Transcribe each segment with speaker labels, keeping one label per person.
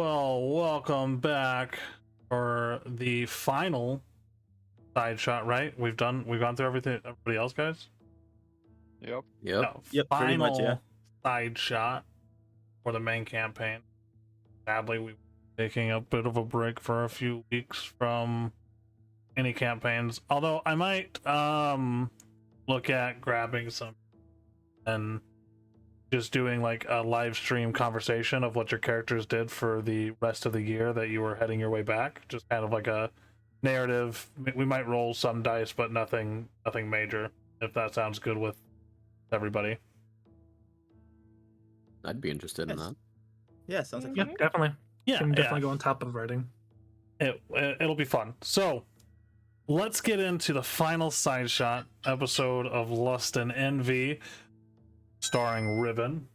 Speaker 1: Well, welcome back for the final side shot, right? We've gone through everybody else, guys?
Speaker 2: Yep.
Speaker 1: No,
Speaker 3: Yep, pretty much, yeah.
Speaker 1: final side shot for the main campaign. Sadly, we're taking a bit of a break for a few weeks from any campaigns. Although I might look at grabbing some and just doing like a live stream conversation of what your characters did for the rest of the year that you were heading your way back. Just kind of like a narrative. We might roll some dice, but nothing major. If that sounds good with everybody.
Speaker 4: I'd be interested in that.
Speaker 3: Yeah, sounds like
Speaker 5: Yeah,
Speaker 3: fun.
Speaker 5: definitely.
Speaker 1: Yeah,
Speaker 5: Can definitely go on top of writing.
Speaker 1: It'll be fun. So let's get into the final side shot episode of Lust and Envy, starring Riven.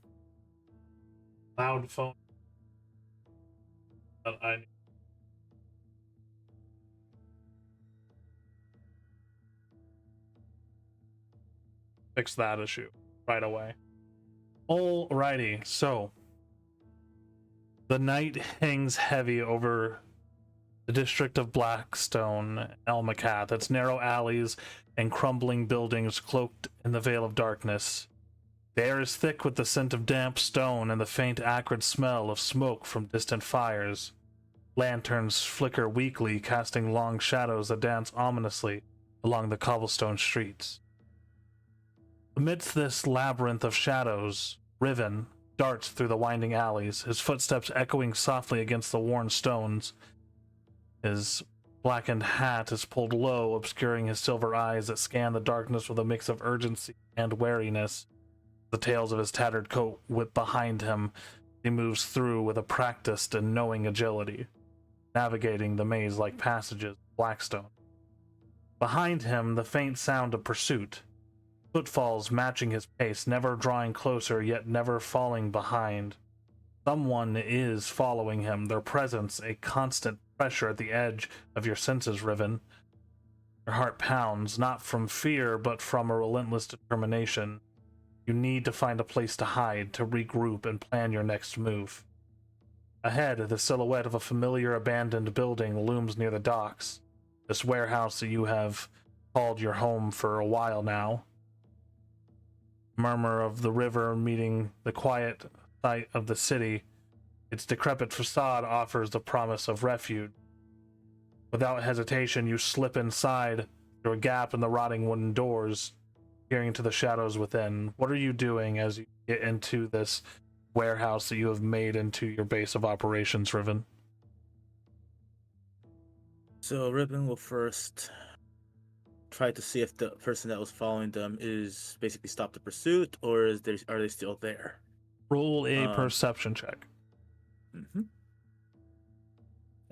Speaker 1: Loud phone. I fix that issue right away. Alrighty, so the night hangs heavy over the district of Blackstone, Elmacath, its narrow alleys and crumbling buildings cloaked in the veil of darkness. The air is thick with the scent of damp stone and the faint acrid smell of smoke from distant fires. Lanterns flicker weakly, casting long shadows that dance ominously along the cobblestone streets. Amidst this labyrinth of shadows, Riven darts through the winding alleys, his footsteps echoing softly against the worn stones. His blackened hat is pulled low, obscuring his silver eyes that scan the darkness with a mix of urgency and wariness. The tails of his tattered coat whip behind him. He moves through with a practiced and knowing agility, navigating the maze-like passages of Blackstone. Behind him, the faint sound of pursuit. Footfalls matching his pace, never drawing closer, yet never falling behind. Someone is following him, their presence a constant pressure at the edge of your senses, Riven. Your heart pounds, not from fear, but from a relentless determination. You need to find a place to hide, to regroup, and plan your next move. Ahead, the silhouette of a familiar abandoned building looms near the docks. This warehouse that you have called your home for a while now. Murmur of the river meeting the quiet sight of the city. Its decrepit facade offers the promise of refuge. Without hesitation, you slip inside through a gap in the rotting wooden doors, peering into the shadows within. What are you doing as you get into this warehouse that you have made into your base of operations, Riven?
Speaker 3: So Ribbon will first try to see if the person that was following them is basically stopped the pursuit, or are they still there?
Speaker 1: Roll a perception check.
Speaker 3: Mm-hmm.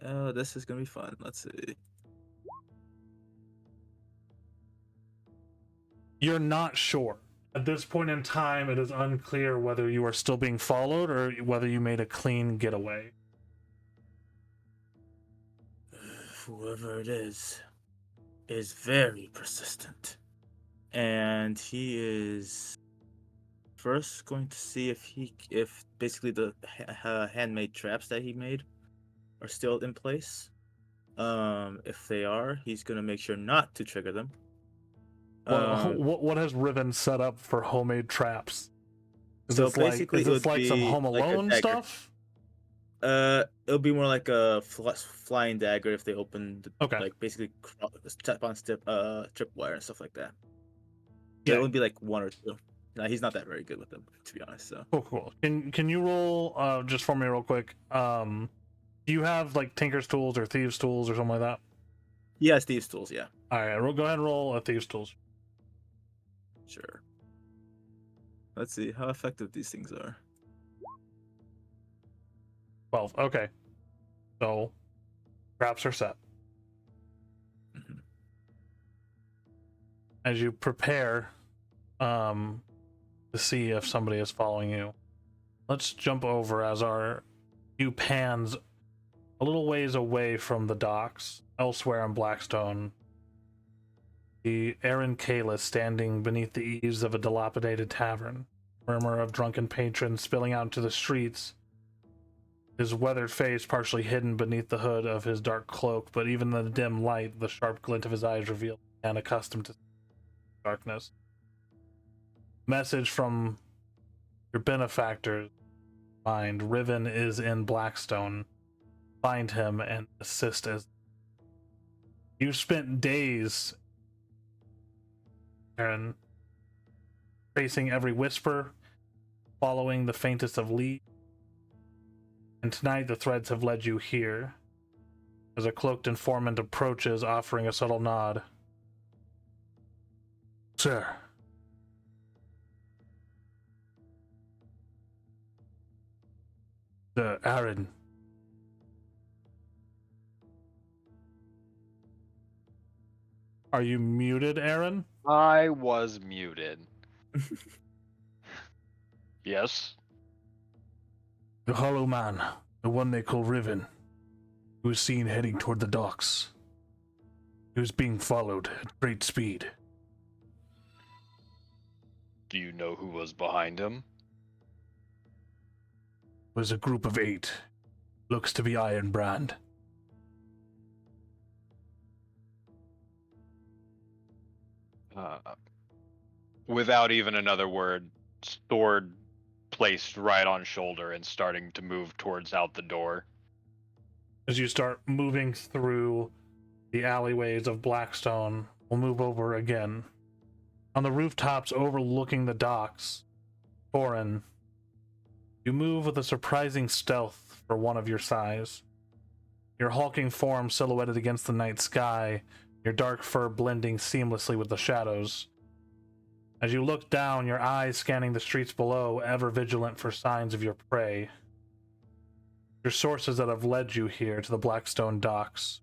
Speaker 3: Oh, this is gonna be fun. Let's see.
Speaker 1: You're not sure. At this point in time, it is unclear whether you are still being followed or whether you made a clean getaway.
Speaker 3: Whoever it is very persistent, and he is first going to see if basically the handmade traps that he made are still in place. If they are, he's gonna make sure not to trigger them.
Speaker 1: What has Riven set up for homemade traps? Is
Speaker 3: So
Speaker 1: this
Speaker 3: basically,
Speaker 1: like, is this like some Home
Speaker 3: like a
Speaker 1: Alone
Speaker 3: dagger.
Speaker 1: stuff?
Speaker 3: It'll be more like a flying dagger if they open,
Speaker 1: Okay.
Speaker 3: like basically step on tripwire and stuff like that.
Speaker 1: Yeah.
Speaker 3: It would be like one or two. No, he's not that very good with them, to be honest. So
Speaker 1: Cool. Can you roll just for me real quick? Do you have like Tinker's tools or Thieves tools or something like that?
Speaker 3: yeah, Steve's tools. Yeah,
Speaker 1: All right, go ahead and roll a Thieves tools.
Speaker 3: sure. Let's see how effective these things are.
Speaker 1: 12. Okay. So traps are set.
Speaker 3: Mhm.
Speaker 1: As you prepare to see if somebody is following you, let's jump over as our view pans a little ways away from the docks, elsewhere in Blackstone. The Aaron Kayla standing beneath the eaves of a dilapidated tavern. Murmur of drunken patrons spilling out into the streets. his weathered face partially hidden beneath the hood of his dark cloak, but even in the dim light, the sharp glint of his eyes revealed a man accustomed to darkness. Message from your benefactor's mind. Riven is in Blackstone. Find him and assist as you've spent days, Aaron, tracing every whisper, following the faintest of leads. And tonight the threads have led you here. As a cloaked informant approaches, offering a subtle nod. Sir. Aaron. Are you muted, Aaron?
Speaker 2: I was muted. Yes?
Speaker 1: The hollow man, the one they call Riven, who was seen heading toward the docks. He was being followed at great speed.
Speaker 2: Do you know who was behind him?
Speaker 1: It was a group of 8. Looks to be Iron Brand.
Speaker 2: Without even another word, sword placed right on shoulder and starting to move towards out the door.
Speaker 1: As you start moving through the alleyways of Blackstone, we'll move over again. On the rooftops overlooking the docks, Thorin, you move with a surprising stealth for one of your size. Your hulking form silhouetted against the night sky, your dark fur blending seamlessly with the shadows. As you look down, your eyes scanning the streets below, ever vigilant for signs of your prey. Your sources that have led you here to the Blackstone docks.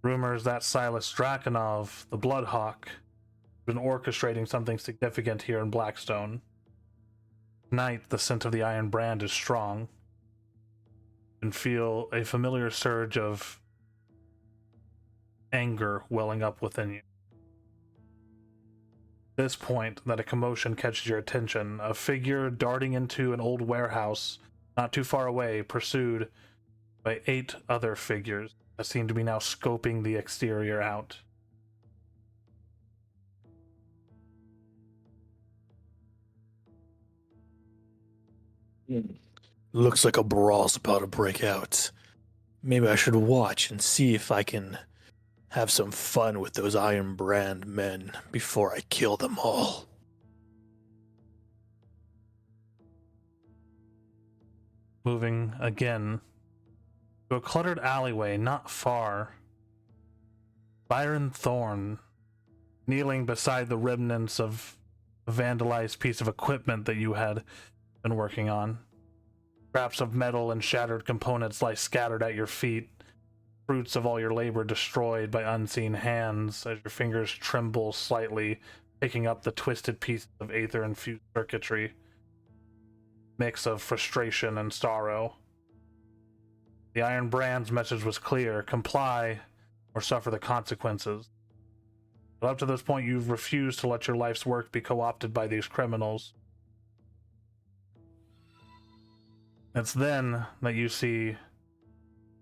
Speaker 1: Rumors that Silas Drakenov, the Bloodhawk, has been orchestrating something significant here in Blackstone. Tonight, the scent of the Iron Brand is strong. You can feel a familiar surge of anger welling up within you. At this point, that a commotion catches your attention, a figure darting into an old warehouse not too far away, pursued by 8 other figures that seem to be now scoping the exterior out.
Speaker 4: Looks like a brawl's about to break out. Maybe I should watch and see if I can have some fun with those Iron Brand men before I kill them all.
Speaker 1: Moving again to a cluttered alleyway not far. Byron Thorne, kneeling beside the remnants of a vandalized piece of equipment that you had been working on. Scraps of metal and shattered components lie scattered at your feet, fruits of all your labor destroyed by unseen hands as your fingers tremble slightly, picking up the twisted pieces of aether-infused circuitry. Mix of frustration and sorrow. The Iron Brand's message was clear: comply or suffer the consequences. But up to this point, you've refused to let your life's work be co-opted by these criminals. It's then that you see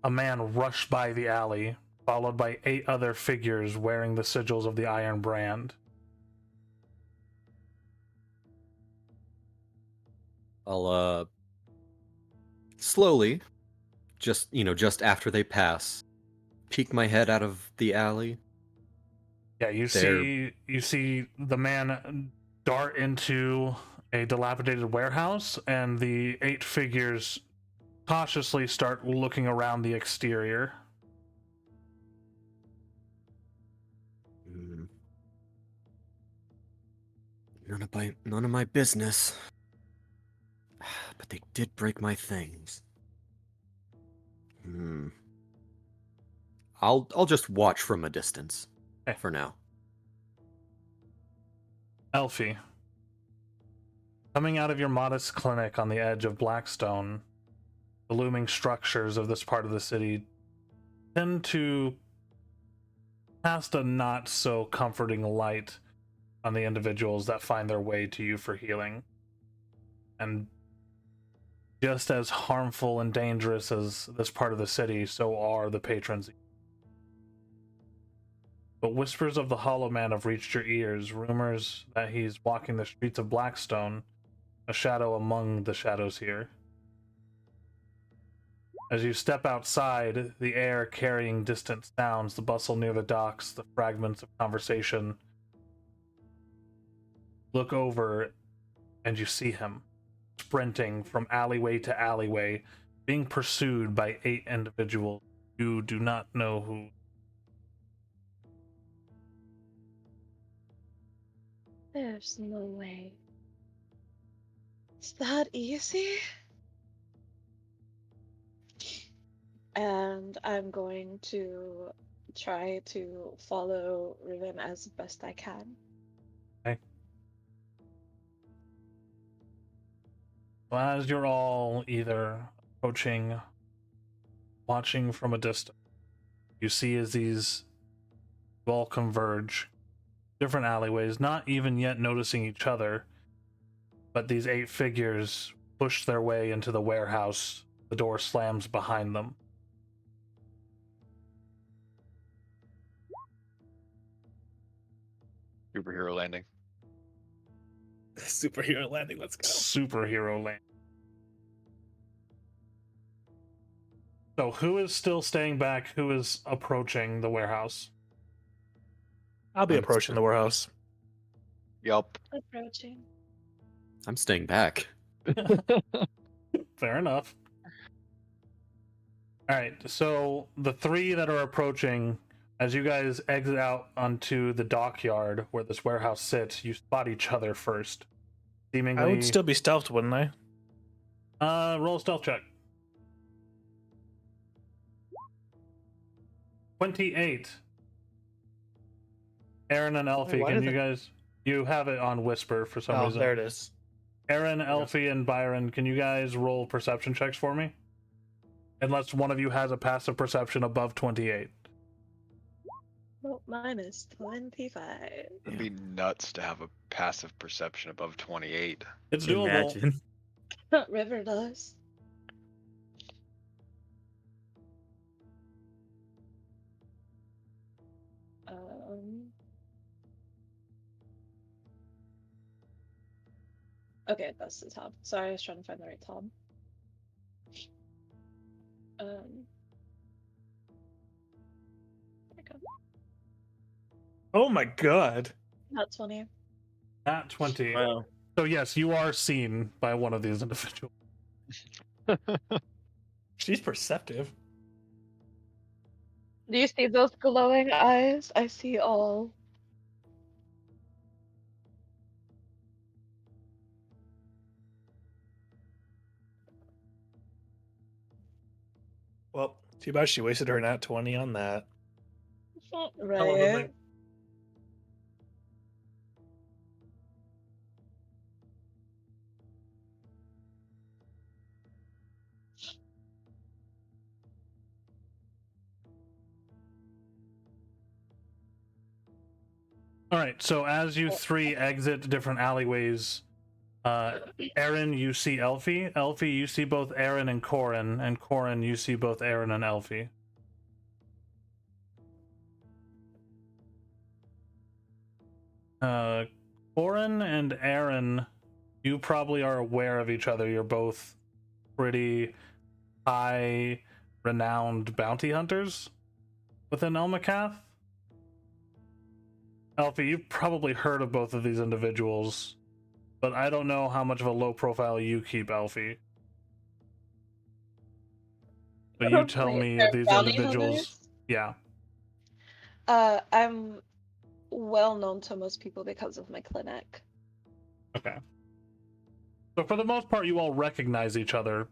Speaker 1: a man rush by the alley, followed by 8 other figures wearing the sigils of the Iron Brand.
Speaker 5: I'll slowly, just after they pass, peek my head out of the alley.
Speaker 1: Yeah, you see the man dart into a dilapidated warehouse, and the 8 figures cautiously start looking around the exterior.
Speaker 5: None of my business. But they did break my things. I'll just watch from a distance.
Speaker 1: Okay.
Speaker 5: For now.
Speaker 1: Elfie, coming out of your modest clinic on the edge of Blackstone, the looming structures of this part of the city tend to cast a not so comforting light on the individuals that find their way to you for healing. And Just as harmful and dangerous as this part of the city, so are the patrons. But whispers of the Hollow Man have reached your ears, rumors that he's walking the streets of Blackstone, a shadow among the shadows here. As you step outside, the air carrying distant sounds, the bustle near the docks, the fragments of conversation. Look over, and you see him, sprinting from alleyway to alleyway, being pursued by 8 individuals. You do not know who.
Speaker 6: There's no way. It's that easy? And I'm going to try to follow Riven as best I can.
Speaker 1: Well, as you're all either approaching, watching from a distance, you see as these all converge, different alleyways, not even yet noticing each other, but these 8 figures push their way into the warehouse. The door slams behind them.
Speaker 2: Superhero landing.
Speaker 3: Superhero landing. Let's go.
Speaker 1: Superhero land. So who is still staying back? Who is approaching the warehouse?
Speaker 4: I'll be
Speaker 5: I'm
Speaker 4: approaching the warehouse.
Speaker 2: Yup.
Speaker 6: Approaching.
Speaker 5: I'm staying back.
Speaker 1: Fair enough. All right, so the 3 that are approaching, as you guys exit out onto the dockyard where this warehouse sits, you spot each other first. Seemingly,
Speaker 4: I would still be stealthed, wouldn't I?
Speaker 1: roll a stealth check. 28. Aaron and Elfie,
Speaker 4: why
Speaker 1: can
Speaker 4: did
Speaker 1: you
Speaker 4: the-
Speaker 1: guys? You have it on whisper for some
Speaker 4: Oh,
Speaker 1: reason.
Speaker 4: there it is.
Speaker 1: Aaron, Elfie, and Byron, can you guys roll perception checks for me? Unless one of you has a passive perception above 28.
Speaker 6: Well, mine is 25.
Speaker 2: It'd be nuts to have a passive perception above 28.
Speaker 1: It's doable.
Speaker 3: Imagine.
Speaker 6: River does. Okay, that's the tab. Sorry, I was trying to find the right tab. There we go.
Speaker 4: Oh my god.
Speaker 6: Not 20.
Speaker 1: At 20.
Speaker 3: Wow.
Speaker 1: So yes, you are seen by one of these individuals.
Speaker 4: She's perceptive.
Speaker 6: Do you see those glowing eyes? I see all.
Speaker 4: Well, too bad she wasted her nat 20 on that.
Speaker 6: Right.
Speaker 1: All right, so as you 3 exit different alleyways, Aaron, you see Elfie. Elfie, you see both Aaron and Corin, you see both Aaron and Elfie. Corin and Aaron, you probably are aware of each other. You're both pretty high renowned bounty hunters within Elmakath. Elfie, you've probably heard of both of these individuals, but I don't know how much of a low profile you keep, Elfie. So you tell
Speaker 6: Wait,
Speaker 1: me
Speaker 6: they're
Speaker 1: these
Speaker 6: bounty
Speaker 1: individuals.
Speaker 6: hunters?
Speaker 1: Yeah.
Speaker 6: I'm well known to most people because of my clinic.
Speaker 1: Okay. So for the most part, you all recognize each other.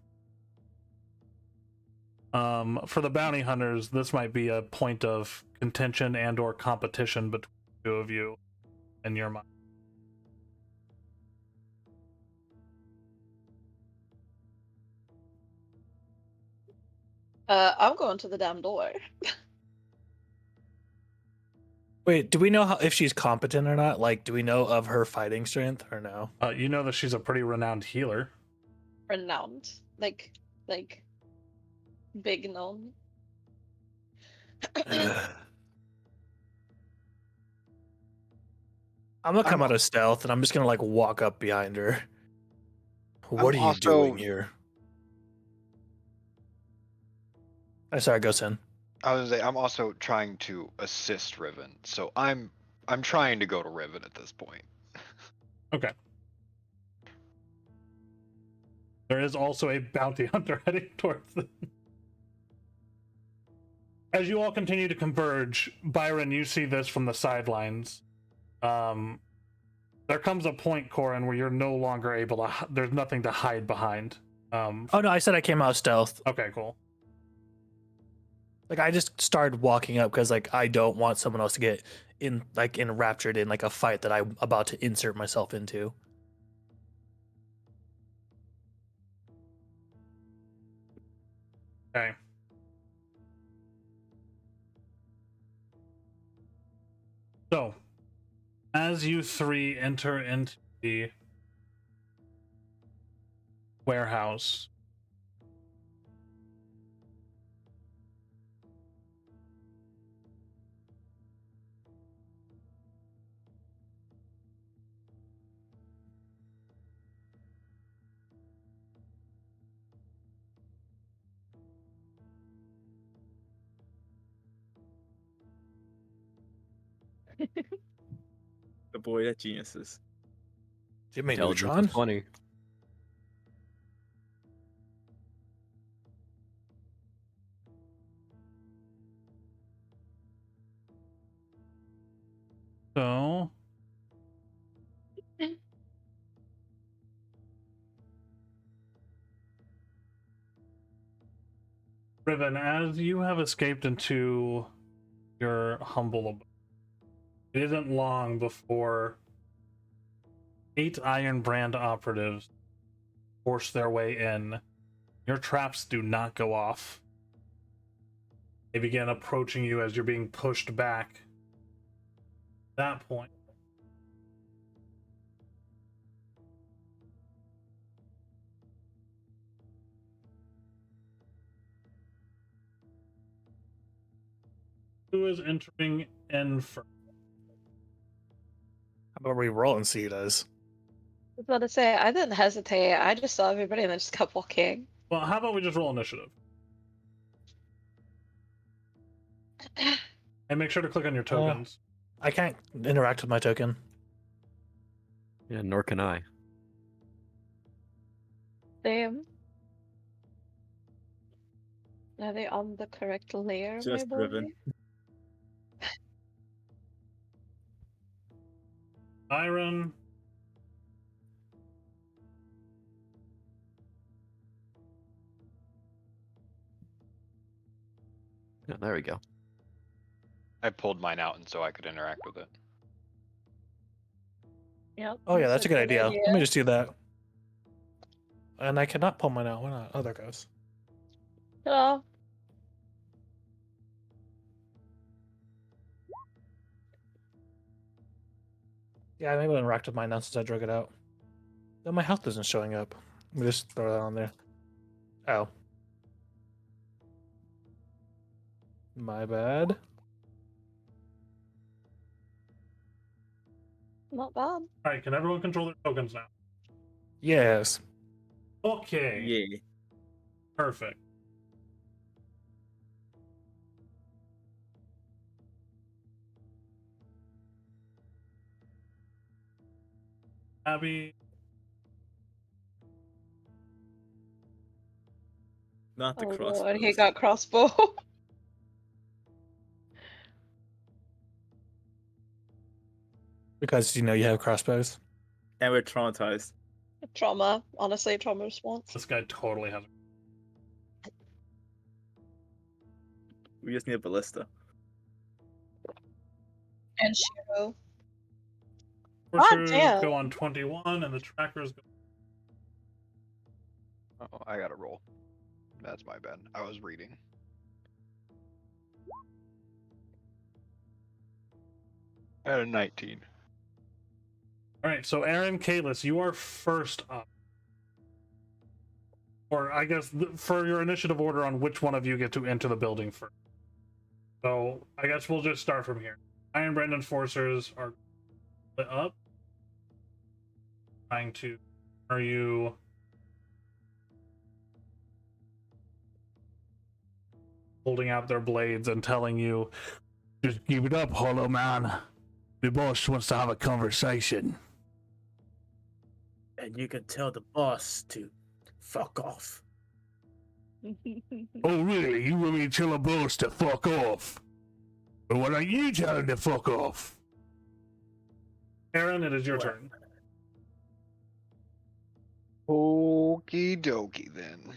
Speaker 1: For the bounty hunters, this might be a point of contention and or competition between the 2 of you in your mind.
Speaker 6: I'm going to the damn door.
Speaker 4: Wait, do we know if she's competent or not? Like, do we know of her fighting strength or no?
Speaker 1: You know that she's a pretty renowned healer.
Speaker 6: renowned, like big known.
Speaker 4: I'm gonna come
Speaker 7: I'm
Speaker 4: out of stealth and I'm just gonna like walk up behind her. What
Speaker 7: I'm
Speaker 4: are you doing
Speaker 7: also
Speaker 4: here? I'm sorry, go Sin.
Speaker 7: I was gonna say I'm also trying to assist Riven, so I'm trying to go to Riven at this point.
Speaker 1: Okay. There is also a bounty hunter heading towards them. As you all continue to converge, Byron, you see this from the sidelines. There comes a point, Corin, where you're no longer able to. There's nothing to hide behind.
Speaker 4: Oh no, I said I came out of stealth.
Speaker 1: Okay, cool.
Speaker 4: Like I just started walking up because like I don't want someone else to get enraptured in like a fight that I'm about to insert myself into.
Speaker 1: Okay. So, as you three enter into the warehouse,
Speaker 3: The boy that geniuses.
Speaker 4: Did it make
Speaker 5: Intelligence
Speaker 4: Neutron?
Speaker 5: is funny.
Speaker 1: so Riven, as you have escaped into your humble abode, it isn't long before 8 Iron Brand operatives force their way in. Your traps do not go off. They begin approaching you as you're being pushed back. At that point, who is entering in first?
Speaker 4: How about we roll and see who does?
Speaker 6: I was about to say, I didn't hesitate. I just saw everybody and then just kept walking.
Speaker 1: Well, how about we just roll initiative? And make sure to click on your tokens.
Speaker 4: I can't interact with my token.
Speaker 5: Yeah, nor can I.
Speaker 6: Damn. Are they on the correct layer, my
Speaker 3: Just
Speaker 6: boy?
Speaker 3: Riven.
Speaker 1: Byron,
Speaker 5: Yeah, there we go.
Speaker 2: I pulled mine out and so I could interact with it.
Speaker 6: Yep.
Speaker 4: Oh yeah, that's a good idea. Let me just do that. And I cannot pull mine out. Why not? Oh, there it goes.
Speaker 6: Hello.
Speaker 4: Yeah, I'm able to interact with mine now since I drug it out. Though my health isn't showing up. Let me just throw that on there. Oh. My bad.
Speaker 6: Not bad.
Speaker 1: all right, can everyone control their tokens now?
Speaker 4: Yes.
Speaker 1: Okay,
Speaker 3: Yeah.
Speaker 1: perfect. Abby,
Speaker 3: Not the
Speaker 6: Oh
Speaker 3: crossbow.
Speaker 6: lord, he got crossbow.
Speaker 4: Because you know you have crossbows.
Speaker 3: And we're traumatized.
Speaker 6: Trauma. Honestly, trauma response.
Speaker 1: this guy totally has.
Speaker 3: We just need a ballista.
Speaker 6: And Shiro.
Speaker 1: Fortune
Speaker 6: damn.
Speaker 1: go on 21, and the trackers go.
Speaker 7: Oh, I gotta roll. That's my bad. I was reading. I had a 19.
Speaker 1: All right, so Aaron, Kalis, you are first up. or I guess for your initiative order on which one of you get to enter the building first. So I guess we'll just start from here. Iron Brand Enforcers are lit up. Trying to. Are you? Holding out their blades and telling you, just keep it up, Hollow Man. The boss wants to have a conversation.
Speaker 3: And you can tell the boss to fuck off.
Speaker 1: Oh, really? You want me to tell a boss to fuck off? Well, why don't you tell him to fuck off? Aaron, it is your
Speaker 3: What?
Speaker 1: turn.
Speaker 7: Okie dokie then.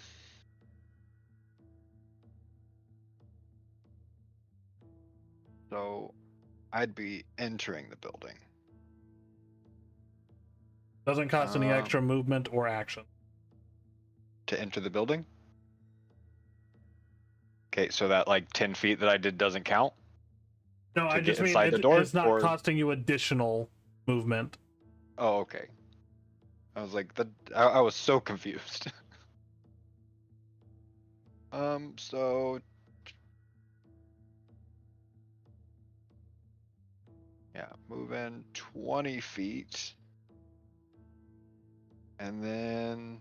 Speaker 7: So I'd be entering the building.
Speaker 1: Doesn't cost any
Speaker 7: Um,
Speaker 1: extra movement or action.
Speaker 7: To enter the building? Okay, so that like 10 feet that I did doesn't count?
Speaker 1: No, I
Speaker 7: get
Speaker 1: just mean
Speaker 7: inside the door,
Speaker 1: it's not
Speaker 7: or-
Speaker 1: costing you additional movement.
Speaker 7: Oh, okay. I was like, I was so confused. So yeah, move in 20 feet. And then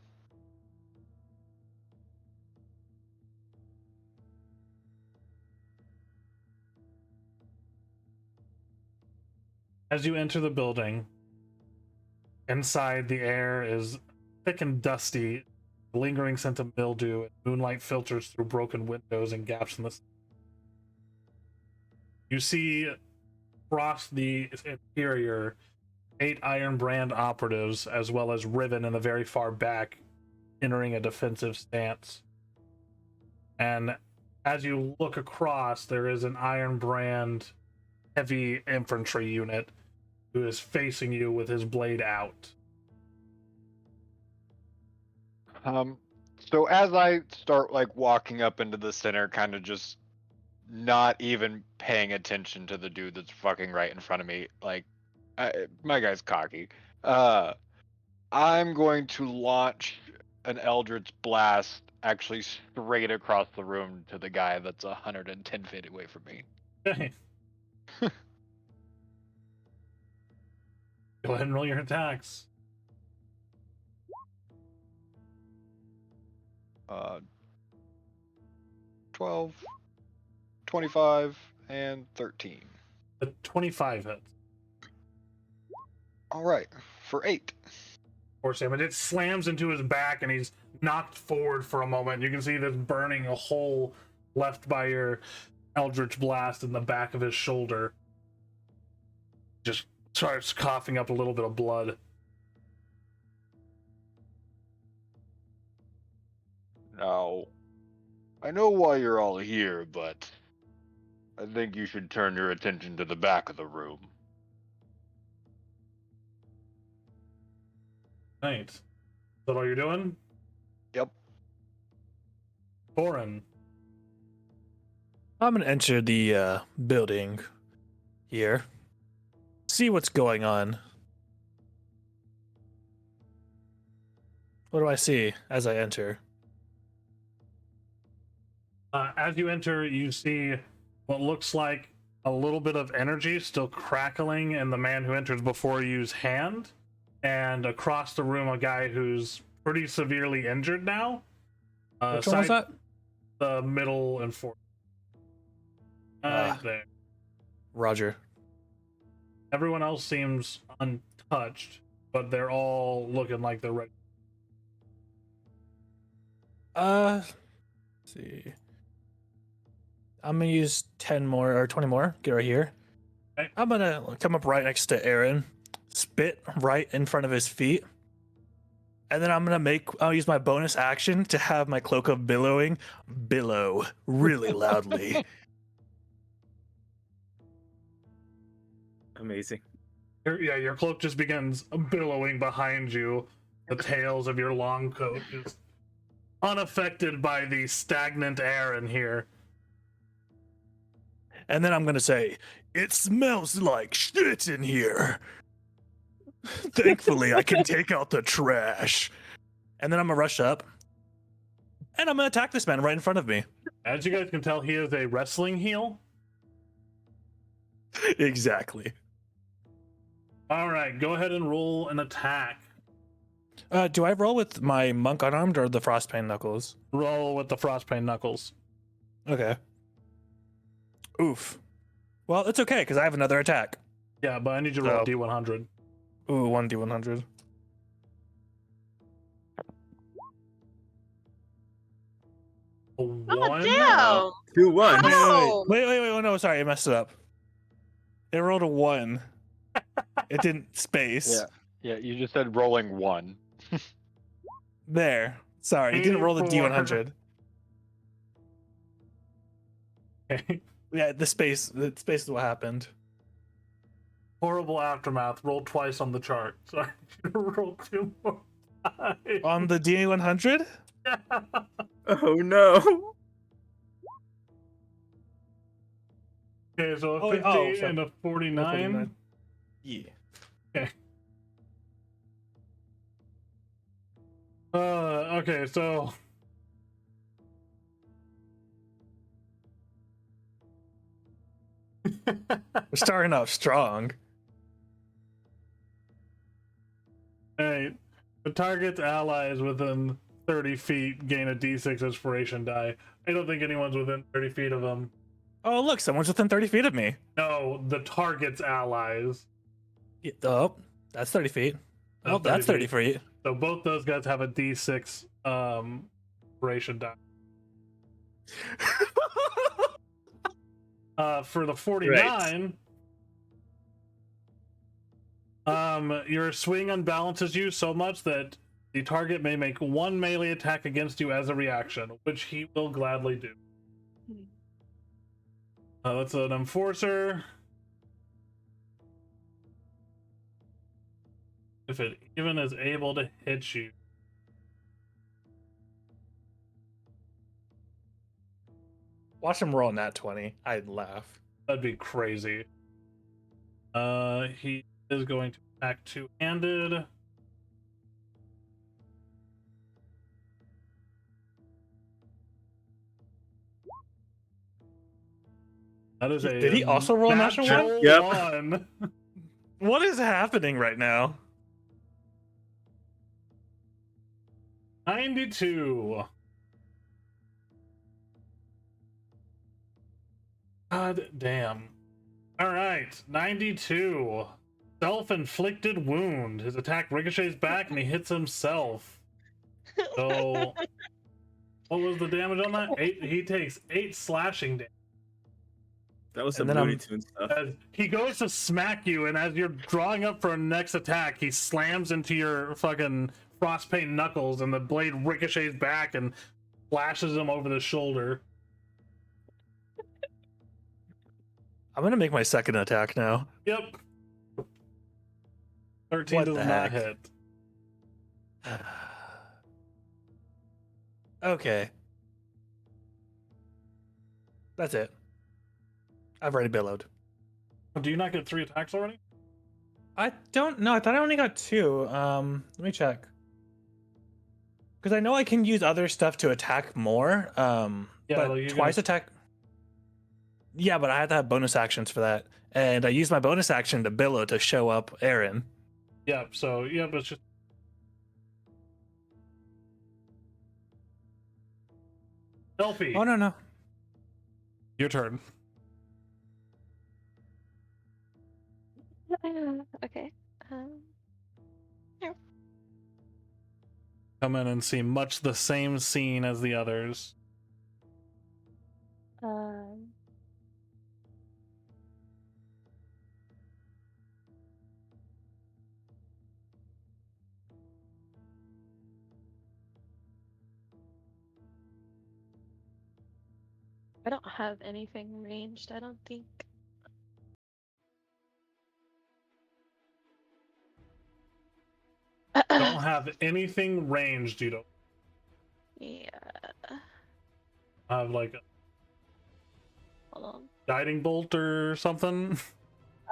Speaker 1: As you enter the building, inside the air is thick and dusty, lingering scent of mildew, and moonlight filters through broken windows and gaps in the. You see across the interior 8 Iron Brand operatives, as well as Riven in the very far back, entering a defensive stance. And as you look across, there is an Iron Brand heavy infantry unit who is facing you with his blade out.
Speaker 7: so as I start like walking up into the center, kind of just not even paying attention to the dude that's fucking right in front of me, like my guy's cocky. I'm going to launch an Eldritch Blast actually straight across the room to the guy that's 110 feet away from me.
Speaker 1: Okay. Go ahead and roll your attacks.
Speaker 7: 12, 25, and 13.
Speaker 1: The 25 hits.
Speaker 7: All right, for 8.
Speaker 1: Poor Sam. And it slams into his back and he's knocked forward for a moment. You can see this burning a hole left by your Eldritch Blast in the back of his shoulder. Just starts coughing up a little bit of blood.
Speaker 2: Now, I know why you're all here, but I think you should turn your attention to the back of the room.
Speaker 1: Right. Is that all you're doing?
Speaker 7: Yep.
Speaker 1: Thorin.
Speaker 4: I'm gonna enter the building here. See what's going on. What do I see as I enter?
Speaker 1: As you enter, you see what looks like a little bit of energy still crackling in the man who enters before you's hand. And across the room, a guy who's pretty severely injured now.
Speaker 4: Which one was that?
Speaker 1: The middle and fourth. Right there.
Speaker 4: Roger.
Speaker 1: Everyone else seems untouched, but they're all looking like they're ready.
Speaker 4: Let's see. I'm gonna use 10 more or 20 more. Get right here.
Speaker 1: Okay.
Speaker 4: I'm gonna come up right next to Aaron, spit right in front of his feet, and then I'll use my bonus action to have my cloak of billowing billow really loudly.
Speaker 3: Amazing.
Speaker 1: Your cloak just begins billowing behind you. The tails of your long coat just unaffected by the stagnant air in here.
Speaker 4: And then I'm gonna say, "It smells like shit in here. Thankfully, I can take out the trash." And then I'm gonna rush up, And I'm gonna attack this man right in front of me.
Speaker 1: As you guys can tell, he is a wrestling heel.
Speaker 4: Exactly.
Speaker 1: All right, go ahead and roll an attack.
Speaker 4: Do I roll with my monk unarmed or the frostbane knuckles?
Speaker 1: Roll with the frostbane knuckles.
Speaker 4: Okay. Oof. Well, it's okay because I have another attack.
Speaker 1: Yeah, but I need you to roll
Speaker 4: So-
Speaker 1: D100.
Speaker 4: Ooh, 1d100.
Speaker 1: A one.
Speaker 6: Damn!
Speaker 5: 2-1.
Speaker 6: How?
Speaker 4: Wait. Oh, no, sorry, I messed it up. It rolled a 1. It didn't space.
Speaker 7: Yeah. Yeah, you just said rolling 1.
Speaker 4: There. Sorry, it didn't roll the
Speaker 1: 84.
Speaker 4: D100.
Speaker 1: Okay.
Speaker 4: Yeah, the space is what happened.
Speaker 1: Horrible aftermath. Rolled twice on the chart. Sorry, roll 2 more times.
Speaker 4: On the D100?
Speaker 5: Oh no.
Speaker 1: Okay, so a
Speaker 4: Oh,
Speaker 1: 50
Speaker 4: oh, so-
Speaker 1: and a 49.
Speaker 4: Yeah.
Speaker 1: Okay, so
Speaker 4: We're starting off strong.
Speaker 1: Alright. The target's allies within 30 feet gain a d6 inspiration die. I don't think anyone's within 30 feet of them.
Speaker 4: Oh, look, someone's within 30 feet of me.
Speaker 1: No, the target's allies.
Speaker 4: Oh, that's 30 feet. Oh, that's 30 feet.
Speaker 1: So both those guys have a d6 inspiration die. For the 49, your swing unbalances you so much that the target may make one melee attack against you as a reaction, which he will gladly do. That's an enforcer. If it even is able to hit you.
Speaker 4: Watch him roll nat 20. I'd laugh.
Speaker 1: That'd be crazy. He is going to attack two-handed. That is a
Speaker 4: Did he also roll natural one?
Speaker 5: Yep.
Speaker 1: one.
Speaker 4: What is happening right now?
Speaker 1: 92. God damn. All right, 92. Self-inflicted wound. His attack ricochets back and he hits himself. So, what was the damage on that? 8. He takes 8 slashing damage.
Speaker 5: That was some
Speaker 4: And then
Speaker 5: Looney
Speaker 4: I'm-
Speaker 5: Tunes stuff.
Speaker 1: As he goes to smack you, and as you're drawing up for a next attack, he slams into your fucking frostpaint knuckles, and the blade ricochets back and flashes him over the shoulder.
Speaker 4: I'm gonna make my second attack now.
Speaker 1: Yep. 13
Speaker 4: What
Speaker 1: does
Speaker 4: the
Speaker 1: not
Speaker 4: heck?
Speaker 1: hit.
Speaker 4: Okay. That's it. I've already billowed.
Speaker 1: Do you not get 3 attacks already?
Speaker 4: I don't know. I thought I only got 2. Let me check. Because I know I can use other stuff to attack more.
Speaker 1: Yeah,
Speaker 4: But
Speaker 1: like, you're
Speaker 4: twice
Speaker 1: gonna-
Speaker 4: attack. Yeah, but I have to have bonus actions for that, and I use my bonus action to billow to show up Aaron.
Speaker 1: Yep, so, yep, it's just. Elfie,
Speaker 4: Oh no.
Speaker 1: your turn.
Speaker 6: Okay.
Speaker 1: Come in and see much the same scene as the others.
Speaker 6: Um. I don't have anything ranged, I don't think.
Speaker 1: Don't have anything ranged, you don't
Speaker 6: Yeah.
Speaker 1: have like a
Speaker 6: Hold on.
Speaker 1: guiding bolt or something.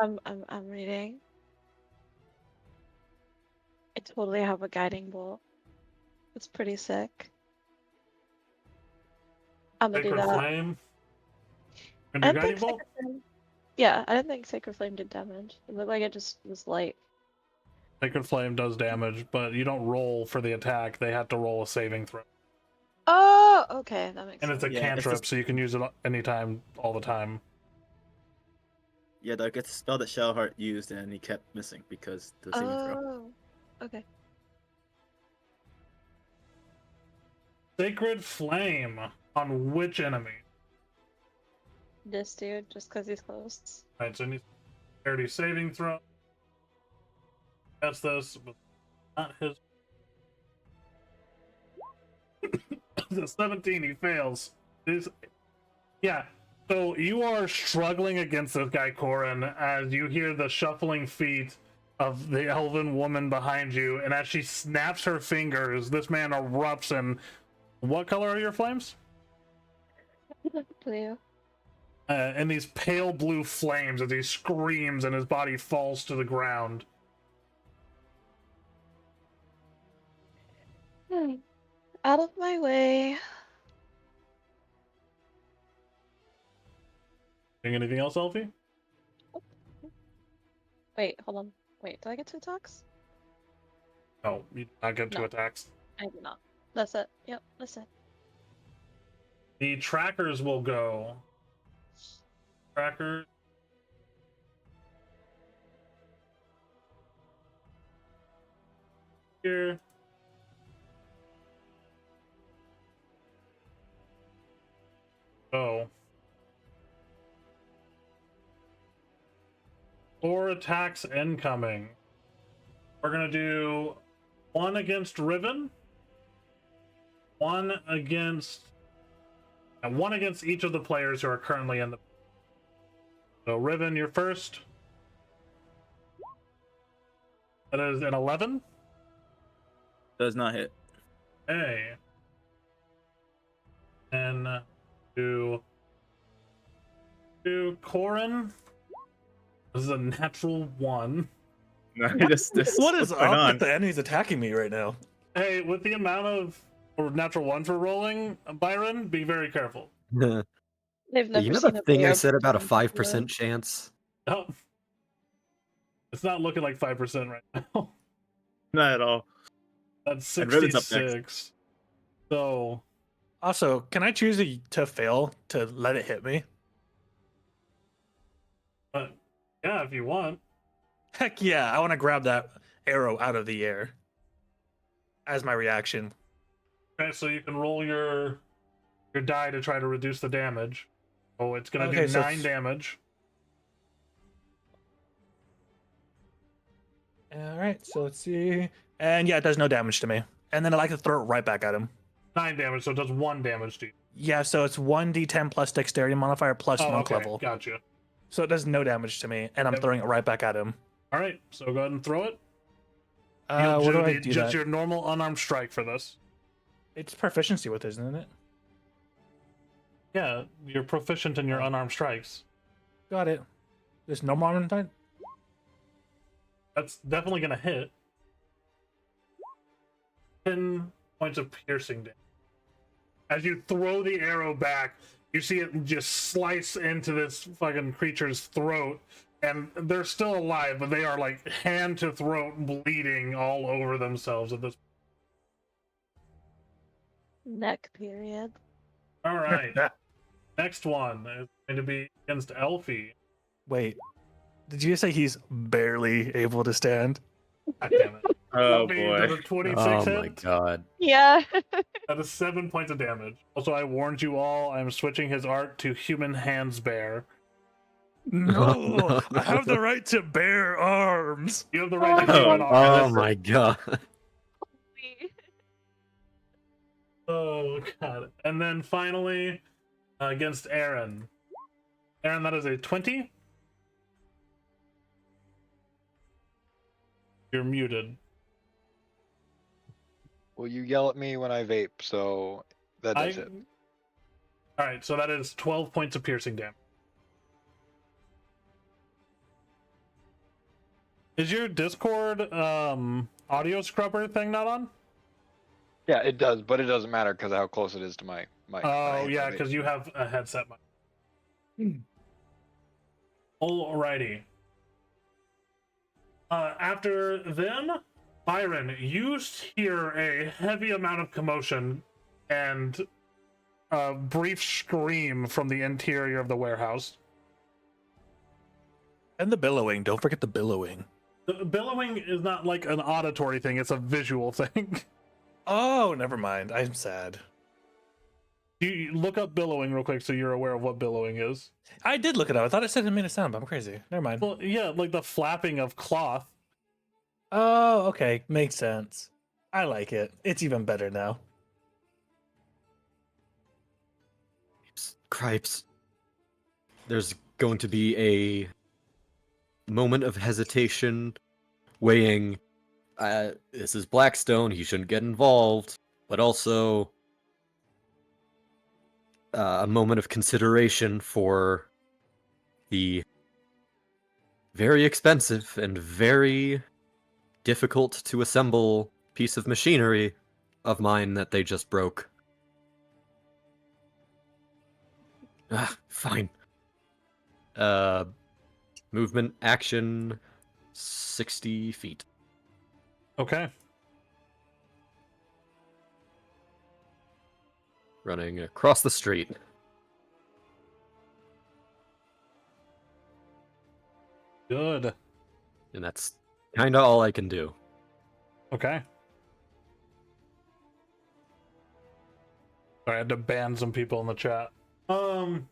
Speaker 6: I'm reading. I totally have a guiding bolt. It's pretty sick. I'm gonna do
Speaker 1: Sacred
Speaker 6: that.
Speaker 1: Flame.
Speaker 6: I
Speaker 1: Gonna do
Speaker 6: didn't think
Speaker 1: Guiding Bolt?
Speaker 6: Sacred Flame. Yeah, I didn't think Sacred Flame did damage. It looked like it just was light.
Speaker 1: Sacred Flame does damage, but you don't roll for the attack. They have to roll a saving throw.
Speaker 6: Oh, okay, that makes
Speaker 1: And it's
Speaker 6: sense.
Speaker 1: a
Speaker 3: Yeah, it's
Speaker 1: cantrip,
Speaker 3: just-
Speaker 1: so you can use it anytime, all the time.
Speaker 3: Yeah, like it's a spell that Shellheart used and he kept missing because the saving throw.
Speaker 6: Oh, okay.
Speaker 1: Sacred Flame on which enemy?
Speaker 6: This dude, just because he's close.
Speaker 1: Alright, so it needs parity saving throw. That's this, but not his. The 17, he fails. Yeah, so you are struggling against this guy, Corin, as you hear the shuffling feet of the elven woman behind you, and as she snaps her fingers, this man erupts in. What color are your flames?
Speaker 6: Blue.
Speaker 1: In these pale blue flames as he screams and his body falls to the ground.
Speaker 6: Out of my way.
Speaker 1: Doing anything else, Elfie?
Speaker 6: Wait, hold on. Wait, do I get 2 attacks?
Speaker 1: No, you do not get 2
Speaker 6: No.
Speaker 1: attacks.
Speaker 6: I do not. That's it. Yep, that's it.
Speaker 1: The trackers will go. Trackers. Here. Go. 4 attacks incoming. We're gonna do 1 against Riven, 1 against, and 1 against each of the players who are currently in the. So Riven, you're first. That is an 11.
Speaker 3: Does not hit.
Speaker 1: Hey. And to Corin. This is a natural 1.
Speaker 3: No,
Speaker 4: What is
Speaker 3: what's going
Speaker 4: up
Speaker 3: on?
Speaker 4: with the enemies attacking me right now?
Speaker 1: Hey, with the amount of or natural 1 for rolling, Byron, be very careful.
Speaker 6: They've never
Speaker 5: You know
Speaker 6: seen
Speaker 5: the
Speaker 6: a
Speaker 5: thing I
Speaker 6: bear
Speaker 5: said about a
Speaker 6: pretend to
Speaker 5: 5% chance?
Speaker 1: Oh. It's not looking like 5% right now.
Speaker 3: Not at all.
Speaker 1: That's
Speaker 3: And Riven's up next.
Speaker 1: 66. So,
Speaker 4: Also, can I choose to fail to let it hit me?
Speaker 1: yeah, if you want.
Speaker 4: Heck yeah, I want to grab that arrow out of the air as my reaction.
Speaker 1: Okay, so you can roll your die to try to reduce the damage. Oh, it's gonna
Speaker 4: Okay,
Speaker 1: do
Speaker 4: so
Speaker 1: 9 damage.
Speaker 4: All right, so let's see. And yeah, it does no damage to me. And then I like to throw it right back at him.
Speaker 1: 9 damage, so it does 1 damage to you.
Speaker 4: Yeah, so it's 1d10 plus dexterity modifier plus monk
Speaker 1: okay,
Speaker 4: level.
Speaker 1: gotcha.
Speaker 4: So it does no damage to me, and I'm
Speaker 1: Yep.
Speaker 4: throwing it right back at him.
Speaker 1: All right, so go ahead and throw it.
Speaker 4: What do I do
Speaker 1: just
Speaker 4: that?
Speaker 1: your normal unarmed strike for this.
Speaker 4: It's proficiency with, isn't it?
Speaker 1: Yeah, you're proficient in your unarmed strikes.
Speaker 4: Got it. There's no more on time.
Speaker 1: That's definitely gonna hit. 10 points of piercing damage. As you throw the arrow back, you see it just slice into this fucking creature's throat, and they're still alive, but they are like hand to throat bleeding all over themselves at this.
Speaker 6: Neck period.
Speaker 1: All right, next one is going to be against Elfie.
Speaker 4: Wait, did you say he's barely able to stand?
Speaker 1: God damn it.
Speaker 3: Oh
Speaker 1: Elfie,
Speaker 3: boy.
Speaker 1: does a 26
Speaker 5: Oh
Speaker 1: hit?
Speaker 5: my god.
Speaker 6: Yeah.
Speaker 1: That is 7 points of damage. Also, I warned you all, I'm switching his art to human hands bear.
Speaker 4: No, I have the right to bear arms.
Speaker 1: You have the right to
Speaker 3: Oh,
Speaker 1: human
Speaker 5: Oh
Speaker 1: arms.
Speaker 5: my god.
Speaker 1: Oh god. And then finally, against Aaron. Aaron, that is a 20. You're muted.
Speaker 7: Well, you yell at me when I vape, so that does it.
Speaker 1: Alright, so that is 12 points of piercing damage. Is your Discord audio scrubber thing not on?
Speaker 7: Yeah, it does, but it doesn't matter because of how close it is to my mic.
Speaker 1: Oh yeah, because you have a headset mic. Alrighty. After them, Byron, you hear a heavy amount of commotion and a brief scream from the interior of the warehouse.
Speaker 4: And the billowing. Don't forget the billowing.
Speaker 1: The billowing is not like an auditory thing, it's a visual thing.
Speaker 4: Oh, never mind. I'm sad.
Speaker 1: You look up billowing real quick so you're aware of what billowing is.
Speaker 4: I did look it up. I thought it said it made a sound, but I'm crazy. Never mind.
Speaker 1: Well, yeah, like the flapping of cloth.
Speaker 4: Oh, okay. Makes sense. I like it. It's even better now.
Speaker 5: Cripes. There's going to be a moment of hesitation, weighing, this is Blackstone, he shouldn't get involved, but also a moment of consideration for the very expensive and very difficult to assemble piece of machinery of mine that they just broke. Fine. Movement, action, 60 feet.
Speaker 1: Okay.
Speaker 5: Running across the street.
Speaker 1: Good.
Speaker 5: And that's kind of all I can do.
Speaker 1: Okay. Sorry, I had to ban some people in the chat. All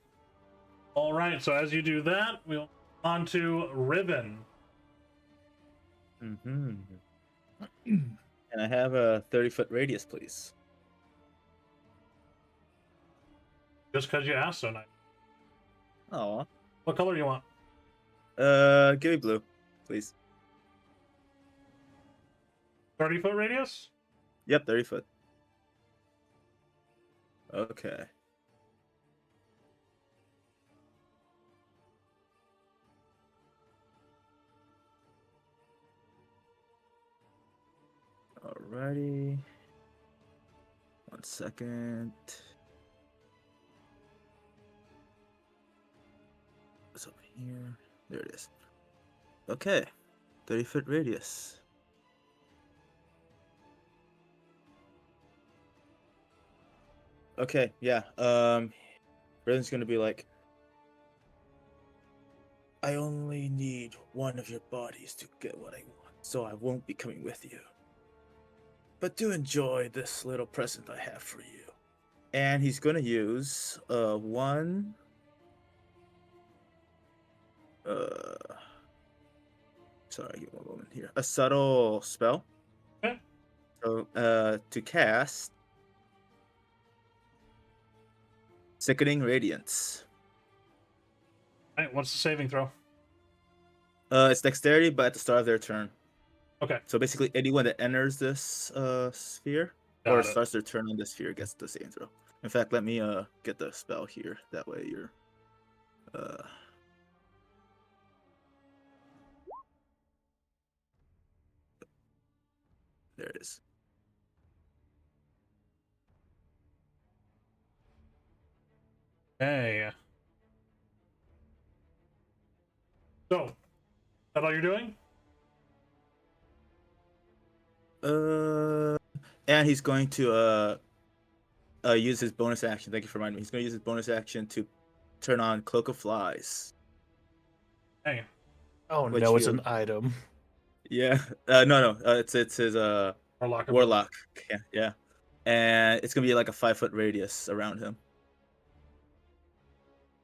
Speaker 1: right. So as you do that, we'll on to Riven.
Speaker 3: Mm-hmm. And I have a 30-foot radius, please.
Speaker 1: Just because you asked so nice.
Speaker 3: Oh.
Speaker 1: What color do you want?
Speaker 3: Give me blue, please.
Speaker 1: 30-foot radius?
Speaker 3: Yep, 30 foot. Okay. Alrighty. 1 second. What's over here? There it is. Okay. 30-foot radius. Okay, yeah. Riven's gonna be like, I only need one of your bodies to get what I want, so I won't be coming with you. But do enjoy this little present I have for you. And he's gonna use one sorry, give me 1 moment here. A subtle spell.
Speaker 1: Okay.
Speaker 3: So to cast Sickening Radiance.
Speaker 1: All right, what's the saving throw?
Speaker 3: It's dexterity, but at the start of their turn.
Speaker 1: Okay.
Speaker 3: So basically, anyone that enters this sphere
Speaker 1: Got
Speaker 3: or
Speaker 1: it.
Speaker 3: starts their turn on this sphere gets the saving throw. In fact, let me get the spell here. That way you're there it is.
Speaker 1: Hey. So, that all you're doing?
Speaker 3: And he's going to use his bonus action. Thank you for reminding me. He's going to use his bonus action to turn on Cloak of Flies.
Speaker 1: Hey.
Speaker 4: Oh
Speaker 3: Which
Speaker 4: no, it's
Speaker 3: you-
Speaker 4: an item.
Speaker 3: Yeah. No. It's his
Speaker 1: Warlock.
Speaker 3: warlock. Yeah. And it's gonna be like a 5-foot radius around him.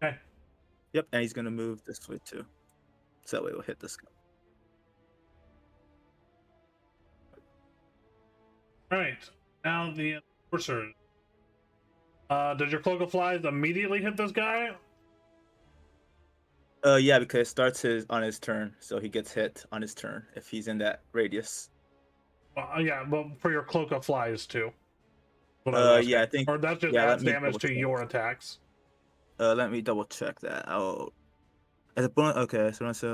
Speaker 1: Okay.
Speaker 3: Yep. And he's gonna move this way too, so that way we'll hit this guy.
Speaker 1: All right. Now the enforcers. Does your Cloak of Flies immediately hit this guy?
Speaker 3: Yeah, because it starts on his turn, so he gets hit on his turn if he's in that radius.
Speaker 1: Yeah, but for your Cloak of Flies too. What I was
Speaker 3: Yeah, I
Speaker 1: asking.
Speaker 3: think.
Speaker 1: Or that just
Speaker 3: yeah, let
Speaker 1: adds
Speaker 3: me
Speaker 1: damage
Speaker 3: double
Speaker 1: to
Speaker 3: check.
Speaker 1: your attacks.
Speaker 3: Let me double check that. As a bonus, okay. So I said,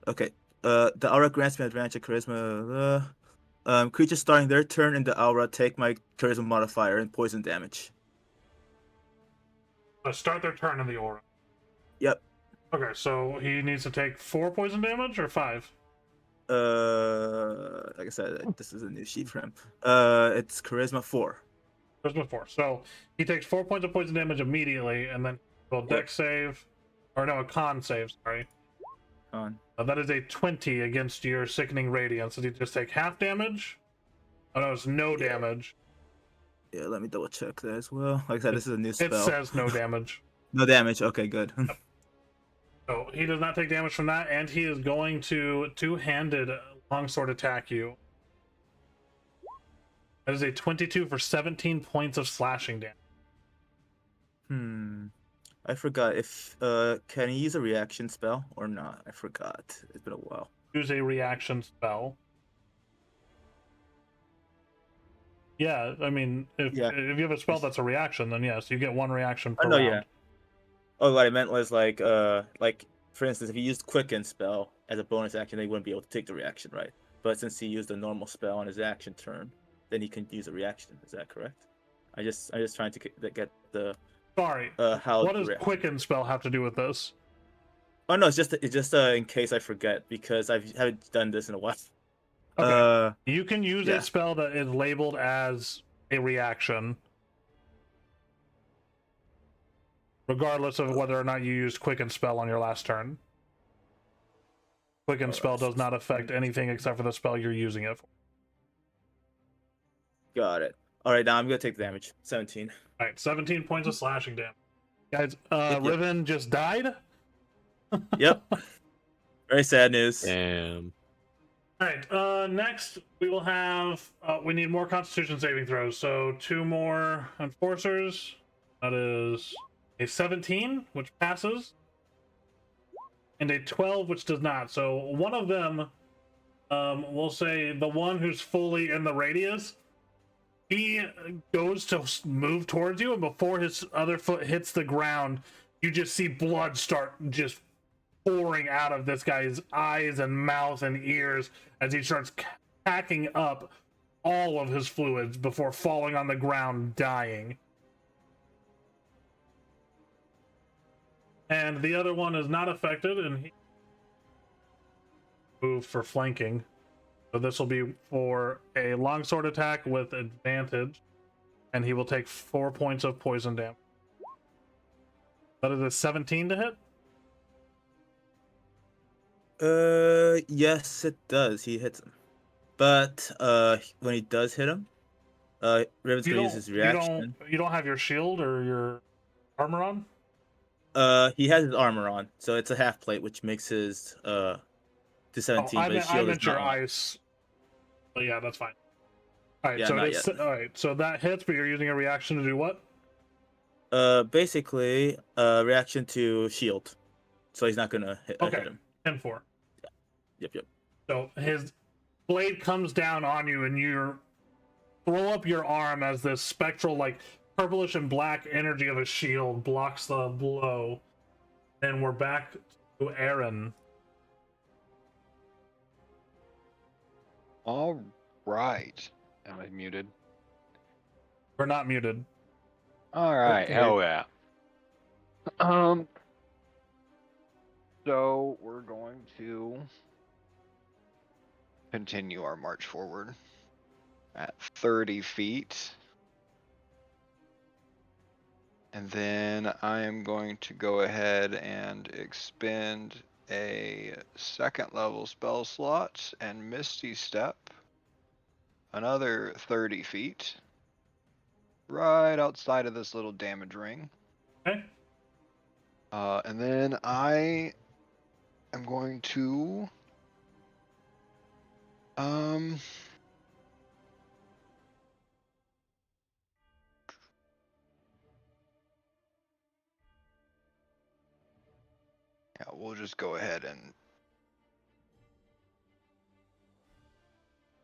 Speaker 3: okay. The aura grants me advantage of charisma. Creatures starting their turn in the aura take my charisma modifier and poison damage.
Speaker 1: Start their turn in the aura.
Speaker 3: Yep.
Speaker 1: Okay, so he needs to take 4 poison damage or 5?
Speaker 3: Like I said, this is a new sheet for him. It's charisma 4.
Speaker 1: Charisma 4. So he takes 4 points of poison damage immediately, and then will dex save, or no, a con save. Sorry.
Speaker 3: On.
Speaker 1: That is a 20 against your sickening radiance. Does he just take half damage? Oh no, it's no damage.
Speaker 3: Yeah, let me double check that as well. Like I said, this is a new spell.
Speaker 1: It says no damage.
Speaker 3: No damage. Okay, good.
Speaker 1: So he does not take damage from that, and he is going to two-handed longsword attack you. That is a 22 for 17 points of slashing damage.
Speaker 3: I forgot if can he use a reaction spell or not? I forgot. It's been a while.
Speaker 1: Use a reaction spell. Yeah, I mean, if you have a spell that's a reaction, then yes, you get 1 reaction per round.
Speaker 3: Yeah. Oh, what I meant was like for instance, if he used Quicken spell as a bonus action, they wouldn't be able to take the reaction, right? But since he used a normal spell on his action turn, then he can use a reaction. Is that correct? I'm just trying to get the.
Speaker 1: Sorry.
Speaker 3: How?
Speaker 1: What does Quicken spell have to do with this?
Speaker 3: Oh no, it's just in case I forget because I haven't done this in a while.
Speaker 1: Okay. You can use a spell that is labeled as a reaction, regardless of whether or not you used Quicken spell on your last turn. Quicken spell does not affect anything except for the spell you're using it for.
Speaker 3: Got it. All right, now I'm gonna take the damage. 17.
Speaker 1: All right, 17 points of slashing damage. Guys, Riven just died.
Speaker 3: Yep. Very sad news.
Speaker 5: Damn.
Speaker 1: All right. Next, we will have. We need more Constitution saving throws. So 2 more enforcers. That is a 17, which passes, and a 12, which does not. So one of them, we'll say the one who's fully in the radius, he goes to move towards you, and before his other foot hits the ground, you just see blood start just pouring out of this guy's eyes and mouth and ears as he starts packing up all of his fluids before falling on the ground, dying. And the other one is not affected, and he moved for flanking. So this will be for a longsword attack with advantage, and he will take 4 points of poison damage. That is a 17 to hit?
Speaker 3: Yes, it does. He hits him. But when he does hit him, Raven's gonna use his reaction.
Speaker 1: You don't have your shield or your armor on?
Speaker 3: He has his armor on, so it's a half plate, which makes his to 17. But his shield is
Speaker 1: your
Speaker 3: not on.
Speaker 1: ice. But yeah, that's fine. All right,
Speaker 3: Yeah,
Speaker 1: all right, so that hits, but you're using a reaction to do what?
Speaker 3: Basically, reaction to shield, so he's not gonna hit him.
Speaker 1: 10-4.
Speaker 3: Yep.
Speaker 1: So his blade comes down on you, and you throw up your arm as this spectral, like purplish and black energy of a shield blocks the blow. And we're back to Aaron.
Speaker 2: All right. Am I muted?
Speaker 1: We're not muted.
Speaker 2: All right.
Speaker 1: Okay.
Speaker 2: Hell yeah. So we're going to continue our march forward at 30 feet. And then I am going to go ahead and expend a 2nd level spell slot and Misty Step another 30 feet right outside of this little damage ring.
Speaker 1: Okay.
Speaker 2: And then I am going to yeah, we'll just go ahead and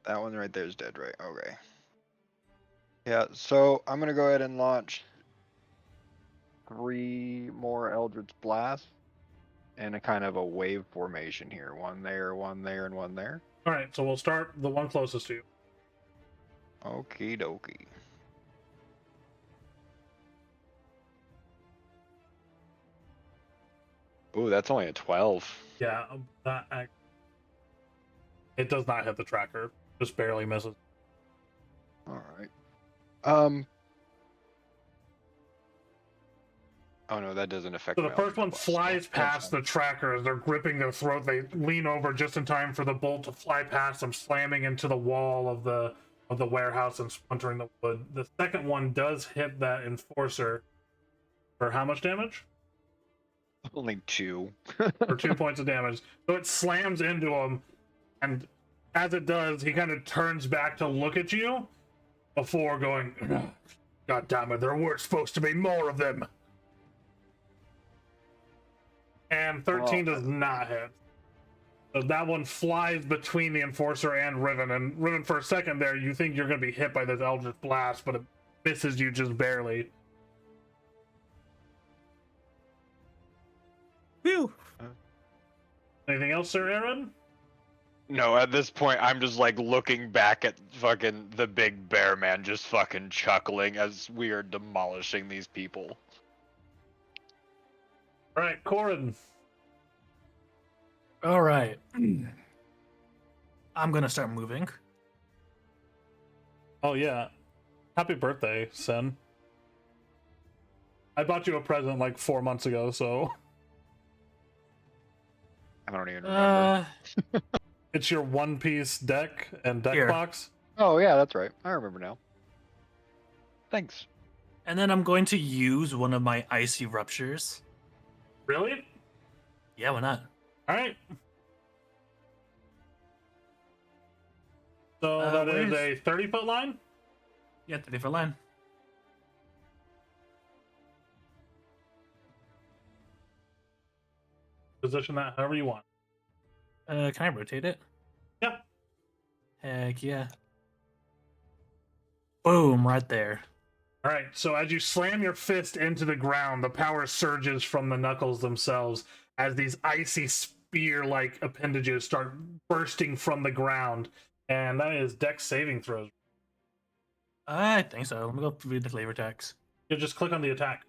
Speaker 2: that one right there is dead, right? Okay. Yeah, so I'm gonna go ahead and launch 3 more Eldritch Blasts in a kind of a wave formation here. One there, and one there.
Speaker 1: All right, so we'll start the one closest to you.
Speaker 2: Okie dokie.
Speaker 7: Ooh, that's only a 12.
Speaker 1: Yeah, it does not hit the tracker. Just barely misses.
Speaker 2: All right. Oh no, that doesn't affect.
Speaker 1: So the
Speaker 2: my
Speaker 1: first one
Speaker 2: Eldritch Blast.
Speaker 1: flies
Speaker 2: That's
Speaker 1: past
Speaker 2: fine.
Speaker 1: the tracker as they're gripping their throat. They lean over just in time for the bolt to fly past them, slamming into the wall of the warehouse and splintering the wood. The second one does hit that enforcer for how much damage?
Speaker 7: Only 2.
Speaker 1: For 2 points of damage. So it slams into him, and as it does, he kind of turns back to look at you before going, God damn it, there were supposed to be more of them. And 13 does not hit. So that one flies between the Enforcer and Riven. And Riven, for a second there, you think you're going to be hit by this Eldritch Blast, but it misses you just barely.
Speaker 3: Phew.
Speaker 1: Anything else, Sir Aaron?
Speaker 7: No, at this point, I'm just like looking back at fucking the big bear man, just fucking chuckling as we are demolishing these people.
Speaker 1: All right, Corin.
Speaker 4: All right. I'm gonna start moving.
Speaker 1: Oh, yeah. Happy birthday, Sen. I bought you a present like 4 months ago, so
Speaker 7: I don't even remember.
Speaker 1: it's your One Piece deck and deck
Speaker 4: Here.
Speaker 1: box.
Speaker 7: Oh yeah, that's right. I remember now. Thanks.
Speaker 4: And then I'm going to use one of my icy ruptures.
Speaker 1: Really?
Speaker 4: Yeah, why not?
Speaker 1: All right. So that
Speaker 4: where
Speaker 1: is
Speaker 4: is-
Speaker 1: a 30-foot line?
Speaker 4: Yeah, 30-foot line.
Speaker 1: Position that however you want.
Speaker 4: Can I rotate it?
Speaker 1: Yeah.
Speaker 4: Heck yeah. Boom, right there.
Speaker 1: All right, so as you slam your fist into the ground, the power surges from the knuckles themselves as these icy spear-like appendages start bursting from the ground. And that is Dex saving throws.
Speaker 4: I think so. Let me go read the flavor text.
Speaker 1: You just click on the attack.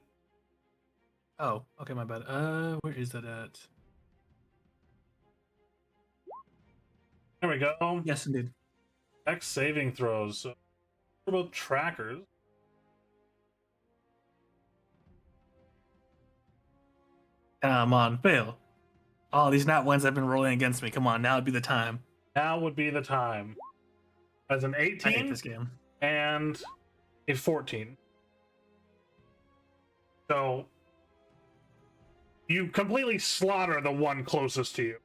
Speaker 4: Oh, okay, my bad. Where is that at?
Speaker 1: There we go.
Speaker 4: Yes, indeed.
Speaker 1: Dex saving throws. So, what about trackers?
Speaker 4: Come on, fail. Oh, these nat ones have been rolling against me. Come on, now would be the time.
Speaker 1: Now would be the time. As an
Speaker 4: I hate
Speaker 1: 18
Speaker 4: this game.
Speaker 1: and a 14. So you completely slaughter the one closest to you.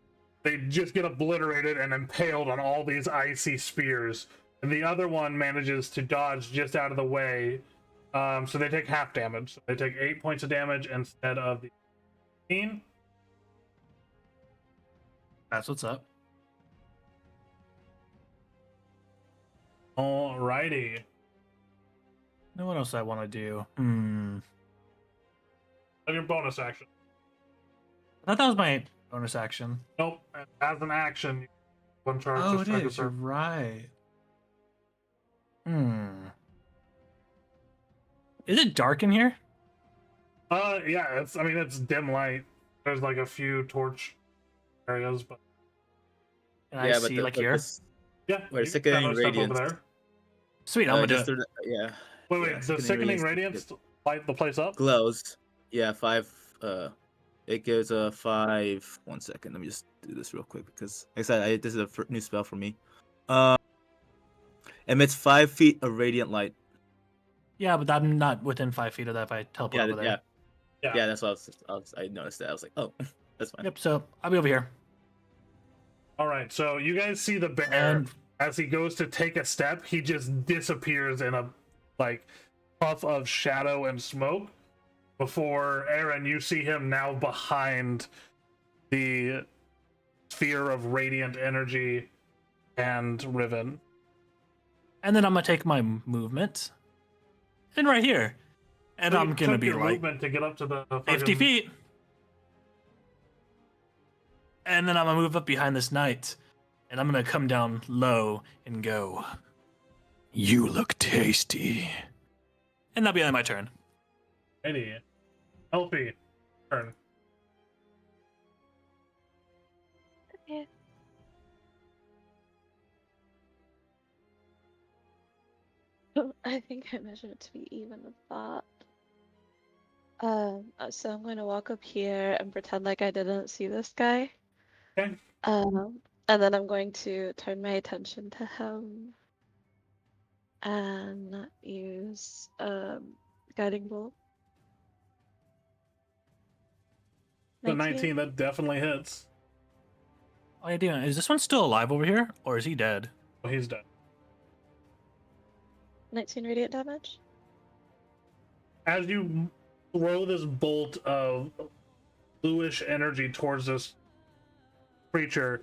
Speaker 1: They just get obliterated and impaled on all these icy spears. And the other one manages to dodge just out of the way. So they take half damage. So they take 8 points of damage instead of the 15.
Speaker 4: That's what's up.
Speaker 1: Alrighty.
Speaker 4: Now what else I want to do?
Speaker 1: And your bonus action.
Speaker 4: I thought that was my bonus action.
Speaker 1: Nope. As an action, one charge.
Speaker 4: Oh,
Speaker 1: just
Speaker 4: it
Speaker 1: try to
Speaker 4: is. You're
Speaker 1: serve.
Speaker 4: right. Is it dark in here?
Speaker 1: Yeah. It's dim light. There's like a few torch areas, but
Speaker 4: Can I see like here?
Speaker 1: yeah.
Speaker 8: Wait,
Speaker 1: you
Speaker 8: sickening
Speaker 1: can step over
Speaker 8: radiance.
Speaker 1: there.
Speaker 4: Sweet, I'm gonna do
Speaker 8: just
Speaker 4: it.
Speaker 8: through the- yeah.
Speaker 1: Wait,
Speaker 8: Yeah,
Speaker 1: the
Speaker 8: sickening
Speaker 1: sickening
Speaker 8: radiance
Speaker 1: radiance light the place up.
Speaker 8: Glows. Yeah, 5. It gives a 5. 1 second. Let me just do this real quick because, like I said, this is a new spell for me. Emits 5 feet of radiant light.
Speaker 4: Yeah, but I'm not within 5 feet of that if I teleport
Speaker 8: Yeah,
Speaker 4: over there.
Speaker 8: yeah. That's what I noticed that. I was like, oh, that's fine.
Speaker 4: Yep, so I'll be over here.
Speaker 1: All right. So you guys see the bear
Speaker 4: And
Speaker 1: as he goes to take a step, he just disappears in a like puff of shadow and smoke. Before Aaron, you see him now behind the sphere of radiant energy and Riven.
Speaker 4: and then I'm gonna take my movement. And right here. And
Speaker 1: So
Speaker 4: I'm
Speaker 1: you
Speaker 4: gonna
Speaker 1: took
Speaker 4: be
Speaker 1: your
Speaker 4: like
Speaker 1: movement to get up to the
Speaker 4: 50
Speaker 1: fucking-
Speaker 4: feet. And then I'm gonna move up behind this knight. And I'm gonna come down low and go. You look tasty. And that'll be on my turn.
Speaker 1: Righty. Elfie, turn.
Speaker 6: Okay. I think I measured it to be even with that. So I'm going to walk up here and pretend like I didn't see this guy.
Speaker 1: Okay.
Speaker 6: And then I'm going to turn my attention to him and use guiding bolt.
Speaker 1: The 19, that definitely hits.
Speaker 4: Oh, yeah, Dion, is this one still alive over here, or is he dead?
Speaker 1: Oh, he's dead.
Speaker 6: 19 radiant damage.
Speaker 1: As you throw this bolt of bluish energy towards this creature,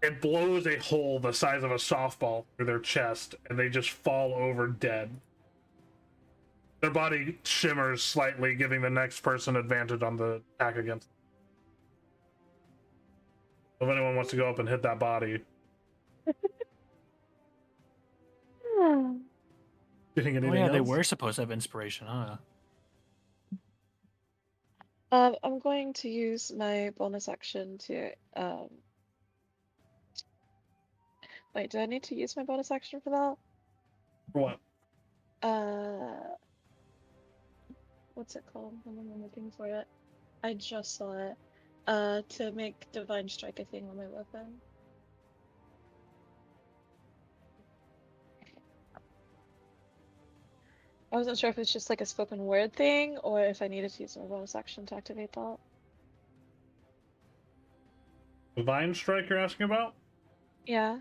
Speaker 1: it blows a hole the size of a softball through their chest, and they just fall over dead. Their body shimmers slightly, giving the next person advantage on the attack against them. If anyone wants to go up and hit that body. Getting anything
Speaker 4: Oh yeah,
Speaker 1: else?
Speaker 4: they were supposed to have inspiration, huh?
Speaker 6: I'm going to use my bonus action to wait, do I need to use my bonus action for that?
Speaker 1: For what?
Speaker 6: What's it called? When I'm looking for it. I just saw it. To make Divine Strike a thing on my weapon. I wasn't sure if it's just like a spoken word thing or if I needed to use my bonus action to activate that.
Speaker 1: Divine Strike you're asking about?
Speaker 6: Yeah.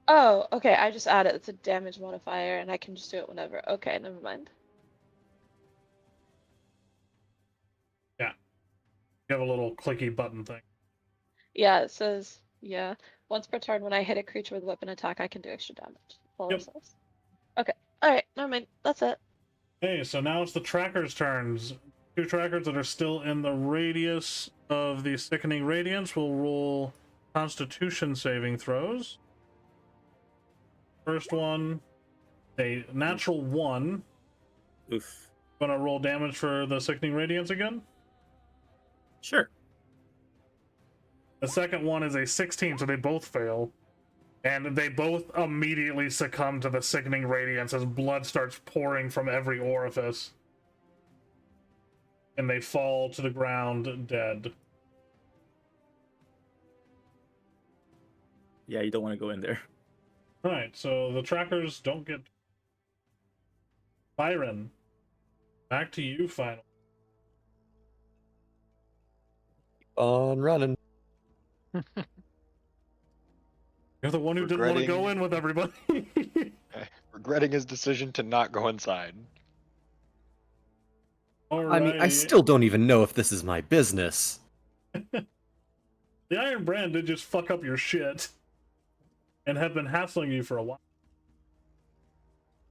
Speaker 6: Oh, okay, I just added it's a damage modifier and I can just do it whenever. Okay, never mind.
Speaker 1: Yeah. You have a little clicky button thing.
Speaker 6: Yeah, it says, yeah. Once per turn, when I hit a creature with a weapon attack, I can do extra damage. All
Speaker 1: Yep.
Speaker 6: it says. Okay, alright, never mind. That's it.
Speaker 1: Okay, so now it's the trackers' turns. Two trackers that are still in the radius of the sickening radiance will roll Constitution saving throws. First one, a natural 1.
Speaker 8: Oof.
Speaker 1: Gonna roll damage for the sickening radiance again.
Speaker 8: Sure.
Speaker 1: The second one is a 16, so they both fail. And they both immediately succumb to the sickening radiance as blood starts pouring from every orifice. And they fall to the ground dead.
Speaker 8: Yeah, you don't want to go in there.
Speaker 1: Alright, so the trackers don't get... Byron, back to you finally.
Speaker 5: On running.
Speaker 1: You're the one who didn't want to go in with everybody.
Speaker 7: Regretting his decision to not go inside.
Speaker 5: I mean, I still don't even know if this is my business.
Speaker 1: The Iron Brand did just fuck up your shit. And have been hassling you for a while.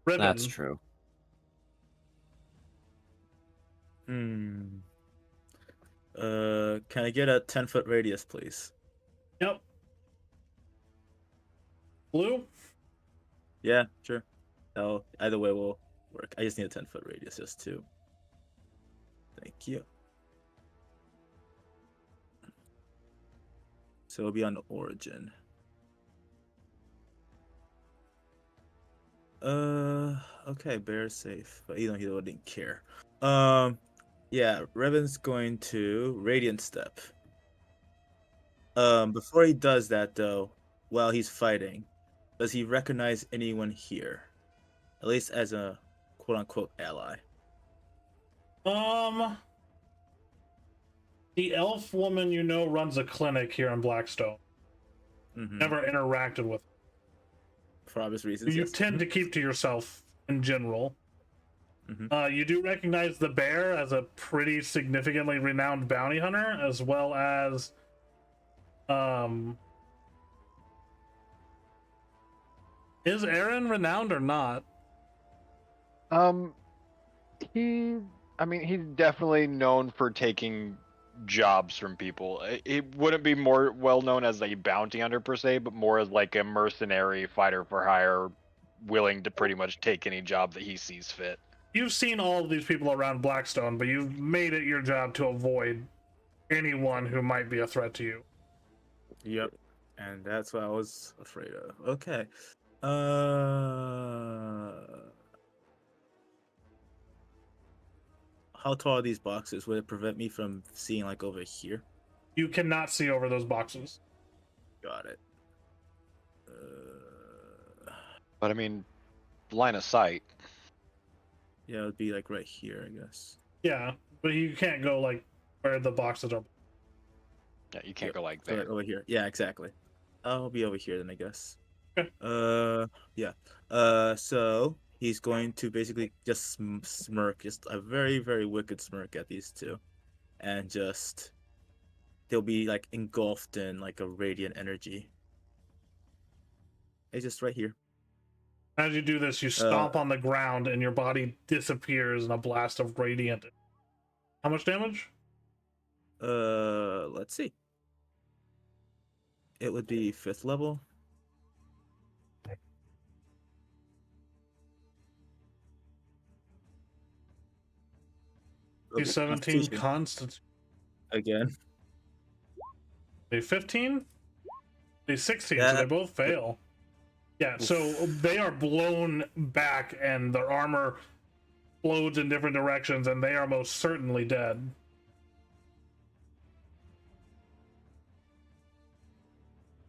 Speaker 1: Ribbon.
Speaker 5: That's true.
Speaker 8: Can I get a 10-foot radius, please?
Speaker 1: Yep. Blue?
Speaker 8: Yeah, sure. Oh, either way will work. I just need a 10-foot radius, just two. Thank you. So it'll be on the origin. Okay, bear's safe, but he didn't care. Yeah, Revan's going to Radiant Step. Before he does that, though, while he's fighting, does he recognize anyone here? At least as a quote-unquote ally.
Speaker 1: The elf woman you know runs a clinic here in Blackstone.
Speaker 8: Mm-hmm.
Speaker 1: Never interacted with her.
Speaker 8: For obvious reasons.
Speaker 1: You
Speaker 8: yes.
Speaker 1: tend to keep to yourself in general.
Speaker 8: Mm-hmm.
Speaker 1: You do recognize the bear as a pretty significantly renowned bounty hunter, as well as is Aaron renowned or not?
Speaker 7: He I mean, he's definitely known for taking jobs from people. It wouldn't be more well known as a bounty hunter per se, but more as like a mercenary fighter for hire, willing to pretty much take any job that he sees fit.
Speaker 1: You've seen all of these people around Blackstone, but you've made it your job to avoid anyone who might be a threat to you.
Speaker 3: Yep. And that's what I was afraid of. Okay. How tall are these boxes? Would it prevent me from seeing like over here?
Speaker 1: You cannot see over those boxes.
Speaker 3: Got it.
Speaker 7: But I mean, line of sight.
Speaker 3: Yeah, it would be like right here, I guess.
Speaker 1: Yeah, but you can't go like where the boxes are.
Speaker 7: Yeah, you can't
Speaker 3: Yep.
Speaker 7: go like
Speaker 3: So
Speaker 7: there.
Speaker 3: like over here. Yeah, exactly. I'll be over here then, I guess.
Speaker 1: Okay.
Speaker 3: Yeah. So he's going to basically just smirk, just a very, very wicked smirk at these two, and just they'll be like engulfed in like a radiant energy. It's just right here.
Speaker 1: As you do this, you stomp on the ground and your body disappears in a blast of radiant. How much damage?
Speaker 3: Let's see. It would be 5th level.
Speaker 1: A 17 Constitution.
Speaker 3: Again.
Speaker 1: A 15? A 16,
Speaker 3: Yeah.
Speaker 1: so they both fail. Yeah, so they are blown back and their armor explodes in different directions and they are most certainly dead.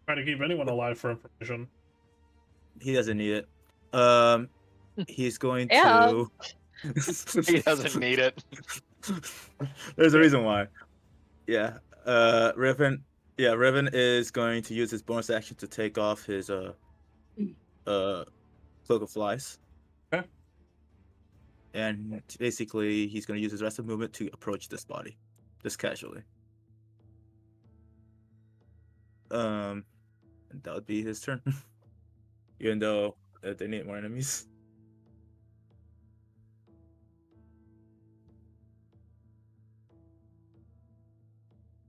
Speaker 1: Try to keep anyone alive for information.
Speaker 3: He doesn't need it. He's going
Speaker 6: Yeah.
Speaker 3: to.
Speaker 7: He doesn't need it.
Speaker 3: There's a reason why. Yeah. Riven. Yeah, Riven is going to use his bonus action to take off his cloak of flies.
Speaker 1: Okay.
Speaker 3: And basically, he's going to use his rest of movement to approach this body, just casually. And that would be his turn. Even though they need more enemies.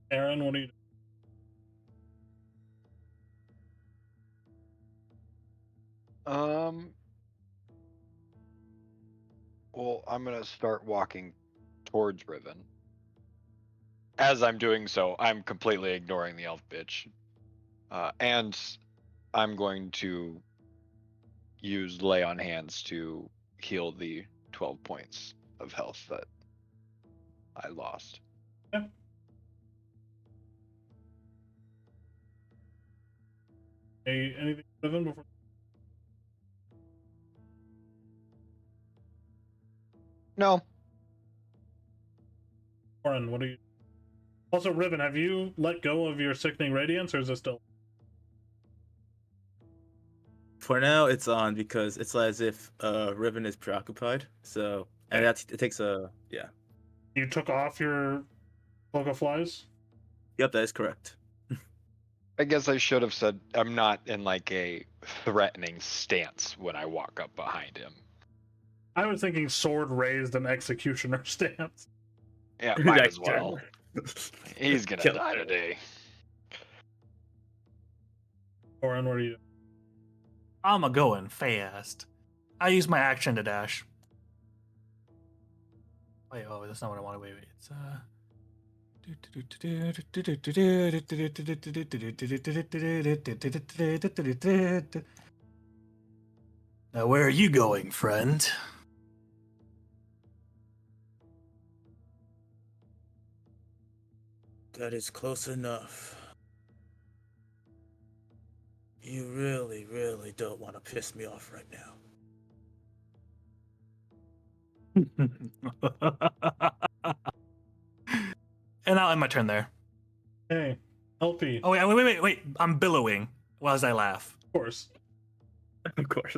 Speaker 1: Aaron, what are you doing?
Speaker 2: Well, I'm gonna start walking towards Riven.
Speaker 7: As I'm doing so, I'm completely ignoring the elf bitch. And I'm going to use Lay on Hands to heal the 12 points of health that I lost.
Speaker 1: Hey, anything Riven before?
Speaker 7: No.
Speaker 1: Warren, what are you? Also, Riven, have you let go of your sickening radiance, or is it still?
Speaker 3: For now, it's on because it's as if Riven is preoccupied. So, and it takes a yeah.
Speaker 1: You took off your cloak of flies?
Speaker 3: Yep, that is correct.
Speaker 7: I guess I should have said I'm not in like a threatening stance when I walk up behind him.
Speaker 1: I was thinking sword raised and executioner stance.
Speaker 7: Yeah, might as well. He's gonna die today.
Speaker 1: Warren, what are you?
Speaker 4: I'm a going fast. I use my action to dash. Wait, oh, that's not what I want to. Wait. It's Now, where are you going, friend?
Speaker 3: That is close enough. You really, really don't want to piss me off right now.
Speaker 4: And I'll end my turn there.
Speaker 1: Hey, LP.
Speaker 4: Oh, wait. I'm billowing while I laugh.
Speaker 1: Of course.
Speaker 3: Of course.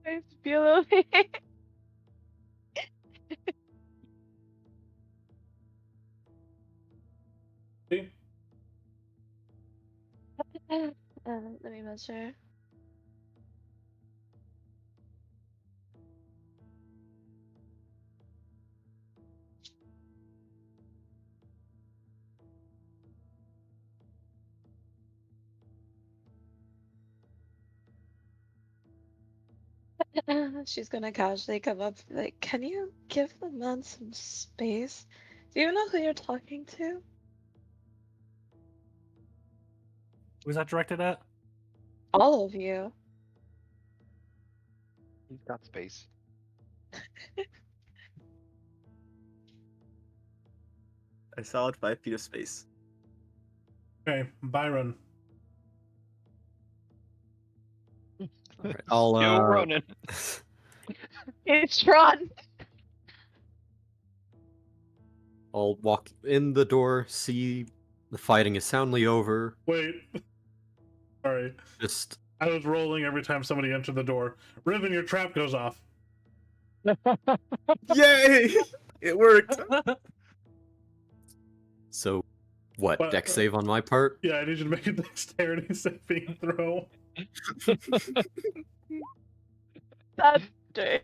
Speaker 6: It's below.
Speaker 1: See?
Speaker 6: Let me measure. She's gonna casually come up and be like, can you give the man some space? Do you know who you're talking to?
Speaker 4: Who's that directed at?
Speaker 6: All of you.
Speaker 7: He's got space.
Speaker 8: A solid 5 feet of space.
Speaker 1: Okay, Byron.
Speaker 5: All right, I'll
Speaker 7: Still running.
Speaker 6: It's run.
Speaker 5: I'll walk in the door, see the fighting is soundly over.
Speaker 1: Wait. Sorry.
Speaker 5: Just
Speaker 1: I was rolling every time somebody entered the door. Riven, your trap goes off.
Speaker 8: Yay! It worked.
Speaker 5: so, what?
Speaker 1: But-
Speaker 5: Deck save on my part?
Speaker 1: Yeah, I need you to make a dexterity saving throw.
Speaker 6: That's great.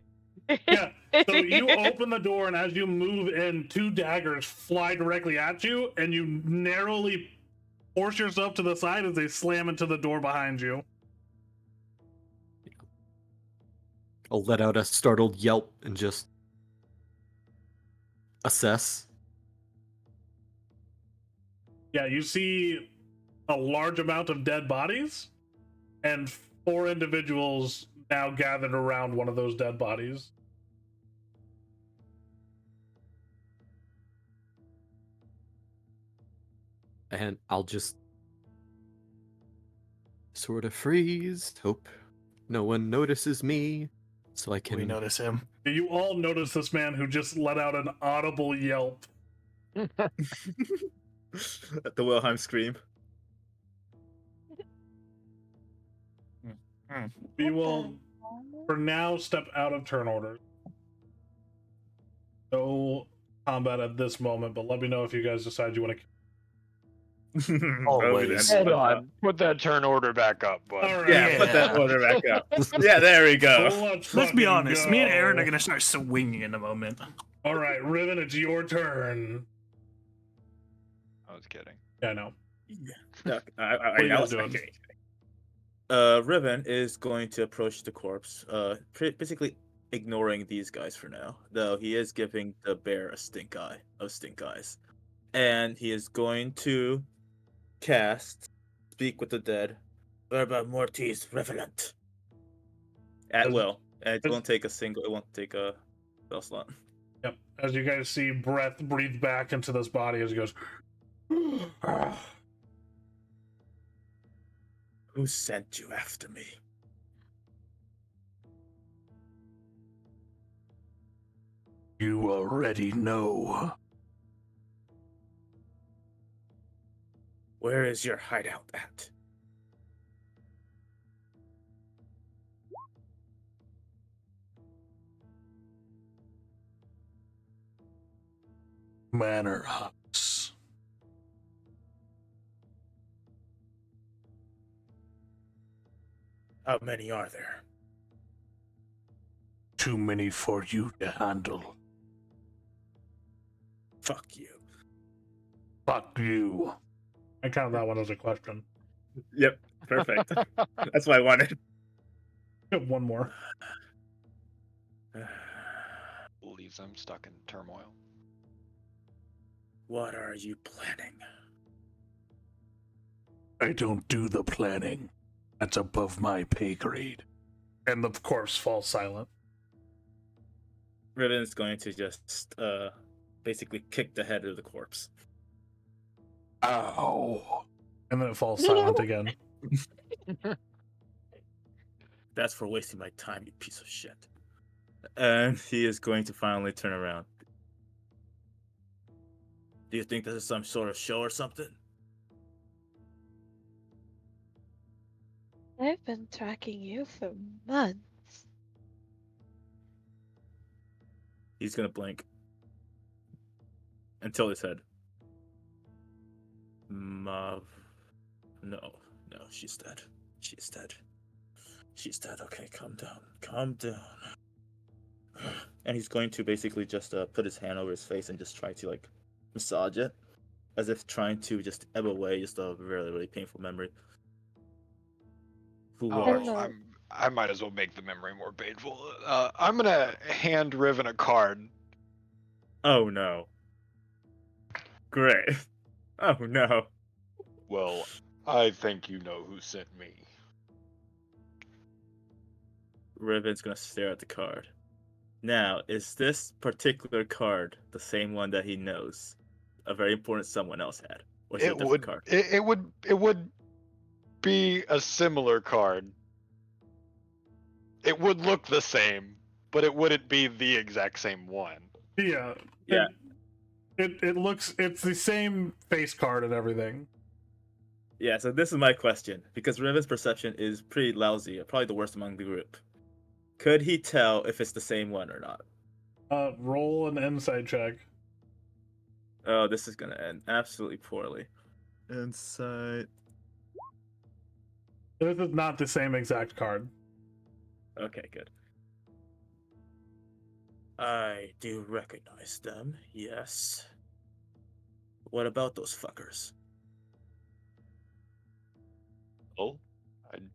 Speaker 1: Yeah. So you open the door, and as you move in, 2 daggers fly directly at you, and you narrowly force yourself to the side as they slam into the door behind you.
Speaker 5: I'll let out a startled yelp and just assess.
Speaker 1: Yeah, you see a large amount of dead bodies, and 4 individuals now gathered around one of those dead bodies.
Speaker 5: And I'll just sort of freeze, hope no one notices me, so I
Speaker 4: Can
Speaker 5: can
Speaker 4: we notice him?
Speaker 1: You all notice this man who just let out an audible yelp.
Speaker 8: At the Wilhelm scream.
Speaker 1: We will, for now, step out of turn order. No combat at this moment, but let me know if you guys decide you want to.
Speaker 4: Always.
Speaker 7: Hold on. Put that turn order back up, bud.
Speaker 1: All right.
Speaker 8: Yeah, put that order back up. Yeah, there we go.
Speaker 1: Let's
Speaker 4: Let's be
Speaker 1: fucking
Speaker 4: honest. Me and Aaron
Speaker 1: go.
Speaker 4: are gonna start swinging in a moment.
Speaker 1: All right, Riven, it's your turn.
Speaker 2: I was kidding.
Speaker 1: Yeah, I know.
Speaker 8: No,
Speaker 1: What are you guys doing?
Speaker 8: Riven is going to approach the corpse, basically ignoring these guys for now. Though he is giving the bear a stink eyes, and he is going to cast Speak with the Dead, Verba Mortis Revelant, at
Speaker 1: As-
Speaker 8: will. And it
Speaker 1: as-
Speaker 8: won't take a spell slot.
Speaker 1: Yep. As you guys see, breath breathe back into this body as he goes.
Speaker 8: Who sent you after me?
Speaker 4: You already know.
Speaker 8: Where is your hideout at?
Speaker 4: Manor House.
Speaker 8: How many are there?
Speaker 4: Too many for you to handle.
Speaker 8: Fuck you.
Speaker 4: Fuck you.
Speaker 1: I count that one as a question.
Speaker 8: Yep, perfect. That's what I wanted.
Speaker 1: One more.
Speaker 2: Leaves them stuck in turmoil.
Speaker 8: What are you planning?
Speaker 4: I don't do the planning. That's above my pay grade.
Speaker 1: And the corpse falls silent.
Speaker 8: Riven's going to just basically kick the head of the corpse.
Speaker 4: Ow.
Speaker 1: And then it falls silent again.
Speaker 8: That's for wasting my time, you piece of shit. And he is going to finally turn around. Do you think this is some sort of show or something?
Speaker 6: I've been tracking you for months.
Speaker 8: He's gonna blink until his head. Mav. No, she's dead. She's dead. She's dead. Okay, calm down. Calm down. And he's going to basically just put his hand over his face and just try to like massage it, as if trying to just ebb away just a really, really painful memory. Who
Speaker 6: Oh,
Speaker 8: are
Speaker 6: no.
Speaker 8: you?
Speaker 7: I might as well make the memory more painful. I'm gonna hand Riven a card.
Speaker 8: Oh no. Great. Oh no.
Speaker 7: Well, I think you know who sent me.
Speaker 8: Riven's gonna stare at the card. Now, is this particular card the same one that he knows? A very important someone else had. Or is it a different card?
Speaker 7: It would be a similar card. It would look the same, but it wouldn't be the exact same one.
Speaker 1: Yeah.
Speaker 8: Yeah.
Speaker 1: It looks, it's the same face card and everything.
Speaker 8: Yeah, so this is my question. Because Riven's perception is pretty lousy, probably the worst among the group. Could he tell if it's the same one or not?
Speaker 1: Roll an insight check.
Speaker 8: Oh, this is gonna end absolutely poorly. Insight.
Speaker 1: This is not the same exact card.
Speaker 8: Okay, good. I do recognize them, yes. What about those fuckers?
Speaker 7: Well, I'm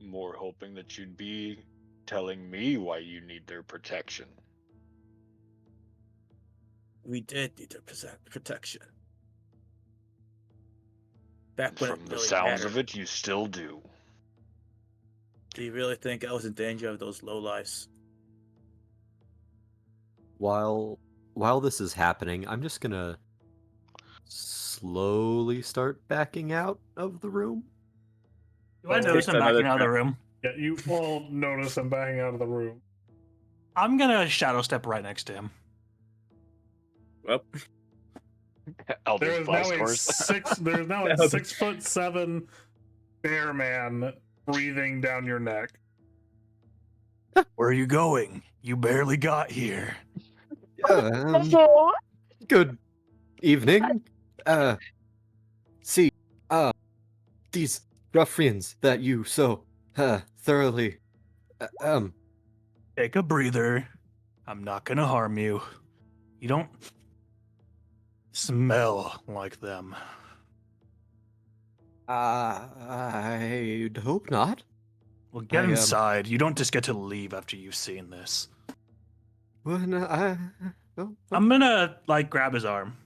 Speaker 7: more hoping that you'd be telling me why you need their protection.
Speaker 8: We did need their protection. Back when
Speaker 7: From
Speaker 8: it
Speaker 7: the
Speaker 8: really
Speaker 7: sounds
Speaker 8: mattered.
Speaker 7: of it, you still do.
Speaker 8: Do you really think I was in danger of those lowlifes?
Speaker 5: While this is happening, I'm just gonna slowly start backing out of the room.
Speaker 4: Do I
Speaker 8: Takes
Speaker 4: notice him
Speaker 8: another
Speaker 4: backing out of the room?
Speaker 1: Yeah, you all notice him backing out of the room.
Speaker 4: I'm gonna shadow step right next to him.
Speaker 8: Well,
Speaker 1: There
Speaker 7: Eldritch
Speaker 1: is now
Speaker 7: Blast
Speaker 1: a
Speaker 7: Course.
Speaker 1: there's now a
Speaker 8: Eldritch-
Speaker 1: 6'7" bear man breathing down your neck.
Speaker 4: Where are you going? You barely got here.
Speaker 5: Good evening. See, these ruffians that you so thoroughly
Speaker 4: Take a breather. I'm not gonna harm you. You don't smell like them.
Speaker 5: I'd hope not.
Speaker 4: Well, get
Speaker 5: I,
Speaker 4: inside. You don't just get to leave after you've seen this.
Speaker 5: When
Speaker 4: I'm gonna, grab his arm.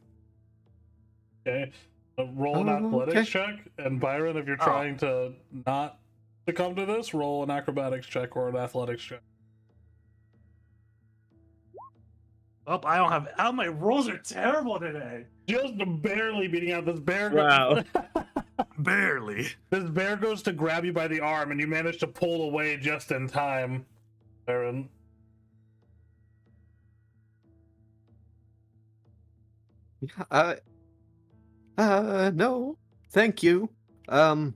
Speaker 1: Okay. Roll an
Speaker 5: Oh,
Speaker 1: athletics
Speaker 5: okay.
Speaker 1: check, and Byron, if you're trying to not succumb to this, roll an acrobatics check or an athletics check.
Speaker 4: Oh, I don't have... Oh, my rolls are terrible today.
Speaker 1: Just barely beating out this bear.
Speaker 8: Wow.
Speaker 4: Barely.
Speaker 1: This bear goes to grab you by the arm, and you manage to pull away just in time, Byron.
Speaker 5: No, thank you. I'll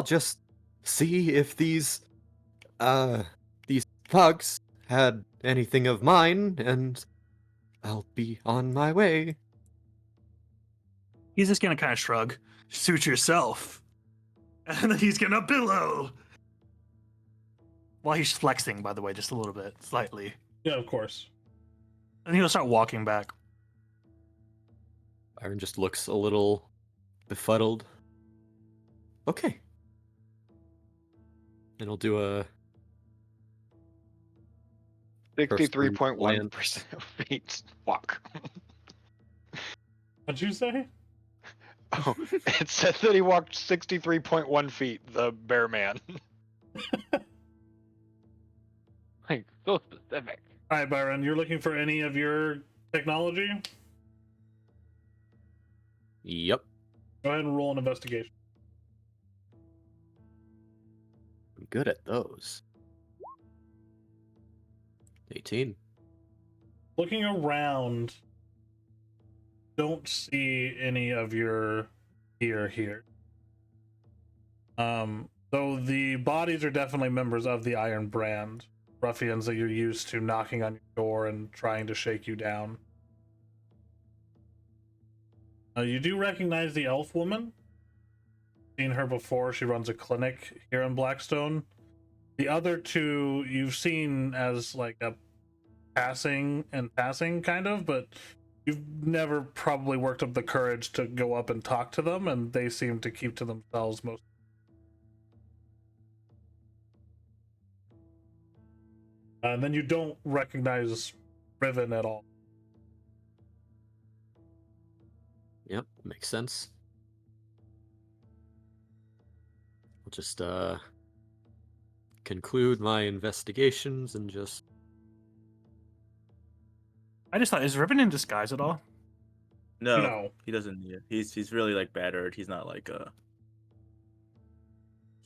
Speaker 5: just see if these thugs had anything of mine, and I'll be on my way.
Speaker 4: He's just gonna kind of shrug. Suit yourself. And then he's gonna billow. While he's flexing, by the way, just a little bit, slightly.
Speaker 1: Yeah, of course.
Speaker 4: And he'll start walking back.
Speaker 5: Byron just looks a little befuddled. Okay. And he'll do a
Speaker 7: 63.1% of feet walk.
Speaker 1: What'd you say?
Speaker 7: Oh, it said that he walked 63.1 feet, the bear man. Like, so specific.
Speaker 1: All right, Byron, you're looking for any of your technology?
Speaker 5: Yep.
Speaker 1: Go ahead and roll an investigation.
Speaker 5: I'm good at those. 18.
Speaker 1: Looking around, don't see any of your gear here. Though the bodies are definitely members of the Iron Brand, ruffians that you're used to knocking on your door and trying to shake you down. You do recognize the elf woman. Seen her before. She runs a clinic here in Blackstone. The other two you've seen as like a passing kind of, but you've never probably worked up the courage to go up and talk to them, and they seem to keep to themselves most. And then you don't recognize Riven at all.
Speaker 5: Yep, makes sense. I'll just conclude my investigations and just
Speaker 4: I just thought, is Riven in disguise at all?
Speaker 8: No,
Speaker 1: No.
Speaker 8: he doesn't need it. He's really like battered. He's not like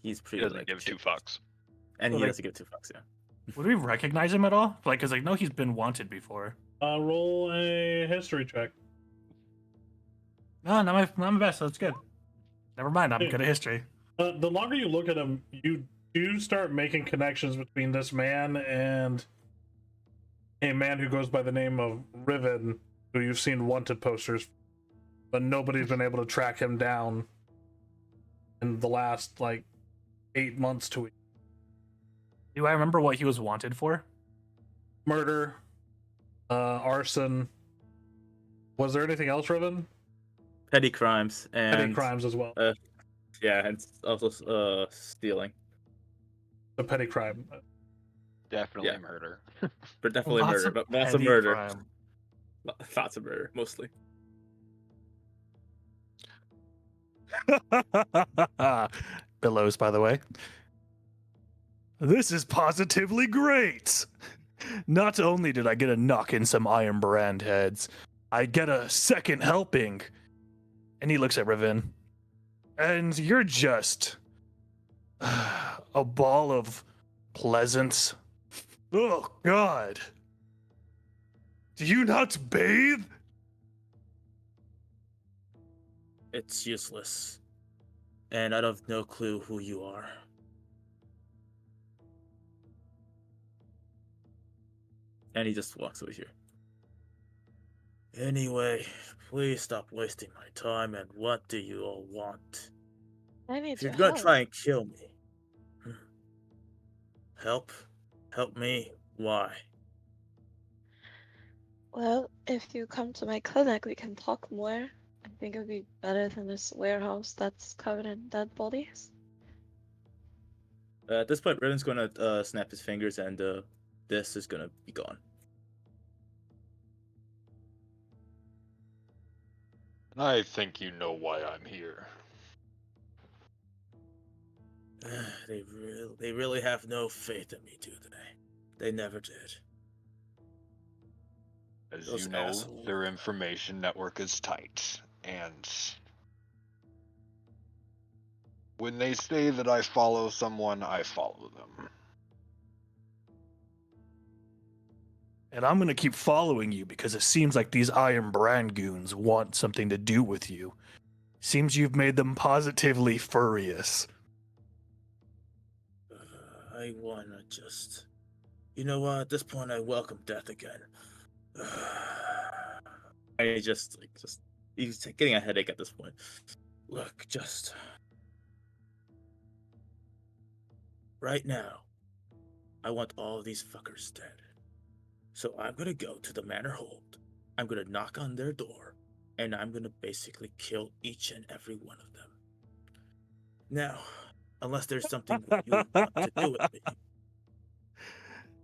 Speaker 8: He's
Speaker 7: He
Speaker 8: pretty
Speaker 7: doesn't
Speaker 8: like
Speaker 7: give two
Speaker 8: chill.
Speaker 7: fucks.
Speaker 8: And
Speaker 4: Well,
Speaker 8: he
Speaker 4: like-
Speaker 8: doesn't give two fucks. Yeah.
Speaker 4: Would we recognize him at all? Like, because I know he's been wanted before.
Speaker 1: Roll a history check.
Speaker 4: No, not my best. So that's good. Never mind. I'm
Speaker 1: Dude.
Speaker 4: good at history.
Speaker 1: The longer you look at him, you do start making connections between this man and a man who goes by the name of Riven, who you've seen wanted posters, but nobody's been able to track him down in the last, 8 months to a
Speaker 4: Do I remember what he was wanted for?
Speaker 1: murder, arson. Was there anything else, Riven?
Speaker 8: Petty crimes and
Speaker 1: Petty crimes as well.
Speaker 8: Yeah, and also stealing,
Speaker 1: A petty crime.
Speaker 7: Definitely
Speaker 8: Yeah.
Speaker 7: murder.
Speaker 8: but definitely
Speaker 4: Lots
Speaker 8: murder.
Speaker 4: of
Speaker 8: But lots of
Speaker 4: petty
Speaker 8: murder.
Speaker 4: crime.
Speaker 8: Lots of murder, mostly.
Speaker 4: Billows, by the way. This is positively great. Not only did I get a knock in some Iron Brand heads, I get a second helping. And he looks at Riven. And you're just a ball of pleasance. Oh, God. Do you not bathe?
Speaker 3: It's useless. And I have no clue who you are.
Speaker 8: And he just walks over here.
Speaker 3: Anyway, please stop wasting my time, and what do you all want?
Speaker 6: I need
Speaker 3: If you're
Speaker 6: your
Speaker 3: gonna
Speaker 6: help.
Speaker 3: try and kill me, help me. Why?
Speaker 6: Well, if you come to my clinic, we can talk more. I think it would be better than this warehouse that's covered in dead bodies.
Speaker 8: At this point, Riven's gonna snap his fingers, and this is gonna be gone.
Speaker 7: I think you know why I'm here.
Speaker 3: They really have no faith in me, do they? They never did.
Speaker 7: As
Speaker 3: Those
Speaker 7: you know,
Speaker 3: assholes.
Speaker 7: their information network is tight, and when they say that I follow someone, I follow them.
Speaker 4: And I'm gonna keep following you because it seems like these Iron Brand goons want something to do with you. Seems you've made them positively furious.
Speaker 3: I wanna just. You know what? At this point, I welcome death again.
Speaker 8: And he's getting a headache at this point.
Speaker 3: Look, just. Right now, I want all of these fuckers dead. So I'm gonna go to the Manor Hold. I'm gonna knock on their door, and I'm gonna basically kill each and every one of them. Now, unless there's something you want to do with me.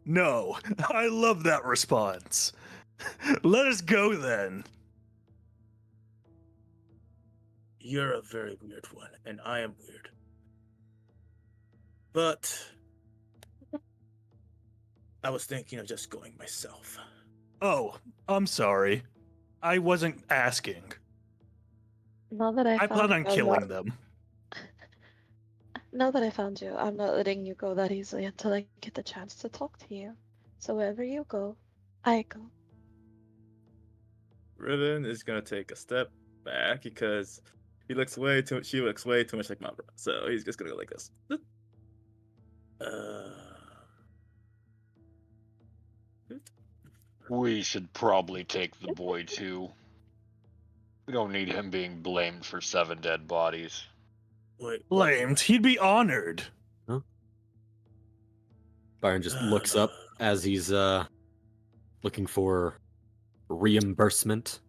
Speaker 4: No, I love that response. Let us go then.
Speaker 3: You're a very weird one, and I am weird. But I was thinking of just going myself.
Speaker 4: Oh, I'm sorry. I wasn't asking.
Speaker 6: Now that I
Speaker 4: I
Speaker 6: found
Speaker 4: plan on
Speaker 6: you, I'm
Speaker 4: killing
Speaker 6: not-
Speaker 4: them.
Speaker 6: Now that I found you, I'm not letting you go that easily until I get the chance to talk to you. So wherever you go, I go.
Speaker 8: Riven is gonna take a step back because she looks way too much like Mabra. So he's just gonna go like this.
Speaker 7: We should probably take the boy too. We don't need him being blamed for 7 dead bodies.
Speaker 3: Wait, what?
Speaker 4: Blamed. He'd be honored.
Speaker 5: Byron just looks up as he's looking for reimbursement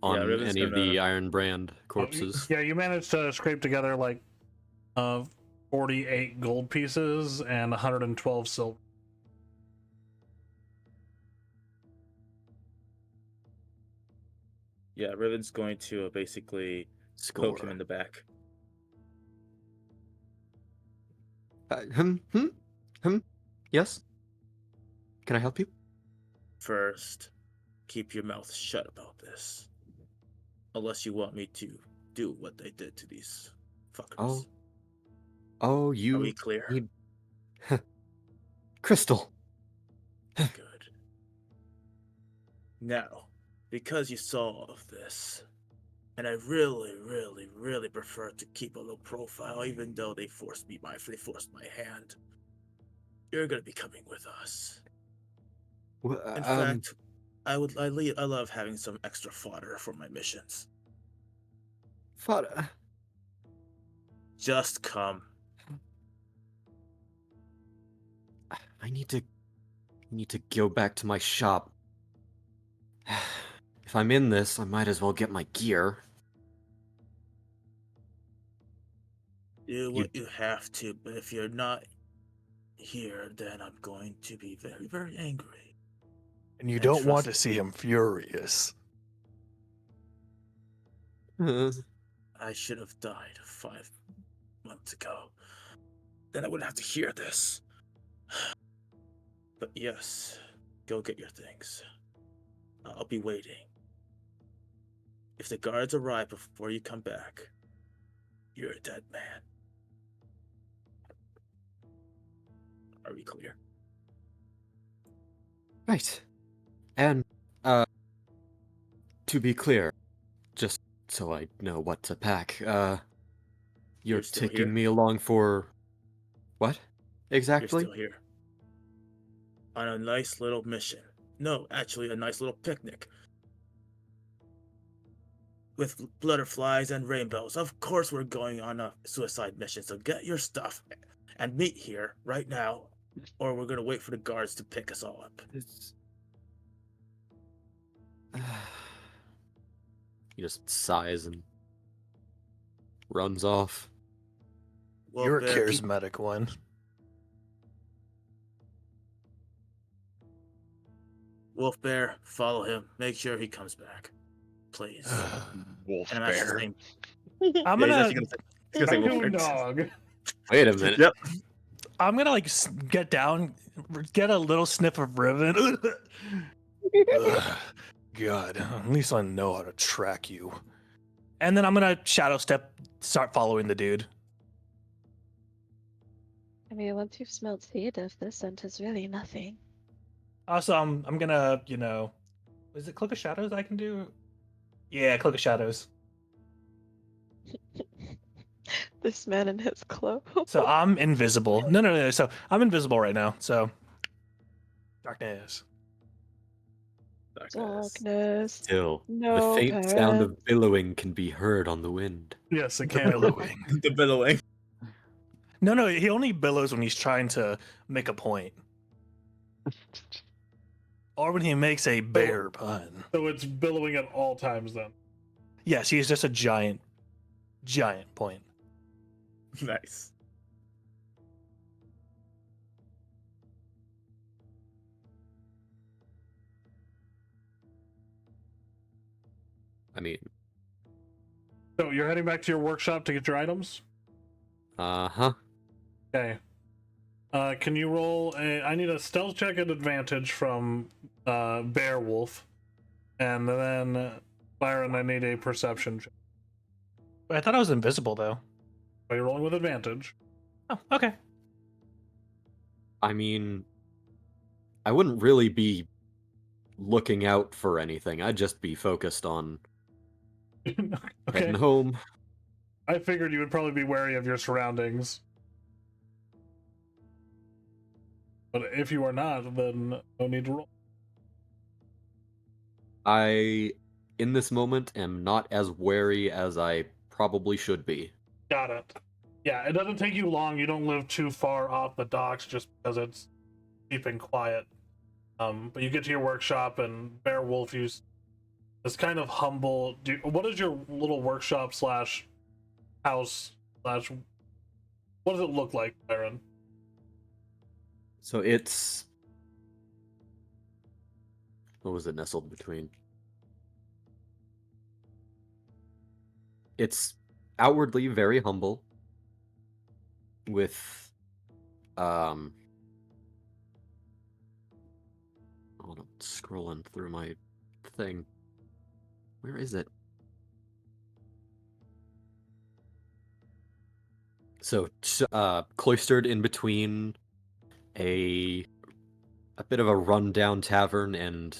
Speaker 5: on
Speaker 8: Riven's
Speaker 5: any of the
Speaker 8: gonna-
Speaker 5: Iron Brand corpses.
Speaker 1: Yeah, you managed to scrape together 48 gold pieces and 112 silver.
Speaker 8: Yeah, Riven's going to basically
Speaker 5: Score.
Speaker 8: poke him in the back.
Speaker 5: Yes? Can I help you?
Speaker 8: First, keep your mouth shut about this. Unless you want me to do what they did to these fuckers.
Speaker 5: Oh,
Speaker 8: Are we
Speaker 5: you
Speaker 8: clear?
Speaker 5: need Crystal.
Speaker 8: Good. Now, because you saw all of this, and I really prefer to keep a low profile, even though they forced my hand. You're gonna be coming with us. In fact, I love having some extra fodder for my missions.
Speaker 5: Father.
Speaker 8: Just come.
Speaker 5: I need to go back to my shop. If I'm in this, I might as well get my gear.
Speaker 8: Do what you have to, but if you're not here, then I'm going to be very angry.
Speaker 4: And you
Speaker 8: And
Speaker 4: don't want
Speaker 8: trust
Speaker 4: to see him furious.
Speaker 8: I should have died 5 months ago. Then I wouldn't have to hear this. But yes, go get your things. I'll be waiting. If the guards arrive before you come back, you're a dead man. Are we clear?
Speaker 5: Right. And, to be clear, just so I know what to pack, you're
Speaker 8: You're still
Speaker 5: taking
Speaker 8: here?
Speaker 5: me along for what? Exactly?
Speaker 8: You're still here. On a nice little mission. No, actually, a nice little picnic. With butterflies and rainbows. Of course, we're going on a suicide mission, so get your stuff and meet here right now, or we're gonna wait for the guards to pick us all up.
Speaker 5: He just sighs and runs off.
Speaker 8: Well,
Speaker 4: You're a
Speaker 8: Bear,
Speaker 4: charismatic one.
Speaker 8: Wolf Bear, follow him. Make sure he comes back, please.
Speaker 7: Wolf
Speaker 8: And I'm actually
Speaker 7: bear.
Speaker 8: saying,
Speaker 4: I'm
Speaker 8: yeah, he's
Speaker 4: gonna
Speaker 8: actually gonna say Wolf
Speaker 1: Raccoon
Speaker 8: Bear.
Speaker 1: dog.
Speaker 5: Wait a minute.
Speaker 8: Yep.
Speaker 4: I'm gonna like get down, get a little sniff of Riven. Ugh, God, at least I know how to track you. And then I'm gonna shadow step, start following the dude.
Speaker 6: I mean, once you've smelled Theodeth, this scent is really nothing.
Speaker 4: Also, I'm gonna, is it Cloak of Shadows I can do? Yeah, Cloak of Shadows.
Speaker 6: This man in his cloak.
Speaker 4: So I'm invisible. No. So I'm invisible right now. So darkness.
Speaker 6: Darkness.
Speaker 5: Still,
Speaker 6: No
Speaker 5: the faint sound of
Speaker 6: parents.
Speaker 5: billowing can be heard on the wind.
Speaker 1: Yes, it
Speaker 4: The
Speaker 1: can.
Speaker 4: billowing.
Speaker 8: The billowing.
Speaker 4: No, he only billows when he's trying to make a point. Or when he makes a bear pun.
Speaker 1: So it's billowing at all times then.
Speaker 4: Yes, he's just a giant point.
Speaker 8: Nice.
Speaker 5: I mean,
Speaker 1: So you're heading back to your workshop to get your items?
Speaker 5: uh-huh.
Speaker 1: Okay. Can you roll I need a stealth check at advantage from Beowulf. And then Byron, I need a perception check.
Speaker 4: But I thought I was invisible though.
Speaker 1: Are you rolling with advantage?
Speaker 4: Oh, okay.
Speaker 5: I mean, I wouldn't really be looking out for anything. I'd just be focused on
Speaker 1: Okay.
Speaker 5: heading home.
Speaker 1: I figured you would probably be wary of your surroundings. But if you are not, then no need to roll.
Speaker 5: I, in this moment, am not as wary as I probably should be.
Speaker 1: Got it. Yeah, it doesn't take you long. You don't live too far off the docks just because it's cheap and quiet. But you get to your workshop and Beowulf use this kind of humble. What is your little workshop slash house slash? What does it look like, Byron?
Speaker 5: So it's... What was it nestled between? It's outwardly very humble, with hold on, I'm scrolling through my thing. Where is it? So, cloistered in between a bit of a rundown tavern and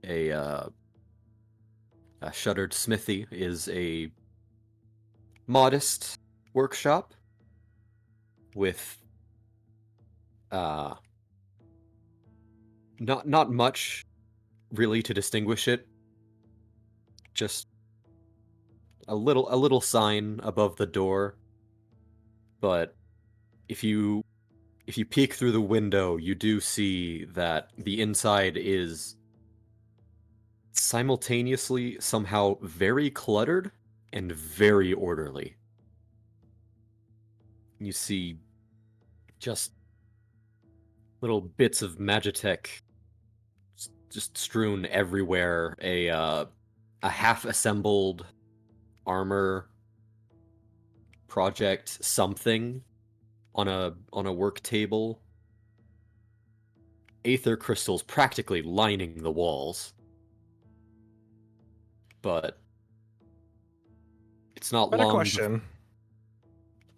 Speaker 5: a shuttered smithy is a modest workshop with not much really to distinguish it. Just a little sign above the door. But if you peek through the window, you do see that the inside is simultaneously somehow very cluttered and very orderly. You see just little bits of Magitech just strewn everywhere. A half-assembled armor project something on a work table. Aether crystals practically lining the walls. But it's not
Speaker 4: Got a
Speaker 5: long.
Speaker 4: question.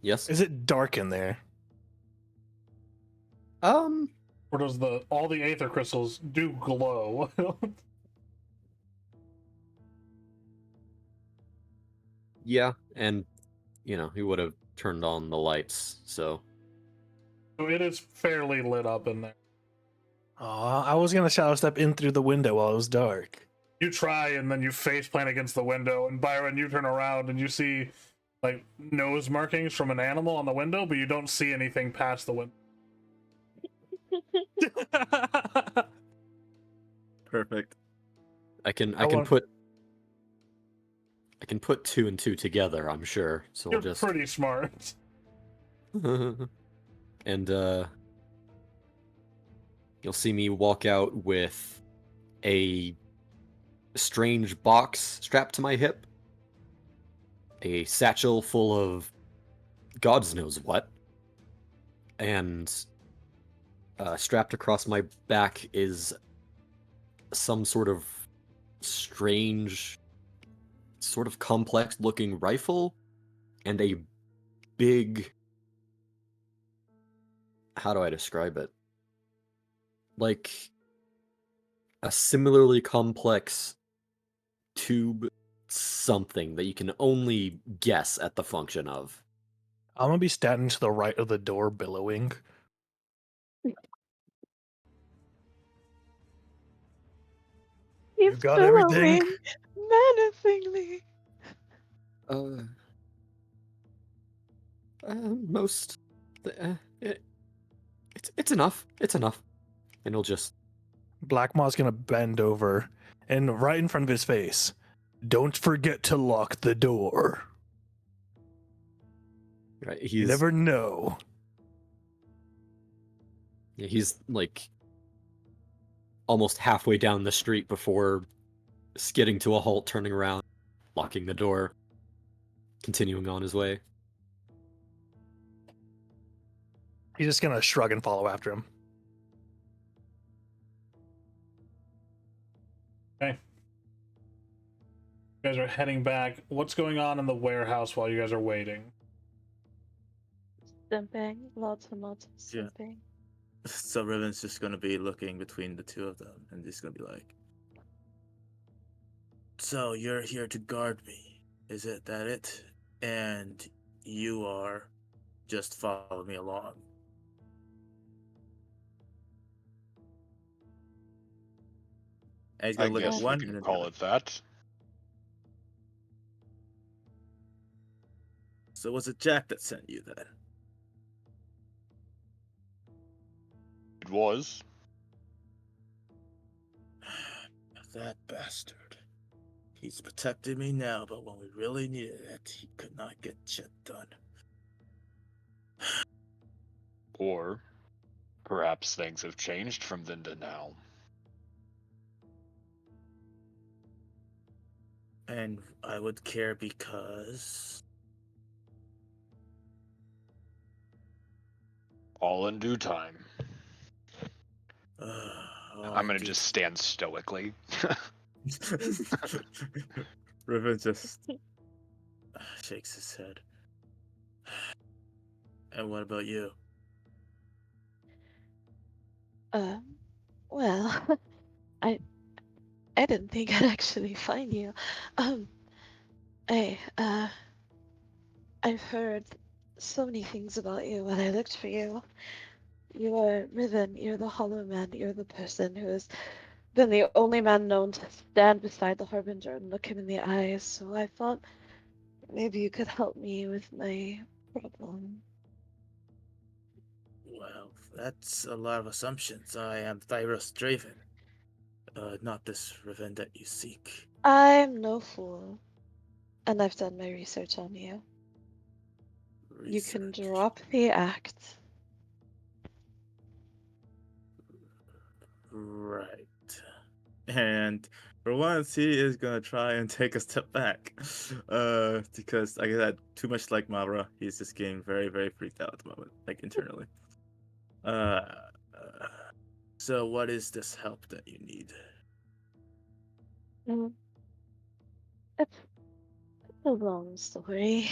Speaker 5: Yes.
Speaker 4: Is it dark in there?
Speaker 1: Or does all the aether crystals do glow?
Speaker 5: Yeah, and he would have turned on the lights, so
Speaker 1: So it is fairly lit up in there.
Speaker 4: Oh, I was gonna shadow step in through the window while it was dark.
Speaker 1: You try, and then you face plant against the window, and Byron, you turn around and you see like nose markings from an animal on the window, but you don't see anything past the window.
Speaker 8: Perfect.
Speaker 5: I can
Speaker 4: want-
Speaker 5: put two and two together, I'm sure. So
Speaker 1: You're
Speaker 5: we'll just
Speaker 1: pretty smart.
Speaker 5: and you'll see me walk out with a strange box strapped to my hip, a satchel full of God knows what, and strapped across my back is some sort of strange, sort of complex looking rifle and a big, how do I describe it? Like a similarly complex tube something that you can only guess at the function of.
Speaker 4: I'm gonna be standing to the right of the door, billowing.
Speaker 6: He's
Speaker 4: got everything?
Speaker 6: billowing menacingly.
Speaker 5: Uh, most, it's enough. It's enough, and he'll just
Speaker 4: Blackmaw's gonna bend over and right in front of his face. Don't forget to lock the door.
Speaker 5: right.
Speaker 4: You never know.
Speaker 5: He's like almost halfway down the street before skidding to a halt, turning around, locking the door, continuing on his way.
Speaker 4: He's just gonna shrug and follow after him.
Speaker 1: Okay. You guys are heading back. What's going on in the warehouse while you guys are waiting?
Speaker 6: Simping. Lots and lots of
Speaker 8: Yeah.
Speaker 6: simping.
Speaker 8: So Riven's just gonna be looking between the two of them and just gonna be like, so you're here to guard me. Is it that it? And you are just follow me along. And he's
Speaker 7: I
Speaker 8: gonna look
Speaker 7: guess
Speaker 8: at
Speaker 7: we
Speaker 8: one
Speaker 7: can
Speaker 8: and then
Speaker 7: call it that.
Speaker 8: So was it Jack that sent you then?
Speaker 7: It was.
Speaker 8: That bastard. He's protecting me now, but when we really needed it, he could not get shit done.
Speaker 7: Or perhaps things have changed from then to now.
Speaker 3: And I would care because
Speaker 7: All in due time.
Speaker 3: all
Speaker 7: I'm
Speaker 3: in
Speaker 7: gonna
Speaker 3: due
Speaker 7: just stand stoically.
Speaker 3: Riven just shakes his head. And what about you?
Speaker 6: Well, I I didn't think I'd actually find you. Um, I I've heard so many things about you when I looked for you. You are Riven, you're the Hollow Man, you're the person who has been the only man known to stand beside the Harbinger and look him in the eyes, so I thought maybe you could help me with my problem.
Speaker 3: Well, that's a lot of assumptions. I am Thyros Draven, not this Riven that you seek.
Speaker 6: I'm no fool, and I've done my research on you. You can
Speaker 3: Research.
Speaker 6: drop the act.
Speaker 3: Right. And for once, he is gonna try and take a step back, because like I said, too much like Mavra, he's just getting very, very freaked out at the moment, like internally. Uh, uh, so what is this help that you need?
Speaker 6: Mm, It's a long story.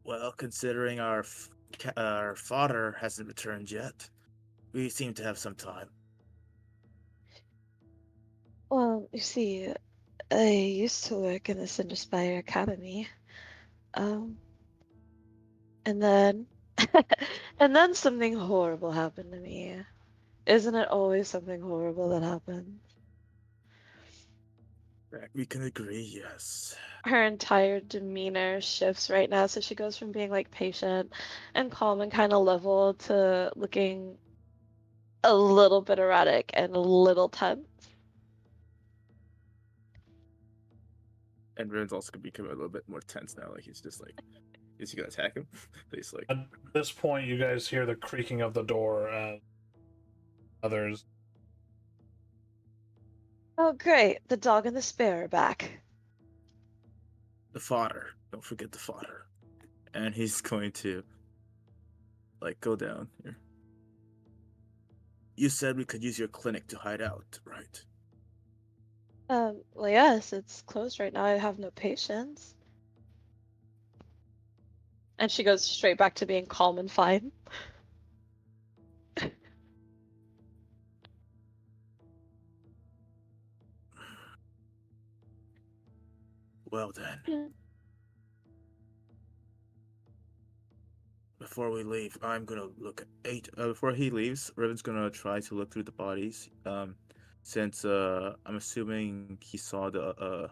Speaker 3: Well, considering our father hasn't returned yet, we seem to have some time.
Speaker 6: Well, you see, I used to work in the Cinderspire Academy. Um, and then, and then something horrible happened to me. Isn't it always something horrible that happens?
Speaker 3: We can agree, yes.
Speaker 6: Her entire demeanor shifts right now, so she goes from being like patient and calm and kind of level to looking a little bit erratic and a little tense.
Speaker 8: And Ren's also gonna become a little bit more tense now. Like he's just like, is he gonna attack him? But he's like,
Speaker 1: At this point, you guys hear the creaking of the door as others.
Speaker 6: Oh, great. The dog and the spare are back.
Speaker 3: The fodder. Don't forget the fodder. And he's going to like go down here. You said we could use your clinic to hide out, right?
Speaker 6: Well, yes, it's closed right now. I have no patience. And she goes straight back to being calm and fine.
Speaker 3: Well then,
Speaker 6: Yeah.
Speaker 3: before we leave, I'm gonna look at eight. Before he leaves, Riven's gonna try to look through the bodies. Since I'm assuming he saw the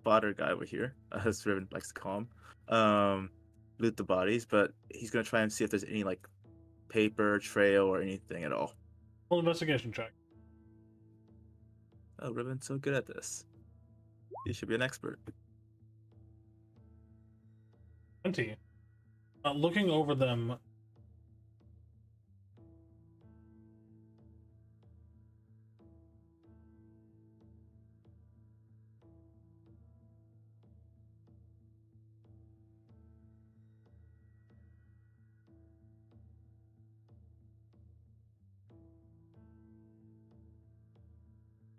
Speaker 3: fodder guy over here, as Riven likes to call him. Loot the bodies, but he's gonna try and see if there's any like paper trail or anything at all.
Speaker 1: Full investigation check.
Speaker 3: Oh, Riven's so good at this. He should be an expert.
Speaker 1: 20. Looking over them,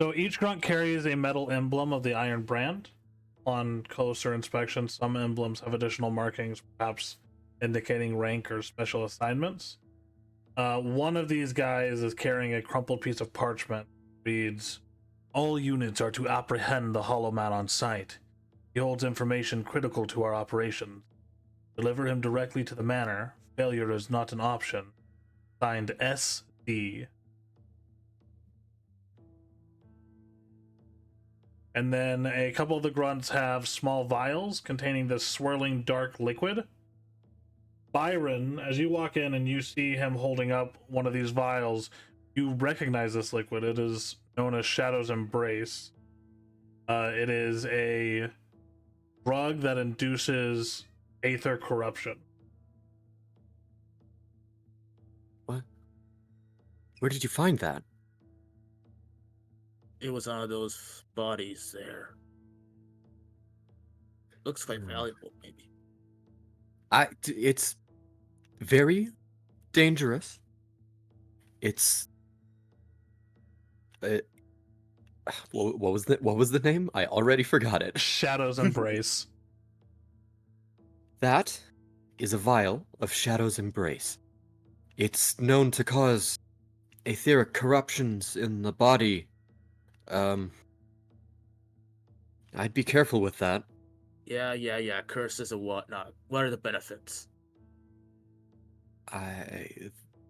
Speaker 1: so each grunt carries a metal emblem of the Iron Brand. On closer inspection, some emblems have additional markings, perhaps indicating rank or special assignments. One of these guys is carrying a crumpled piece of parchment. Reads, "All units are to apprehend the Hollow Man on site. He holds information critical to our operations. Deliver him directly to the manor. Failure is not an option. Signed SD." And then a couple of the grunts have small vials containing this swirling dark liquid. Byron, as you walk in and you see him holding up one of these vials, you recognize this liquid. It is known as Shadow's Embrace. It is a drug that induces aether corruption.
Speaker 5: What? Where did you find that?
Speaker 3: It was one of those bodies there. Looks quite valuable, maybe.
Speaker 5: It's very dangerous. It's uh, what was the name? I already forgot it.
Speaker 1: Shadow's Embrace.
Speaker 5: That is a vial of Shadow's Embrace. It's known to cause etheric corruptions in the body. I'd be careful with that.
Speaker 3: Yeah. Curses and whatnot. What are the benefits?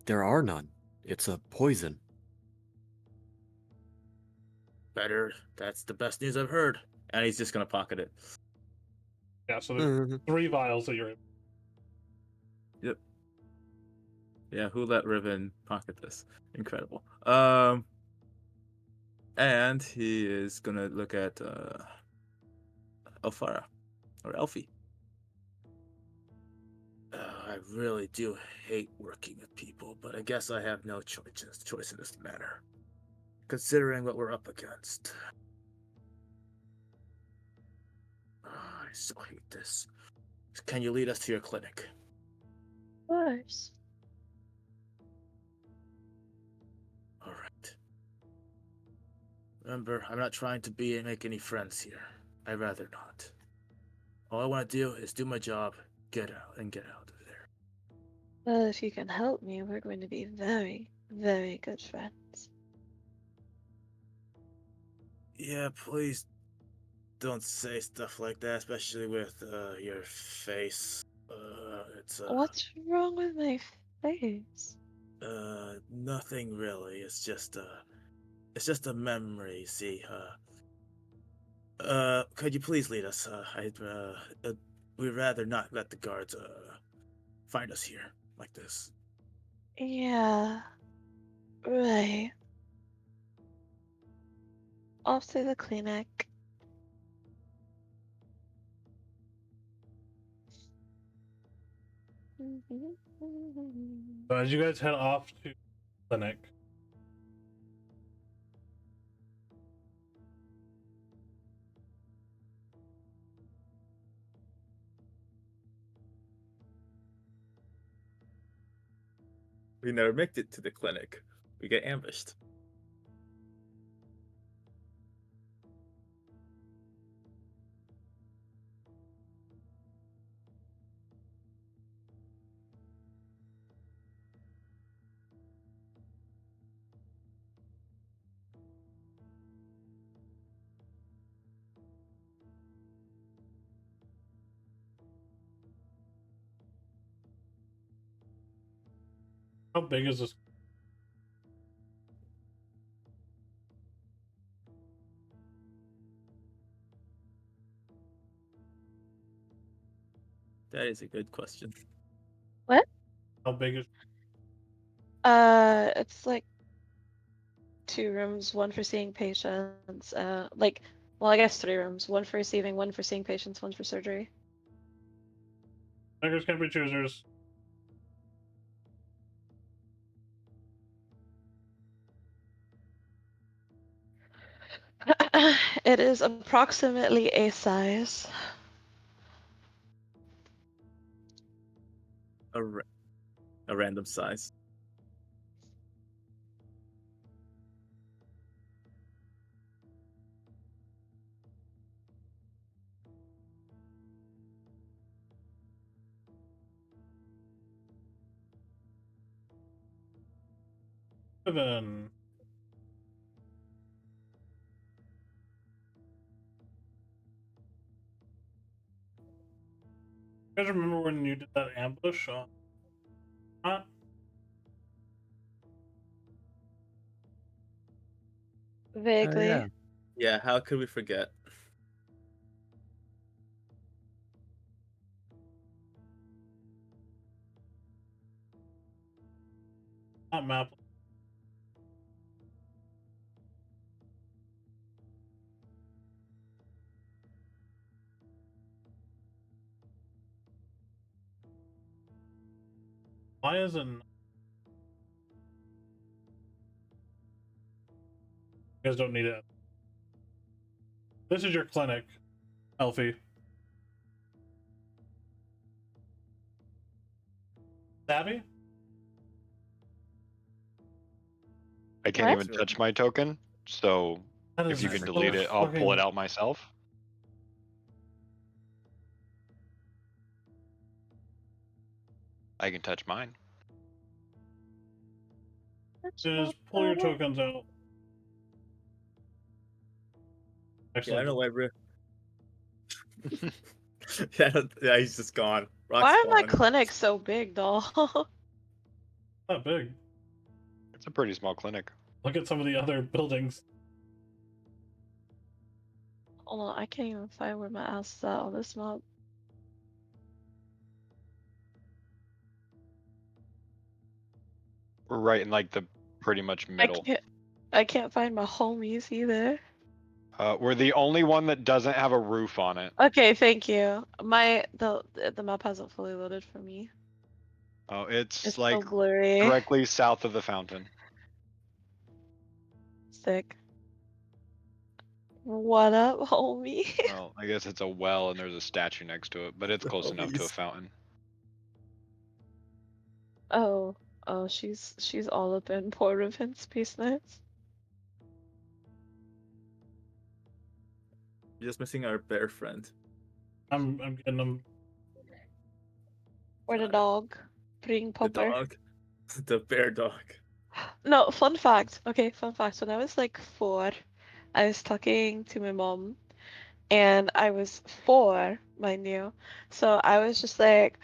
Speaker 5: There are none. It's a poison.
Speaker 3: Better. That's the best news I've heard. And he's just gonna pocket it.
Speaker 1: Yeah, so there's 3 vials that you're in.
Speaker 3: Yep. Yeah, who let Riven pocket this? Incredible. And he is gonna look at Elfara or Elfie. I really do hate working with people, but I guess I have no choice in this matter, considering what we're up against. I so hate this. Can you lead us to your clinic?
Speaker 6: Of course.
Speaker 3: All right. Remember, I'm not trying to make any friends here. I'd rather not. All I want to do is do my job, get out of there.
Speaker 6: Well, if you can help me, we're going to be very, very good friends.
Speaker 3: Yeah, please don't say stuff like that, especially with your face. It's
Speaker 6: What's wrong with my face?
Speaker 3: nothing really. It's just a memory. See, could you please lead us? We'd rather not let the guards find us here like this.
Speaker 6: Yeah, right. Off to the clinic.
Speaker 1: So as you guys head off to the clinic,
Speaker 3: We never make it to the clinic. We get ambushed.
Speaker 1: how big is this?
Speaker 3: That is a good question.
Speaker 6: What?
Speaker 1: How big is?
Speaker 6: It's like 2 rooms, one for seeing patients. Well, I guess 3 rooms. One for receiving, one for seeing patients, one for surgery.
Speaker 1: Beggars can't be choosers.
Speaker 6: It is approximately a size.
Speaker 3: A random size.
Speaker 1: Even. You guys remember when you did that ambush on?
Speaker 6: Vaguely.
Speaker 5: yeah.
Speaker 3: Yeah, how could we forget?
Speaker 1: Not map. Why isn't? You guys don't need it. This is your clinic, Elfie. Savvy?
Speaker 7: I can't
Speaker 6: What?
Speaker 7: even touch my token, so
Speaker 1: That
Speaker 7: if
Speaker 1: is
Speaker 7: you can
Speaker 1: so
Speaker 7: delete it, I'll pull it
Speaker 1: fucking-
Speaker 7: out myself. I can touch mine.
Speaker 1: Just pull your tokens out.
Speaker 8: Yeah,
Speaker 1: Actually,
Speaker 8: I know why. Yeah, he's just gone. Rock's
Speaker 6: Why are my
Speaker 8: gone.
Speaker 6: clinics so big, though?
Speaker 1: not big.
Speaker 7: It's a pretty small clinic.
Speaker 1: Look at some of the other buildings.
Speaker 6: Hold on, I can't even find where my ass is at on this map.
Speaker 7: We're right in like the pretty much middle.
Speaker 6: I can't find my homies either.
Speaker 7: We're the only one that doesn't have a roof on it.
Speaker 6: Okay, thank you. The map hasn't fully loaded for me.
Speaker 7: Oh, it's
Speaker 6: It's
Speaker 7: like
Speaker 6: so blurry.
Speaker 7: directly south of the fountain.
Speaker 6: Sick. What up, homie?
Speaker 7: Well, I guess it's a well and there's a statue next to it, but it's close enough to a
Speaker 8: Homies.
Speaker 7: fountain.
Speaker 6: Oh, she's all up in Port Riven Space Knights.
Speaker 8: You're just missing our bear friend.
Speaker 1: I'm getting them.
Speaker 6: Or the
Speaker 8: Got it.
Speaker 6: dog. Bring
Speaker 8: The
Speaker 6: Popper.
Speaker 8: dog. The bear dog.
Speaker 6: No, fun fact. Okay, fun fact. When I was like 4, I was talking to my mom, and I was 4, mind you. So I was just like,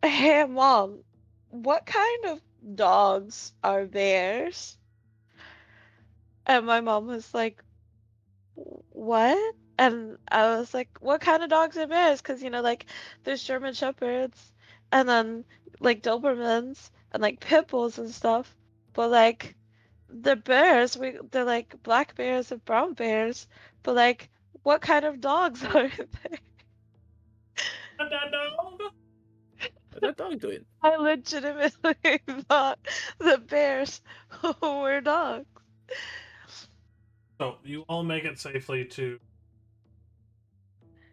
Speaker 6: "Hey, mom, what kind of dogs are bears?" And my mom was like, "What?" And I was like, "What kind of dogs are bears?" Because, like, there's German Shepherds, and then, like, Dobermans, and, like, Pit Bulls and stuff. But, like, the bears, they're, like, black bears and brown bears. But, like, what kind of dogs are they?
Speaker 8: What's that dog doing?
Speaker 6: I legitimately thought the bears were dogs.
Speaker 1: So you all make it safely to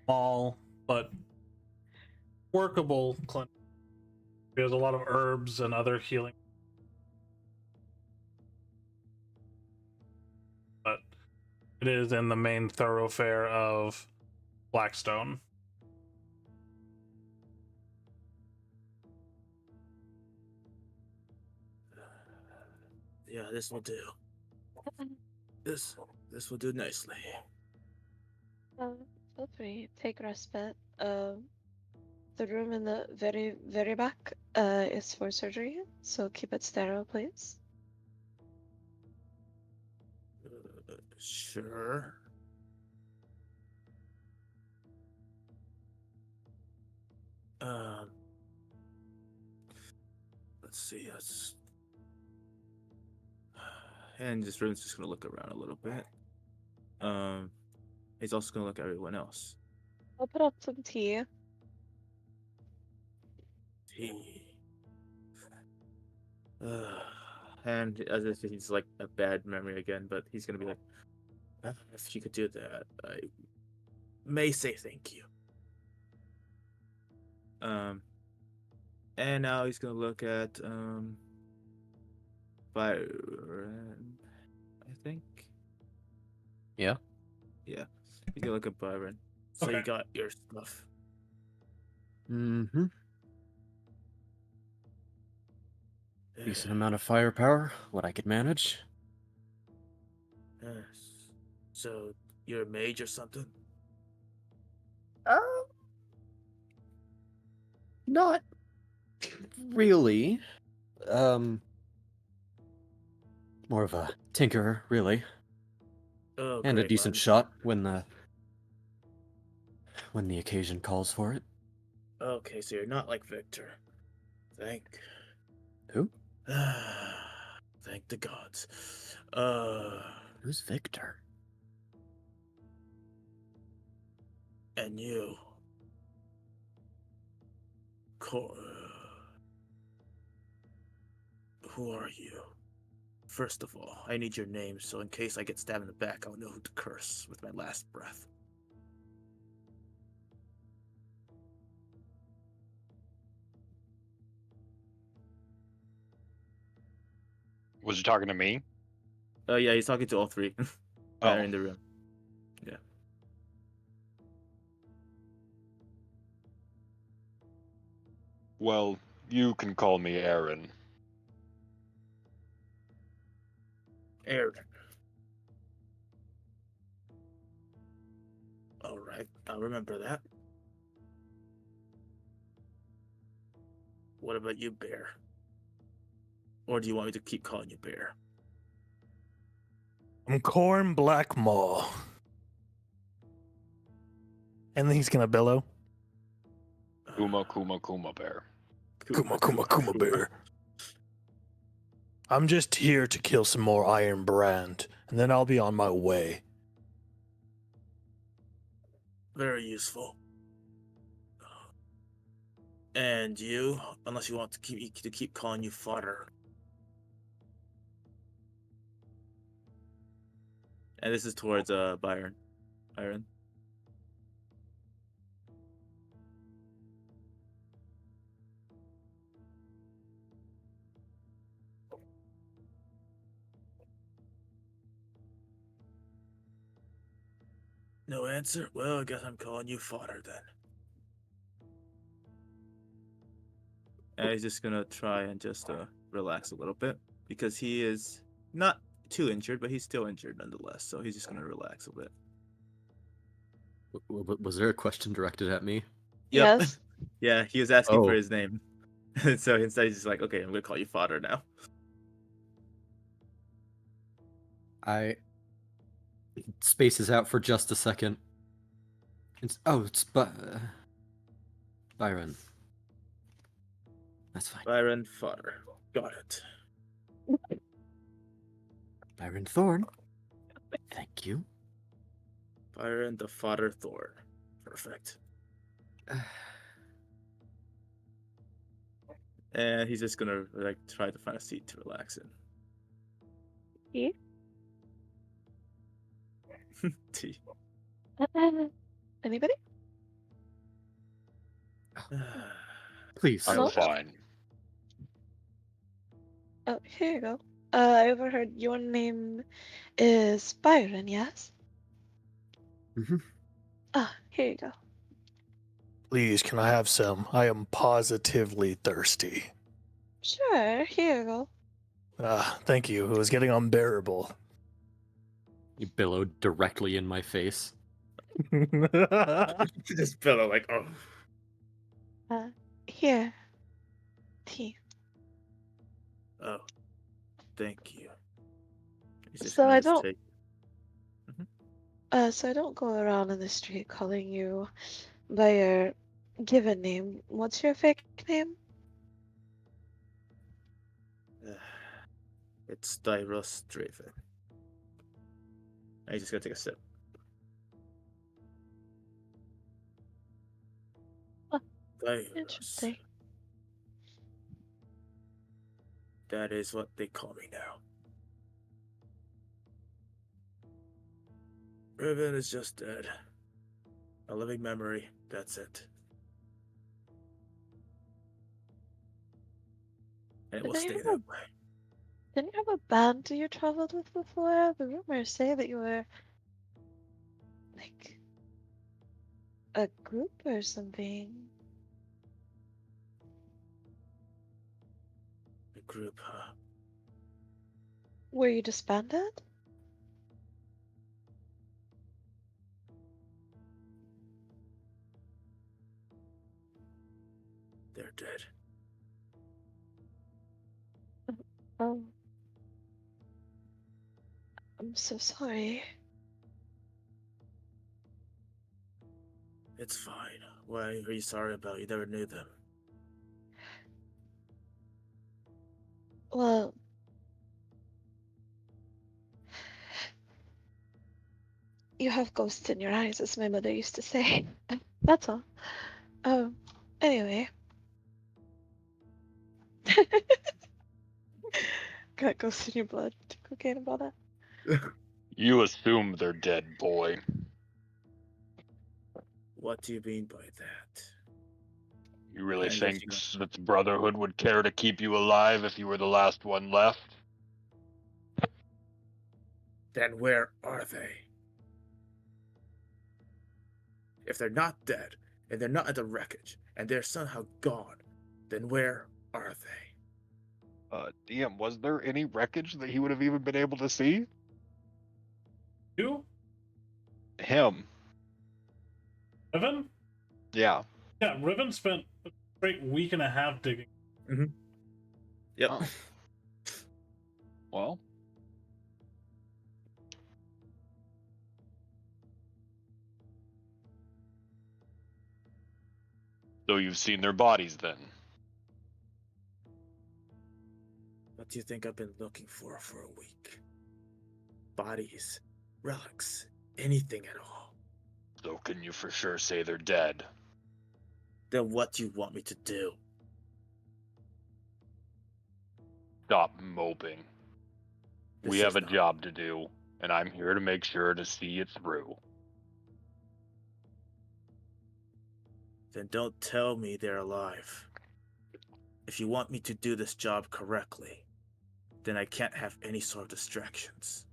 Speaker 1: small but workable clinic. There's a lot of herbs and other healing, but it is in the main thoroughfare of Blackstone.
Speaker 8: Yeah, this will do. This will do nicely.
Speaker 6: Feel free, take respite. The room in the very, very back is for surgery, so keep it sterile, please.
Speaker 8: Sure. Um. Let's see. And this room's just gonna look around a little bit. He's also gonna look at everyone else.
Speaker 6: I'll put up some tea.
Speaker 8: He. And as if he's like a bad memory again, but he's gonna be like, if you could do that, I may say thank you. And now he's gonna look at Byron, I think.
Speaker 5: Yeah.
Speaker 8: Yeah, he's gonna look at Byron. So
Speaker 1: Okay.
Speaker 8: you got your stuff.
Speaker 5: Mm-hmm. Decent amount of firepower, what I could manage.
Speaker 8: Yes. So you're a mage or something?
Speaker 5: Not really. More of a tinkerer, really.
Speaker 8: Oh,
Speaker 5: And a
Speaker 8: great,
Speaker 5: decent
Speaker 8: man.
Speaker 5: shot when the occasion calls for it.
Speaker 8: Okay, so you're not like Victor. Thank.
Speaker 5: Who?
Speaker 8: Thank the gods.
Speaker 5: Who's Victor?
Speaker 8: And you. Who are you?
Speaker 3: First of all, I need your name, so in case I get stabbed in the back, I'll know who to curse with my last breath.
Speaker 7: Was you talking to me?
Speaker 3: Yeah, he's talking to all three that are
Speaker 7: Oh.
Speaker 3: in the room. Yeah.
Speaker 7: Well, you can call me Aaron.
Speaker 3: Aaron. All right, I'll remember that. What about you, Bear? Or do you want me to keep calling you Bear?
Speaker 4: I'm Corn Blackmaw. And then he's gonna bellow.
Speaker 7: Kuma, Kuma, Kuma bear.
Speaker 4: Kuma bear. I'm just here to kill some more Iron Brand, and then I'll be on my way.
Speaker 3: Very useful. And you, unless you want to keep calling you fodder. And this is towards Byron. Byron. No answer? Well, I guess I'm calling you fodder then. And he's just gonna try and just relax a little bit because he is not too injured, but he's still injured nonetheless. So he's just gonna relax a bit.
Speaker 5: Was there a question directed at me?
Speaker 3: Yep.
Speaker 6: Yes.
Speaker 3: Yeah, he was asking for
Speaker 5: Oh.
Speaker 3: his name. So instead he's just like, okay, I'm gonna call you fodder now.
Speaker 5: I spaces out for just a second. It's Byron. That's fine.
Speaker 3: Byron Fodder. Got it.
Speaker 5: Byron Thorn. Thank you.
Speaker 3: Byron the Fodder Thorn. Perfect. And he's just gonna like try to find a seat to relax in.
Speaker 6: Tea?
Speaker 3: Tea.
Speaker 6: Anybody?
Speaker 5: Please.
Speaker 7: I'm
Speaker 6: Hello?
Speaker 7: fine.
Speaker 6: Oh, here you go. I overheard your name is Byron, yes?
Speaker 5: Mhm.
Speaker 6: Ah, here you go.
Speaker 4: Please, can I have some? I am positively thirsty.
Speaker 6: Sure, here you go.
Speaker 4: Thank you. It was getting unbearable.
Speaker 5: You billowed directly in my face.
Speaker 3: Just pillow like, oh.
Speaker 6: Here. Tea.
Speaker 3: Oh. Thank you. He's just
Speaker 6: So
Speaker 3: gonna
Speaker 6: I
Speaker 3: just
Speaker 6: don't
Speaker 3: take
Speaker 6: so I don't go around in the street calling you by your given name. What's your fake name?
Speaker 3: It's Styros Draven. And he's just gonna take a sip.
Speaker 6: Oh,
Speaker 3: Styros.
Speaker 6: interesting.
Speaker 3: That is what they call me now. Riven is just dead. A living memory. That's it. And it will
Speaker 6: Did I
Speaker 3: stay
Speaker 6: have
Speaker 3: that way.
Speaker 6: Didn't you have a band you traveled with before? The rumors say that you were like a group or something.
Speaker 3: The group, huh?
Speaker 6: Were you disbanded?
Speaker 3: They're dead.
Speaker 6: Oh. I'm so sorry.
Speaker 3: It's fine. Why are you sorry about? You never knew them.
Speaker 6: Well, you have ghosts in your eyes, as my mother used to say. That's all. Anyway. That goes in your blood. Cocaine about that.
Speaker 7: You assume they're dead, boy.
Speaker 3: What do you mean by that?
Speaker 7: You really
Speaker 3: And
Speaker 7: think
Speaker 3: if
Speaker 7: that the Brotherhood would care to keep you alive if you were the last one left?
Speaker 3: Then where are they? If they're not dead, and they're not at the wreckage, and they're somehow gone, then where are they?
Speaker 7: DM, was there any wreckage that he would have even been able to see?
Speaker 1: You,
Speaker 7: Him.
Speaker 1: Riven?
Speaker 7: Yeah.
Speaker 1: Yeah, Riven spent a straight week and a half digging.
Speaker 3: Yep.
Speaker 7: Oh. Well. So you've seen their bodies then?
Speaker 3: What do you think I've been looking for a week? Bodies, relics, anything at all.
Speaker 7: So can you for sure say they're dead?
Speaker 3: Then what do you want me to do?
Speaker 7: Stop moping. We
Speaker 3: This
Speaker 7: have
Speaker 3: is
Speaker 7: a
Speaker 3: not-
Speaker 7: job to do, and I'm here to make sure to see it through.
Speaker 3: Then don't tell me they're alive. If you want me to do this job correctly, then I can't have any sort of distractions.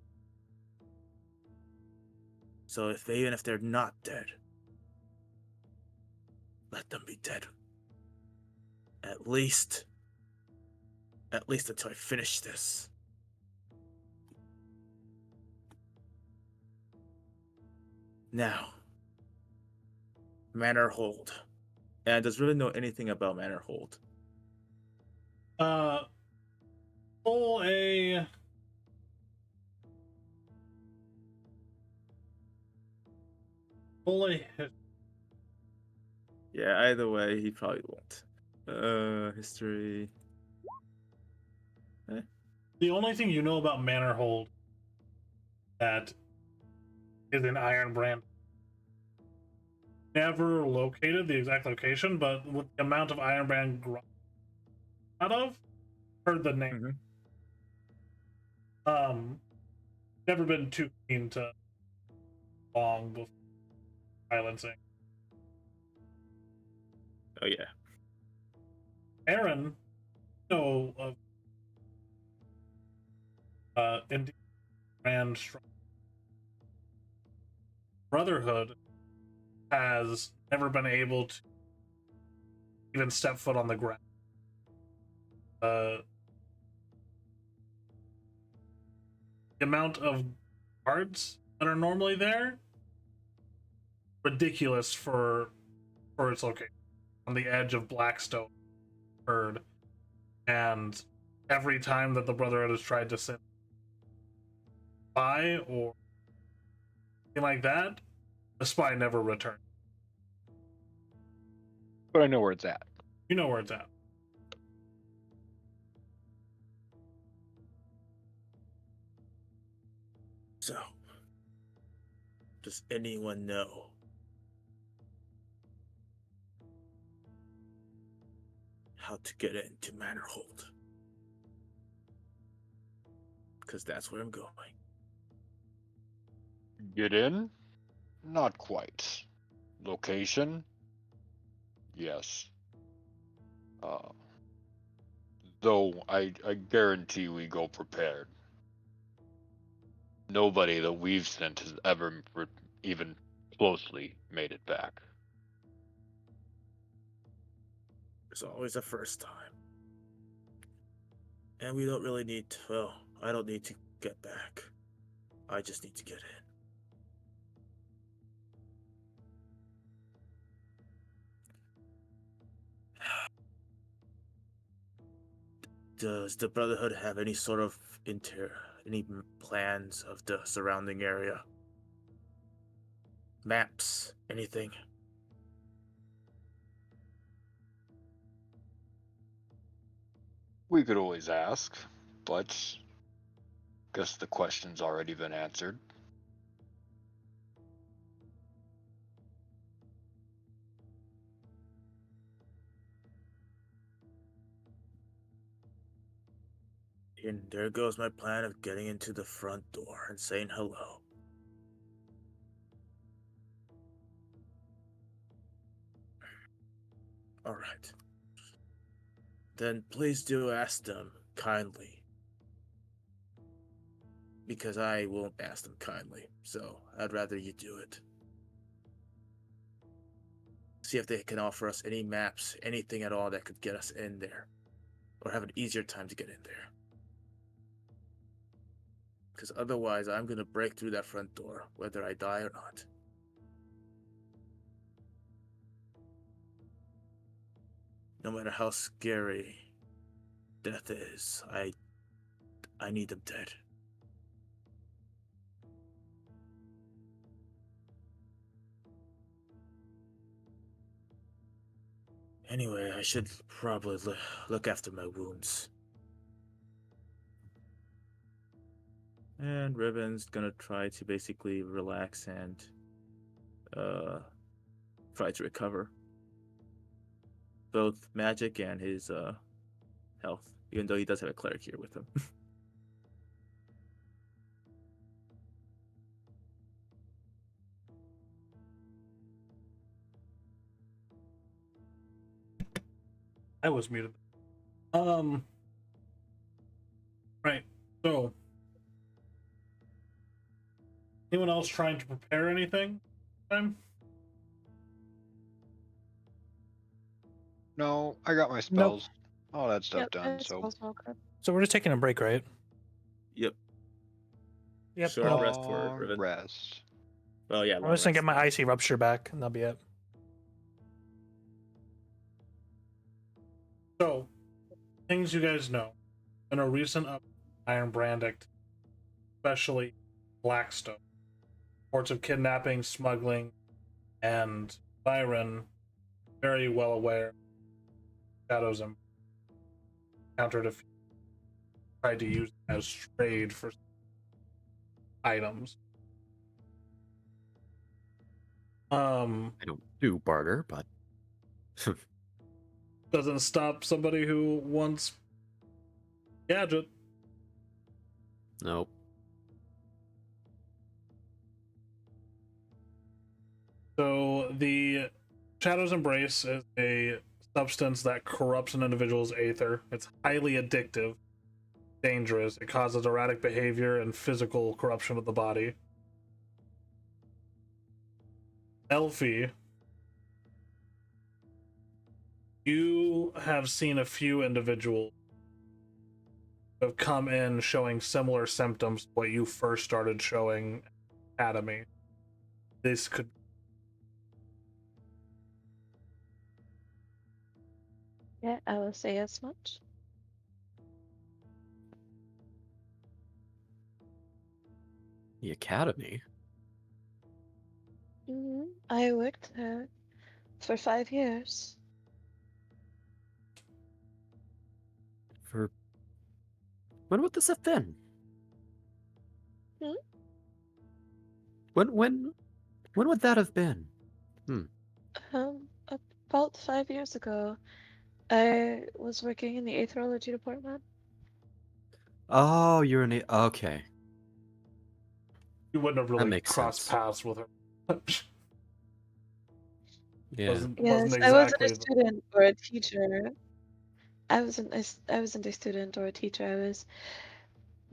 Speaker 3: So even if they're not dead, let them be dead. At least until I finish this. Now, Manor Hold. And does Riven know anything about Manor Hold?
Speaker 1: Pull a. Pull a.
Speaker 3: Yeah, either way, he probably won't. History.
Speaker 1: The only thing you know about Manor Hold that is in Iron Brand. Never located the exact location, but with the amount of Iron Brand out of, heard the name. Never been too keen to long before silencing.
Speaker 3: Oh yeah.
Speaker 1: Aaron, you know of Indeed Brand Strong Brotherhood has never been able to even step foot on the ground. The amount of guards that are normally there, ridiculous for its location on the edge of Blackstone Herd, and every time that the Brotherhood has tried to send spy or anything like that, the spy never returned.
Speaker 7: But I know where it's at.
Speaker 1: You know where it's at.
Speaker 3: So, does anyone know how to get into Manor Hold? Because that's where I'm going.
Speaker 7: Get in? Not quite. Location? Yes. Though I guarantee we go prepared. Nobody that we've sent has ever even closely made it back.
Speaker 3: There's always a first time. And we don't really need to, well, I don't need to get back. I just need to get in. Does the Brotherhood have any sort of any plans of the surrounding area? Maps? Anything?
Speaker 7: We could always ask, but guess the question's already been answered.
Speaker 3: And there goes my plan of getting into the front door and saying hello. All right. Then please do ask them kindly. Because I won't ask them kindly, so I'd rather you do it. See if they can offer us any maps, anything at all that could get us in there. Or have an easier time to get in there. Because otherwise, I'm going to break through that front door, whether I die or not. No matter how scary death is, I need them dead. Anyway, I should probably look after my wounds. And Ribbon's gonna try to basically relax and try to recover both magic and his health, even though he does have a cleric here with him.
Speaker 1: I was muted. Right. So, anyone else trying to prepare anything?
Speaker 2: No, I got my spells. All that stuff done. So
Speaker 4: So we're just taking a break, right?
Speaker 3: Yep.
Speaker 4: Yep.
Speaker 3: Short
Speaker 4: no.
Speaker 3: rest for
Speaker 2: long
Speaker 3: Riven.
Speaker 2: rest.
Speaker 3: Oh yeah,
Speaker 4: I'm
Speaker 3: long
Speaker 4: just gonna
Speaker 3: rest.
Speaker 4: get my icy rupture back, and that'll be it.
Speaker 1: So, things you guys know. In a recent Iron Brand activity, especially Blackstone, reports of kidnapping, smuggling, and Byron, very well aware, Shadows and countered a few, tried to use it as trade for items.
Speaker 5: I don't do barter, but
Speaker 1: Doesn't stop somebody who wants gadget.
Speaker 5: nope.
Speaker 1: So the Shadow's Embrace is a substance that corrupts an individual's aether. It's highly addictive, dangerous. It causes erratic behavior and physical corruption of the body. Elfie, you have seen a few individuals who have come in showing similar symptoms to what you first started showing at Academy. This could.
Speaker 6: Yeah, I will say as much.
Speaker 5: The academy.
Speaker 6: I worked there for 5 years.
Speaker 5: For when would this have been?
Speaker 6: Hmm?
Speaker 5: When would that have been?
Speaker 6: About 5 years ago, I was working in the aetherology department.
Speaker 5: Oh, you're in a okay.
Speaker 1: You wouldn't have really
Speaker 5: makes
Speaker 1: crossed
Speaker 5: sense.
Speaker 1: paths with her.
Speaker 5: Yeah.
Speaker 1: wasn't
Speaker 6: Yes,
Speaker 1: exactly
Speaker 6: I wasn't a
Speaker 1: the-
Speaker 6: student or a teacher. I wasn't a student or a teacher. I was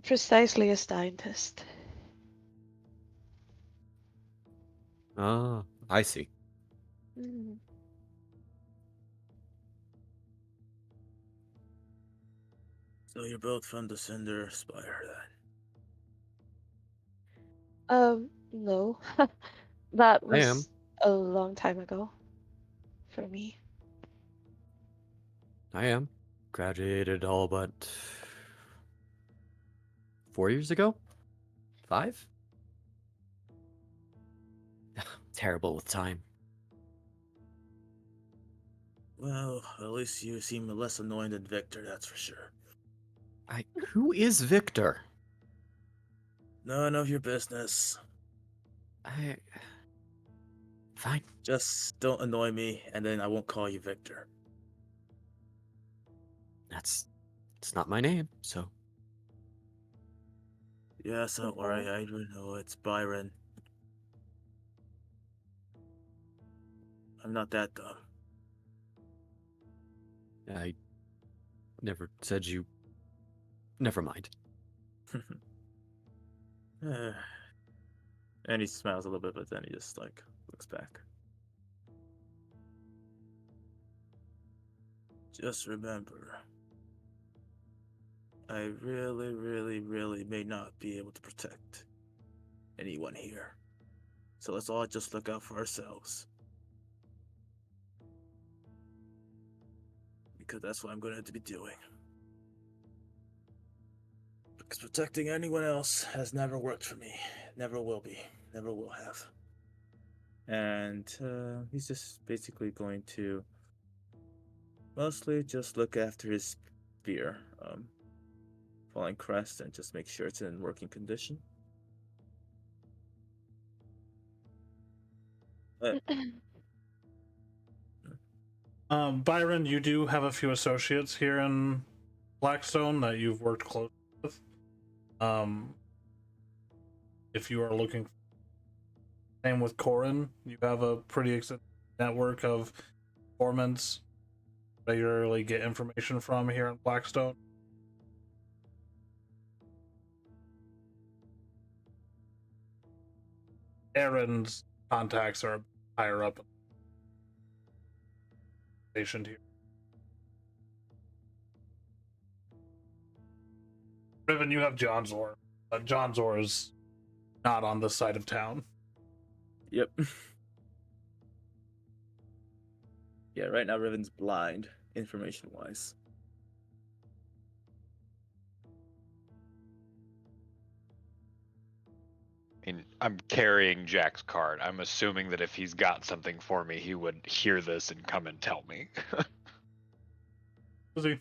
Speaker 6: precisely a scientist.
Speaker 5: Oh, I see.
Speaker 6: Mm.
Speaker 3: So you're both from the Cinder Spire then?
Speaker 6: No. That
Speaker 5: I am.
Speaker 6: was a long time ago for me.
Speaker 5: I am. Graduated all but 4 years ago? 5? Terrible with time.
Speaker 3: Well, at least you seem less annoying than Victor, that's for sure.
Speaker 5: Who is Victor?
Speaker 3: None of your business.
Speaker 5: Fine.
Speaker 3: Just don't annoy me, and then I won't call you Victor.
Speaker 5: It's not my name, so
Speaker 3: Yes, don't worry, I do know it's Byron. I'm not that dumb.
Speaker 5: I never said you. Never mind.
Speaker 3: And he smiles a little bit, but then he just like looks back. Just remember, I really, really, really may not be able to protect anyone here. So let's all just look out for ourselves. Because that's what I'm going to be doing. Because protecting anyone else has never worked for me. Never will be. Never will have. And he's just basically going to mostly just look after his spear, falling crest, and just make sure it's in working condition.
Speaker 1: Byron, you do have a few associates here in Blackstone that you've worked close with. If you are looking, same with Corin, you have a pretty extensive network of informants regularly get information from here in Blackstone. Aaron's contacts are higher up stationed here. Riven, you have John Zor. John Zor is not on this side of town.
Speaker 3: Yep. Yeah, right now Riven's blind, information-wise.
Speaker 7: I mean, I'm carrying Jack's card. I'm assuming that if he's got something for me, he would hear this and come and tell me.
Speaker 1: Is he?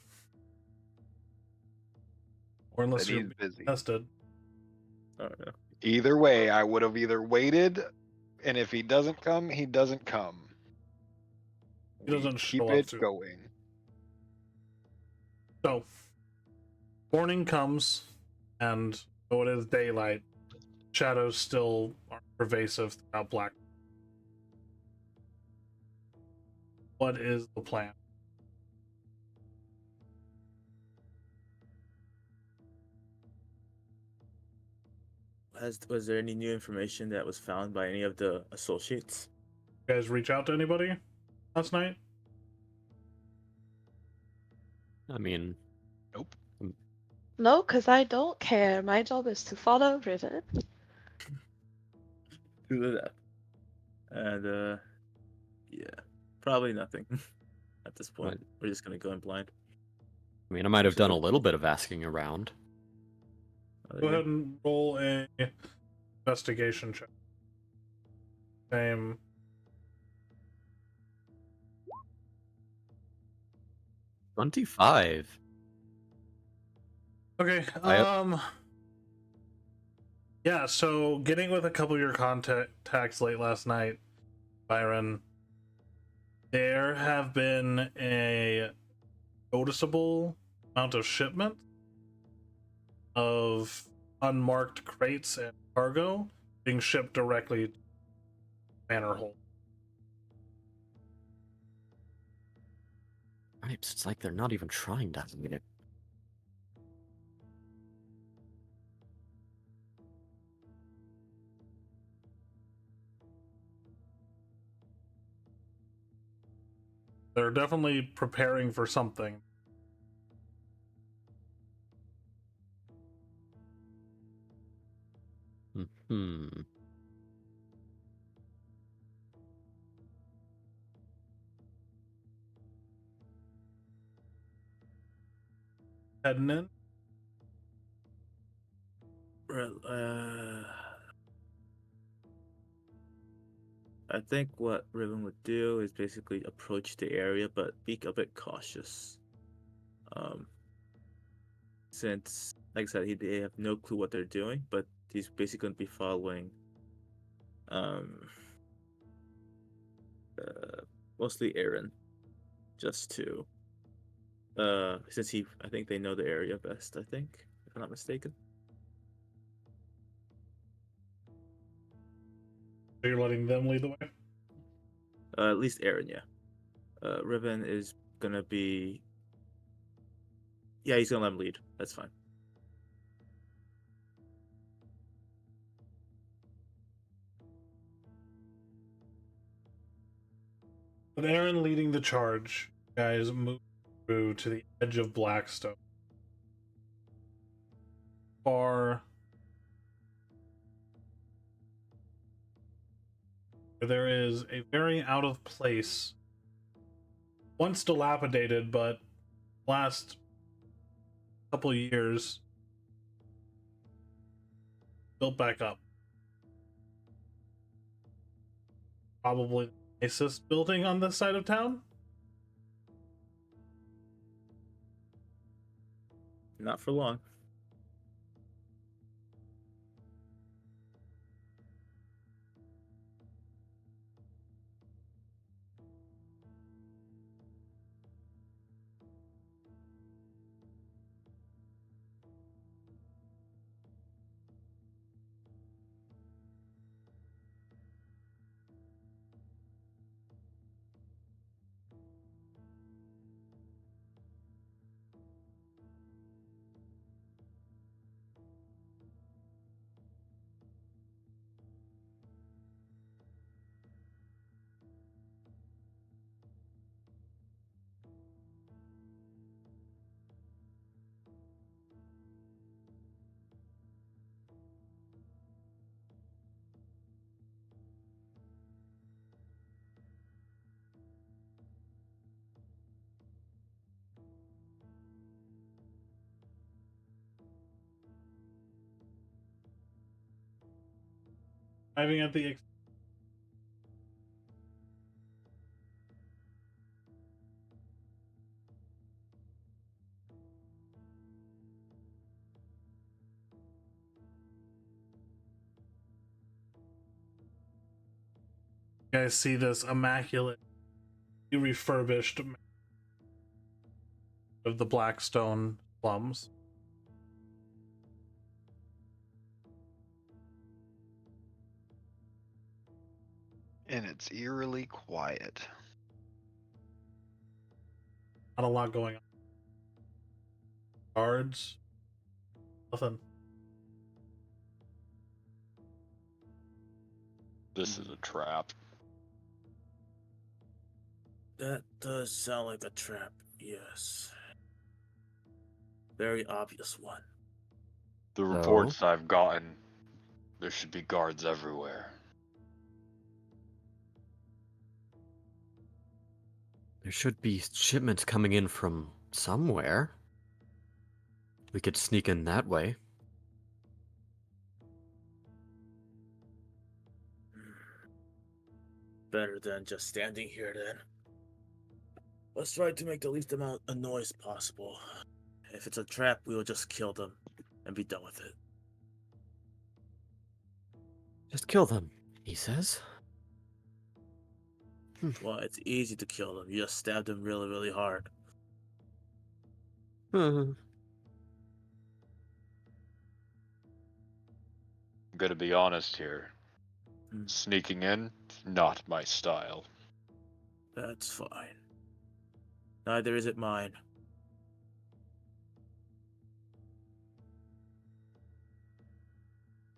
Speaker 1: Or unless
Speaker 2: But
Speaker 1: you're
Speaker 2: he's
Speaker 1: being
Speaker 2: busy.
Speaker 1: tested.
Speaker 3: I don't know.
Speaker 2: Either way, I would have either waited, and if he doesn't come, he doesn't come.
Speaker 1: He doesn't
Speaker 2: Keep
Speaker 1: show up
Speaker 2: it
Speaker 1: soon.
Speaker 2: going.
Speaker 1: So, morning comes, and though it is daylight, shadows still are pervasive throughout Black. What is the plan?
Speaker 3: Was there any new information that was found by any of the associates?
Speaker 1: You guys reach out to anybody last night?
Speaker 5: I mean,
Speaker 2: Nope.
Speaker 6: No, because I don't care. My job is to follow Riven.
Speaker 3: Do that. And yeah, probably nothing at this point.
Speaker 5: Right.
Speaker 3: We're just gonna go in blind.
Speaker 5: I mean, I might have done a little bit of asking around.
Speaker 1: Go ahead and roll a investigation check. Same.
Speaker 5: $25.
Speaker 1: Okay. Yeah. So, getting with a couple of your contacts late last night, Byron, there have been a noticeable amount of shipment of unmarked crates and cargo being shipped directly to Manor Hold.
Speaker 5: Right, it's like they're not even trying to hide it.
Speaker 1: They're definitely preparing for something.
Speaker 5: Hmm.
Speaker 1: Heading in.
Speaker 3: Well, I think what Riven would do is basically approach the area, but be a bit cautious. Since, like I said, they have no clue what they're doing, but he's basically going to be following, mostly Aaron, just to, since I think they know the area best. I think, if I'm not mistaken.
Speaker 1: So you're letting them lead the way?
Speaker 8: At least Aaron, yeah. Riven is gonna be. Yeah, he's gonna let him lead. That's fine.
Speaker 1: With Aaron leading the charge, you guys move through to the edge of Blackstone. Far there is a very out of place, once dilapidated, but last couple years built back up. Probably the nicest building on this side of town.
Speaker 8: Not for long.
Speaker 1: Arriving at the you guys see this immaculate, refurbished of the Blackstone slums.
Speaker 2: And it's eerily quiet.
Speaker 1: Not a lot going on. Guards, nothing.
Speaker 7: This is a trap.
Speaker 3: That does sound like a trap, yes. Very obvious one.
Speaker 7: The reports I've gotten, there should be guards everywhere.
Speaker 5: There should be shipments coming in from somewhere. We could sneak in that way.
Speaker 3: Better than just standing here then. Let's try to make the least amount of noise possible. If it's a trap, we will just kill them and be done with it.
Speaker 5: Just kill them, he says.
Speaker 3: Well, it's easy to kill them. You just stab them really, really hard.
Speaker 7: I'm gonna be honest here. Sneaking in, not my style.
Speaker 3: That's fine. Neither is it mine.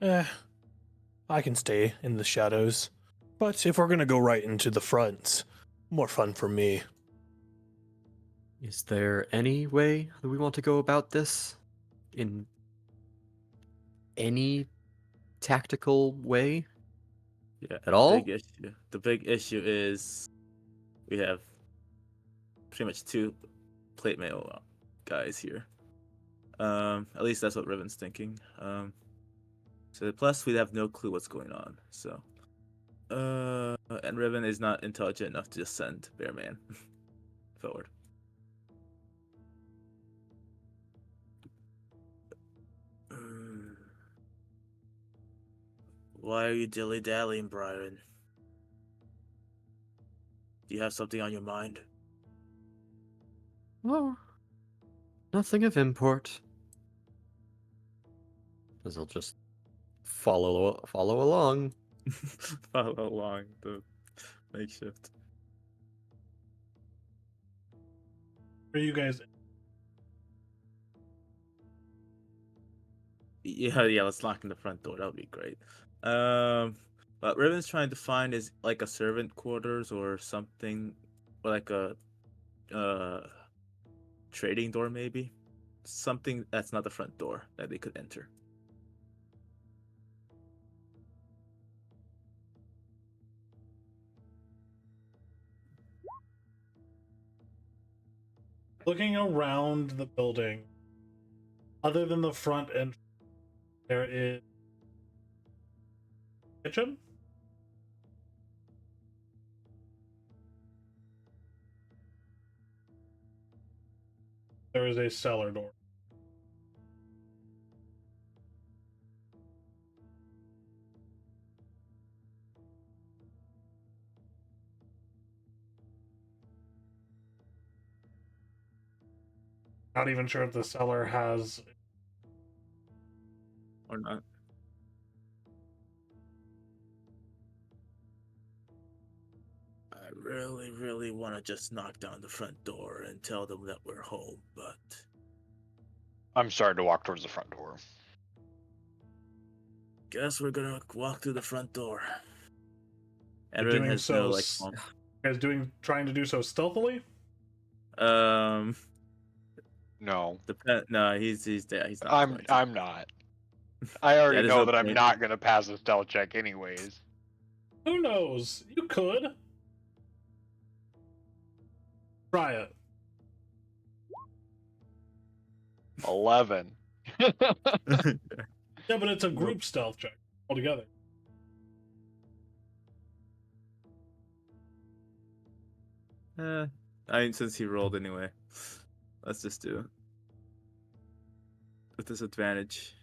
Speaker 4: I can stay in the shadows. But if we're gonna go right into the front, more fun for me.
Speaker 5: Is there any way that we want to go about this? In any tactical way?
Speaker 3: Yeah.
Speaker 5: At all?
Speaker 3: The big issue is we have pretty much two plate mail guys here. At least that's what Riven's thinking. So plus we have no clue what's going on. So, and Riven is not intelligent enough to just send Bearman forward. Why are you dilly-dallying, Byron? Do you have something on your mind?
Speaker 5: Oh, nothing of import. As I'll just follow along.
Speaker 8: follow along the makeshift.
Speaker 1: Where are you guys?
Speaker 8: Yeah, let's lock in the front door. That would be great. What Riven's trying to find is like a servant quarters or something, or like a trading door maybe, something that's not the front door that they could enter.
Speaker 1: Looking around the building, other than the front entrance, there is a kitchen. There is a cellar door. Not even sure if the cellar has.
Speaker 8: Or not. I really, really want to just knock down the front door and tell them that we're home, but
Speaker 7: I'm starting to walk towards the front door.
Speaker 8: guess we're gonna walk through the front door.
Speaker 1: You're
Speaker 8: Everyone
Speaker 1: doing
Speaker 8: has
Speaker 1: so
Speaker 8: no like.
Speaker 1: s- You guys trying to do so stealthily?
Speaker 8: Um,
Speaker 7: No,
Speaker 8: no, he's there. He's not.
Speaker 7: I'm
Speaker 8: going to.
Speaker 7: I'm not. I already
Speaker 8: there's
Speaker 7: know
Speaker 8: no
Speaker 7: that I'm
Speaker 8: point.
Speaker 7: not gonna pass the stealth check anyways.
Speaker 1: Who knows? You could. Try it.
Speaker 7: 11.
Speaker 1: Yeah, but it's a group stealth check altogether.
Speaker 8: I mean, since he rolled anyway, let's just do it with disadvantage.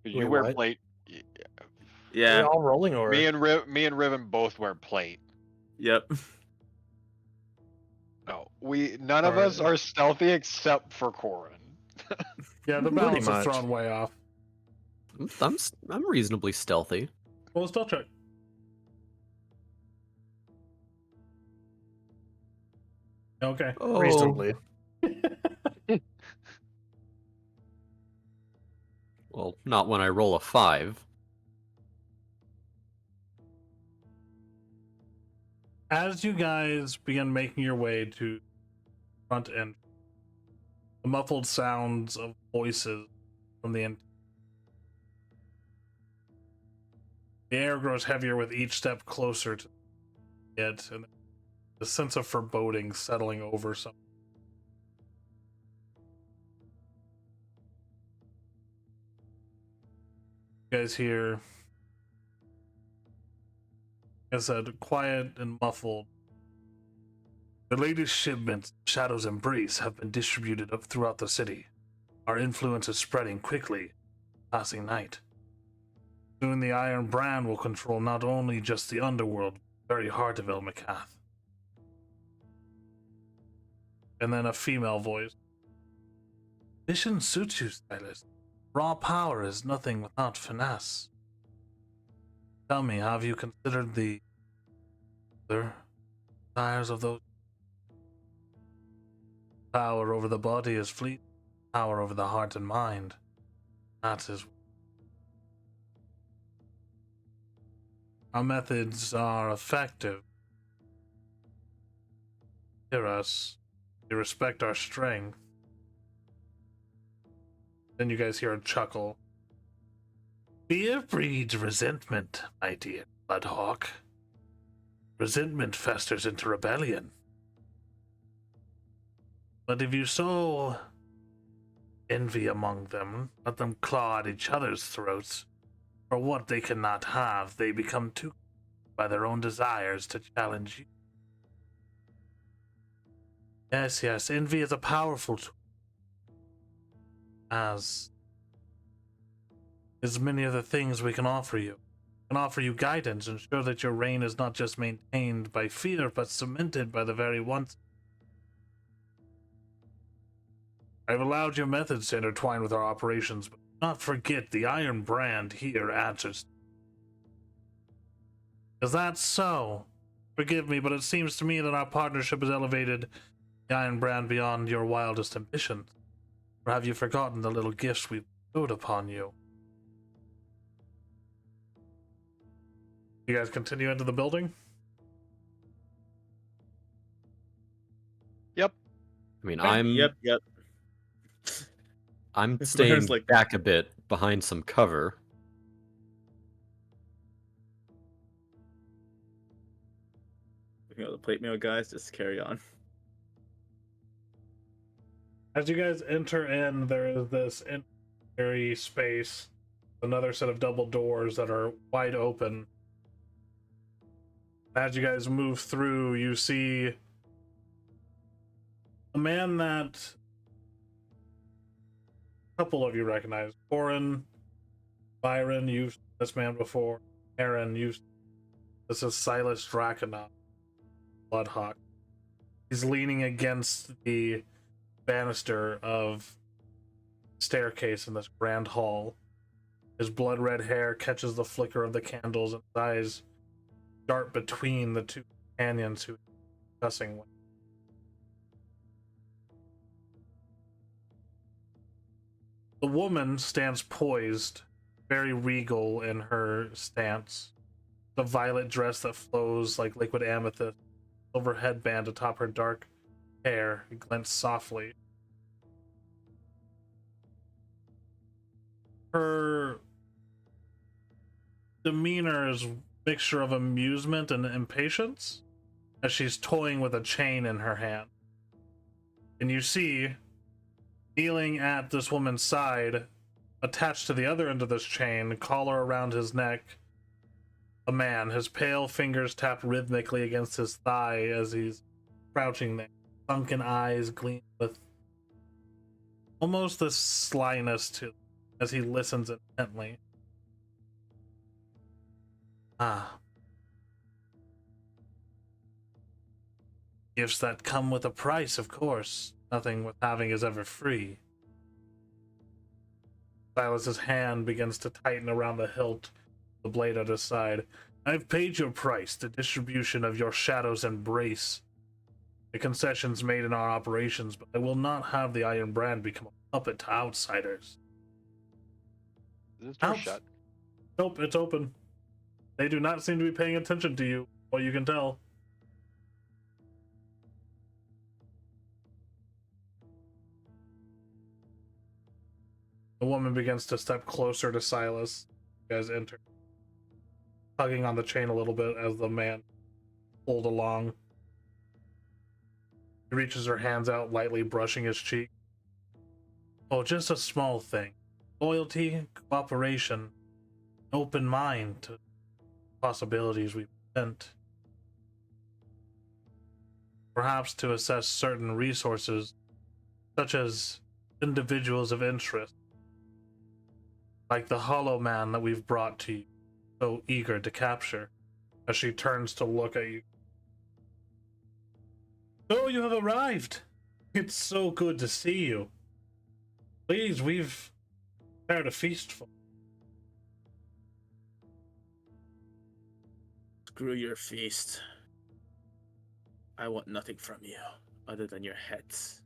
Speaker 7: You
Speaker 4: Wait,
Speaker 7: wear
Speaker 4: what?
Speaker 7: plate.
Speaker 4: Are
Speaker 8: Yeah.
Speaker 4: we all rolling or?
Speaker 7: Me and Riven both wear plate.
Speaker 8: Yep.
Speaker 7: No, none of us
Speaker 1: Alright.
Speaker 7: are stealthy except for Corin.
Speaker 1: Yeah, the
Speaker 4: Pretty
Speaker 1: balance is
Speaker 4: much.
Speaker 1: thrown way off.
Speaker 5: I'm reasonably stealthy.
Speaker 1: Roll a stealth check. Okay.
Speaker 5: Oh,
Speaker 4: Reasonably.
Speaker 5: well, not when I roll a 5.
Speaker 1: As you guys begin making your way to front end, the muffled sounds of voices from the air grows heavier with each step closer to it, and the sense of foreboding settling over some. You guys hear, as I said, quiet and muffled. The latest shipments, Shadow's Embrace, have been distributed up throughout the city. Our influence is spreading quickly, passing night. Soon the Iron Brand will control not only just the underworld, but the very heart of El Macath. And then a female voice. Vision suits you, Stylist. Raw power is nothing without finesse. Tell me, have you considered the other desires of those? Power over the body is fleet. Power over the heart and mind. That is. Our methods are effective. Hear us. You respect our strength. Then you guys hear a chuckle. Fear breeds resentment, my dear Bloodhawk. Resentment festers into rebellion. But if you sow envy among them, let them claw at each other's throats. For what they cannot have, they become too by their own desires to challenge you. Yes, envy is a powerful tool. As is many of the things we can offer you. We can offer you guidance, ensure that your reign is not just maintained by fear, but cemented by the very ones. I've allowed your methods to intertwine with our operations, but not forget the Iron Brand here answers. Is that so? Forgive me, but it seems to me that our partnership has elevated the Iron Brand beyond your wildest ambitions. Or have you forgotten the little gifts we bestowed upon you? You guys continue into the building?
Speaker 7: Yep.
Speaker 5: I mean,
Speaker 8: Yep.
Speaker 5: I'm
Speaker 8: Baron's
Speaker 5: staying
Speaker 8: like-
Speaker 5: back a bit behind some cover.
Speaker 8: You know, the plate mail guys just carry on.
Speaker 1: As you guys enter in, there is this interior space, another set of double doors that are wide open. As you guys move through, you see a man that a couple of you recognize. Corin, Byron, you've seen this man before. Aaron, this is Silas Drakenov, Bloodhawk. He's leaning against the banister of staircase in this grand hall. His blood red hair catches the flicker of the candles, and his eyes dart between the two companions who are discussing with. The woman stands poised, very regal in her stance. The violet dress that flows like liquid amethyst, silver headband atop her dark hair glints softly. Her demeanor is a mixture of amusement and impatience as she's toying with a chain in her hand. And you see, kneeling at this woman's side, attached to the other end of this chain, collar around his neck, a man. His pale fingers tap rhythmically against his thigh as he's crouching there. Sunken eyes gleam with almost a slyness to as he listens intently. Ah. Gifts that come with a price, of course. Nothing with having is ever free. Silas's hand begins to tighten around the hilt, the blade at his side. I've paid your price, the distribution of your shadow's embrace. The concessions made in our operations, but I will not have the Iron Brand become a puppet to outsiders.
Speaker 7: Is this door
Speaker 1: Outs-
Speaker 7: shut?
Speaker 1: Nope, it's open. They do not seem to be paying attention to you, what you can tell. The woman begins to step closer to Silas. You guys enter, tugging on the chain a little bit as the man pulled along. She reaches her hands out, lightly brushing his cheek. Oh, just a small thing. Loyalty, cooperation, open mind to possibilities we present. Perhaps to assess certain resources, such as individuals of interest, like the Hollow Man that we've brought to you, so eager to capture, as she turns to look at you. Oh, you have arrived! It's so good to see you. Please, we've prepared a feast for.
Speaker 3: Screw your feast. I want nothing from you other than your heads.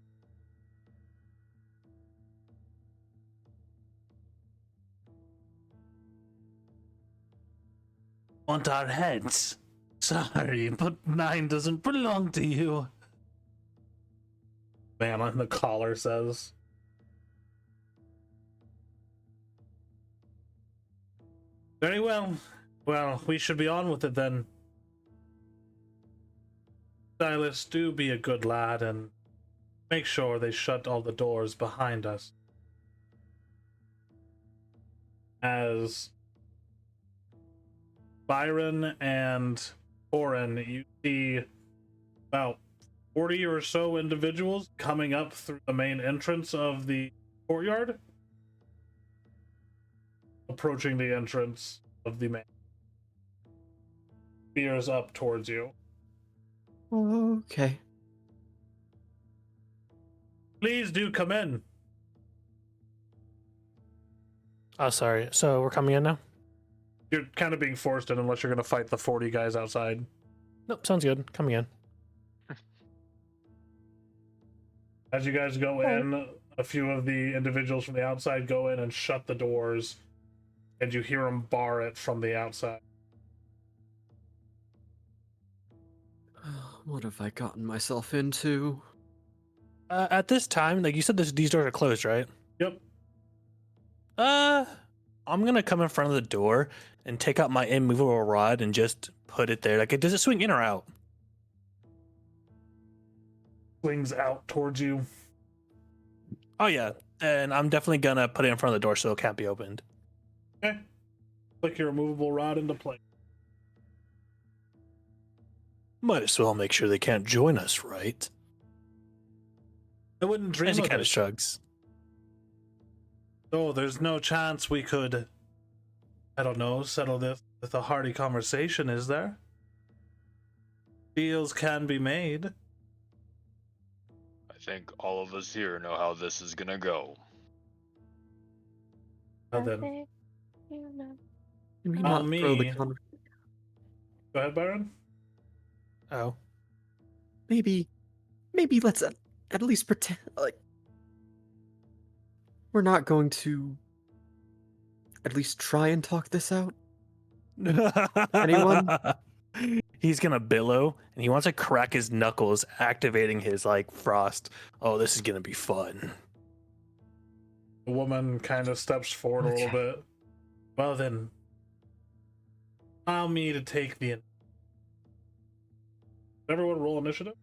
Speaker 1: Want our heads? Sorry, but mine doesn't belong to you. Man on the collar says. Very well. Well, we should be on with it then. Silas, do be a good lad and make sure they shut all the doors behind us. As Byron and Oren, you see about 40 or so individuals coming up through the main entrance of the courtyard, approaching the entrance of the main. Spears up towards you.
Speaker 5: Okay.
Speaker 1: Please do come in.
Speaker 4: Oh, sorry. So we're coming in now?
Speaker 1: You're kind of being forced in unless you're going to fight the 40 guys outside.
Speaker 4: Nope, sounds good. Coming in.
Speaker 1: As you guys go in, a few of the individuals from the outside go in and shut the doors, and you hear them bar it from the outside.
Speaker 5: What have I gotten myself into?
Speaker 4: At this time, like you said, these doors are closed, right?
Speaker 1: Yep.
Speaker 4: I'm gonna come in front of the door and take out my immovable rod and just put it there. Like, does it swing in or out?
Speaker 1: Swings out towards you.
Speaker 4: Oh yeah, and I'm definitely gonna put it in front of the door so it can't be opened.
Speaker 1: Okay. Click your immovable rod into place.
Speaker 4: Might as well make sure they can't join us, right?
Speaker 1: I wouldn't dream
Speaker 4: As he
Speaker 1: of
Speaker 4: kind of
Speaker 1: it.
Speaker 4: shrugs.
Speaker 1: Oh, there's no chance we could, I don't know, settle this with a hearty conversation, is there? Deals can be made.
Speaker 7: I think all of us here know how this is gonna go.
Speaker 1: Well, then,
Speaker 6: Okay, you know.
Speaker 5: Can we
Speaker 1: Not
Speaker 5: not throw the
Speaker 1: me.
Speaker 5: conversation?
Speaker 1: go ahead, Byron.
Speaker 4: Oh,
Speaker 5: Maybe let's at least pretend like we're not going to at least try and talk this out. Anyone?
Speaker 4: He's gonna billow, and he wants to crack his knuckles, activating his like frost. Oh, this is gonna be fun.
Speaker 1: The woman kind of steps forward a little
Speaker 5: Okay.
Speaker 1: bit. Well then, allow me to take the. Everyone roll initiative.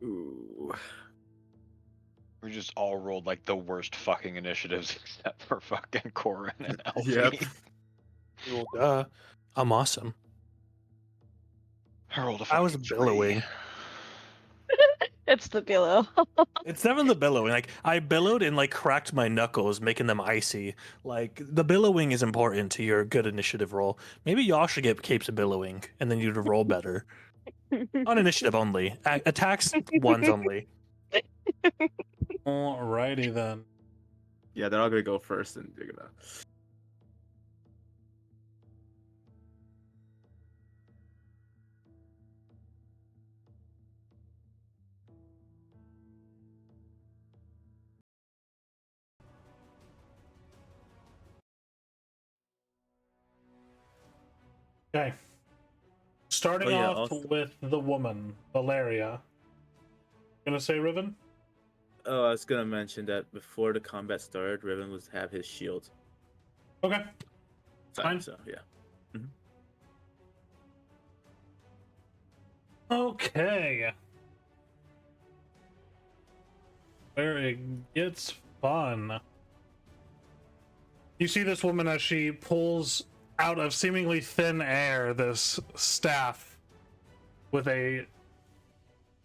Speaker 5: Ooh.
Speaker 7: We just all rolled like the worst fucking initiatives except for fucking Corin and Elfie.
Speaker 8: Yep.
Speaker 4: Well, duh. I'm awesome.
Speaker 7: I rolled a
Speaker 4: I was
Speaker 7: fucking
Speaker 4: billowing.
Speaker 6: It's the below.
Speaker 4: It's never the billowing. Like I billowed and like cracked my knuckles, making them icy. Like the billowing is important to your good initiative roll. Maybe y'all should get capes of billowing, and then you'd roll better. On initiative only. Attacks ones only.
Speaker 1: Alrighty then.
Speaker 8: Yeah, they're all gonna go first and figure it out.
Speaker 1: Okay. Starting
Speaker 8: Oh, yeah,
Speaker 1: off
Speaker 8: also-
Speaker 1: with the woman, Valeria. Gonna say Riven?
Speaker 8: Oh, I was gonna mention that before the combat started, Riven was have his shield.
Speaker 1: Okay. Fine.
Speaker 8: So yeah.
Speaker 1: Okay. Where it gets fun. You see this woman as she pulls out of seemingly thin air this staff with a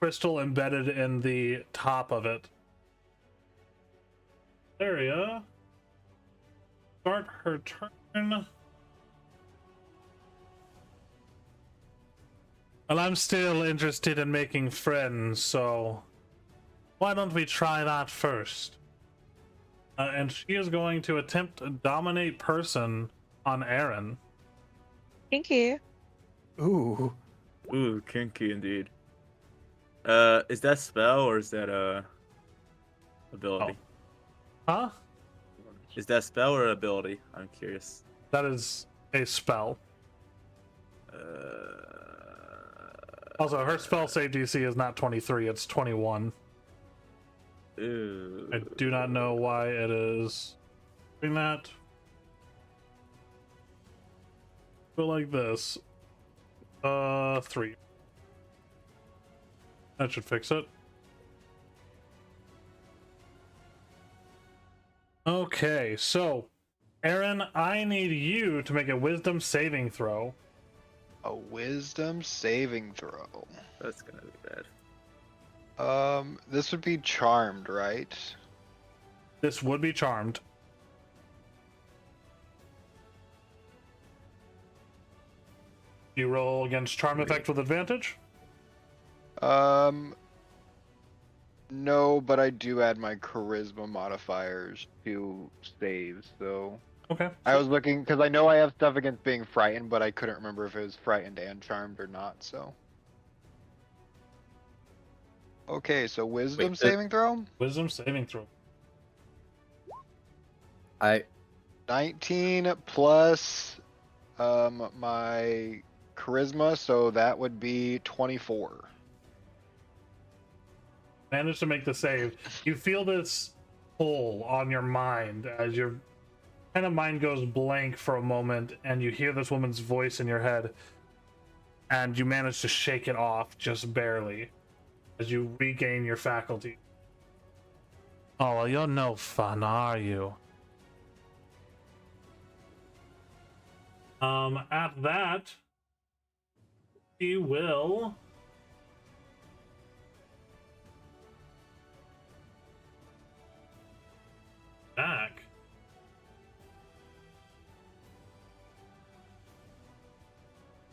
Speaker 1: crystal embedded in the top of it. Valeria, start her turn. Well, I'm still interested in making friends, so why don't we try that first? And she is going to attempt to dominate person on Aaron.
Speaker 6: Thank you.
Speaker 4: Ooh.
Speaker 8: Ooh, kinky indeed. Is that spell or is that ability?
Speaker 1: Huh?
Speaker 8: Is that spell or ability? I'm curious.
Speaker 1: That is a spell. Also, her spell save DC is not 23, it's 21.
Speaker 8: Ooh.
Speaker 1: I do not know why it is doing that. Go like this. 3. That should fix it. Okay, so Aaron, I need you to make a wisdom saving throw.
Speaker 2: A wisdom saving throw.
Speaker 8: That's gonna be bad.
Speaker 2: This would be charmed, right?
Speaker 1: This would be charmed. You roll against charm effect with advantage.
Speaker 2: No, but I do add my charisma modifiers to saves, so
Speaker 1: Okay.
Speaker 2: I was looking because I know I have stuff against being frightened, but I couldn't remember if it was frightened and charmed or not. So okay, so wisdom
Speaker 5: Wait,
Speaker 2: saving throw.
Speaker 1: Wisdom saving throw.
Speaker 5: I
Speaker 2: 19 plus my charisma, so that would be 24.
Speaker 1: Managed to make the save. You feel this pull on your mind as your kind of mind goes blank for a moment, and you hear this woman's voice in your head, and you manage to shake it off just barely as you regain your faculty. Oh, well, you're no fun, are you? At that, he will back.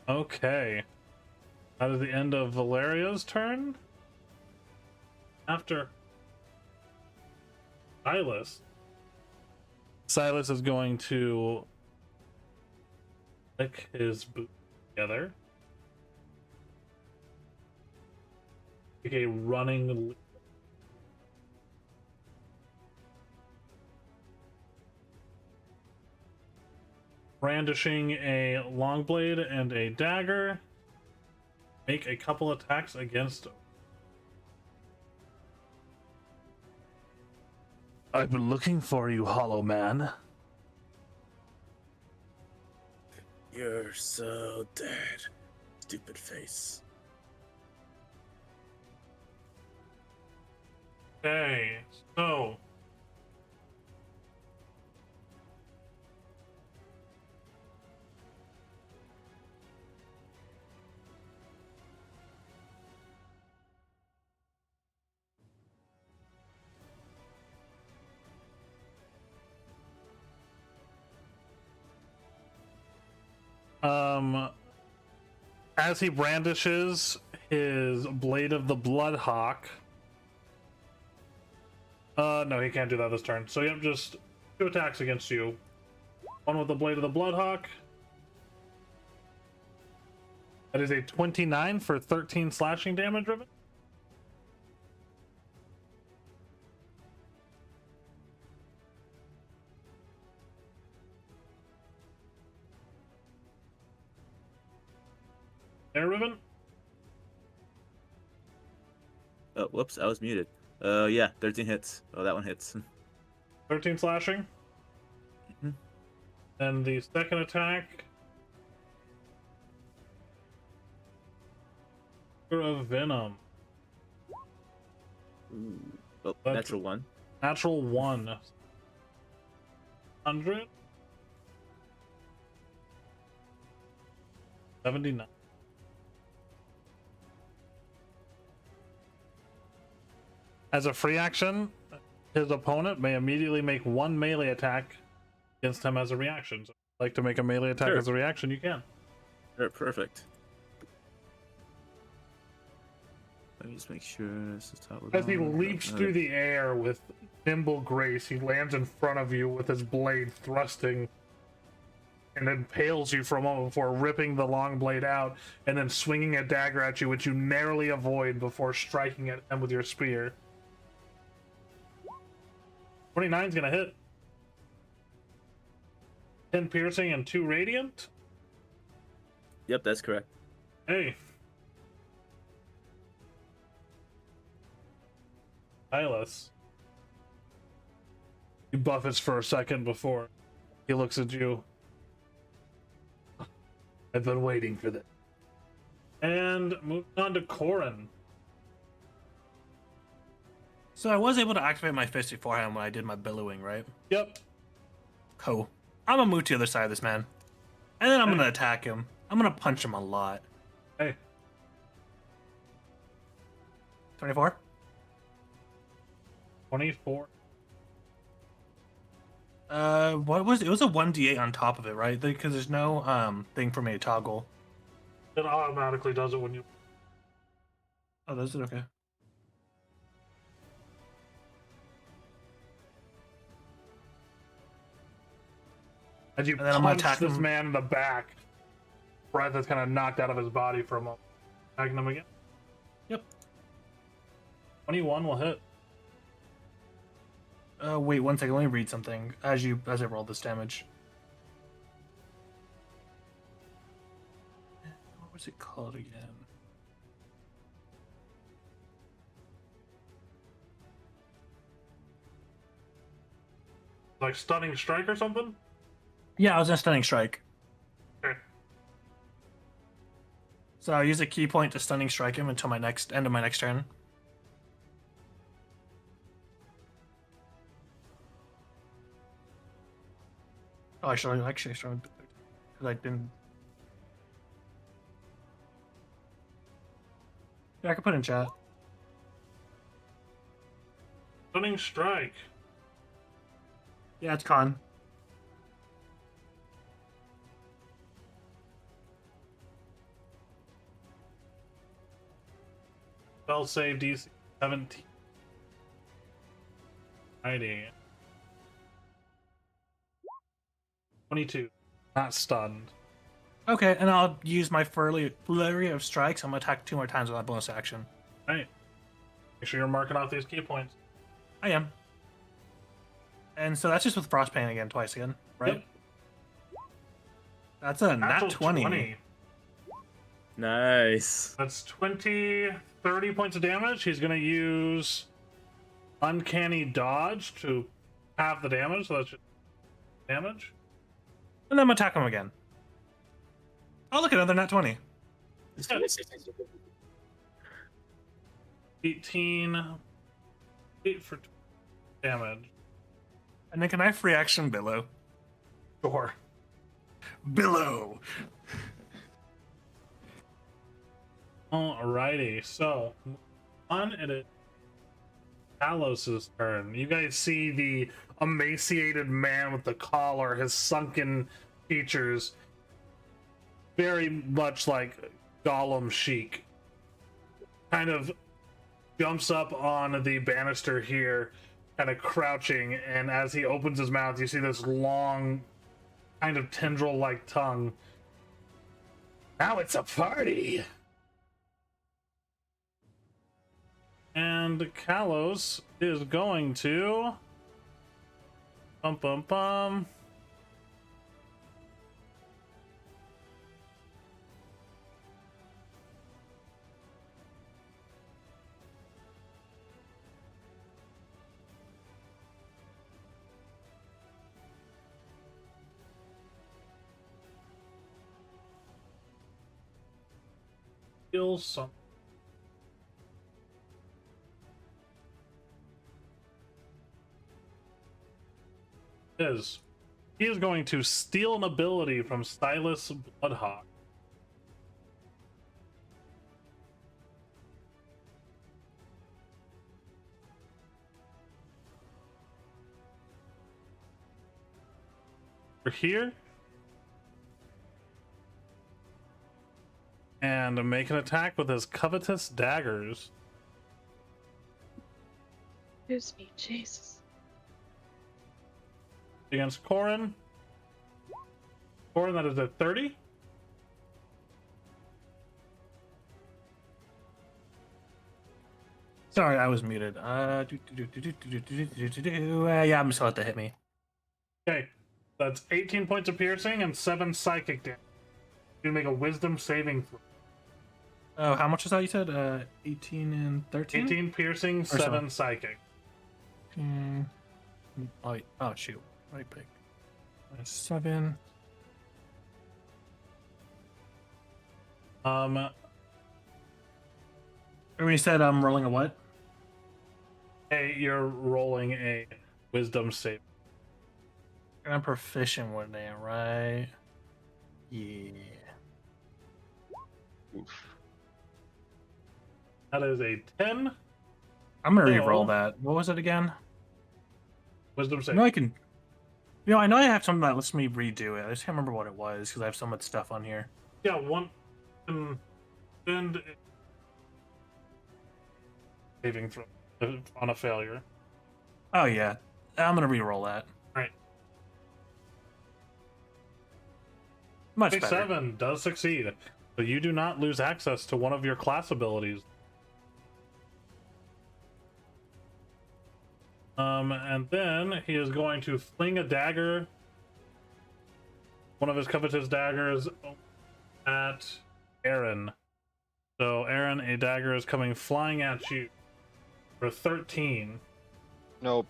Speaker 1: Okay. That is the end of Valeria's turn. After Silas is going to lick his boots together. Take a running leap. Brandishing a long blade and a dagger. Make a couple attacks against. I've been looking for you, Hollow Man.
Speaker 3: You're so dead. Stupid face.
Speaker 1: Okay, so as he brandishes his blade of the Bloodhawk. No, he can't do that this turn. So yep, just 2 attacks against you. One with the blade of the Bloodhawk. That is a 29 for 13 slashing damage, Riven. There, Riven?
Speaker 8: Oh, whoops, I was muted. Yeah, 13 hits. Oh, that one hits.
Speaker 1: 13 slashing.
Speaker 8: Mhm.
Speaker 1: Then the second attack. Of Venom.
Speaker 8: Ooh. Oh,
Speaker 1: That's-
Speaker 8: natural one.
Speaker 1: Natural 1. 100. 79. As a free action, his opponent may immediately make 1 melee attack against him as a reaction. So if you'd like to make a melee attack
Speaker 8: Sure.
Speaker 1: as a reaction, you can.
Speaker 8: Sure, perfect. Let me just make sure this is top.
Speaker 1: As he leaps through the air with nimble grace, he lands in front of you with his blade thrusting and impales you for a moment before ripping the long blade out and then swinging a dagger at you, which you narrowly avoid before striking at him with your spear. 29's gonna hit. 10 piercing and 2 radiant.
Speaker 8: Yep, that's correct.
Speaker 1: Hey. Silas. You buffets for a second before he looks at you. I've been waiting for this. And moving on to Corin.
Speaker 4: So I was able to activate my fist beforehand when I did my billowing, right?
Speaker 1: Yep.
Speaker 4: Cool. I'm gonna move to the other side of this man. And then I'm gonna attack him. I'm gonna punch him a lot.
Speaker 1: Hey.
Speaker 4: 24?
Speaker 1: 24.
Speaker 4: What was it? It was a 1d8 on top of it, right? Because there's no thing for me to toggle.
Speaker 1: It automatically does it when you.
Speaker 4: Oh, those are okay.
Speaker 1: As you
Speaker 4: And then I'm gonna
Speaker 1: punch
Speaker 4: attack
Speaker 1: this
Speaker 4: him.
Speaker 1: man in the back, breath is kind of knocked out of his body for a moment. Attacking him again.
Speaker 4: Yep.
Speaker 1: 21 will hit.
Speaker 4: Wait 1 second. Let me read something as I roll this damage. What was it called again?
Speaker 1: Like stunning strike or something?
Speaker 4: Yeah, I was in a stunning strike.
Speaker 1: Okay.
Speaker 4: So I'll use a key point to stunning strike him until end of my next turn. Oh, I should actually because I didn't. Yeah, I can put it in chat.
Speaker 1: Stunning strike.
Speaker 4: Yeah, it's con.
Speaker 1: Spell save DC 17. 90. 22. Not stunned.
Speaker 4: Okay, and I'll use my flurry of strikes. I'm gonna attack 2 more times with that bonus action.
Speaker 1: Alright. Make sure you're marking off these key points.
Speaker 4: I am. And so that's just with frost pain again, twice again, right?
Speaker 1: Yep.
Speaker 4: That's a
Speaker 1: Natural
Speaker 4: nat 20.
Speaker 8: Nice.
Speaker 1: That's 30 points of damage. He's going to use Uncanny Dodge to half the damage, so that's just damage.
Speaker 4: And then I'm gonna attack him again. Oh, look, another nat 20.
Speaker 1: 18. 8 for damage.
Speaker 4: And then can I free action Billow?
Speaker 1: Sure.
Speaker 4: Billow!
Speaker 1: Alrighty, so on it is Talos' turn. You guys see the emaciated man with the collar, his sunken features, very much like Gollum chic. Kind of jumps up on the banister here, kind of crouching, and as he opens his mouth, you see this long, kind of tendril-like tongue. Now it's a party! And Kalos is going to kill some. He is going to steal an ability from Stylus Bloodhawk. We're here. And make an attack with his covetous daggers.
Speaker 6: Excuse me, Jesus.
Speaker 1: Against Corin. Corin, that is a 30.
Speaker 4: Sorry, I was muted. Yeah, I'm just gonna let that hit me.
Speaker 1: Okay, that's 18 points of piercing and 7 psychic damage. You make a wisdom saving throw.
Speaker 4: Oh, how much was that you said? 18 and 13?
Speaker 1: 18 piercing, 7 psychic.
Speaker 4: Oh, shoot. Right pick. 7. When you said I'm rolling a what?
Speaker 1: Hey, you're rolling a wisdom save.
Speaker 4: And I'm proficient with it, right? Yeah.
Speaker 7: Oof.
Speaker 1: That is a 10
Speaker 4: I'm gonna
Speaker 1: So-
Speaker 4: re-roll that. What was it again?
Speaker 1: wisdom save.
Speaker 4: I know I can. I know I have something that lets me redo it. I just can't remember what it was because I have so much stuff on here.
Speaker 1: Yeah, one. And saving throw on a failure.
Speaker 4: Oh yeah, I'm gonna re-roll that.
Speaker 1: Right.
Speaker 4: Much better.
Speaker 1: 27 does succeed, but you do not lose access to one of your class abilities. And then he is going to fling a dagger, one of his covetous daggers, at Aaron. So, Aaron, a dagger is coming flying at you for 13.
Speaker 7: Nope.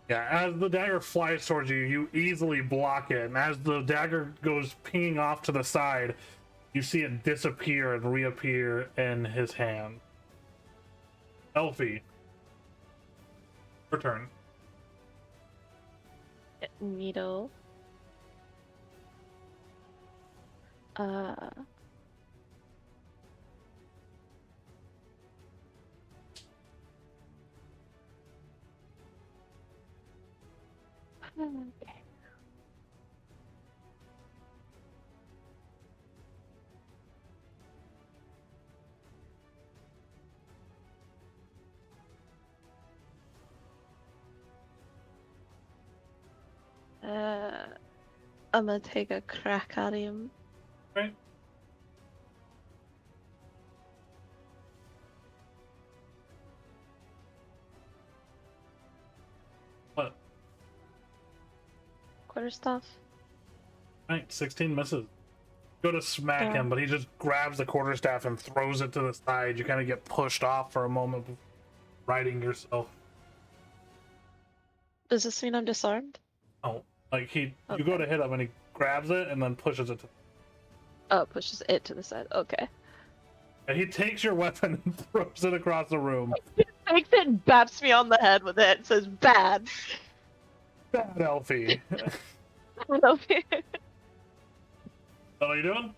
Speaker 1: Yeah, as the dagger flies towards you, you easily block it, and as the dagger goes pinging off to the side, you see it disappear and reappear in his hand. Elfie, your turn.
Speaker 6: Needle. Okay. I'm gonna take a crack at him.
Speaker 1: Right. What?
Speaker 6: Quarterstaff.
Speaker 1: Right, 16 misses. Go to smack
Speaker 6: Yeah.
Speaker 1: him, but he just grabs the quarterstaff and throws it to the side. You kind of get pushed off for a moment before righting yourself.
Speaker 6: Does this mean I'm disarmed?
Speaker 1: Oh, like you
Speaker 6: Okay.
Speaker 1: go to hit him and he grabs it and then pushes it to.
Speaker 6: Oh, pushes it to the side. Okay.
Speaker 1: And he takes your weapon and throws it across the room.
Speaker 6: Takes it and baps me on the head with it. Says bad.
Speaker 1: Bad Elfie.
Speaker 6: I love it.
Speaker 1: What are you doing?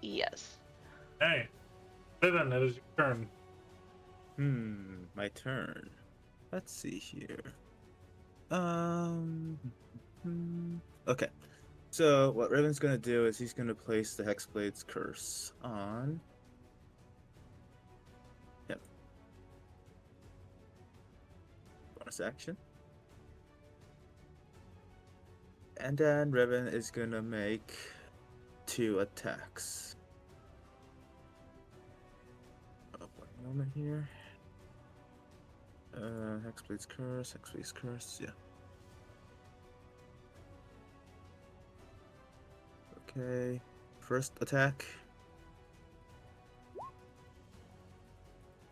Speaker 6: Yes.
Speaker 1: Hey, Vivian, it is your turn.
Speaker 8: My turn. Let's see here. Okay. So what Riven's gonna do is he's gonna place the Hexblade's curse on. Yep. Bonus action. And then Riven is gonna make 2 attacks. Oh, 1 moment here. Hexblade's curse, yeah. Okay, first attack.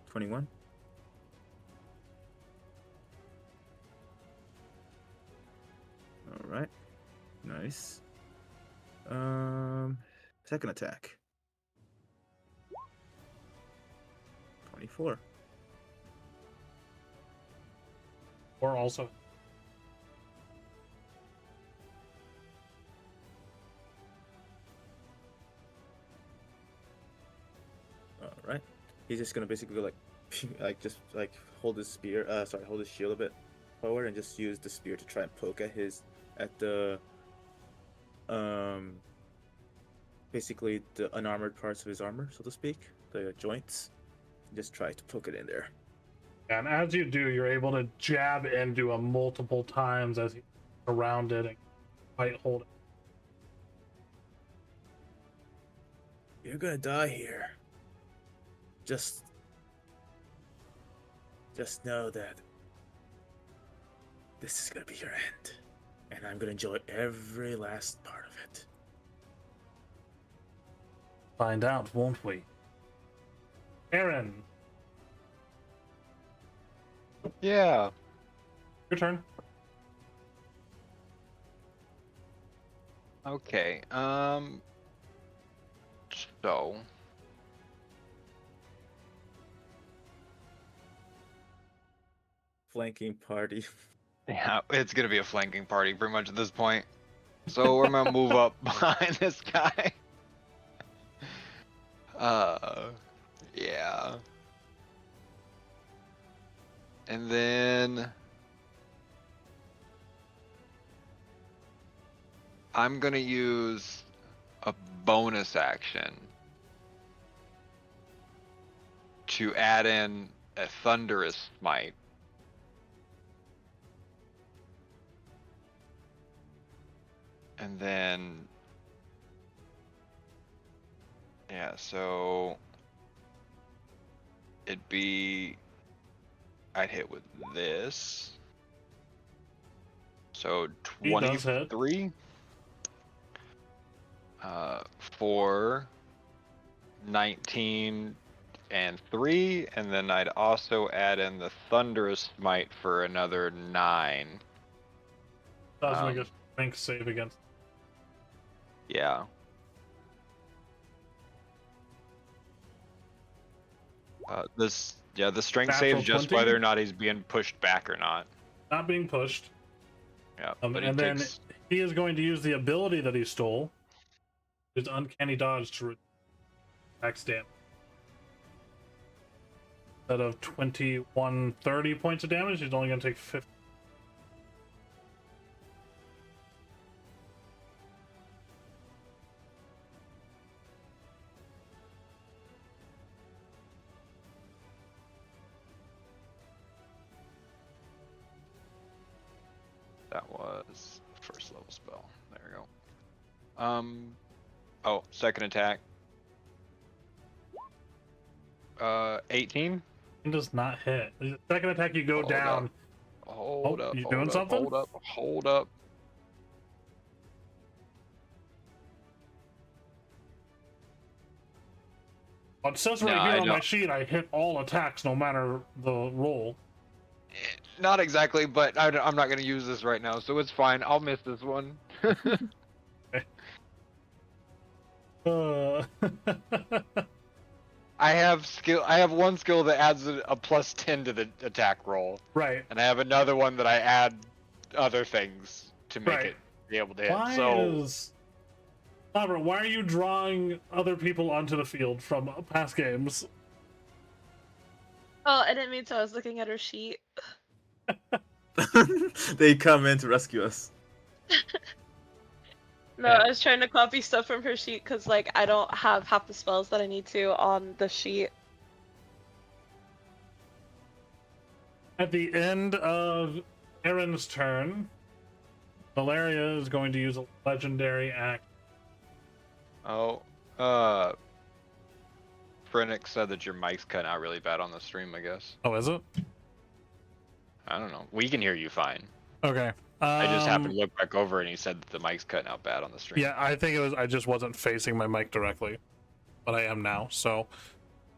Speaker 8: 21. All right, nice. Second attack. 24.
Speaker 1: Or also.
Speaker 8: All right, he's just gonna basically go like hold his spear, hold his shield a bit forward and just use the spear to try and poke at the basically the unarmored parts of his armor, so to speak, the joints. Just try to poke it in there.
Speaker 1: And as you do, you're able to jab into him multiple times as he's surrounded and quite hold it.
Speaker 8: You're gonna die here. Just know that this is gonna be your end, and I'm gonna enjoy every last part of it.
Speaker 1: Find out, won't we? Aaron,
Speaker 7: Yeah.
Speaker 1: your turn.
Speaker 7: Okay. So
Speaker 8: Flanking party.
Speaker 7: yeah, it's gonna be a flanking party pretty much at this point. So we're gonna move up behind this guy. Yeah. And then I'm gonna use a bonus action
Speaker 2: to add in a thunderous smite. And then, yeah, so it'd be, I'd hit with this. So
Speaker 1: He does hit.
Speaker 2: 23 for 19 and 3, and then I'd also add in the thunderous smite for another 9.
Speaker 1: Does make a strength save against.
Speaker 2: Yeah. The strength save
Speaker 1: Natural
Speaker 2: is just
Speaker 1: 20?
Speaker 2: whether or not he's being pushed back or not.
Speaker 1: Not being pushed.
Speaker 2: Yeah, but
Speaker 1: And then he is going to use the ability that he stole, his uncanny dodge, to max damage. Instead of 2130 points of damage, he's only going to take 50.
Speaker 2: That was first level spell. There we go. Oh, second attack. 18.
Speaker 1: He does not hit. The second attack, you go
Speaker 2: Hold
Speaker 1: down.
Speaker 2: up. Hold up.
Speaker 1: You
Speaker 2: hold
Speaker 1: doing
Speaker 2: up,
Speaker 1: something?
Speaker 2: Hold up. Hold up.
Speaker 1: It says right
Speaker 2: No,
Speaker 1: here
Speaker 2: I
Speaker 1: on my
Speaker 2: don't-
Speaker 1: sheet, I hit all attacks no matter the roll.
Speaker 2: Not exactly, but I'm not going to use this right now, so it's fine. I'll miss this one. I have one skill that adds a plus 10 to the attack roll,
Speaker 1: Right.
Speaker 2: and I have another one that I add other things to make
Speaker 1: Right.
Speaker 2: it be able to hit.
Speaker 1: Why are you drawing other people onto the field from past games?
Speaker 6: Oh, I didn't mean to. I was looking at her sheet.
Speaker 8: They come in to rescue us.
Speaker 6: No, I was trying to copy stuff from her sheet because, like, I don't have half the spells that I need to on the sheet.
Speaker 1: At the end of Aaron's turn, Valeria is going to use a legendary act.
Speaker 2: Oh, Phoenix said that your mic's cutting out really bad on the stream, I guess.
Speaker 1: Oh, is it?
Speaker 2: I don't know. We can hear you fine.
Speaker 1: Okay.
Speaker 2: I just happened to look back over and he said that the mic's cutting out bad on the stream.
Speaker 1: Yeah, I think it was. I just wasn't facing my mic directly, but I am now. So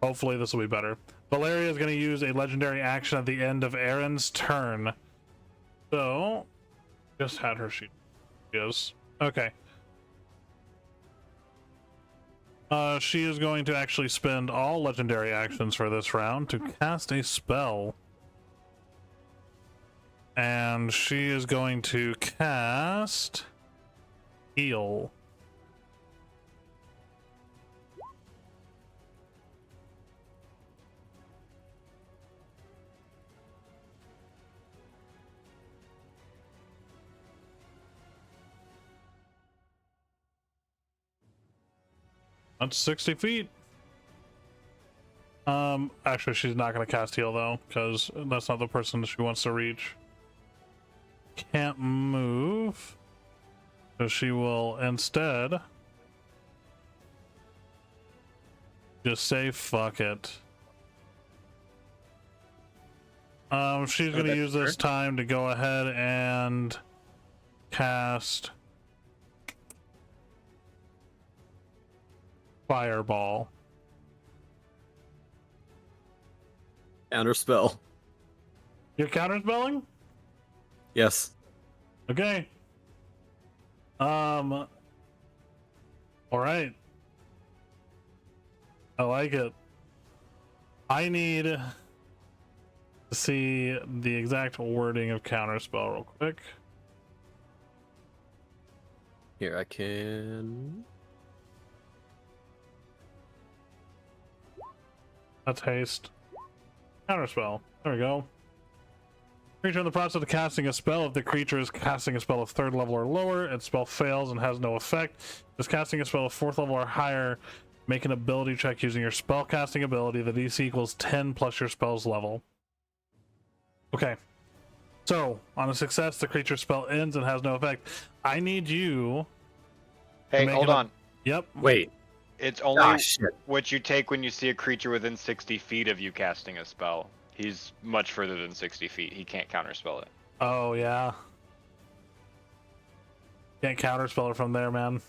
Speaker 1: hopefully this will be better. Valeria is going to use a legendary action at the end of Aaron's turn. So just had her sheet. Yes. Okay. She is going to actually spend all legendary actions for this round to cast a spell. And she is going to cast Heal. That's 60 feet. Actually, she's not going to cast Heal, though, because that's not the person she wants to reach. Can't move. So she will instead just say, fuck it. She's going to use this time to go ahead and cast Fireball.
Speaker 5: Counter spell.
Speaker 1: You're counterspelling?
Speaker 5: Yes.
Speaker 1: Okay. All right. I like it. I need to see the exact wording of counterspell real quick.
Speaker 5: Here, I can.
Speaker 1: That's haste. Counterspell. There we go. Creature in the process of casting a spell. If the creature is casting a spell of 3rd level or lower, its spell fails and has no effect. If it's casting a spell of 4th level or higher, Make an ability check using your spellcasting ability. The DC equals 10 plus your spell's level. Okay. So, on a success, the creature spell ends and has no effect. I need you...
Speaker 7: Hey,
Speaker 1: make
Speaker 7: hold
Speaker 1: an-
Speaker 7: on.
Speaker 1: Yep.
Speaker 5: Wait.
Speaker 7: It's only
Speaker 5: Ah, shit.
Speaker 7: what you take when you see a creature within 60 feet of you casting a spell. He's much further than 60 feet. He can't counterspell it.
Speaker 1: Oh, yeah. Can't counterspell it from there, man.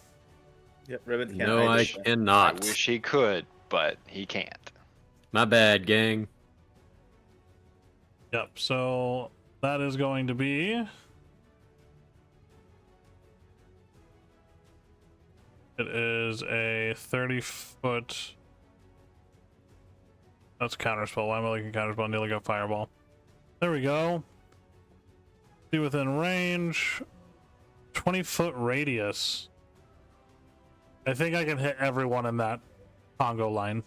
Speaker 8: Yep, Ribbon can't
Speaker 5: No, I
Speaker 8: either.
Speaker 5: cannot.
Speaker 7: I wish he could, but he can't.
Speaker 5: My bad, gang.
Speaker 1: Yep, so that is going to be... It is a 30-foot... That's counterspell. Why am I looking at counterspell? Nearly got fireball. There we go. Be within range. 20-foot radius. I think I can hit everyone in that Congo line.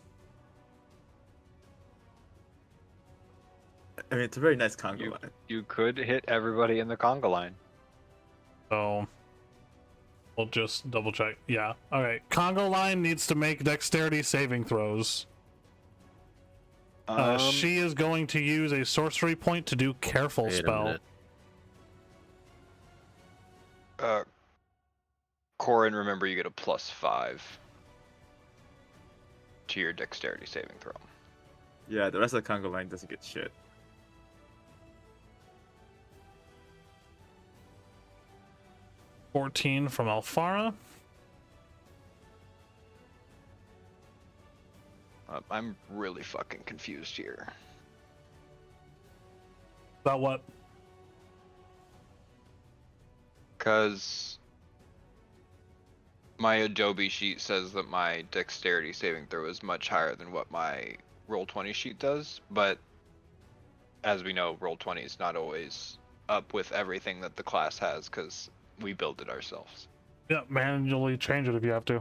Speaker 8: I mean, it's a very nice Congo line.
Speaker 7: You could hit everybody in the conga line.
Speaker 1: So we'll just double check. Yeah. All right. Congo line needs to make dexterity saving throws. She is going to use a sorcery point to do careful
Speaker 5: Wait a
Speaker 1: spell.
Speaker 5: minute.
Speaker 7: Corin, remember you get a +5 to your dexterity saving throw.
Speaker 8: Yeah, the rest of the Congo line doesn't get shit.
Speaker 1: $14 from Alfara.
Speaker 7: I'm really fucking confused here.
Speaker 1: About what?
Speaker 7: Because my Adobe sheet says that my dexterity saving throw is much higher than what my Roll20 sheet does, but as we know, Roll20 is not always up with everything that the class has because we build it ourselves.
Speaker 1: Yeah, manually change it if you have to.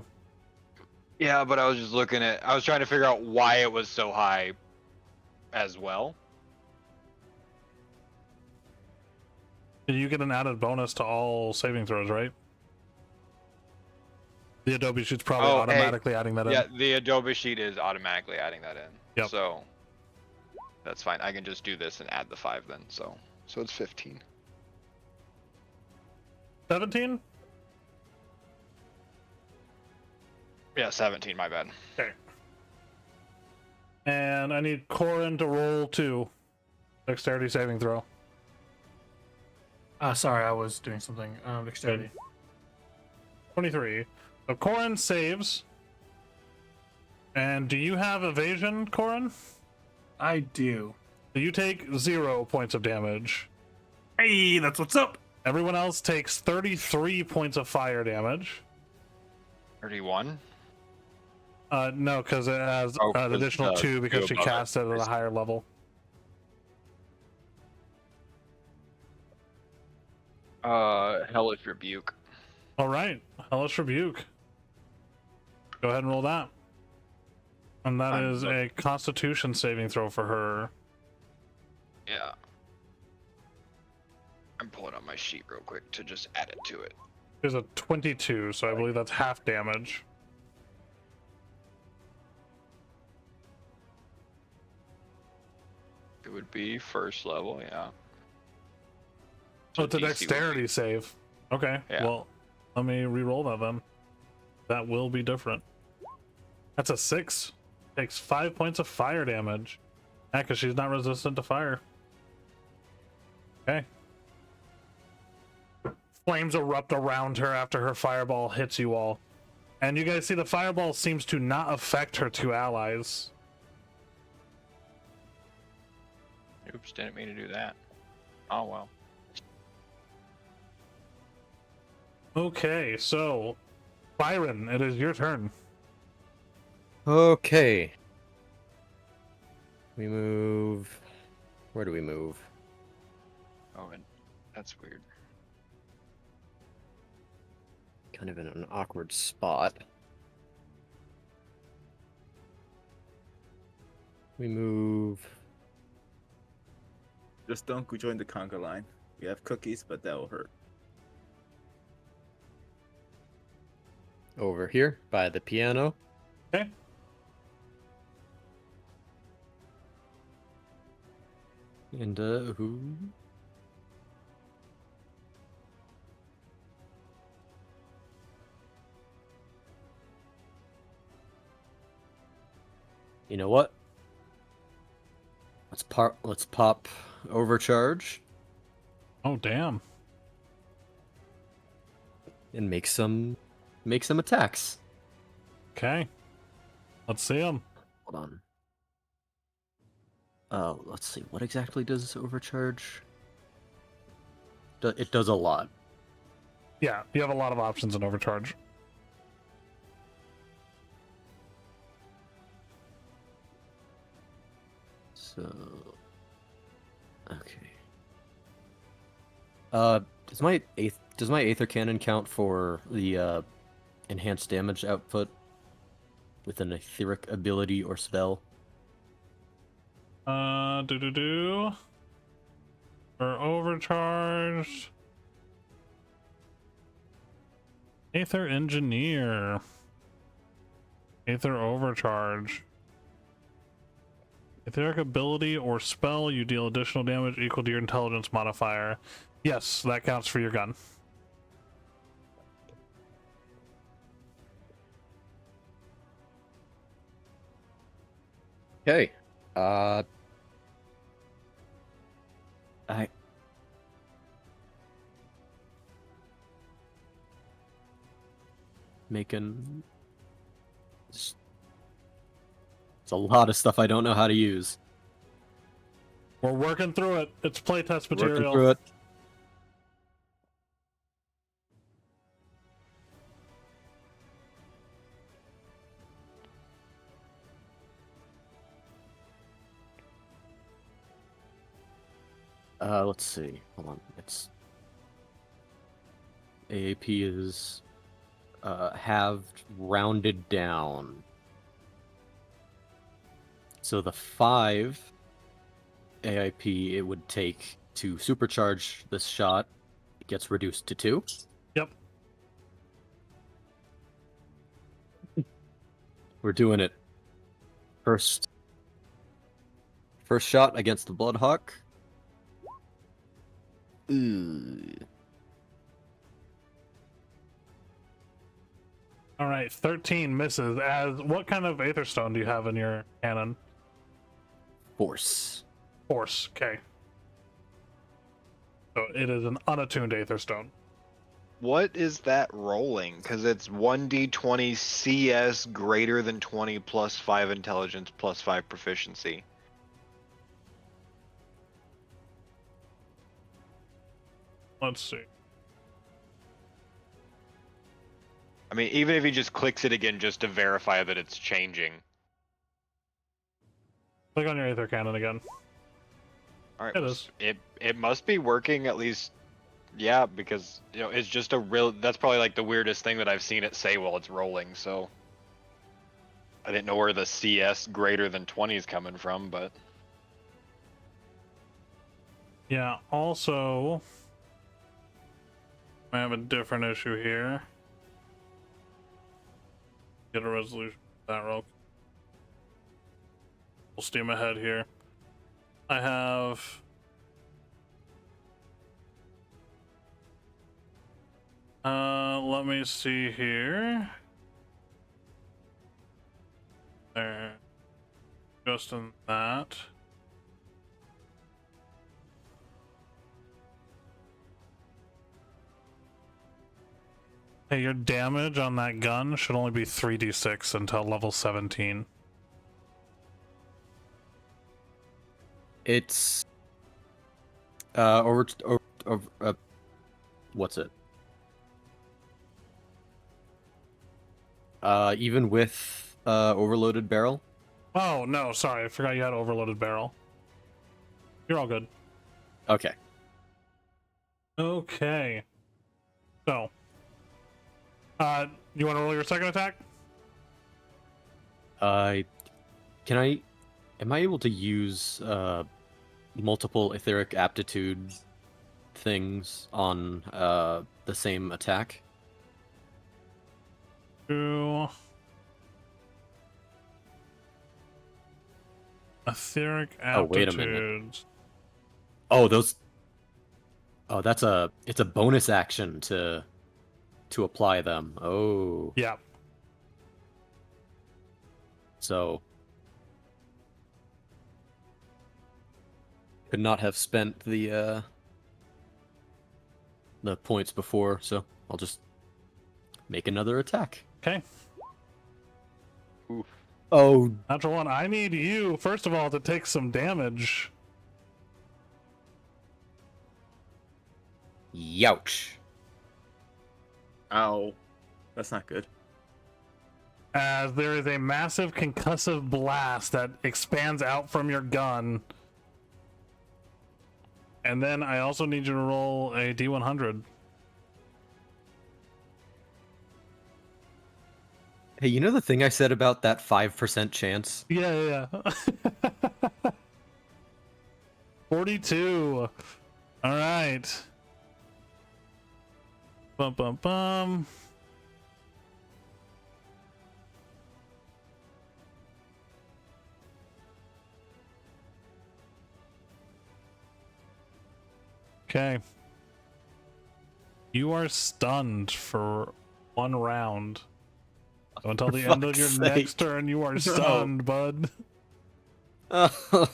Speaker 7: Yeah, but I was just looking at, I was trying to figure out why it was so high as well.
Speaker 1: You get an added bonus to all saving throws, right? The Adobe sheet's probably
Speaker 7: Oh, hey.
Speaker 1: automatically adding that in.
Speaker 7: Yeah, the Adobe sheet is automatically adding that in.
Speaker 1: Yep.
Speaker 7: So that's fine. I can just do this and add the 5 then. So it's 15.
Speaker 1: 17?
Speaker 7: Yeah, 17. My bad.
Speaker 1: Okay. And I need Corin to roll 2. Dexterity saving throw.
Speaker 4: Sorry, I was doing something. Dexterity.
Speaker 1: 23. So Corin saves. And do you have evasion, Corin?
Speaker 4: I do.
Speaker 1: So you take 0 points of damage.
Speaker 4: Hey, that's what's up.
Speaker 1: Everyone else takes 33 points of fire damage.
Speaker 7: 31.
Speaker 1: No, because it has
Speaker 7: Oh,
Speaker 1: an
Speaker 7: 'cause,
Speaker 1: additional 2 because
Speaker 7: two
Speaker 1: she
Speaker 7: above it.
Speaker 1: cast it at a higher level.
Speaker 7: Hellish Rebuke.
Speaker 1: All right, Hellish Rebuke. Go ahead and roll that. And that
Speaker 7: I'm
Speaker 1: is a Constitution saving throw for her.
Speaker 7: Yeah. I'm pulling up my sheet real quick to just add it to it.
Speaker 1: There's a 22, so I believe that's half damage.
Speaker 7: It would be first level, yeah.
Speaker 1: Oh, it's a
Speaker 7: DC would
Speaker 1: dexterity
Speaker 7: be-
Speaker 1: save. Okay,
Speaker 7: Yeah.
Speaker 1: well, let me re-roll that then. That will be different. That's a 6. Takes 5 points of fire damage. Yeah, because she's not resistant to fire. Okay. Flames erupt around her after her fireball hits you all. And you guys see the fireball seems to not affect her 2 allies.
Speaker 7: Oops, didn't mean to do that. Oh well.
Speaker 1: Okay, so Byron, it is your turn.
Speaker 5: Okay. We move. Where do we move?
Speaker 7: Oh, and that's weird.
Speaker 5: Kind of in an awkward spot. We move.
Speaker 8: Just don't go join the Congo line. We have cookies, but that will hurt.
Speaker 5: Over here by the piano.
Speaker 1: Okay.
Speaker 5: And who? You know what? Let's pop overcharge
Speaker 1: Oh, damn.
Speaker 5: and make some attacks.
Speaker 1: Okay. Let's see them.
Speaker 5: Hold on. Let's see. What exactly does overcharge? It does a lot.
Speaker 1: Yeah, you have a lot of options in overcharge.
Speaker 5: So, okay. Does my Aether Cannon count for the enhanced damage output with an etheric ability or spell?
Speaker 1: For overcharge. Aether Engineer. Aether Overcharge. Etheric ability or spell, you deal additional damage equal to your intelligence modifier. Yes, that counts for your gun.
Speaker 5: Okay. Making. It's a lot of stuff I don't know how to use.
Speaker 1: We're working through it. It's playtest
Speaker 5: Working
Speaker 1: material.
Speaker 5: through it. Let's see. Hold on. It's AAP is halved, rounded down. So the 5 AIP it would take to supercharge this shot gets reduced to 2.
Speaker 1: Yep.
Speaker 5: We're doing it. First shot against the Bloodhawk. Ooh.
Speaker 1: All right, 13 misses. As what kind of Aether Stone do you have in your cannon?
Speaker 5: Force.
Speaker 1: Force. Okay. So it is an unattuned Aether Stone.
Speaker 2: What is that rolling? Because it's 1d20 CS greater than 20 plus 5 intelligence plus 5 proficiency.
Speaker 1: Let's see.
Speaker 2: I mean, even if he just clicks it again just to verify that it's changing.
Speaker 1: Click on your Aether Cannon again.
Speaker 2: All right,
Speaker 1: It is.
Speaker 2: It must be working at least. Yeah, because it's just a real. That's probably like the weirdest thing that I've seen it say while it's rolling. So I didn't know where the CS greater than 20 is coming from, but
Speaker 1: Yeah, also, I have a different issue here. Get a resolution for that real quick. We'll steam ahead here. I have let me see here. There. Just in that. Hey, your damage on that gun should only be 3d6 until level 17.
Speaker 5: It's what's it? Even with overloaded barrel.
Speaker 1: Oh, no, sorry. I forgot you had overloaded barrel. You're all good.
Speaker 5: Okay.
Speaker 1: Okay. So, you want to roll your second attack?
Speaker 5: Am I able to use multiple etheric aptitude things on the same attack?
Speaker 1: Two. Etheric
Speaker 5: Oh, wait a minute.
Speaker 1: aptitudes.
Speaker 5: Oh, those. Oh, it's a bonus action to apply them. Oh,
Speaker 1: Yeah.
Speaker 5: so could not have spent the points before, so I'll just make another attack.
Speaker 1: Okay.
Speaker 7: Oof.
Speaker 5: Oh,
Speaker 1: Natural one. I need you, first of all, to take some damage.
Speaker 5: youch.
Speaker 8: Ow. That's not good.
Speaker 1: As there is a massive concussive blast that expands out from your gun. And then I also need you to roll a D100.
Speaker 5: Hey, you know the thing I said about that 5% chance?
Speaker 1: Yeah. 42. All right. Bum bum bum. Okay. You are stunned for 1 round. So until the end of your
Speaker 5: fuck's
Speaker 1: next
Speaker 5: sake.
Speaker 1: turn, you are stunned, bud.
Speaker 5: Oh,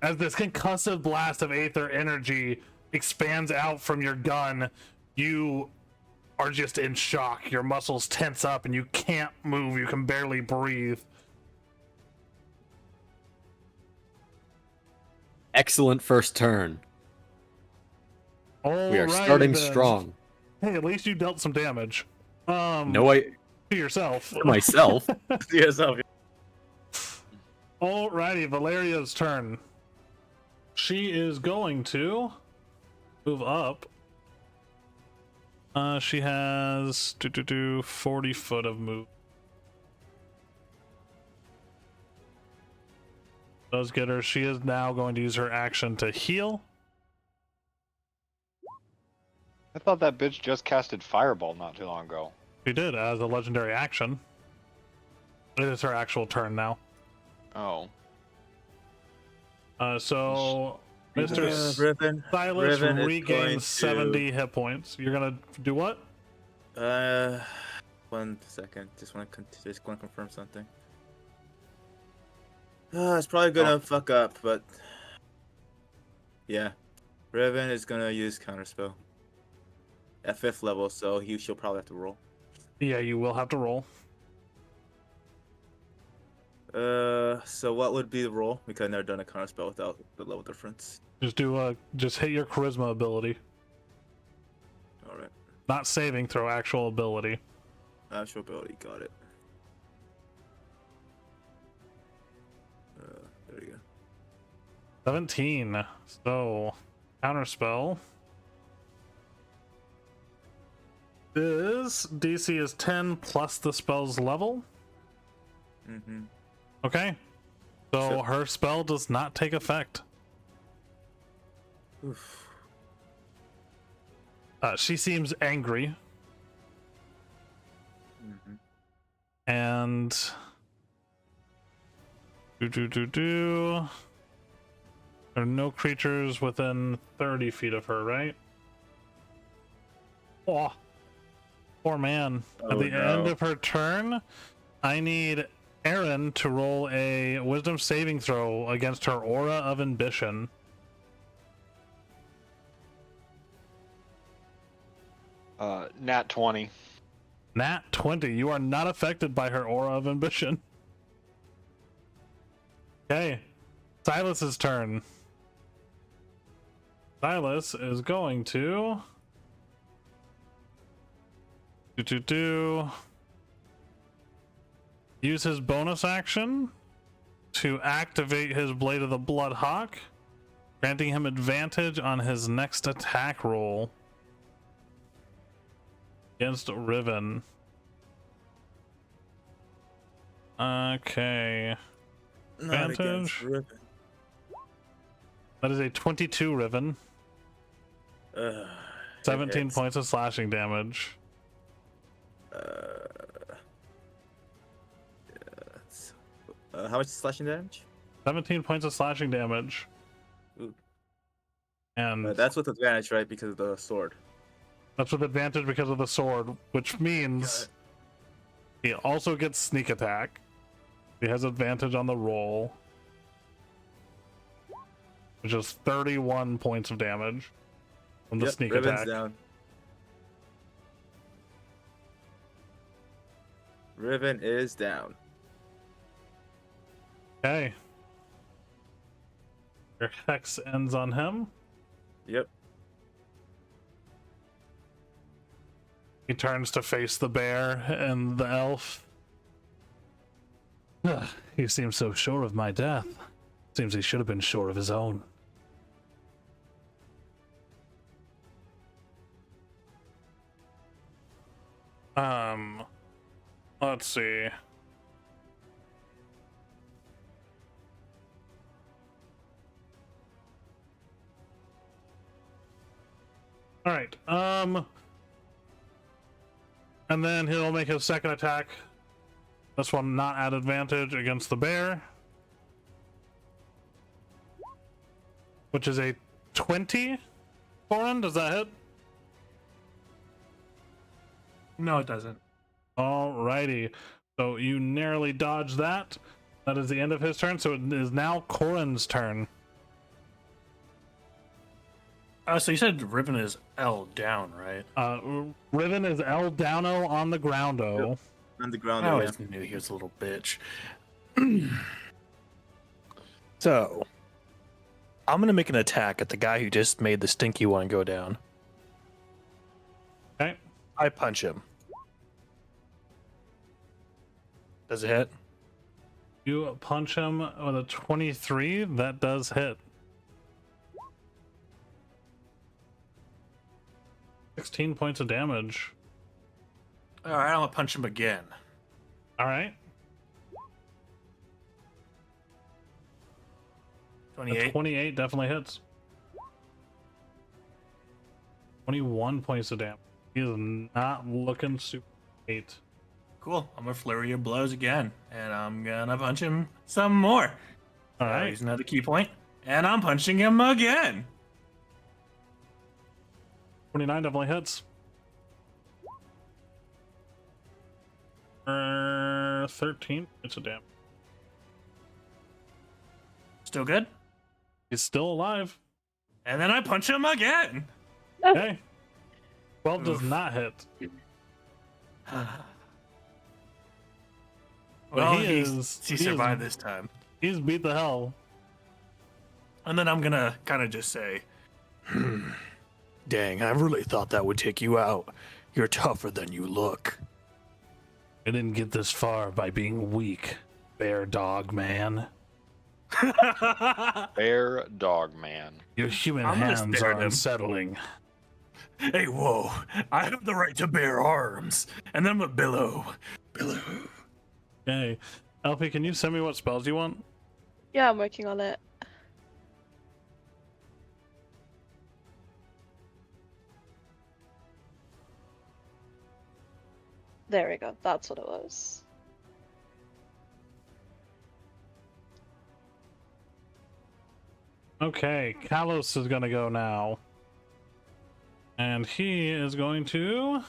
Speaker 1: As this concussive blast of aether energy expands out from your gun, you are just in shock. Your muscles tense up and you can't move. You can barely breathe.
Speaker 5: excellent first turn. We are
Speaker 1: Alrighty
Speaker 5: starting
Speaker 1: then.
Speaker 5: strong.
Speaker 1: Hey, at least you dealt some damage.
Speaker 5: No, I
Speaker 1: To yourself.
Speaker 5: to myself.
Speaker 8: yourself.
Speaker 1: Alrighty, Valeria's turn. She is going to move up. She has 40 foot of move. Does get her. She is now going to use her action to heal.
Speaker 7: I thought that bitch just casted Fireball not too long ago.
Speaker 1: She did as a legendary action. It is her actual turn now.
Speaker 7: Oh.
Speaker 1: So Mr.
Speaker 8: Riven.
Speaker 1: Silas
Speaker 8: Riven is going
Speaker 1: regains
Speaker 8: to-
Speaker 1: 70 hit points. You're gonna do what?
Speaker 8: 1 second. Just want to confirm something. It's probably gonna fuck up, but yeah, Riven is gonna use counterspell at 5th level, so she'll probably have to roll.
Speaker 1: Yeah, you will have to roll.
Speaker 8: So what would be the roll? Because I've never done a counterspell without the level difference.
Speaker 1: Just hit your charisma ability.
Speaker 8: All right,
Speaker 1: Not saving throw, actual ability.
Speaker 8: actual ability, got it. There you go.
Speaker 1: 17. So, counterspell is DC is 10 plus the spell's level.
Speaker 8: Mm-hmm.
Speaker 1: Okay. So
Speaker 8: So-
Speaker 1: her spell does not take effect.
Speaker 8: Oof.
Speaker 1: She seems angry
Speaker 8: Mm-hmm.
Speaker 1: and there are no creatures within 30 feet of her, right? Oh, poor man. At
Speaker 8: Oh,
Speaker 1: the end
Speaker 8: no.
Speaker 1: of her turn, I need Erin to roll a wisdom saving throw against her aura of ambition.
Speaker 7: Nat 20.
Speaker 1: Nat 20. You are not affected by her aura of ambition. Okay. Silas's turn. Silas is going to use his bonus action to activate his Blade of the Blood Hawk, granting him advantage on his next attack roll against Riven. Okay.
Speaker 8: Not against
Speaker 1: Advantage.
Speaker 8: Riven.
Speaker 1: That is a 22 Riven.
Speaker 8: It
Speaker 1: 17
Speaker 8: hits.
Speaker 1: points of slashing damage.
Speaker 8: How much slashing damage?
Speaker 1: 17 points of slashing damage.
Speaker 8: Ooh.
Speaker 1: And
Speaker 8: That's with advantage, right? Because of the sword.
Speaker 1: that's with advantage because of the sword, which means he also gets sneak attack. He has advantage on the roll, which is 31 points of damage from the sneak
Speaker 8: Riven's
Speaker 1: attack.
Speaker 8: down. Riven is down.
Speaker 1: Okay. Your hex ends on him.
Speaker 8: Yep.
Speaker 1: He turns to face the bear and the elf. "Ugh, he seems so sure of my death. Seems he should have been sure of his own." Let's see. All right. And then he'll make his second attack. This one not at advantage against the bear, which is a 20. Corin, does that hit?
Speaker 4: No, it doesn't.
Speaker 1: Alrighty. So you narrowly dodge that. That is the end of his turn. So it is now Corin's turn.
Speaker 4: So you said Riven is L down, right?
Speaker 1: Riven is El Downo on the groundo.
Speaker 8: Yep. On the ground.
Speaker 4: I
Speaker 8: Yeah.
Speaker 4: always knew he was a little bitch. So, I'm gonna make an attack at the guy who just made the stinky one go down.
Speaker 1: Okay.
Speaker 4: I punch him. Does it hit?
Speaker 1: You punch him with a 23. That does hit. 16 points of damage.
Speaker 4: All right, I'm gonna punch him again.
Speaker 1: All right.
Speaker 4: 28.
Speaker 1: 28 definitely hits. 21 points of damage. He is not looking super great.
Speaker 4: Cool. I'm gonna flurry of blows again, and I'm gonna punch him some more.
Speaker 1: All right.
Speaker 4: Use another key point, and I'm punching him again.
Speaker 1: 29 definitely hits. 13 points of damage.
Speaker 4: Still good.
Speaker 1: He's still alive.
Speaker 4: And then I punch him again.
Speaker 1: Okay. 12 does
Speaker 4: Oof.
Speaker 1: not hit.
Speaker 4: Well,
Speaker 1: he
Speaker 4: he
Speaker 1: is
Speaker 4: survived this time.
Speaker 1: He's beat the hell.
Speaker 4: And then I'm gonna kind of just say, "Dang, I really thought that would take you out. You're tougher than you look."
Speaker 1: I didn't get this far by being weak, bear dog man.
Speaker 7: Bear dog man.
Speaker 1: Your human
Speaker 4: I'm gonna
Speaker 1: hands
Speaker 4: spare
Speaker 1: are
Speaker 4: them.
Speaker 1: unsettling.
Speaker 4: Hey, whoa! I have the right to bear arms, and then I'm a billow.
Speaker 1: Okay. LP, can you send me what spells you want?
Speaker 6: Yeah, I'm working on it. There we go. That's what it was.
Speaker 1: Okay, Kalos is gonna go now. And he is going to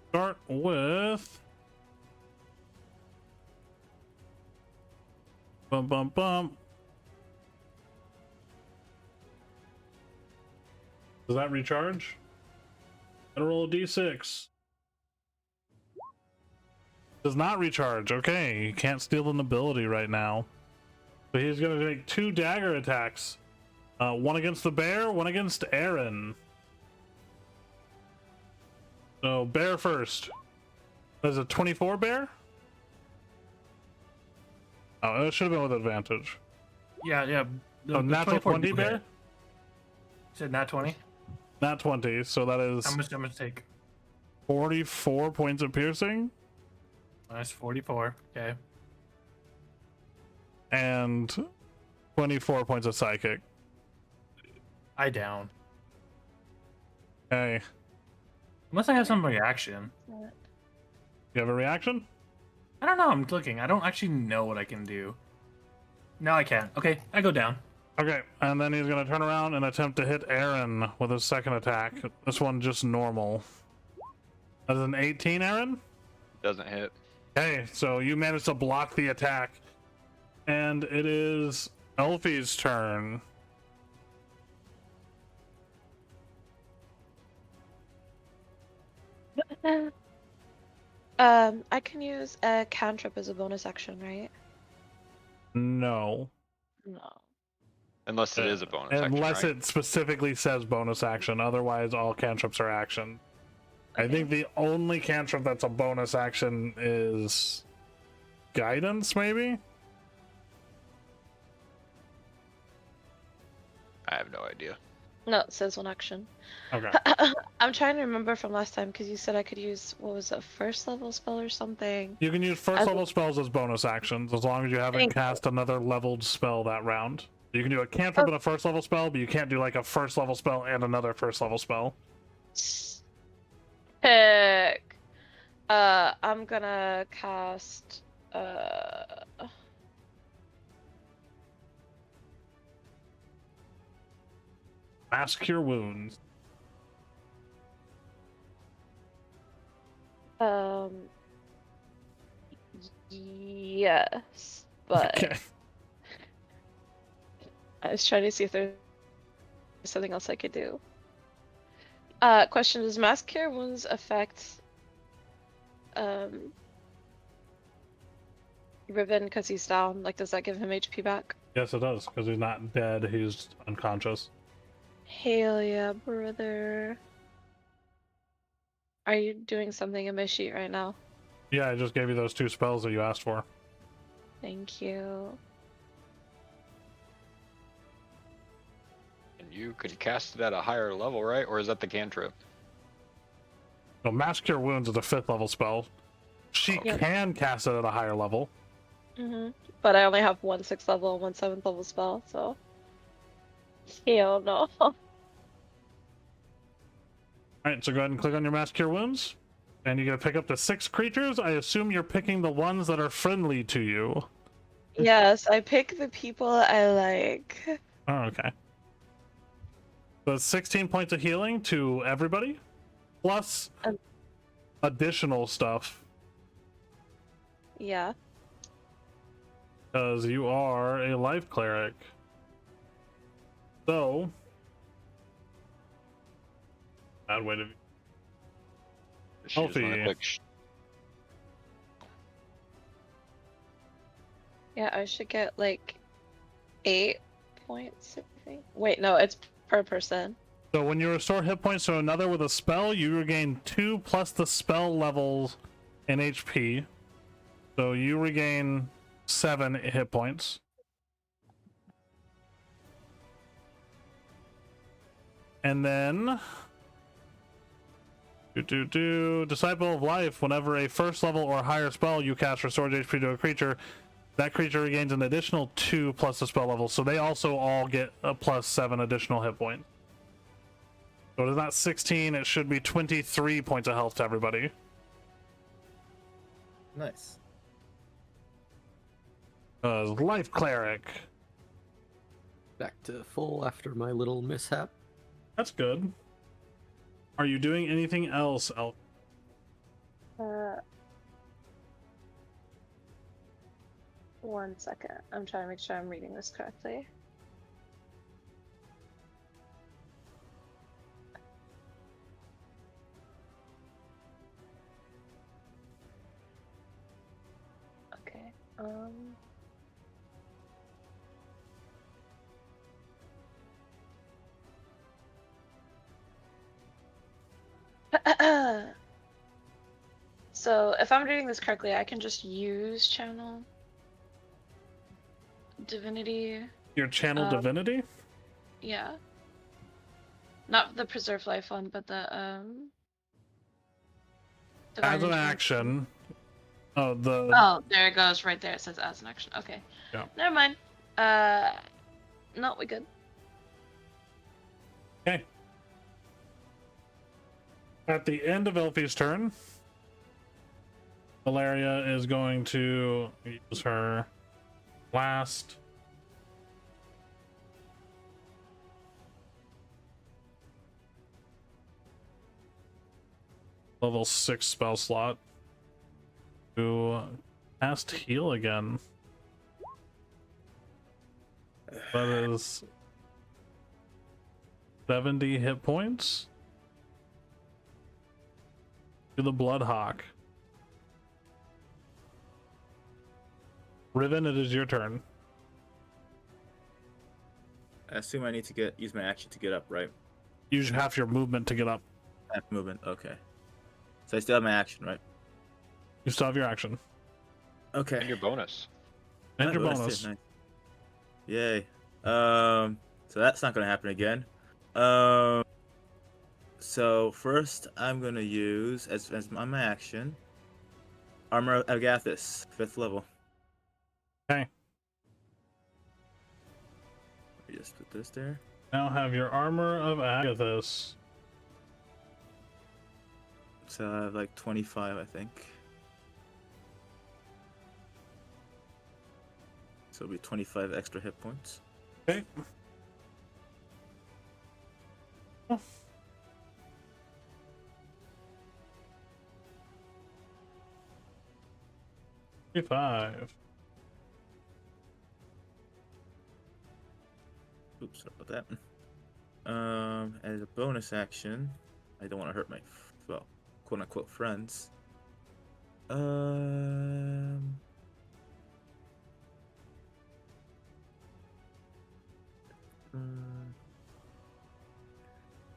Speaker 1: start with bum bum bum. Does that recharge? Gotta roll a d6. Does not recharge. Okay, you can't steal an ability right now. So he's gonna take 2 dagger attacks. One against the bear, one against Aaron. So bear first. There's a 24 bear? Oh, it should have been with advantage.
Speaker 4: Yeah.
Speaker 1: So natural 20 bear?
Speaker 4: You said nat 20?
Speaker 1: Nat 20, so that is
Speaker 4: How much damage to take?
Speaker 1: 44 points of piercing
Speaker 4: Nice, 44. Okay.
Speaker 1: and 24 points of psychic.
Speaker 4: I down.
Speaker 1: Okay.
Speaker 4: Unless I have some reaction.
Speaker 1: You have a reaction?
Speaker 4: I don't know. I'm looking. I don't actually know what I can do. now I can. Okay, I go down.
Speaker 1: Okay, and then he's gonna turn around and attempt to hit Aaron with his second attack. This one just normal. That is an 18, Aaron?
Speaker 7: Doesn't hit.
Speaker 1: Okay, so you managed to block the attack. And it is Elfie's turn.
Speaker 6: I can use a cantrip as a bonus action, right?
Speaker 1: No.
Speaker 6: No.
Speaker 7: Unless it is a bonus
Speaker 1: Unless
Speaker 7: action, right?
Speaker 1: it specifically says bonus action. Otherwise, all cantrips are action. I think the only cantrip that's a bonus action is guidance, maybe?
Speaker 7: I have no idea.
Speaker 6: No, it says one action.
Speaker 1: Okay.
Speaker 6: I'm trying to remember from last time because you said I could use, what was it, a first level spell or something?
Speaker 1: You can use first level spells as bonus actions as long as you haven't
Speaker 6: Thank you.
Speaker 1: cast another leveled spell that round. You can do a cantrip and a first level spell, but you can't do like a first level spell and another first level spell.
Speaker 6: Heck. I'm gonna cast,
Speaker 1: Mask Cure Wounds.
Speaker 6: Yes, but
Speaker 1: Okay.
Speaker 6: I was trying to see if there's something else I could do. Question, does Mass Cure Wounds affect Riven because he's down? Like, does that give him HP back?
Speaker 1: Yes, it does, because he's not dead, he's unconscious.
Speaker 6: Hell yeah, brother. Are you doing something in my sheet right now?
Speaker 1: Yeah, I just gave you those two spells that you asked for.
Speaker 6: Thank you.
Speaker 7: And you could cast it at a higher level, right? Or is that the cantrip?
Speaker 1: No, Mask Cure Wounds is a 5th level spell. She
Speaker 6: Yep.
Speaker 1: can cast it at a higher level.
Speaker 6: But I only have one 6th level and one 7th level spell, so. Hell no.
Speaker 1: Alright, so go ahead and click on your Mask Cure Wounds. And you're going to pick up to 6 creatures. I assume you're picking the ones that are friendly to you.
Speaker 6: Yes, I pick the people I like.
Speaker 1: Oh, okay. So it's 16 points of healing to everybody, plus
Speaker 6: Um,
Speaker 1: additional stuff,
Speaker 6: Yeah.
Speaker 1: because you are a life cleric. So, bad way to.
Speaker 7: She just wanna
Speaker 1: Alfie.
Speaker 7: click
Speaker 6: Yeah, I should get like 8 points, I think. Wait, no, it's per person.
Speaker 1: So when you restore hit points to another with a spell, you regain 2 plus the spell levels in HP. So you regain 7 hit points. And then Disciple of Life, whenever a first level or higher spell you cast restores HP to a creature, that creature regains an additional 2 plus the spell level. So they also all get a plus 7 additional hit points. So it is not 16, it should be 23 points of health to everybody.
Speaker 8: Nice.
Speaker 1: Life Cleric.
Speaker 5: Back to full after my little mishap.
Speaker 1: That's good. Are you doing anything else, Elf?
Speaker 6: One second. I'm trying to make sure I'm reading this correctly. Okay. So if I'm reading this correctly, I can just use channel divinity.
Speaker 1: Your channel divinity?
Speaker 6: Yeah. Not the preserve life one, but the divine
Speaker 1: As an
Speaker 6: intervention.
Speaker 1: action. Oh, the.
Speaker 6: Oh, there it goes, right there. It says as an action. Okay.
Speaker 1: Yeah.
Speaker 6: Never mind. No, we good.
Speaker 1: Okay. At the end of Elfie's turn, Valeria is going to use her last level 6 spell slot to cast heal again. That is 70 hit points to the Bloodhawk. Riven, it is your turn.
Speaker 8: I assume I need to use my action to get up, right?
Speaker 1: Use half your movement to get up.
Speaker 8: Half movement. Okay. So I still have my action, right?
Speaker 1: You still have your action.
Speaker 8: Okay.
Speaker 7: And your bonus.
Speaker 1: And your
Speaker 8: too,
Speaker 1: bonus.
Speaker 8: nice. Yay. So that's not gonna happen again. So first I'm gonna use as on my action, Armor of Agathis, 5th level.
Speaker 1: Okay.
Speaker 8: Let me just put this there.
Speaker 1: Now have your Armor of Agathis.
Speaker 8: So I have like 25, I think. So it'll be 25 extra hit points.
Speaker 1: Okay. 25.
Speaker 8: Oops, sorry about that. As a bonus action, I don't want to hurt my, well, quote unquote friends.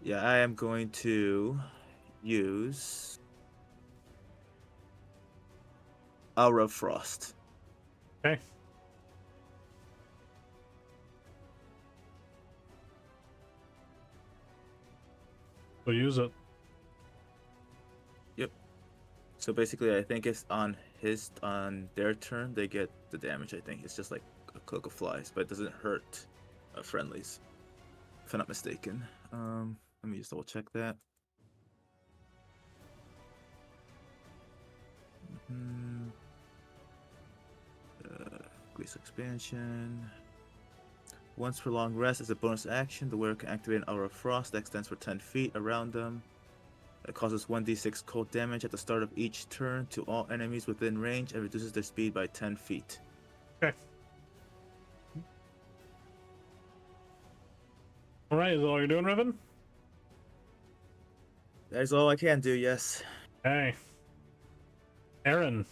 Speaker 8: Yeah, I am going to use Aura of Frost.
Speaker 1: Okay. So use it.
Speaker 8: Yep. So basically, I think it's on their turn they get the damage. I think it's just like a cloak of flies, but it doesn't hurt friendlies, if I'm not mistaken. Let me just double check that. Grease expansion. Once per long rest as a bonus action, the wearer can activate an Aura of Frost that extends for 10 feet around them. It causes 1d6 cold damage at the start of each turn to all enemies within range and reduces their speed by 10 feet.
Speaker 1: Okay. Alright, is that all you're doing, Riven?
Speaker 8: That is all I can do, yes.
Speaker 1: Okay. Aaron.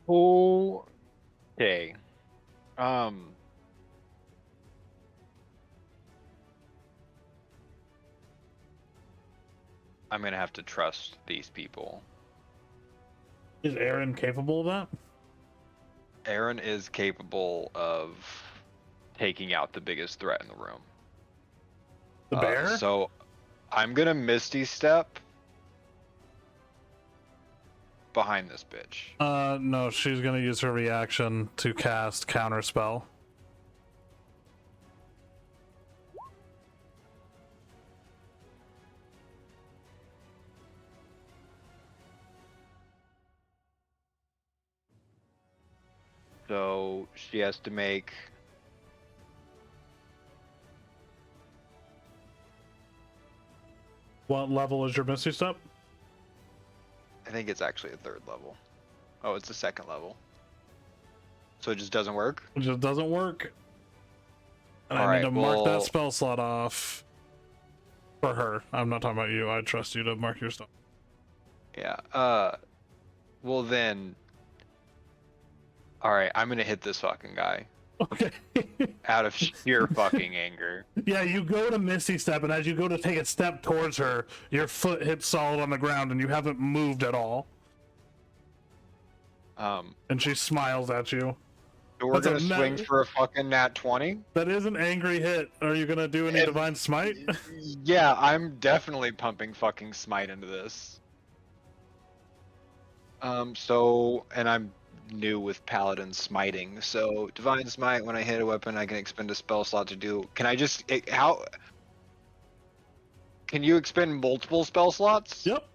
Speaker 7: Okay. I'm gonna have to trust these people.
Speaker 1: Is Aaron capable of that?
Speaker 7: Aaron is capable of taking out the biggest threat in the room.
Speaker 1: The bear?
Speaker 7: So I'm gonna Misty Step behind this bitch.
Speaker 1: No, she's gonna use her reaction to cast Counterspell.
Speaker 7: So she has to make.
Speaker 1: What level is your Misty Step?
Speaker 7: I think it's actually a 3rd level. Oh, it's a 2nd level. So it just doesn't work?
Speaker 1: It just doesn't work. And I
Speaker 7: Alright,
Speaker 1: need to mark that
Speaker 7: well-
Speaker 1: spell slot off for her. I'm not talking about you. I trust you to mark your stuff.
Speaker 7: Yeah. Well then. Alright, I'm gonna hit this fucking guy.
Speaker 1: Okay.
Speaker 7: Out of sheer fucking anger.
Speaker 1: Yeah, you go to Misty Step, and as you go to take a step towards her, your foot hits solid on the ground, and you haven't moved at all. And she smiles at you.
Speaker 7: So we're
Speaker 1: That's a
Speaker 7: gonna swing
Speaker 1: nat-
Speaker 7: for a fucking nat 20?
Speaker 1: That is an angry hit. Are you gonna do any
Speaker 7: And-
Speaker 1: Divine Smite?
Speaker 7: Yeah, I'm definitely pumping fucking smite into this. And I'm new with Paladin smiting, so Divine Smite, when I hit a weapon, I can expend a spell slot to do. Can I just, how? Can you expend multiple spell slots?
Speaker 1: Yep.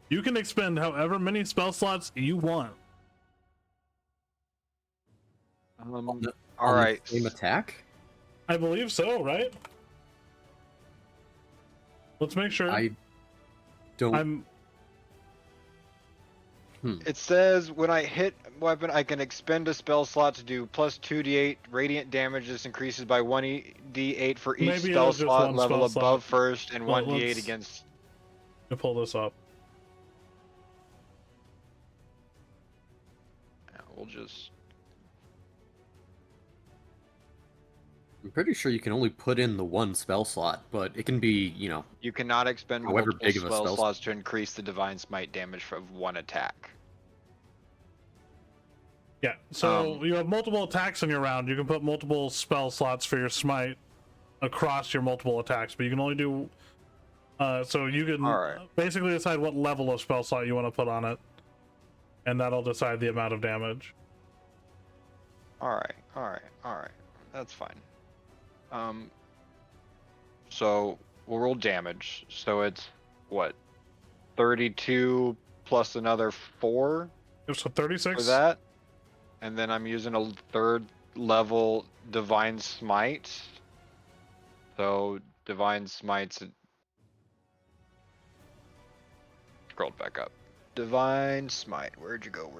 Speaker 1: You can expend however many spell slots you want.
Speaker 5: On the
Speaker 7: Alright.
Speaker 5: same attack?
Speaker 1: I believe so, right? Let's make sure.
Speaker 5: I don't.
Speaker 1: I'm
Speaker 7: It says when I hit weapon, I can expend a spell slot to do plus 2d8 radiant damage. This increases by 1d8 for each
Speaker 1: Maybe it
Speaker 7: spell
Speaker 1: is just
Speaker 7: slot
Speaker 1: one
Speaker 7: level
Speaker 1: spell
Speaker 7: above
Speaker 1: slot.
Speaker 7: first, and
Speaker 1: Well,
Speaker 7: 1d8
Speaker 1: let's-
Speaker 7: against.
Speaker 1: gonna pull this up.
Speaker 7: We'll just.
Speaker 5: I'm pretty sure you can only put in the one spell slot, but it can be,
Speaker 7: You cannot expend
Speaker 5: However
Speaker 7: multiple
Speaker 5: big of a
Speaker 7: spell
Speaker 5: spell
Speaker 7: slots to increase the divine smite damage of one attack.
Speaker 1: Yeah. So
Speaker 7: Um,
Speaker 1: you have multiple attacks in your round. You can put multiple spell slots for your smite across your multiple attacks, but you can only do. So you can
Speaker 7: Alright.
Speaker 1: basically decide what level of spell slot you want to put on it, and that'll decide the amount of damage.
Speaker 7: Alright. That's fine. So we'll roll damage. So it's what? 32 plus another 4
Speaker 1: So 36.
Speaker 7: for that. And then I'm using a third level divine smite. So divine smite's scrolled back up. Divine smite. Where'd you go?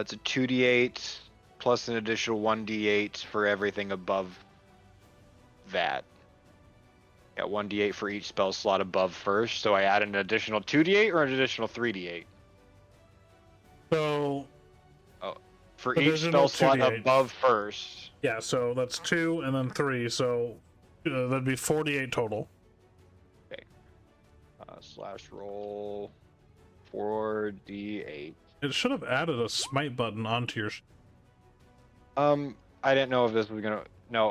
Speaker 7: It's a 2d8 plus an additional 1d8 for everything above that. Yeah, 1d8 for each spell slot above first. So I add an additional 2d8 or an additional 3d8
Speaker 1: So
Speaker 7: for each
Speaker 1: Additional
Speaker 7: spell slot
Speaker 1: 2d8.
Speaker 7: above first.
Speaker 1: yeah, so that's 2 and then 3. So that'd be 48 total.
Speaker 7: Slash roll 4d8.
Speaker 1: It should have added a smite button onto your.
Speaker 7: I didn't know if this was gonna. No,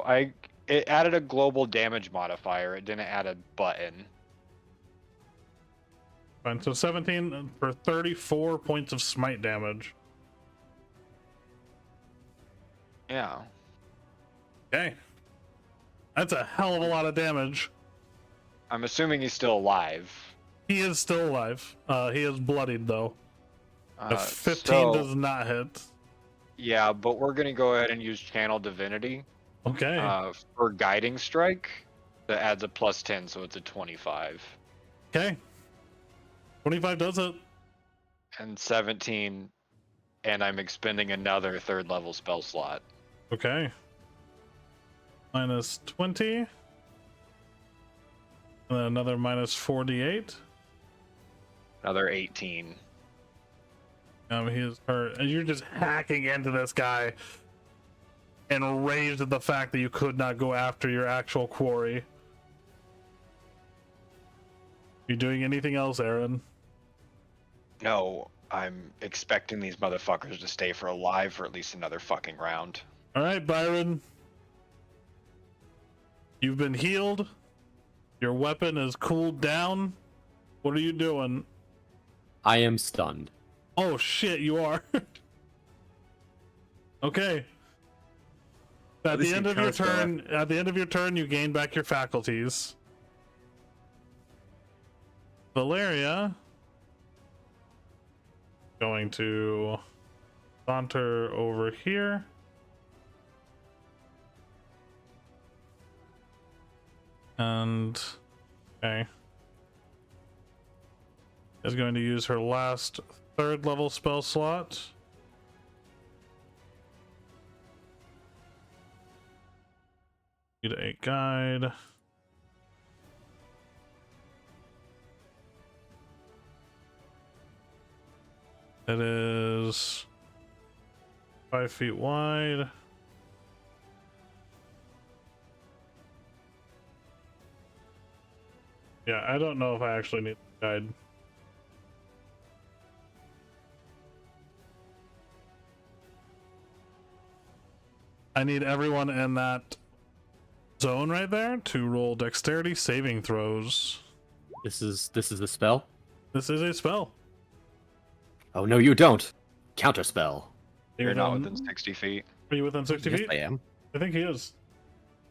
Speaker 7: it added a global damage modifier. It didn't add a button.
Speaker 1: Fine. So 17 for 34 points of smite damage.
Speaker 7: Yeah.
Speaker 1: Okay. That's a hell of a lot of damage.
Speaker 7: I'm assuming he's still alive.
Speaker 1: He is still alive. He is bloodied though. A 15
Speaker 7: so,
Speaker 1: does not hit.
Speaker 7: Yeah, but we're gonna go ahead and use Channel Divinity
Speaker 1: Okay.
Speaker 7: for Guiding Strike. That adds a plus 10, so it's a 25.
Speaker 1: Okay. 25 does it.
Speaker 7: And 17, and I'm expending another third level spell slot.
Speaker 1: Okay. Minus 20. And then another minus 48.
Speaker 7: Another 18.
Speaker 1: He is hurt. And you're just hacking into this guy, enraged at the fact that you could not go after your actual quarry. You doing anything else, Aaron?
Speaker 7: No, I'm expecting these motherfuckers to stay alive for at least another fucking round.
Speaker 1: All right, Byron. You've been healed. Your weapon is cooled down. What are you doing?
Speaker 5: I am stunned.
Speaker 1: Oh shit, you are. Okay. At
Speaker 4: This
Speaker 1: the end
Speaker 4: is
Speaker 1: of your
Speaker 4: counterspell.
Speaker 1: turn, you gain back your faculties. Valeria going to saunter over here. And okay. Is going to use her last third level spell slot. Need a guide. It is 5 feet wide. Yeah, I don't know if I actually need a guide. I need everyone in that zone right there to roll dexterity saving throws.
Speaker 5: This is a spell?
Speaker 1: This is a spell.
Speaker 5: Oh no, you don't. Counterspell.
Speaker 7: You're not within 60 feet.
Speaker 1: Are you within 60
Speaker 5: Yes,
Speaker 1: feet?
Speaker 5: I am.
Speaker 1: I think he is.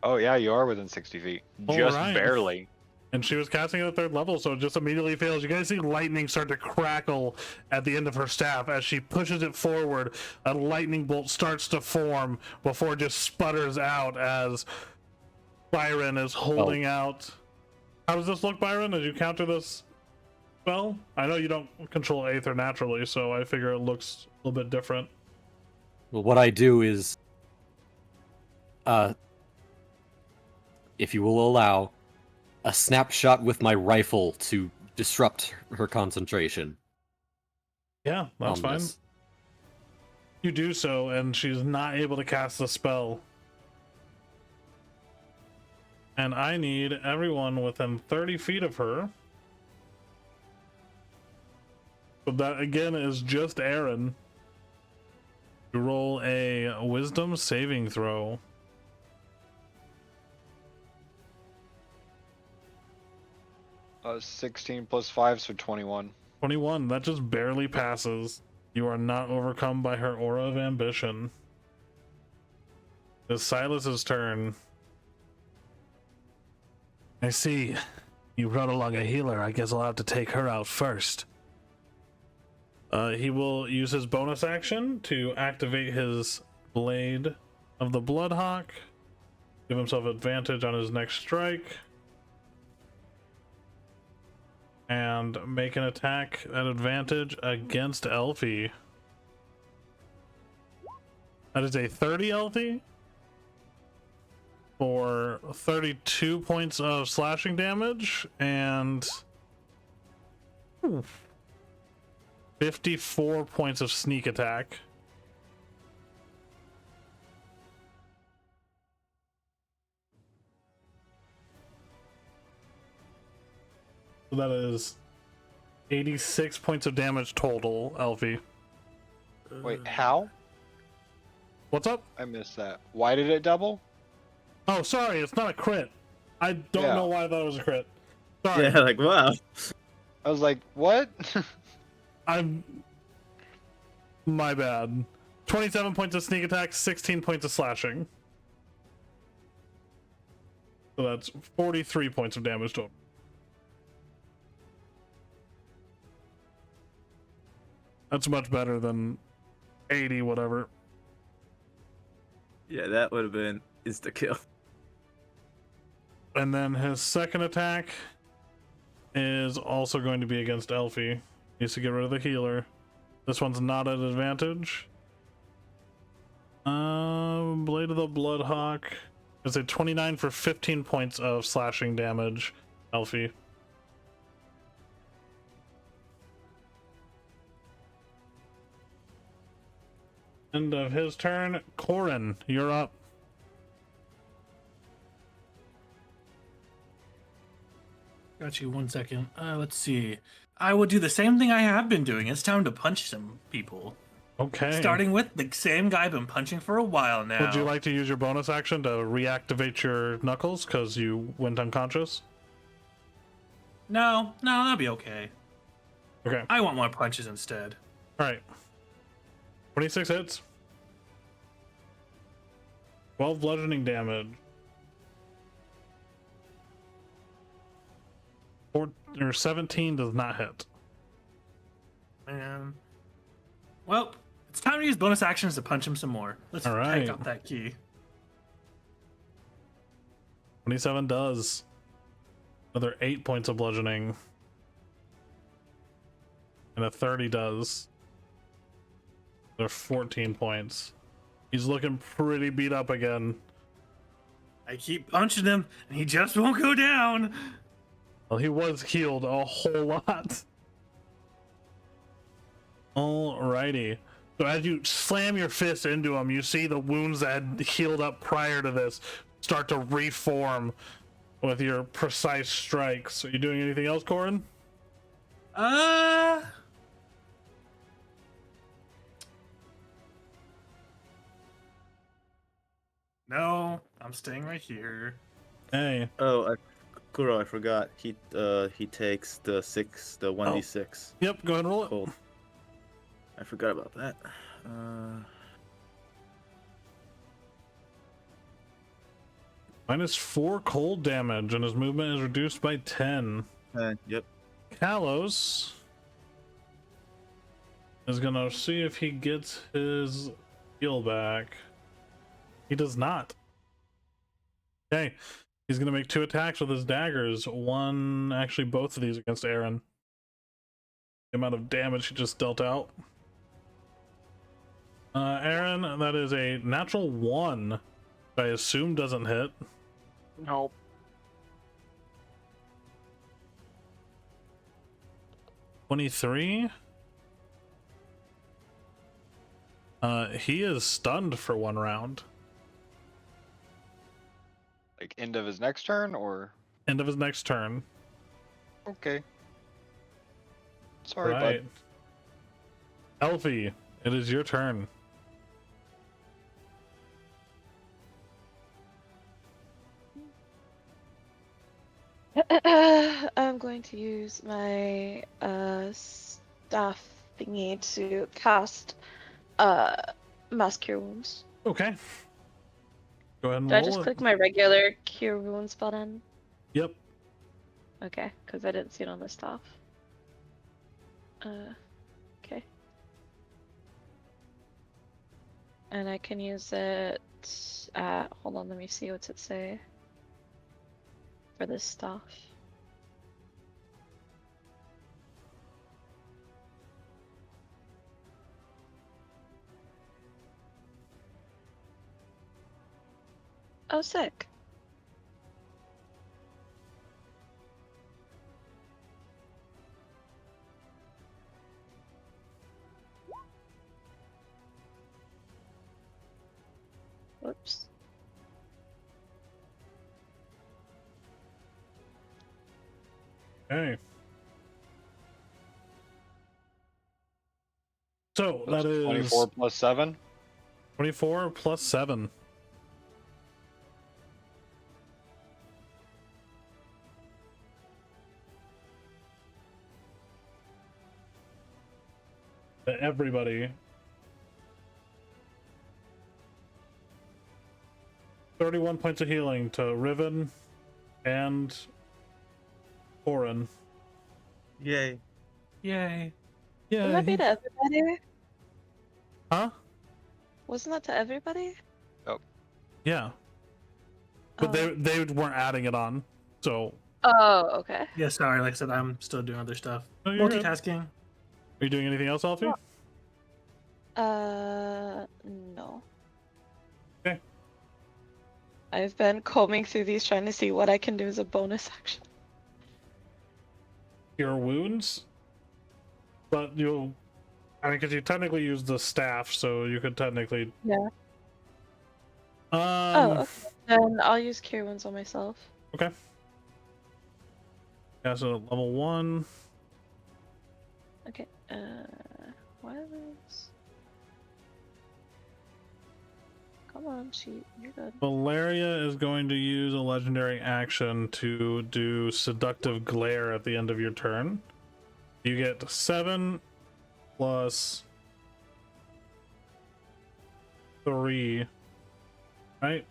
Speaker 7: Oh yeah, you are within 60 feet.
Speaker 1: All
Speaker 7: Just
Speaker 1: right.
Speaker 7: barely.
Speaker 1: And she was casting at the third level, so it just immediately fails. You guys see lightning start to crackle at the end of her staff. As she pushes it forward, a lightning bolt starts to form before it just sputters out as Byron is holding out How does this look, Byron? Did you counter this spell? I know you don't control Aether naturally, so I figure it looks a little bit different.
Speaker 5: Well, what I do is, if you will allow, a snapshot with my rifle to disrupt her concentration.
Speaker 1: Yeah, that's
Speaker 5: on
Speaker 1: fine.
Speaker 5: this.
Speaker 1: You do so, and she's not able to cast the spell. And I need everyone within 30 feet of her. So that again is just Aaron. To roll a wisdom saving throw.
Speaker 7: Uh, 16 plus 5, so 21.
Speaker 1: 21, that just barely passes. You are not overcome by her aura of ambition. It's Silas's turn. I see. You run along a healer. I guess I'll have to take her out first. He will use his bonus action to activate his Blade of the Bloodhawk. Give himself advantage on his next strike. And make an attack at advantage against Elfie. That is a 30 Elfie for 32 points of slashing damage and 54 points of sneak attack. So that is 86 points of damage total, Elfie.
Speaker 7: Wait, how?
Speaker 1: What's up?
Speaker 7: I missed that. Why did it double?
Speaker 1: Oh, sorry, it's not a crit. I don't
Speaker 7: Yeah.
Speaker 1: know why I thought it was a crit. Sorry.
Speaker 8: Yeah, like wow.
Speaker 7: I was like, what?
Speaker 1: I'm. My bad. 27 points of sneak attack, 16 points of slashing. So that's 43 points of damage total. That's much better than 80, whatever.
Speaker 8: Yeah, that would have been insta kill.
Speaker 1: And then his second attack is also going to be against Elfie. Needs to get rid of the healer. This one's not at advantage. Blade of the Bloodhawk. It's a 29 for 15 points of slashing damage, Elfie. End of his turn. Corin, you're up.
Speaker 4: Got you 1 second. Let's see. I will do the same thing I have been doing. It's time to punch some people.
Speaker 1: Okay.
Speaker 4: Starting with the same guy I've been punching for a while now.
Speaker 1: Would you like to use your bonus action to reactivate your knuckles because you went unconscious?
Speaker 4: No, that'll be okay.
Speaker 1: Okay.
Speaker 4: I want more punches instead.
Speaker 1: All right. 26 hits. 12 bludgeoning damage. 17 does not hit.
Speaker 4: Man. Well, it's time to use bonus actions to punch him some more. Let's
Speaker 1: All right.
Speaker 4: take out that key.
Speaker 1: 27 does. Another 8 points of bludgeoning. And a 30 does. They're 14 points. He's looking pretty beat up again.
Speaker 4: I keep punching him, and he just won't go down.
Speaker 1: Well, he was healed a whole lot. Alrighty. So as you slam your fist into him, you see the wounds that had healed up prior to this start to reform with your precise strikes. Are you doing anything else, Corin?
Speaker 4: No, I'm staying right here.
Speaker 1: Hey.
Speaker 8: Oh, Kuro, I forgot. He takes the 1d6
Speaker 1: Yep, go ahead and roll it.
Speaker 8: cold. I forgot about that.
Speaker 1: -4 cold damage, and his movement is reduced by 10.
Speaker 8: Yep.
Speaker 1: Kalos is gonna see if he gets his heal back. He does not. Okay. He's gonna make 2 attacks with his daggers. One, actually, both of these against Aaron. The amount of damage he just dealt out. Aaron, that is a natural 1. I assume doesn't hit.
Speaker 7: Nope.
Speaker 1: $23. He is stunned for 1 round.
Speaker 7: Like end of his next turn, or
Speaker 1: End of his next turn.
Speaker 7: okay. Sorry,
Speaker 1: Right.
Speaker 7: bud.
Speaker 1: Elfie, it is your turn.
Speaker 6: I'm going to use my staff thingy to cast mass cure wounds.
Speaker 1: Okay. Go ahead and
Speaker 6: Do I
Speaker 1: roll
Speaker 6: just
Speaker 1: it.
Speaker 6: click my regular cure wounds button?
Speaker 1: Yep.
Speaker 6: Okay, because I didn't see it on the staff. Okay. And I can use it at, hold on, let me see what's it say for this staff. Oh, sick. Whoops.
Speaker 1: Okay. So
Speaker 7: That's
Speaker 1: that is
Speaker 7: 24 plus 7.
Speaker 1: 24 plus 7. To everybody. 31 points of healing to Riven and Orin.
Speaker 8: Yay.
Speaker 4: Yay.
Speaker 6: Wouldn't that be to everybody?
Speaker 1: Huh?
Speaker 6: Wasn't that to everybody?
Speaker 1: Yeah. But
Speaker 6: Oh.
Speaker 1: they weren't adding it on. So
Speaker 6: Oh, okay.
Speaker 9: Yeah, sorry. Like I said, I'm still doing other stuff.
Speaker 1: no, you're good.
Speaker 9: Multitasking.
Speaker 1: Are you doing anything else, Alfie?
Speaker 6: No.
Speaker 1: Okay.
Speaker 6: I've been combing through these trying to see what I can do as a bonus action.
Speaker 1: Cure wounds. But you'll, I mean, because you technically use the staff, so you could technically.
Speaker 6: Yeah.
Speaker 1: Um.
Speaker 6: Okay. Then I'll use cure wounds on myself.
Speaker 1: Okay. Yeah, so level 1.
Speaker 6: Okay. Why is... Come on, sheet. You're good.
Speaker 1: Valeria is going to use a legendary action to do seductive glare at the end of your turn. You get 7 plus 3, right?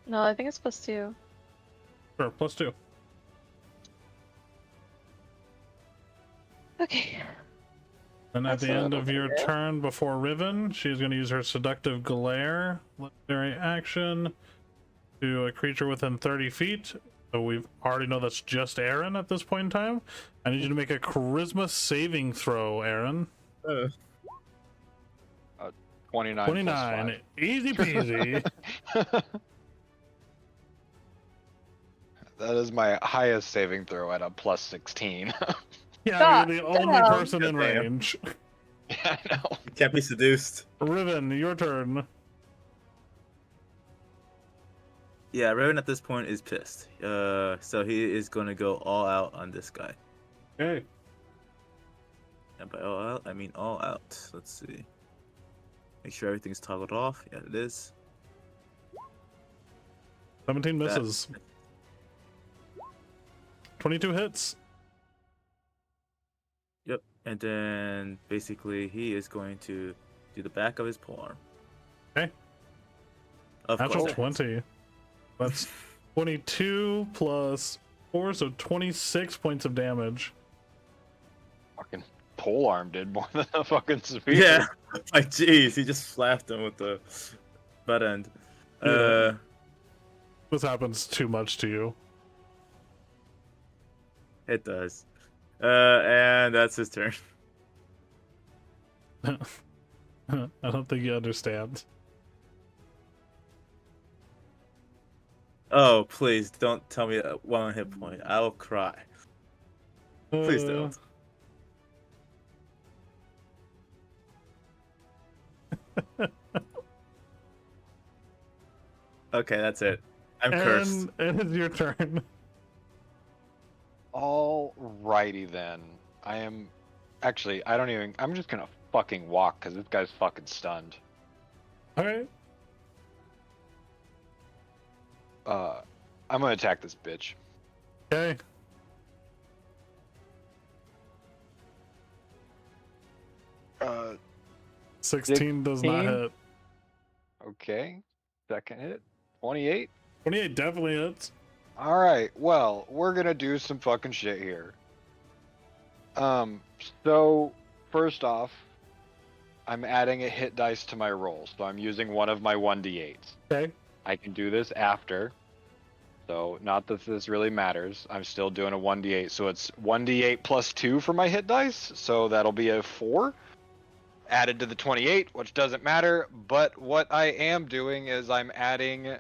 Speaker 6: No, I think it's +2.
Speaker 1: Sure, plus 2.
Speaker 6: Okay.
Speaker 1: And at
Speaker 6: That's
Speaker 1: the
Speaker 6: a
Speaker 1: end
Speaker 6: little
Speaker 1: of your
Speaker 6: better.
Speaker 1: turn before Riven, she's going to use her seductive glare legendary action to a creature within 30 feet. So we already know that's just Aaron at this point in time. I need you to make a charisma saving throw, Aaron.
Speaker 7: 29.
Speaker 1: 29. Easy peasy.
Speaker 7: That is my highest saving throw at a plus 16.
Speaker 1: Yeah,
Speaker 6: God
Speaker 1: you're the only
Speaker 6: damn.
Speaker 1: person in
Speaker 8: Goddamn.
Speaker 1: range.
Speaker 7: Yeah, I know.
Speaker 8: You can't be seduced.
Speaker 1: Riven, your turn.
Speaker 3: Yeah, Raven at this point is pissed. So he is going to go all out on this guy.
Speaker 1: Okay.
Speaker 3: And by all out, I mean all out. Let's see. Make sure everything's toggled off. Yeah, it is.
Speaker 1: 17 misses. 22 hits.
Speaker 3: Yep. And then basically he is going to do the back of his palm.
Speaker 1: Okay.
Speaker 3: Of
Speaker 1: Natural
Speaker 3: course.
Speaker 1: 20. That's 22 plus 4, so 26 points of damage.
Speaker 7: Fucking pole arm did more than a fucking spear.
Speaker 3: Yeah. Like, jeez, he just slapped him with the butt end.
Speaker 1: Yeah. This happens too much to you.
Speaker 8: It does. And that's his turn.
Speaker 1: I don't think you understand.
Speaker 8: Oh, please don't tell me 1 hit point. I will cry. Please don't. Okay, that's it. I'm cursed.
Speaker 1: And it's your turn.
Speaker 7: Alrighty then. I am actually. I don't even. I'm just gonna fucking walk because this guy's fucking stunned.
Speaker 1: All right.
Speaker 7: I'm gonna attack this bitch.
Speaker 1: Okay.
Speaker 7: Uh,
Speaker 1: 16 does not
Speaker 7: 16?
Speaker 1: hit.
Speaker 7: okay. Second hit. 28.
Speaker 1: 28 definitely hits.
Speaker 7: All right. Well, we're gonna do some fucking shit here. So first off, I'm adding a hit dice to my roll, so I'm using one of my 1d8s.
Speaker 1: Okay.
Speaker 7: I can do this after. So not that this really matters. I'm still doing a 1d8, so it's 1d8 plus 2 for my hit dice, so that'll be a 4 added to the 28, which doesn't matter, but what I am doing is I'm adding,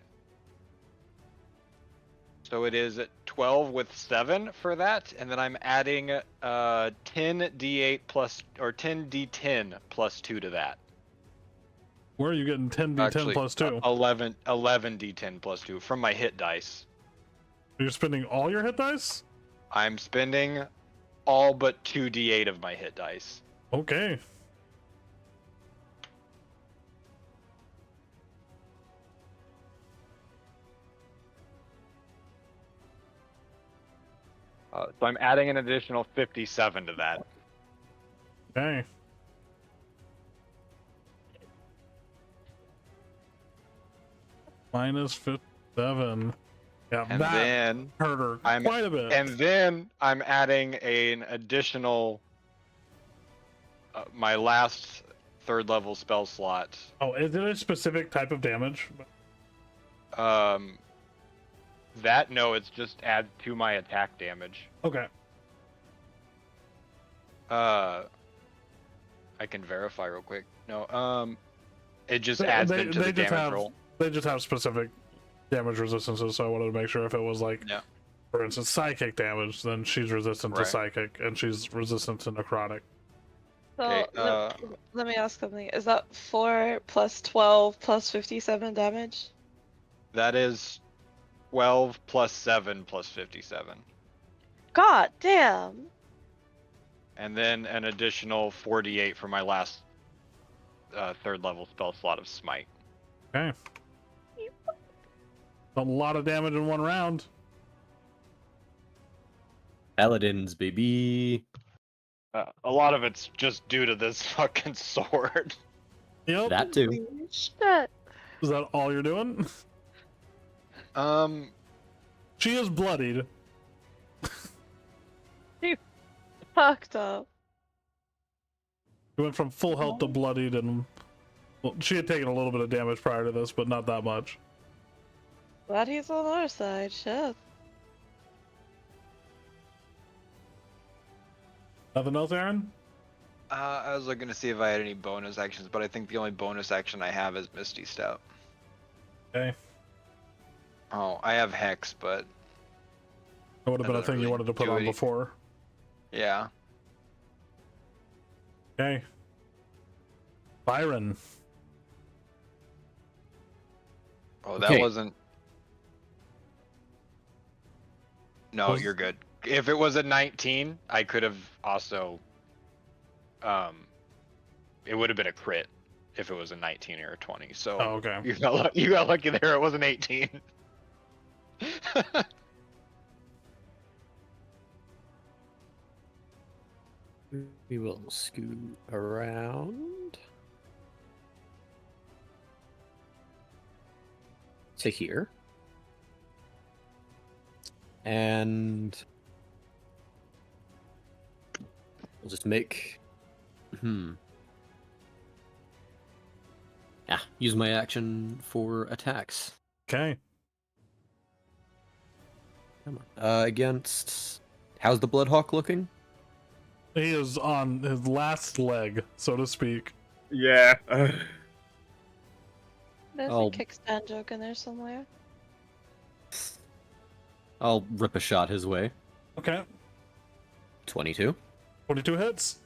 Speaker 7: so it is 12 with 7 for that, and then I'm adding 10d8 plus, or 10d10 plus 2 to that.
Speaker 1: Where are you getting 10d10
Speaker 7: Actually,
Speaker 1: plus 2?
Speaker 7: 11d10 plus 2 from my hit dice.
Speaker 1: You're spending all your hit dice?
Speaker 7: I'm spending all but 2d8 of my hit dice.
Speaker 1: Okay.
Speaker 7: So I'm adding an additional 57 to that.
Speaker 1: Okay. Minus 57. Yeah,
Speaker 7: And
Speaker 1: that
Speaker 7: then
Speaker 1: hurt her
Speaker 7: I'm
Speaker 1: quite a bit.
Speaker 7: and then I'm adding an additional my last third level spell slot.
Speaker 1: Oh, is it a specific type of damage?
Speaker 7: That no, it's just add to my attack damage.
Speaker 1: Okay.
Speaker 7: I can verify real quick. No, it just adds them to the
Speaker 1: just
Speaker 7: damage
Speaker 1: have,
Speaker 7: roll.
Speaker 1: They just have specific damage resistances, so I wanted to make sure if it was like,
Speaker 7: Yeah.
Speaker 1: for instance, psychic damage, then she's resistant to
Speaker 7: Right.
Speaker 1: psychic, and she's resistant to necrotic.
Speaker 6: So
Speaker 7: Okay,
Speaker 6: let me ask something. Is that 4 plus 12 plus 57 damage?
Speaker 7: That is 12 plus 7 plus 57.
Speaker 6: God damn!
Speaker 7: And then an additional 48 for my last third level spell slot of Smite.
Speaker 1: Okay. A lot of damage in one round.
Speaker 5: Paladins, baby.
Speaker 7: A lot of it's just due to this fucking sword.
Speaker 1: Yep.
Speaker 5: That too.
Speaker 6: Holy shit!
Speaker 1: Is that all you're doing? She is bloodied.
Speaker 6: Fucked up.
Speaker 1: She went from full health to bloodied, and well, she had taken a little bit of damage prior to this, but not that much.
Speaker 6: Glad he's on our side. Shit.
Speaker 1: Nothing else, Aaron?
Speaker 2: I was looking to see if I had any bonus actions, but I think the only bonus action I have is Misty Step.
Speaker 1: Okay.
Speaker 2: Oh, I have Hex, but
Speaker 1: That would have been a
Speaker 2: doesn't
Speaker 1: thing you
Speaker 2: really
Speaker 1: wanted to put
Speaker 2: do
Speaker 1: on
Speaker 2: any-
Speaker 1: before.
Speaker 2: yeah.
Speaker 1: Okay. Byron.
Speaker 2: Oh, that
Speaker 5: Okay.
Speaker 2: wasn't. No,
Speaker 1: Was-
Speaker 2: you're good.
Speaker 7: If it was a 19, I could have also. It would have been a crit if it was a 19 or a 20. So
Speaker 1: Oh, okay.
Speaker 7: you got lucky there. It was an 18.
Speaker 5: We will scoot around to here. And we'll just make use my action for attacks.
Speaker 1: Okay.
Speaker 5: Come on. Against. How's the Bloodhawk looking?
Speaker 1: He is on his last leg, so to speak.
Speaker 8: Yeah.
Speaker 6: There's
Speaker 5: Oh.
Speaker 6: a kickstand joke in there somewhere.
Speaker 5: I'll rip a shot his way.
Speaker 1: Okay.
Speaker 5: 22.
Speaker 1: 22 hits.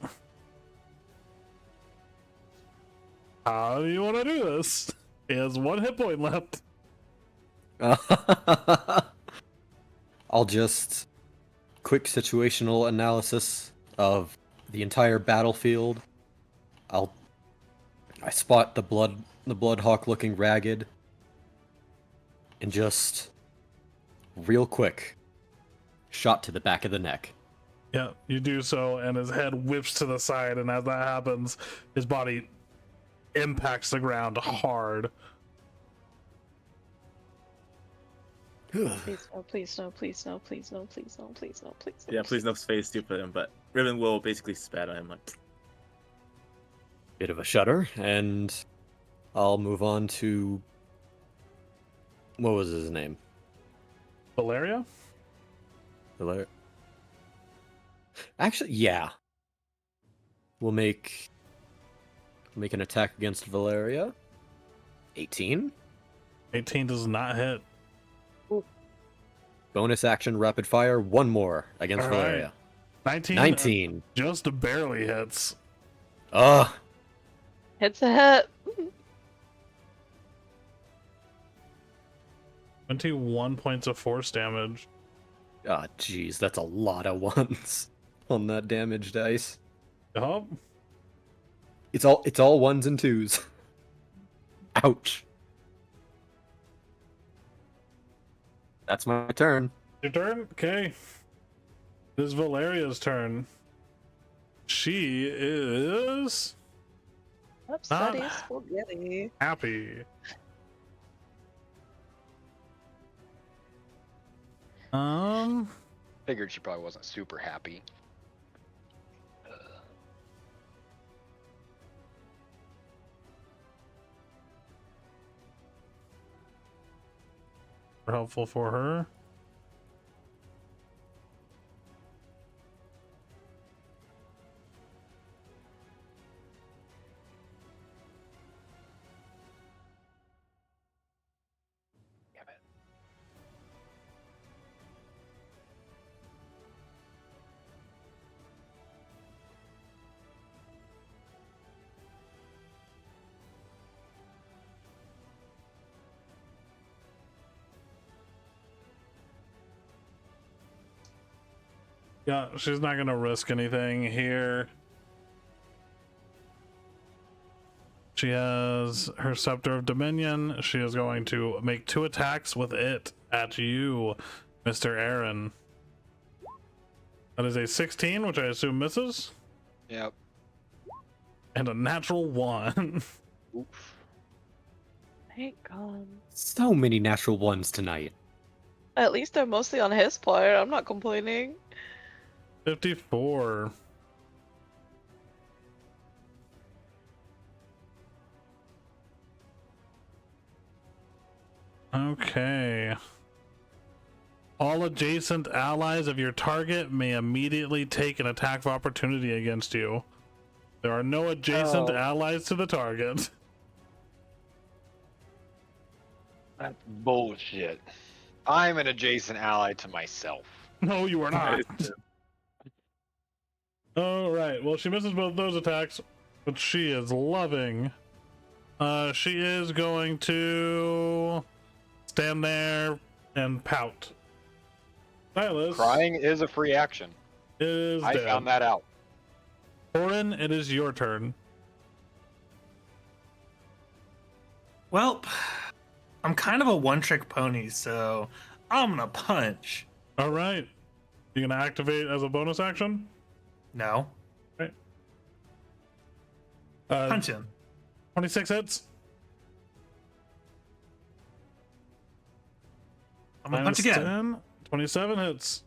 Speaker 1: How do you want to do this? He has 1 hit point left.
Speaker 5: I'll just quick situational analysis of the entire battlefield. I spot the Bloodhawk looking ragged, and just real quick shot to the back of the neck.
Speaker 1: Yeah, you do so, and his head whips to the side, and as that happens, his body impacts the ground hard.
Speaker 6: Please no, please no, please no, please no, please no, please no, please no.
Speaker 8: Yeah, please no space to put him, but Riven will basically spat on him like.
Speaker 5: Bit of a shudder, and I'll move on to what was his name?
Speaker 1: Valeria?
Speaker 5: Actually, yeah. We'll make an attack against Valeria. 18.
Speaker 1: 18 does not hit.
Speaker 5: Bonus action, rapid fire. One more against
Speaker 1: All right.
Speaker 5: Valeria.
Speaker 1: 19.
Speaker 5: 19.
Speaker 1: Just barely hits.
Speaker 5: Ugh.
Speaker 6: Hits a hit.
Speaker 1: 21 points of force damage.
Speaker 5: Ah, jeez, that's a lot of ones on that damage dice.
Speaker 1: Yup.
Speaker 5: It's all ones and twos. Ouch. That's my turn.
Speaker 1: Your turn? Okay. This is Valeria's turn. She is
Speaker 6: Upsetty
Speaker 1: Not-
Speaker 6: spaghetti.
Speaker 1: happy.
Speaker 7: Figured she probably wasn't super happy.
Speaker 1: Helpful for her.
Speaker 7: Damn it.
Speaker 1: Yeah, she's not gonna risk anything here. She has her Scepter of Dominion. She is going to make 2 attacks with it at you, Mr. Aaron. That is a 16, which I assume misses,
Speaker 2: Yep.
Speaker 1: and a natural 1.
Speaker 2: Oof.
Speaker 6: Thank God.
Speaker 5: So many natural ones tonight.
Speaker 6: At least they're mostly on his part. I'm not complaining.
Speaker 1: 54. Okay. All adjacent allies of your target may immediately take an attack of opportunity against you. There are no adjacent
Speaker 7: Oh.
Speaker 1: allies to the target.
Speaker 7: That's bullshit. I'm an adjacent ally to myself.
Speaker 1: No, you are not. All right. Well, she misses both those attacks, but she is loving. She is going to stand there and pout. Silas
Speaker 7: Crying is a free action.
Speaker 1: is
Speaker 7: I
Speaker 1: dead.
Speaker 7: found that out.
Speaker 1: Torin, it is your turn.
Speaker 4: Well, I'm kind of a one-trick pony, so I'm gonna punch.
Speaker 1: All right. You gonna activate as a bonus action?
Speaker 4: No, punch him.
Speaker 1: 26 hits.
Speaker 4: I'm gonna punch again.
Speaker 1: 10, 27 hits.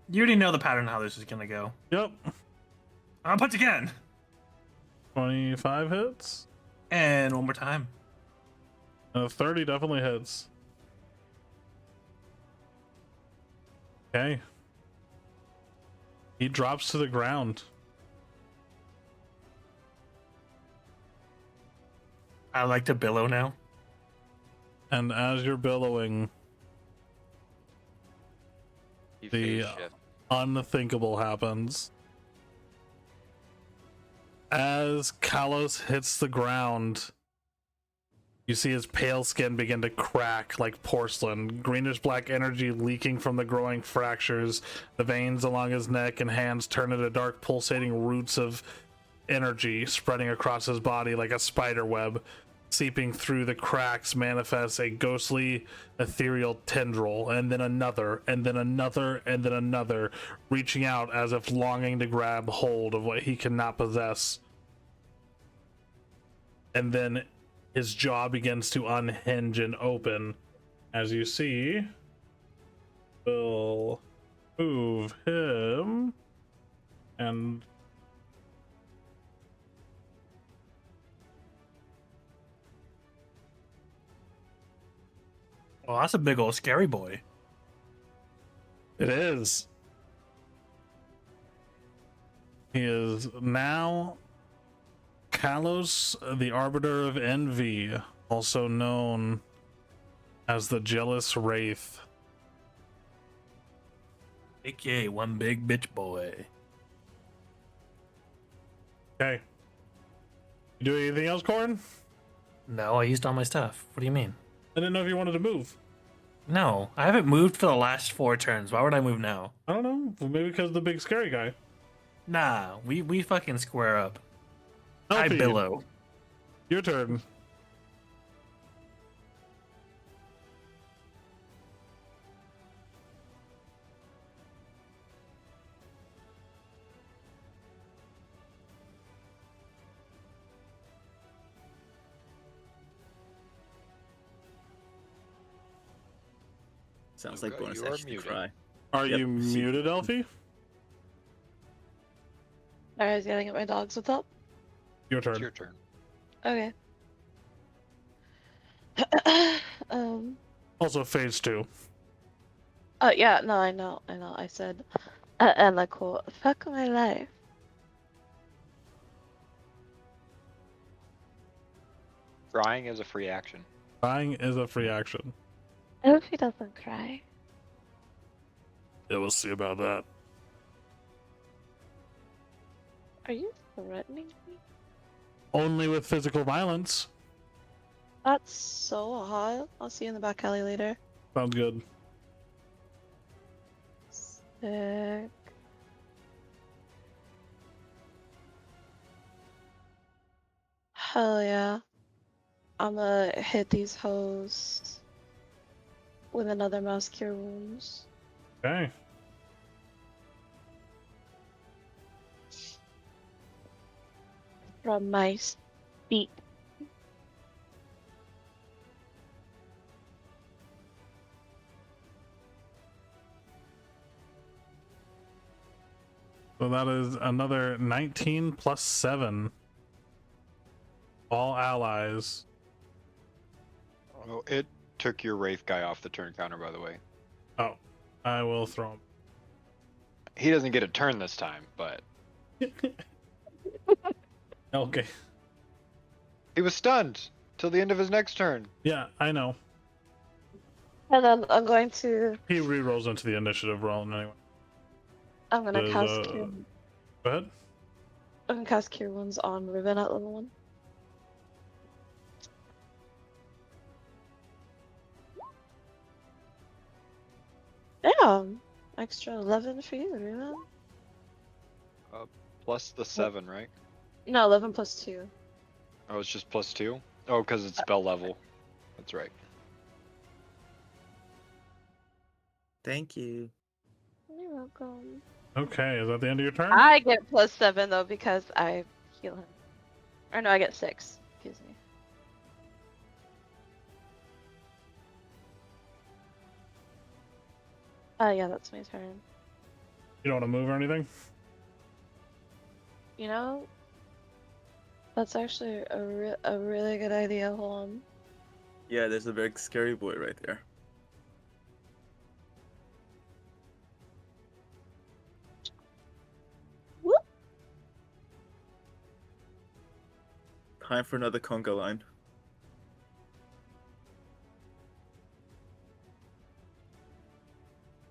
Speaker 4: You already know the pattern of how this is gonna go.
Speaker 1: Yep.
Speaker 4: I'm gonna punch again,
Speaker 1: 25 hits.
Speaker 4: and one more time.
Speaker 1: 30 definitely hits. Okay. He drops to the ground.
Speaker 4: I like to billow now.
Speaker 1: And as you're billowing,
Speaker 7: He
Speaker 1: the
Speaker 7: phase shift.
Speaker 1: unthinkable happens. As Kalos hits the ground, you see his pale skin begin to crack like porcelain, greenish black energy leaking from the growing fractures. The veins along his neck and hands turn into dark pulsating roots of energy spreading across his body like a spider web. Seeping through the cracks manifests a ghostly, ethereal tendril, and then another, and then another, and then another, reaching out as if longing to grab hold of what he cannot possess. And then his jaw begins to unhinge and open. As you see, we'll move him and
Speaker 4: Well, that's a big old scary boy.
Speaker 1: it is. He is now Kalos, the Arbiter of Envy, also known as the Jealous Wraith.
Speaker 4: AKA one big bitch boy.
Speaker 1: Okay. You do anything else, Corin?
Speaker 4: No, I used all my stuff. What do you mean?
Speaker 1: I didn't know if you wanted to move.
Speaker 4: No, I haven't moved for the last 4 turns. Why would I move now?
Speaker 1: I don't know. Well, maybe because of the big scary guy.
Speaker 4: Nah, we fucking square up. I
Speaker 1: Alfie,
Speaker 4: billow.
Speaker 1: Your turn.
Speaker 8: Sounds like
Speaker 7: Luca,
Speaker 8: bonus
Speaker 7: you are
Speaker 8: action to
Speaker 7: muted.
Speaker 8: cry.
Speaker 1: Are
Speaker 8: Yep,
Speaker 1: you
Speaker 8: see-
Speaker 1: muted, Elfie?
Speaker 6: I was yelling at my dogs. What's up?
Speaker 1: Your
Speaker 7: It's
Speaker 1: turn.
Speaker 7: your turn.
Speaker 6: Okay.
Speaker 1: Also, phase 2.
Speaker 6: Oh yeah, no, I know. I said, and like, cool. Fuck my life.
Speaker 7: Crying is a free action.
Speaker 1: Crying is a free action.
Speaker 6: I hope he doesn't cry.
Speaker 1: Yeah, we'll see about that.
Speaker 6: Are you threatening me?
Speaker 1: Only with physical violence.
Speaker 6: That's so hot. I'll see you in the back alley later.
Speaker 1: Sounds good.
Speaker 6: Sick. Hell yeah. I'ma hit these hoes with another mouse cure wounds.
Speaker 1: Okay.
Speaker 6: From my feet.
Speaker 1: So that is another 19 plus 7. All allies.
Speaker 7: Oh, it took your Wraith guy off the turn counter, by the way.
Speaker 1: Oh, I will throw him.
Speaker 7: He doesn't get a turn this time, but
Speaker 1: Okay.
Speaker 7: he was stunned till the end of his next turn.
Speaker 1: Yeah, I know.
Speaker 6: And then I'm going to
Speaker 1: He re-rolls into the initiative roll anyway.
Speaker 6: I'm gonna
Speaker 1: There's,
Speaker 6: cast cure
Speaker 1: Go ahead.
Speaker 6: I'm gonna cast cure wounds on Riven at level 1. Damn! Extra 11 for you, Riven.
Speaker 7: Plus the 7, right?
Speaker 6: No, 11 plus 2.
Speaker 7: Oh, it's just plus 2? Oh, because it's spell level. That's right.
Speaker 8: Thank you.
Speaker 6: You're welcome.
Speaker 1: Okay, is that the end of your turn?
Speaker 6: I get plus 7 though because I heal him. Or no, I get 6. Excuse me. Yeah, that's my turn.
Speaker 1: You don't want to move or anything?
Speaker 6: You know, that's actually a really good idea. Hold on.
Speaker 8: Yeah, there's a big scary boy right there. Time for another conga line.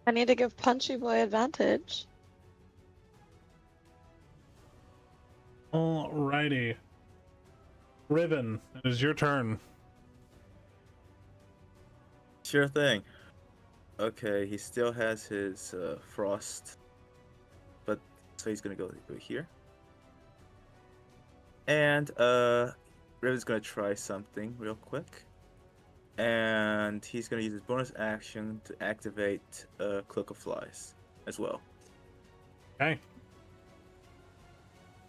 Speaker 6: I need to give Punchy Boy advantage.
Speaker 1: Alrighty. Riven, it is your turn.
Speaker 8: Sure thing. Okay, he still has his frost, but so he's gonna go here. And Riven's gonna try something real quick. And he's gonna use his bonus action to activate Cloak of Flies as well.
Speaker 1: Okay.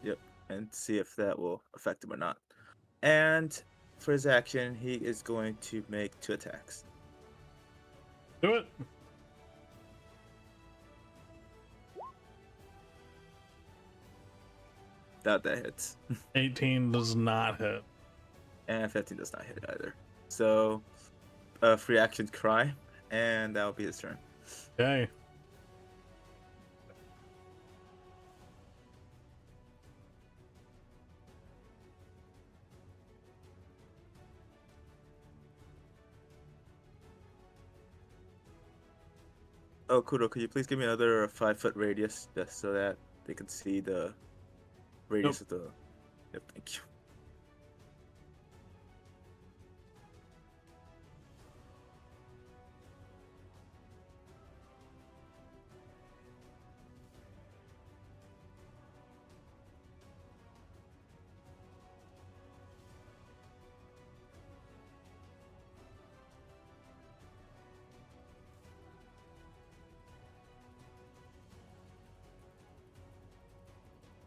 Speaker 8: Yep, and see if that will affect him or not. And for his action, he is going to make 2 attacks.
Speaker 1: Do it.
Speaker 8: That hits.
Speaker 1: 18 does not hit.
Speaker 8: And 15 does not hit either. So, free action cry, and that will be his turn.
Speaker 1: Okay.
Speaker 8: Oh, Kudo, could you please give me another 5-foot radius just so that they can see the radius of the. Yep, thank you.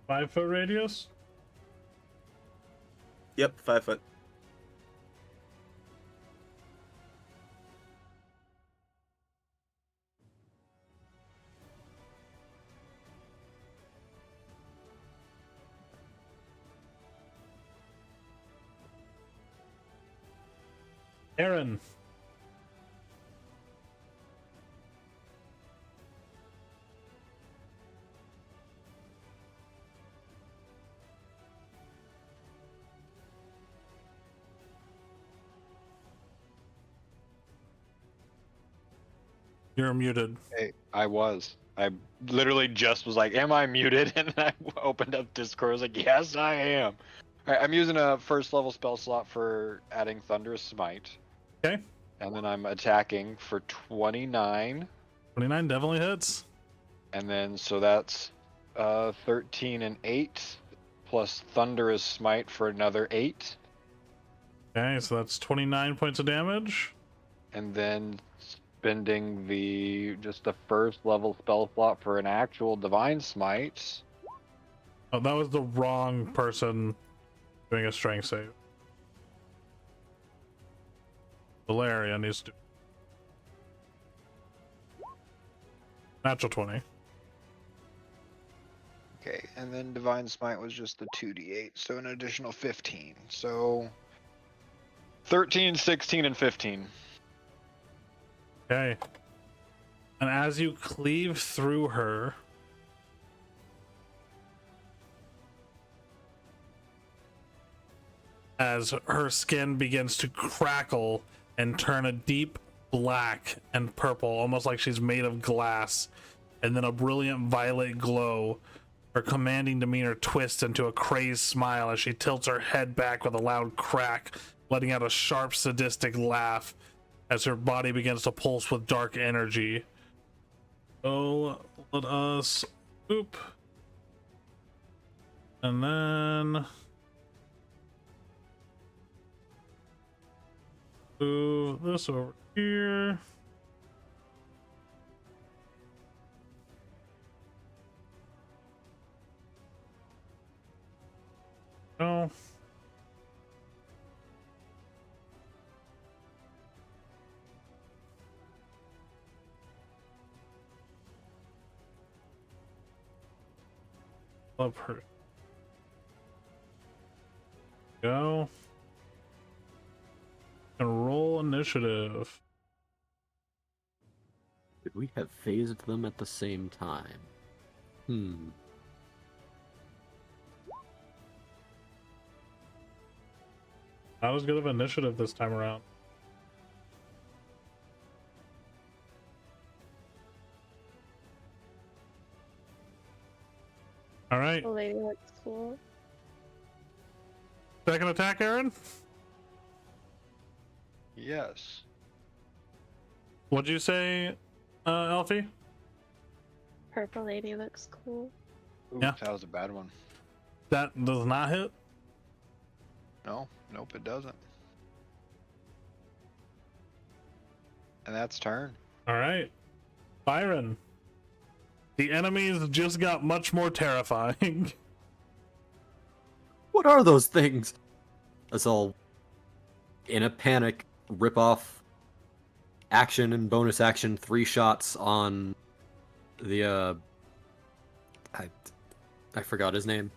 Speaker 1: Five-foot radius?
Speaker 8: Yep, 5 foot.
Speaker 1: Aaron. You're muted.
Speaker 7: Hey, I was. I literally just was like, "Am I muted?" And then I opened up Discord. I was like, "Yes, I am." All right, I'm using a first level spell slot for adding Thunderous Smite.
Speaker 1: Okay.
Speaker 7: And then I'm attacking for 29.
Speaker 1: 29 definitely hits.
Speaker 7: And then so that's 13 and 8 plus Thunderous Smite for another 8.
Speaker 1: Okay, so that's 29 points of damage.
Speaker 7: And then spending the first level spell slot for an actual Divine Smite.
Speaker 1: Oh, that was the wrong person doing a strength save. Valeria needs to. Natural 20.
Speaker 2: Okay, and then Divine Smite was just the 2d8, so an additional 15. So
Speaker 7: 13, 16, and 15.
Speaker 1: Okay. And as you cleave through her, as her skin begins to crackle and turn a deep black and purple, almost like she's made of glass, and then a brilliant violet glow, her commanding demeanor twists into a crazed smile as she tilts her head back with a loud crack, letting out a sharp, sadistic laugh as her body begins to pulse with dark energy. So let us oop. And then move this over here. No. Love her. Go. And roll initiative.
Speaker 5: Could we have phased them at the same time?
Speaker 1: Not as good of initiative this time around. All right.
Speaker 6: The lady looks cool.
Speaker 1: Second attack, Aaron.
Speaker 2: Yes.
Speaker 1: What'd you say, Alfie?
Speaker 6: Purple lady looks cool.
Speaker 2: Ooh,
Speaker 1: Yeah.
Speaker 2: that was a bad one.
Speaker 1: That does not hit.
Speaker 2: No, nope, it doesn't. And that's turn.
Speaker 1: All right, Byron. The enemies just got much more terrifying.
Speaker 5: What are those things? Let's all, in a panic, rip off action and bonus action 3 shots on the I forgot his name.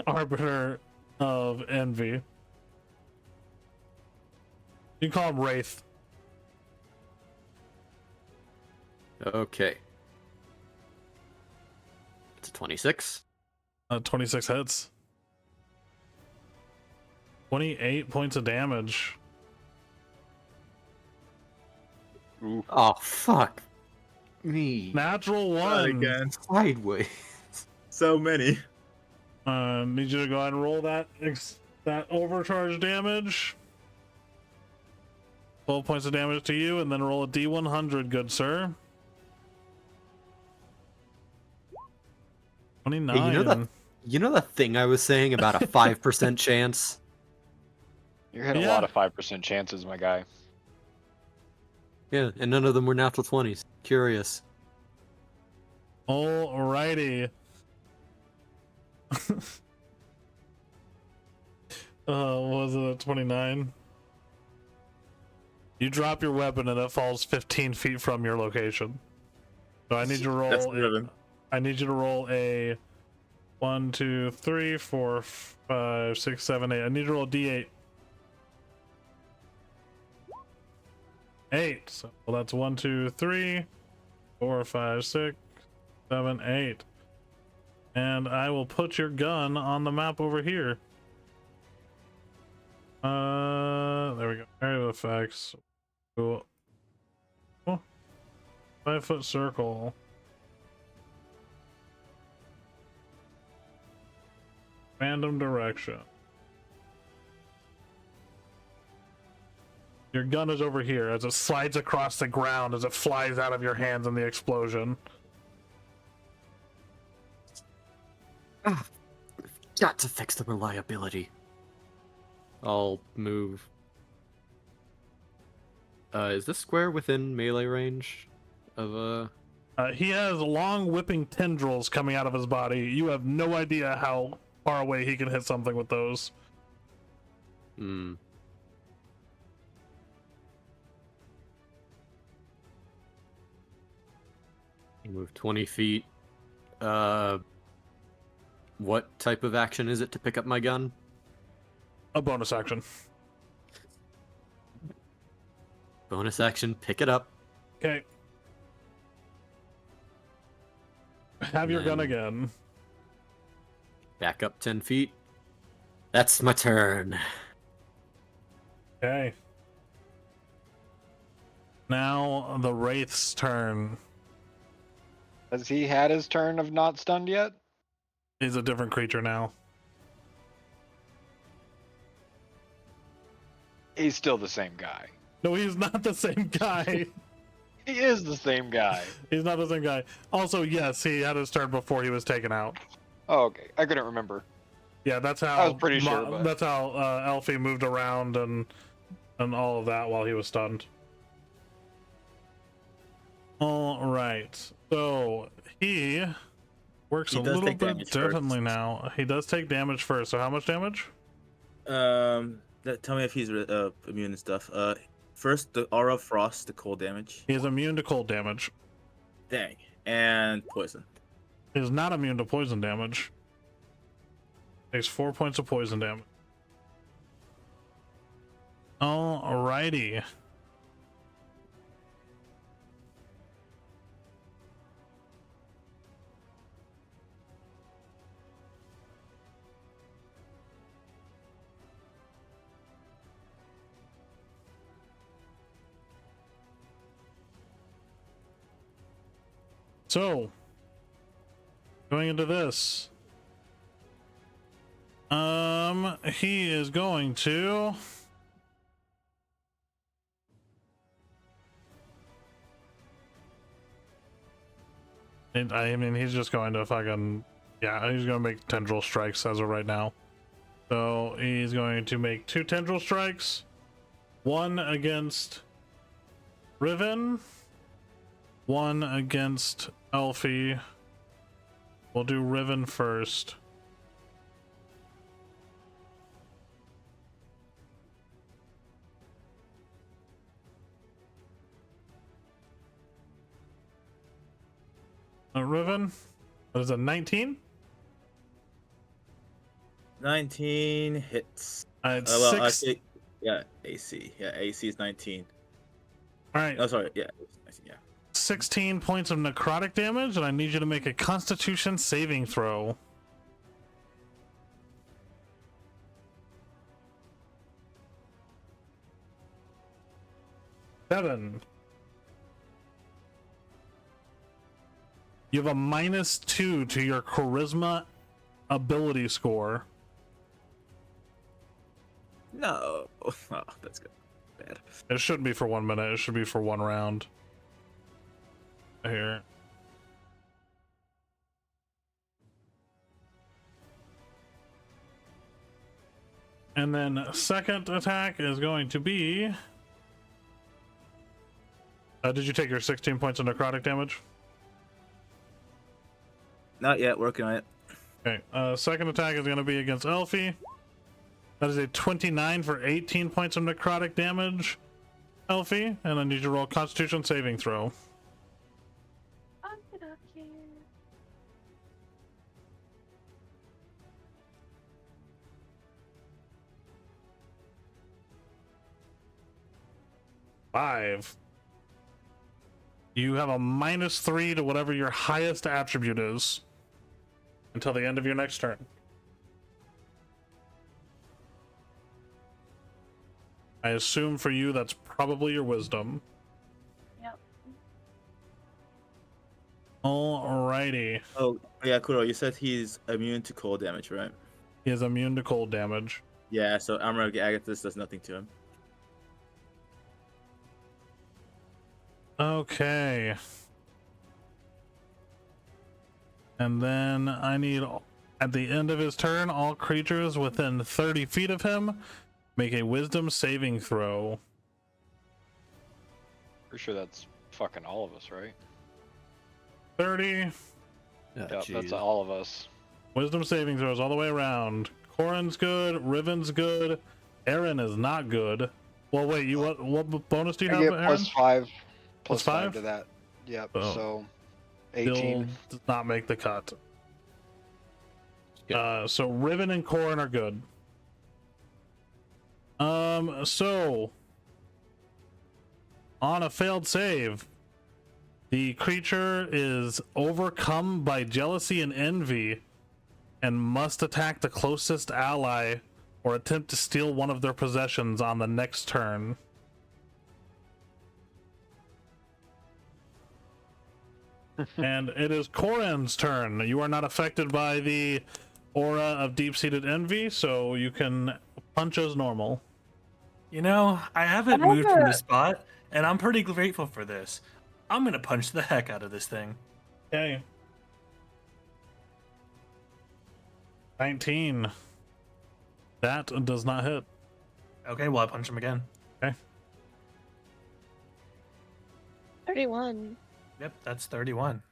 Speaker 1: Arbiter of Envy. You can call him Wraith.
Speaker 5: Okay. It's a 26.
Speaker 1: 26 hits. 28 points of damage.
Speaker 2: Ooh.
Speaker 5: Oh fuck me.
Speaker 1: Natural
Speaker 8: Not
Speaker 1: 1.
Speaker 8: again.
Speaker 5: Sideways.
Speaker 8: So many.
Speaker 1: Need you to go ahead and roll that overcharge damage. 12 points of damage to you, and then roll a D100, good sir. 29.
Speaker 5: Hey, you know that thing I was saying about a 5% chance?
Speaker 7: You had a
Speaker 1: Yeah.
Speaker 7: lot of 5% chances, my guy.
Speaker 5: Yeah, and none of them were natural 20s. Curious.
Speaker 1: Alrighty. Was it a 29? You drop your weapon and it falls 15 feet from your location. So I need you to
Speaker 8: That's
Speaker 1: roll.
Speaker 8: Riven.
Speaker 1: I need you to roll a 1, 2, 3, 4, 5, 6, 7, 8. I need you to roll a D8. 8. So well, that's 1, 2, 3, 4, 5, 6, 7, 8. And I will put your gun on the map over here. There we go. Area of effects. Cool. Oh, 5-foot circle. Random direction. Your gun is over here as it slides across the ground as it flies out of your hands in the explosion.
Speaker 5: Got to fix the reliability. I'll move. Is this square within melee range of
Speaker 1: He has long whipping tendrils coming out of his body. You have no idea how far away he can hit something with those.
Speaker 5: Hmm. Move 20 feet. What type of action is it to pick up my gun?
Speaker 1: A bonus action.
Speaker 5: Bonus action, pick it up.
Speaker 1: Okay. Have your gun
Speaker 5: Then-
Speaker 1: again.
Speaker 5: Back up 10 feet. That's my turn.
Speaker 1: Okay. Now the Wraith's turn.
Speaker 7: Has he had his turn of not stunned yet?
Speaker 1: He's a different creature now.
Speaker 7: He's still the same guy.
Speaker 1: No, he's not the same guy.
Speaker 7: He is the same guy.
Speaker 1: He's not the same guy. Also, yes, he had his turn before he was taken out.
Speaker 7: Oh, okay. I couldn't remember.
Speaker 1: Yeah, that's how.
Speaker 7: I was pretty sure, but-
Speaker 1: That's how Elfie moved around and all of that while he was stunned. All right, so he works
Speaker 8: He
Speaker 1: a
Speaker 8: does
Speaker 1: little
Speaker 8: take
Speaker 1: bit
Speaker 8: damage
Speaker 1: differently
Speaker 8: first.
Speaker 1: now. He does take damage first. So how much damage?
Speaker 8: Tell me if he's immune and stuff. First the aura of frost, the cold damage.
Speaker 1: He is immune to cold damage.
Speaker 8: Dang, and poison.
Speaker 1: He is not immune to poison damage. Takes 4 points of poison damage. Alrighty. So, going into this, he is going to. I mean, he's just going to fucking, yeah, he's going to make tendril strikes as of right now. So he's going to make 2 tendril strikes, 1 against Riven, 1 against Elfie. We'll do Riven first. Riven, what is it, 19?
Speaker 8: 19 hits.
Speaker 1: It's
Speaker 8: Well,
Speaker 1: 6.
Speaker 8: Yeah, AC. Yeah, AC is 19.
Speaker 1: All right.
Speaker 8: Oh, sorry. Yeah, yeah.
Speaker 1: 16 points of necrotic damage, and I need you to make a Constitution saving throw. Seven. You have a -2 to your charisma ability score.
Speaker 8: No. Oh, that's good. Bad.
Speaker 1: It shouldn't be for 1 minute. It should be for 1 round. Here. And then second attack is going to be. Did you take your 16 points of necrotic damage?
Speaker 8: Not yet. Working on it.
Speaker 1: Okay. Second attack is going to be against Elfie. That is a 29 for 18 points of necrotic damage, Elfie. And I need you to roll Constitution saving throw.
Speaker 6: Okay.
Speaker 1: 5. You have a -3 to whatever your highest attribute is until the end of your next turn. I assume for you that's probably your wisdom.
Speaker 6: Yep.
Speaker 1: Alrighty.
Speaker 8: Oh, yeah, Kuro, you said he's immune to cold damage, right?
Speaker 1: He is immune to cold damage.
Speaker 8: Yeah, so Armor of Agathis does nothing to him.
Speaker 1: Okay. And then I need, at the end of his turn, all creatures within 30 feet of him make a wisdom saving throw.
Speaker 7: Pretty sure that's fucking all of us, right?
Speaker 1: 30.
Speaker 7: Yeah, that's all of us.
Speaker 1: Wisdom saving throws all the way around. Corin's good. Riven's good. Aaron is not good. Well, wait, you what bonus do you
Speaker 2: I
Speaker 1: have,
Speaker 2: get
Speaker 1: Aaron?
Speaker 2: +5.
Speaker 1: Plus 5
Speaker 2: to that. Yep.
Speaker 1: Oh.
Speaker 2: So
Speaker 1: Still
Speaker 2: 18.
Speaker 1: does not make the cut. So Riven and Corin are good. So on a failed save, the creature is overcome by jealousy and envy and must attack the closest ally or attempt to steal one of their possessions on the next turn. And it is Corin's turn. You are not affected by the aura of deep-seated envy, so you can punch as normal.
Speaker 4: You know, I haven't moved from this spot, and I'm pretty grateful for this. I'm gonna punch the heck out of this thing.
Speaker 1: Okay. 19. That does not hit.
Speaker 4: Okay, well, I punch him again.
Speaker 6: 31.
Speaker 4: Yep, that's 31.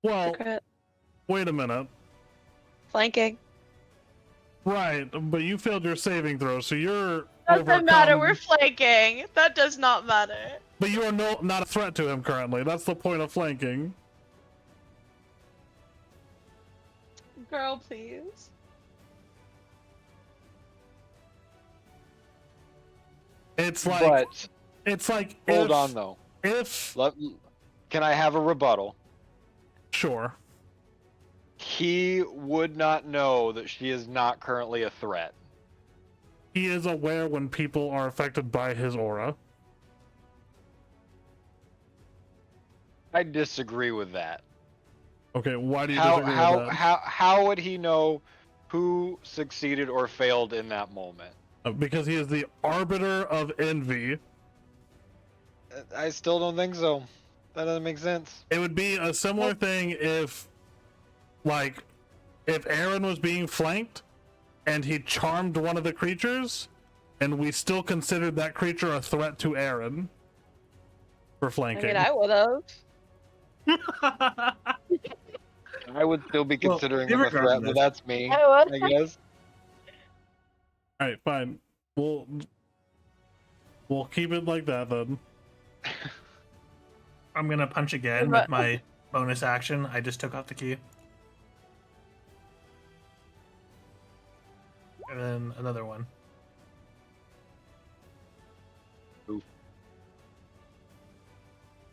Speaker 1: Well,
Speaker 6: Crit.
Speaker 1: wait a minute.
Speaker 6: Flanking.
Speaker 1: Right, but you failed your saving throw, so you're
Speaker 6: Doesn't matter.
Speaker 1: overcome-
Speaker 6: We're flanking. That does not matter.
Speaker 1: But you are not a threat to him currently. That's the point of flanking.
Speaker 6: Girl, please.
Speaker 1: It's like
Speaker 7: But hold
Speaker 1: if,
Speaker 7: on though.
Speaker 1: If
Speaker 7: Can I have a rebuttal?
Speaker 1: sure.
Speaker 7: He would not know that she is not currently a threat.
Speaker 1: He is aware when people are affected by his aura.
Speaker 7: I disagree with that.
Speaker 1: Okay, why do you
Speaker 7: How
Speaker 1: disagree
Speaker 7: how
Speaker 1: with that?
Speaker 7: how would he know who succeeded or failed in that moment?
Speaker 1: Because he is the arbiter of envy.
Speaker 7: I still don't think so. That doesn't make sense.
Speaker 1: It would be a similar thing if, like, if Aaron was being flanked and he charmed one of the creatures, and we still considered that creature a threat to Aaron for
Speaker 6: I
Speaker 1: flanking.
Speaker 6: mean, I would have.
Speaker 7: I would still be
Speaker 9: Well,
Speaker 7: considering him a threat, but
Speaker 9: regardless.
Speaker 7: that's me,
Speaker 6: I would.
Speaker 7: I guess.
Speaker 1: All right, fine. We'll keep it like that then.
Speaker 9: I'm gonna punch again with my bonus action. I just took off the key. And then another one.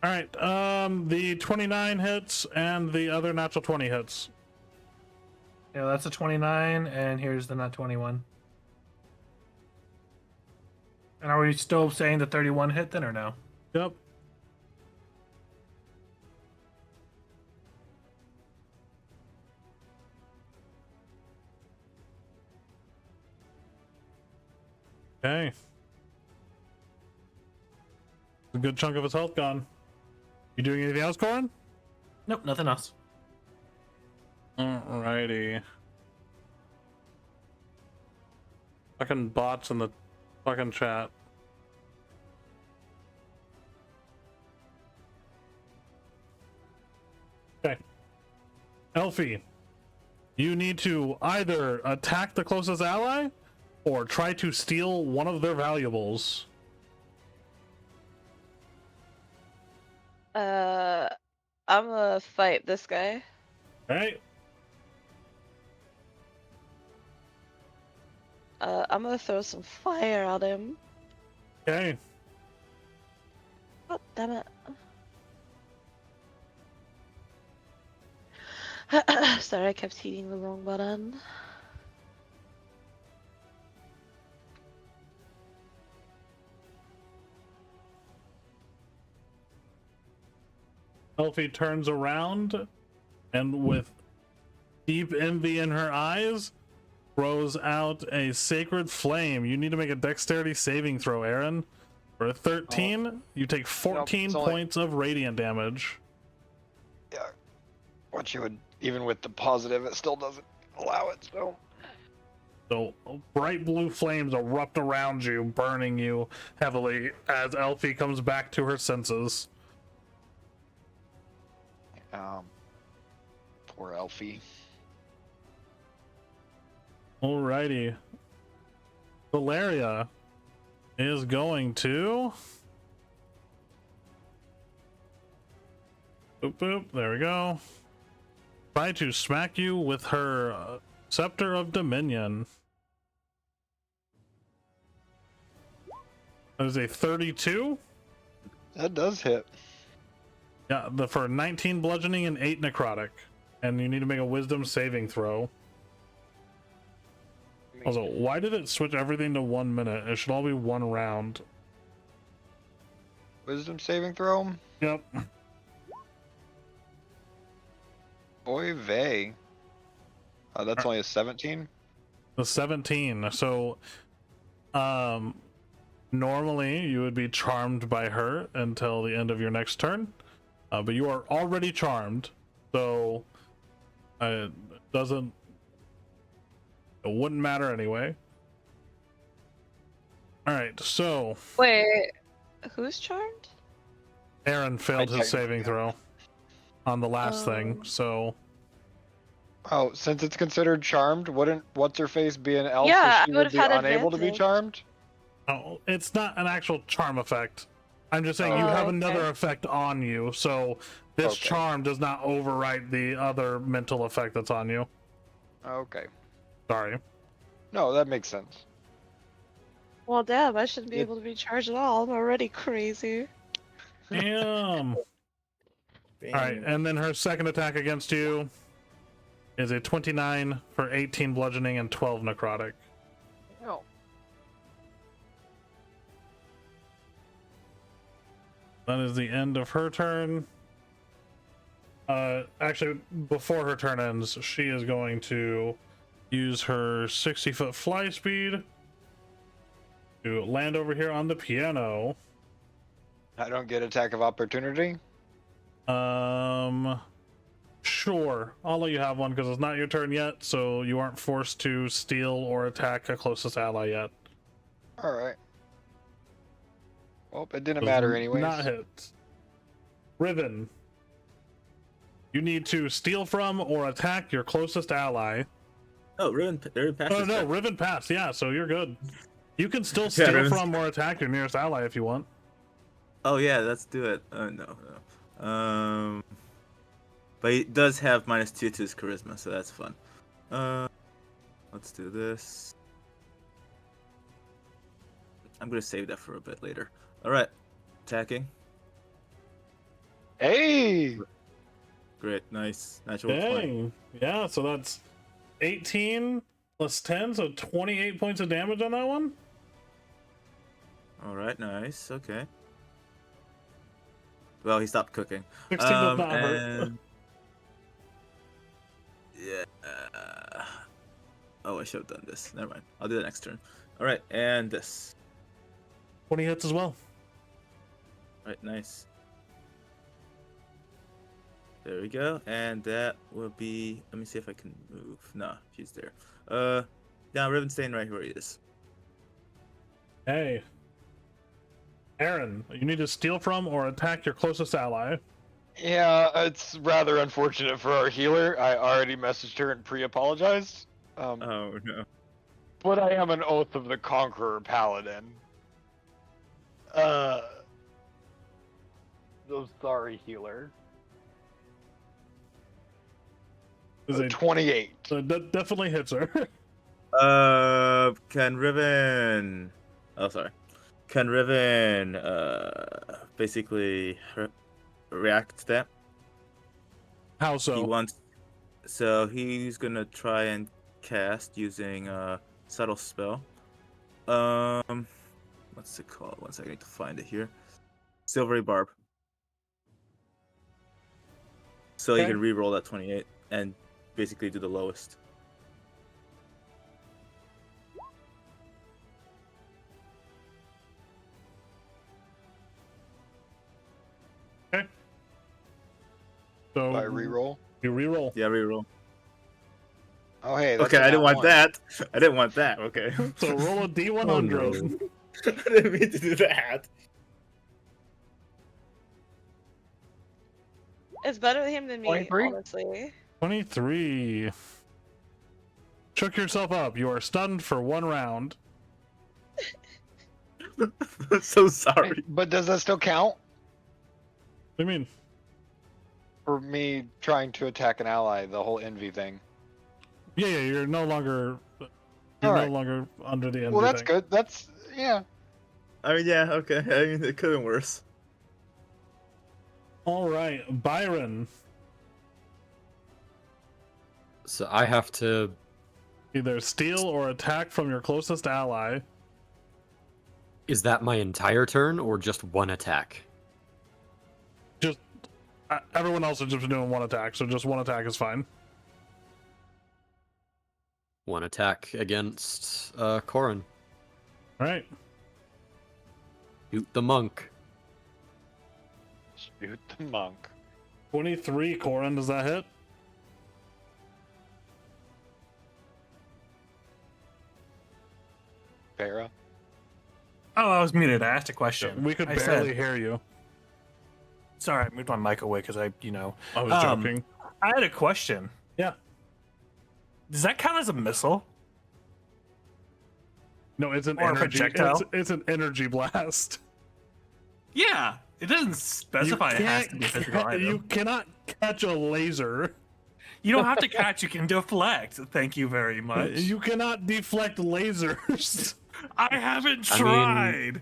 Speaker 1: All right, the 29 hits and the other natural 20 hits.
Speaker 9: Yeah, that's a 29, and here's the nat 21. And are we still saying the 31 hit then, or no?
Speaker 1: Yep. Okay. A good chunk of his health gone. You doing anything else, Corin?
Speaker 9: Nope, nothing else.
Speaker 1: Alrighty. Fucking bots in the fucking chat. Okay. Elfie, you need to either attack the closest ally or try to steal one of their valuables.
Speaker 6: I'm gonna fight this guy.
Speaker 1: Alright?
Speaker 6: I'm gonna throw some fire at him.
Speaker 1: Okay.
Speaker 6: God damn it. Sorry, I kept hitting the wrong button.
Speaker 1: Elfie turns around and with deep envy in her eyes throws out a sacred flame. You need to make a dexterity saving throw, Aaron. For a 13, you take 14
Speaker 7: it's only-
Speaker 1: points of radiant damage.
Speaker 7: Yeah. What you would, even with the positive, it still doesn't allow it, so.
Speaker 1: So bright blue flames erupt around you, burning you heavily as Elfie comes back to her senses.
Speaker 7: Poor Elfie.
Speaker 1: Alrighty. Valeria is going to... Boop, boop, there we go. Try to smack you with her Scepter of Dominion. That is a 32.
Speaker 7: That does hit.
Speaker 1: Yeah, for 19 bludgeoning and 8 necrotic. And you need to make a wisdom saving throw. Also, why did it switch everything to 1 minute? It should all be 1 round.
Speaker 7: Wisdom saving throw?
Speaker 1: Yep.
Speaker 7: Boy vey. That's only a 17?
Speaker 1: The 17. So, normally you would be charmed by her until the end of your next turn. But you are already charmed. So, it wouldn't matter anyway. Alright, so...
Speaker 6: Wait, who's charmed?
Speaker 1: Aaron failed his saving throw on the last thing,
Speaker 6: Oh.
Speaker 1: so...
Speaker 7: Oh, since it's considered charmed, wouldn't What's-Her-Face be an elf
Speaker 6: Yeah,
Speaker 7: so she
Speaker 6: I
Speaker 7: would
Speaker 6: would've
Speaker 7: be
Speaker 6: had
Speaker 7: unable to be
Speaker 6: advantage.
Speaker 7: charmed?
Speaker 1: Oh, it's not an actual charm effect. I'm just saying you
Speaker 6: Oh,
Speaker 1: have
Speaker 6: okay.
Speaker 1: another effect on you, so this
Speaker 7: Okay.
Speaker 1: charm does not overwrite the other mental effect that's on you.
Speaker 7: Okay.
Speaker 1: Sorry.
Speaker 7: No, that makes sense.
Speaker 6: Well, damn, I shouldn't be
Speaker 7: It-
Speaker 6: able to be charged at all. I'm already crazy.
Speaker 1: Damn. Alright, and then her second attack against you is a 29 for 18 bludgeoning and 12 necrotic.
Speaker 7: No.
Speaker 1: That is the end of her turn. Actually, before her turn ends, she is going to use her 60-foot fly speed to land over here on the piano.
Speaker 7: I don't get attack of opportunity.
Speaker 1: Sure. I'll let you have one because it's not your turn yet, so you aren't forced to steal or attack a closest ally yet.
Speaker 7: All right. Well, it didn't
Speaker 1: Does
Speaker 7: matter anyways.
Speaker 1: Not hit. Riven. You need to steal from or attack your closest ally.
Speaker 8: Oh, Riven passed.
Speaker 1: Oh no, Riven passed. Yeah, so you're good. You can still steal
Speaker 8: Riven's-
Speaker 1: from or attack your nearest ally if you want.
Speaker 8: Oh yeah, let's do it. No. But he does have -2 to his charisma, so that's fun. Let's do this. I'm gonna save that for a bit later. All right, attacking.
Speaker 7: Hey!
Speaker 8: Great, nice, natural 20.
Speaker 1: Dang. Yeah, so that's 18 plus 10, so 28 points of damage on that one.
Speaker 8: All right, nice. Okay. Well, he stopped cooking.
Speaker 1: 16 does not hurt.
Speaker 8: and... Yeah. Oh, I should have done this. Never mind. I'll do that next turn. All right, and this.
Speaker 1: 20 hits as well.
Speaker 8: All right, nice. There we go, and that will be. Let me see if I can move. No, she's there. Yeah, Riven's staying right where he is.
Speaker 1: Hey. Aaron, you need to steal from or attack your closest ally.
Speaker 7: Yeah, it's rather unfortunate for our healer. I already messaged her and pre-apologized.
Speaker 8: Oh no.
Speaker 7: But I am an Oath of the Conqueror paladin. So sorry, healer.
Speaker 1: Is it
Speaker 7: 28.
Speaker 1: so that definitely hits her.
Speaker 8: Can Riven? Oh, sorry. Can Riven basically react to that?
Speaker 1: How so?
Speaker 8: He wants. So he's gonna try and cast using subtle spell. What's it called? One second, I need to find it here. Silvery Barb. So
Speaker 1: Okay.
Speaker 8: he can re-roll that 28 and basically do the lowest.
Speaker 1: So
Speaker 7: By reroll.
Speaker 1: you reroll.
Speaker 8: Yeah, re-roll.
Speaker 7: Oh hey. That's
Speaker 8: Okay,
Speaker 7: a
Speaker 8: I didn't
Speaker 7: nat
Speaker 8: want
Speaker 7: one.
Speaker 8: that. I didn't want that. Okay.
Speaker 1: So roll a D100.
Speaker 5: Oh, no.
Speaker 8: I didn't mean to do that.
Speaker 6: It's better with him than me,
Speaker 7: 23?
Speaker 6: honestly.
Speaker 1: 23. Shook yourself up. You are stunned for 1 round.
Speaker 8: I'm so sorry.
Speaker 7: But does that still count
Speaker 1: What do you mean?
Speaker 7: for me trying to attack an ally? The whole envy thing.
Speaker 1: Yeah, you're no longer
Speaker 7: Alright.
Speaker 1: longer under the envy
Speaker 7: Well, that's
Speaker 1: thing.
Speaker 7: good. That's yeah.
Speaker 8: I mean, yeah, okay. I mean, it could have been worse.
Speaker 1: All right, Byron.
Speaker 5: So I have to.
Speaker 1: Either steal or attack from your closest ally.
Speaker 5: Is that my entire turn or just one attack?
Speaker 1: Just everyone else is just doing 1 attack, so just 1 attack is fine.
Speaker 5: One attack against Corin.
Speaker 1: All right.
Speaker 5: Shoot the monk.
Speaker 7: Shoot the monk.
Speaker 1: 23, Corin, does that hit?
Speaker 7: Farah.
Speaker 9: Oh, I was muted. I asked a question.
Speaker 1: We could
Speaker 9: I
Speaker 1: barely
Speaker 9: said-
Speaker 1: hear you.
Speaker 9: Sorry, I moved my mic away because I
Speaker 1: I was
Speaker 9: Um,
Speaker 1: joking.
Speaker 9: I had a question.
Speaker 1: Yeah.
Speaker 9: Does that count as a missile?
Speaker 1: No, it's an
Speaker 9: or a
Speaker 1: energy.
Speaker 9: projectile?
Speaker 1: It's an energy blast.
Speaker 9: Yeah. It doesn't specify it has to be a physical item.
Speaker 1: You cannot catch a laser.
Speaker 9: You don't have to catch, you can deflect. Thank you very much.
Speaker 1: You cannot deflect lasers.
Speaker 9: I haven't
Speaker 5: I mean-
Speaker 9: tried.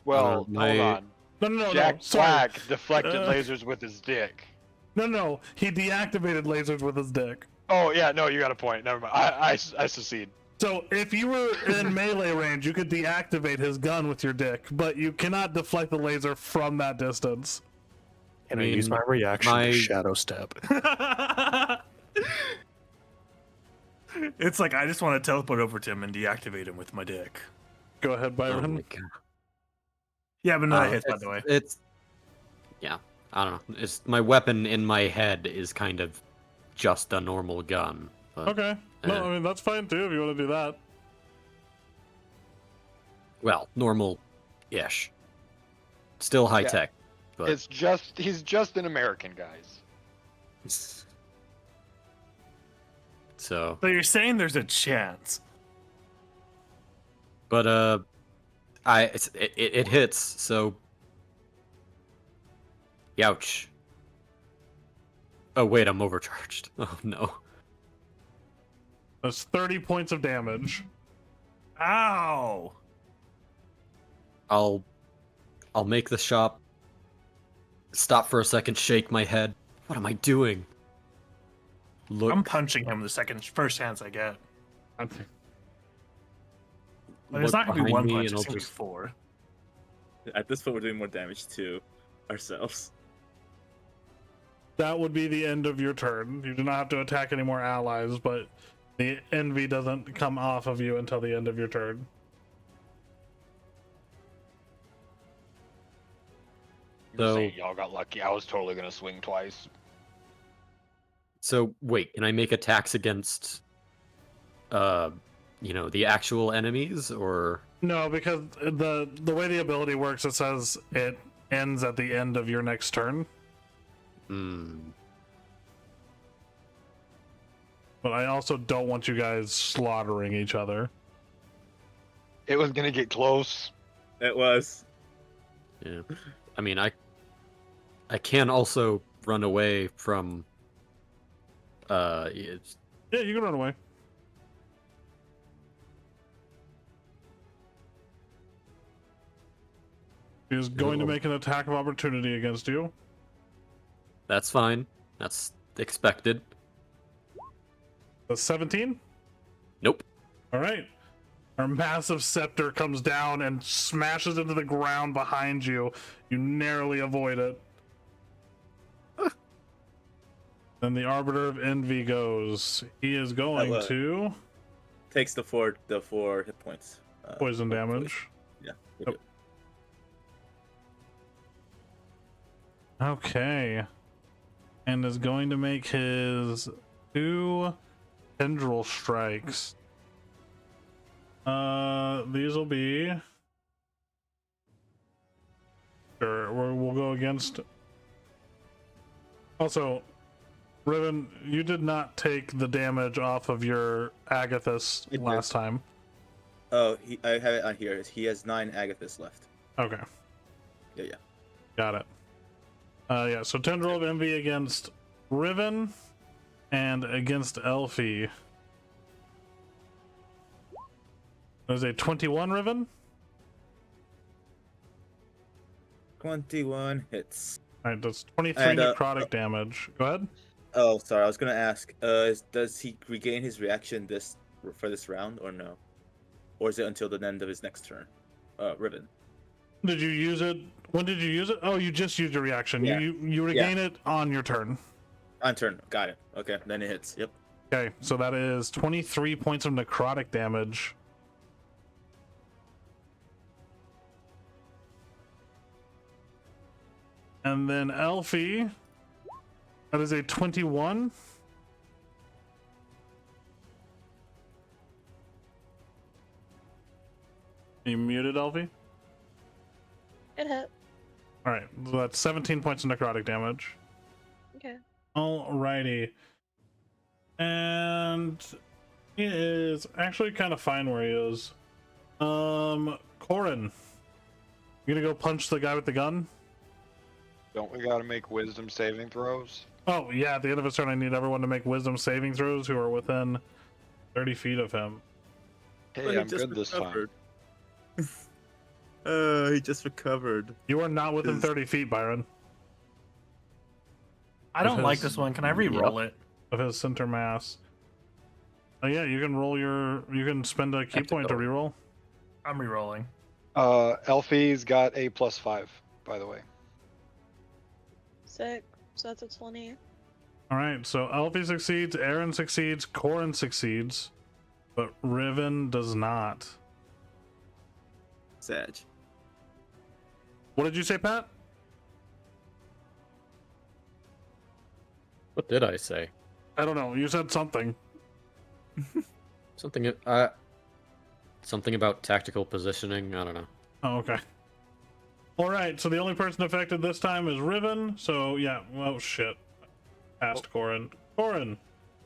Speaker 7: Well,
Speaker 5: my-
Speaker 7: hold on.
Speaker 1: No,
Speaker 7: Jack
Speaker 1: sorry.
Speaker 7: Black deflected
Speaker 1: Uh,
Speaker 7: lasers with his dick.
Speaker 1: No, he deactivated lasers with his dick.
Speaker 7: Oh yeah, no, you got a point. Never mind. I secede.
Speaker 1: So if you were in melee range, you could deactivate his gun with your dick, but you cannot deflect the laser from that distance.
Speaker 4: Can I use my reaction to shadow step? It's like I just want to teleport over to him and deactivate him with my dick.
Speaker 1: Go ahead,
Speaker 5: Oh
Speaker 1: Byron.
Speaker 5: my god.
Speaker 4: Yeah, but no, that hits, by
Speaker 5: It's,
Speaker 4: the way.
Speaker 5: yeah, I don't know. It's my weapon in my head is kind of just a normal gun. But,
Speaker 1: Okay. No, I mean that's fine too if you want to do that.
Speaker 5: well, normal-ish. Still high
Speaker 7: Yeah.
Speaker 5: tech, but
Speaker 7: He's just an American, guys.
Speaker 5: so.
Speaker 4: So you're saying there's a chance?
Speaker 5: But it hits. So, ouch. Oh wait, I'm overcharged. Oh no.
Speaker 1: That's 30 points of damage.
Speaker 4: Ow!
Speaker 5: I'll make the shop stop for a second, shake my head. What am I doing? Look.
Speaker 4: I'm punching him the first chance I get. But
Speaker 5: look
Speaker 4: it's not gonna be
Speaker 5: behind
Speaker 4: one
Speaker 5: me
Speaker 4: punch,
Speaker 5: and
Speaker 4: it's
Speaker 5: I'll
Speaker 4: gonna be
Speaker 5: just
Speaker 4: 4.
Speaker 8: At this point, we're doing more damage to ourselves.
Speaker 1: That would be the end of your turn. You do not have to attack any more allies, but the envy doesn't come off of you until the end of your turn.
Speaker 5: So-
Speaker 7: Saying y'all got lucky. I was totally gonna swing twice.
Speaker 5: So wait, can I make attacks against the actual enemies, or
Speaker 1: No, because the way the ability works, it says it ends at the end of your next turn. But I also don't want you guys slaughtering each other.
Speaker 7: It was gonna get close.
Speaker 8: It was.
Speaker 5: yeah. I mean, I can also run away from it's-
Speaker 1: Yeah, you can run away. He is going to make an attack of opportunity against you.
Speaker 5: that's fine. That's expected.
Speaker 1: The 17?
Speaker 5: Nope.
Speaker 1: All right. Our massive scepter comes down and smashes into the ground behind you. You narrowly avoid it. Then the Arbiter of Envy goes. He is going
Speaker 8: Hello.
Speaker 1: to
Speaker 8: Takes the four hit points.
Speaker 1: poison damage.
Speaker 8: Yeah.
Speaker 1: Yep. Okay. And is going to make his 2 tendril strikes. These will be. Sure, we'll go against. Also, Riven, you did not take the damage off of your Agathis
Speaker 8: It
Speaker 1: last
Speaker 8: did.
Speaker 1: time.
Speaker 8: Oh, I have it on here. He has 9 Agathis left.
Speaker 1: Okay,
Speaker 8: Yeah.
Speaker 1: got it. Yeah, so Tendril of Envy against Riven and against Elfie. There's a 21 Riven.
Speaker 8: 21 hits.
Speaker 1: All right, that's 23
Speaker 8: And,
Speaker 1: necrotic damage. Go ahead.
Speaker 8: Oh, sorry. I was gonna ask. Does he regain his reaction for this round or no? Or is it until the end of his next turn? Riven.
Speaker 1: Did you use it? When did you use it? Oh, you just used your reaction.
Speaker 8: Yeah.
Speaker 1: You regain it on your turn.
Speaker 8: On turn. Got it. Okay, then it hits. Yep.
Speaker 1: Okay, so that is 23 points of necrotic damage. And then Elfie, that is a 21. You muted, Elfie?
Speaker 6: It hit.
Speaker 1: Alright, so that's 17 points of necrotic damage.
Speaker 6: Okay.
Speaker 1: Alrighty. And he is actually kind of fine where he is. Corin, you gonna go punch the guy with the gun?
Speaker 7: Don't we gotta make wisdom saving throws?
Speaker 1: Oh yeah, at the end of his turn I need everyone to make wisdom saving throws who are within 30 feet of him.
Speaker 7: Hey, I'm good this time.
Speaker 8: He just recovered.
Speaker 1: You are not within
Speaker 8: Is-
Speaker 1: 30 feet, Byron,
Speaker 9: I don't like
Speaker 1: Because-
Speaker 9: this one. Can I re-roll it?
Speaker 1: of his center mass. Oh yeah, you can spend a key
Speaker 5: Have to
Speaker 1: point to
Speaker 5: go.
Speaker 1: reroll.
Speaker 9: I'm re-rolling.
Speaker 7: Elfie's got a +5, by the way.
Speaker 6: 6, so that's a 20.
Speaker 1: All right, so Elfie succeeds, Aaron succeeds, Corin succeeds, but Riven does not.
Speaker 8: Sag.
Speaker 1: What did you say, Pat?
Speaker 5: What did I say?
Speaker 1: I don't know. You said something.
Speaker 5: Something. Something about tactical positioning. I don't know.
Speaker 1: Oh, okay. All right, so the only person affected this time is Riven. So yeah, well, shit. Past Corin. Corin,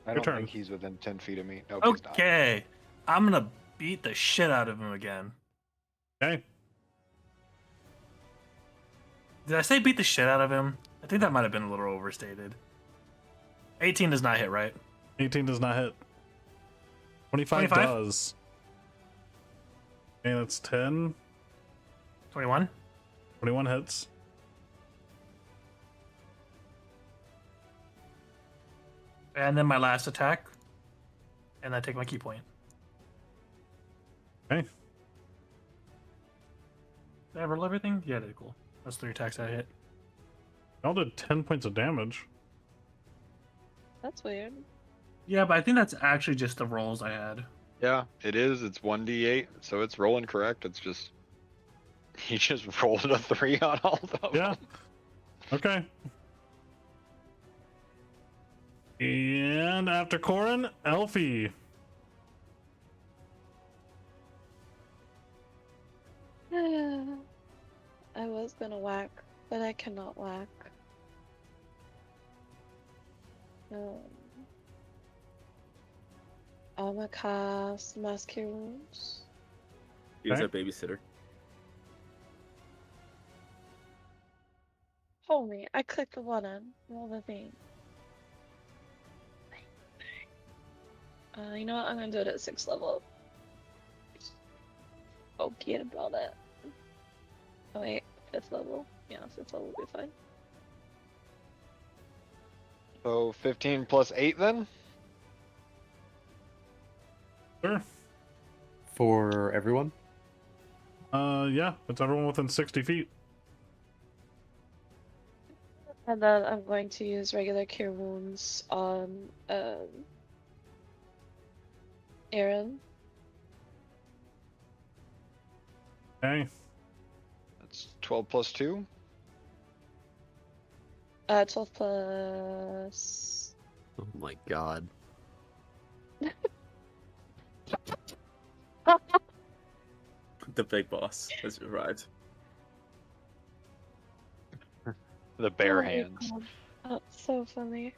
Speaker 7: I
Speaker 1: Your
Speaker 7: don't
Speaker 1: turn.
Speaker 7: think he's within 10 feet of me. Nope, he's not.
Speaker 4: Okay. I'm gonna beat the shit out of him again.
Speaker 1: okay.
Speaker 4: Did I say beat the shit out of him? I think that might have been a little overstated. 18 does not hit, right?
Speaker 1: 18 does not hit. 25
Speaker 4: 25?
Speaker 1: does. Okay, that's 10.
Speaker 4: 21?
Speaker 1: 21 hits.
Speaker 4: And then my last attack. And I take my key point.
Speaker 1: Okay.
Speaker 4: Did I roll everything? Yeah, I did. Cool. That's 3 attacks I hit.
Speaker 1: Y'all did 10 points of damage.
Speaker 6: That's weird.
Speaker 4: Yeah, but I think that's actually just the rolls I had.
Speaker 7: Yeah, it is. It's 1d8, so it's rolling correct. It's just he just rolled a 3 on all of them.
Speaker 1: Yeah. Okay. And after Corin, Elfie.
Speaker 6: I was gonna whack, but I cannot whack. I'm gonna cast Mass Cure Wounds.
Speaker 8: He was
Speaker 1: Okay.
Speaker 8: our babysitter.
Speaker 6: Hold me, I clicked the button. Roll the thing. You know what? I'm gonna do it at 6th level. Okay about it. Oh wait, 5th level. Yeah, 5th level will be fine.
Speaker 7: So 15 plus 8 then?
Speaker 1: Sure.
Speaker 5: For everyone?
Speaker 1: Yeah, it's everyone within 60 feet.
Speaker 6: And then I'm going to use regular Cure Wounds on Aaron.
Speaker 1: Okay.
Speaker 7: That's 12 plus 2.
Speaker 6: 12 plus.
Speaker 5: Oh my god.
Speaker 8: The big boss has arrived.
Speaker 7: The bare
Speaker 6: Oh my
Speaker 7: hands.
Speaker 6: God. That's so funny.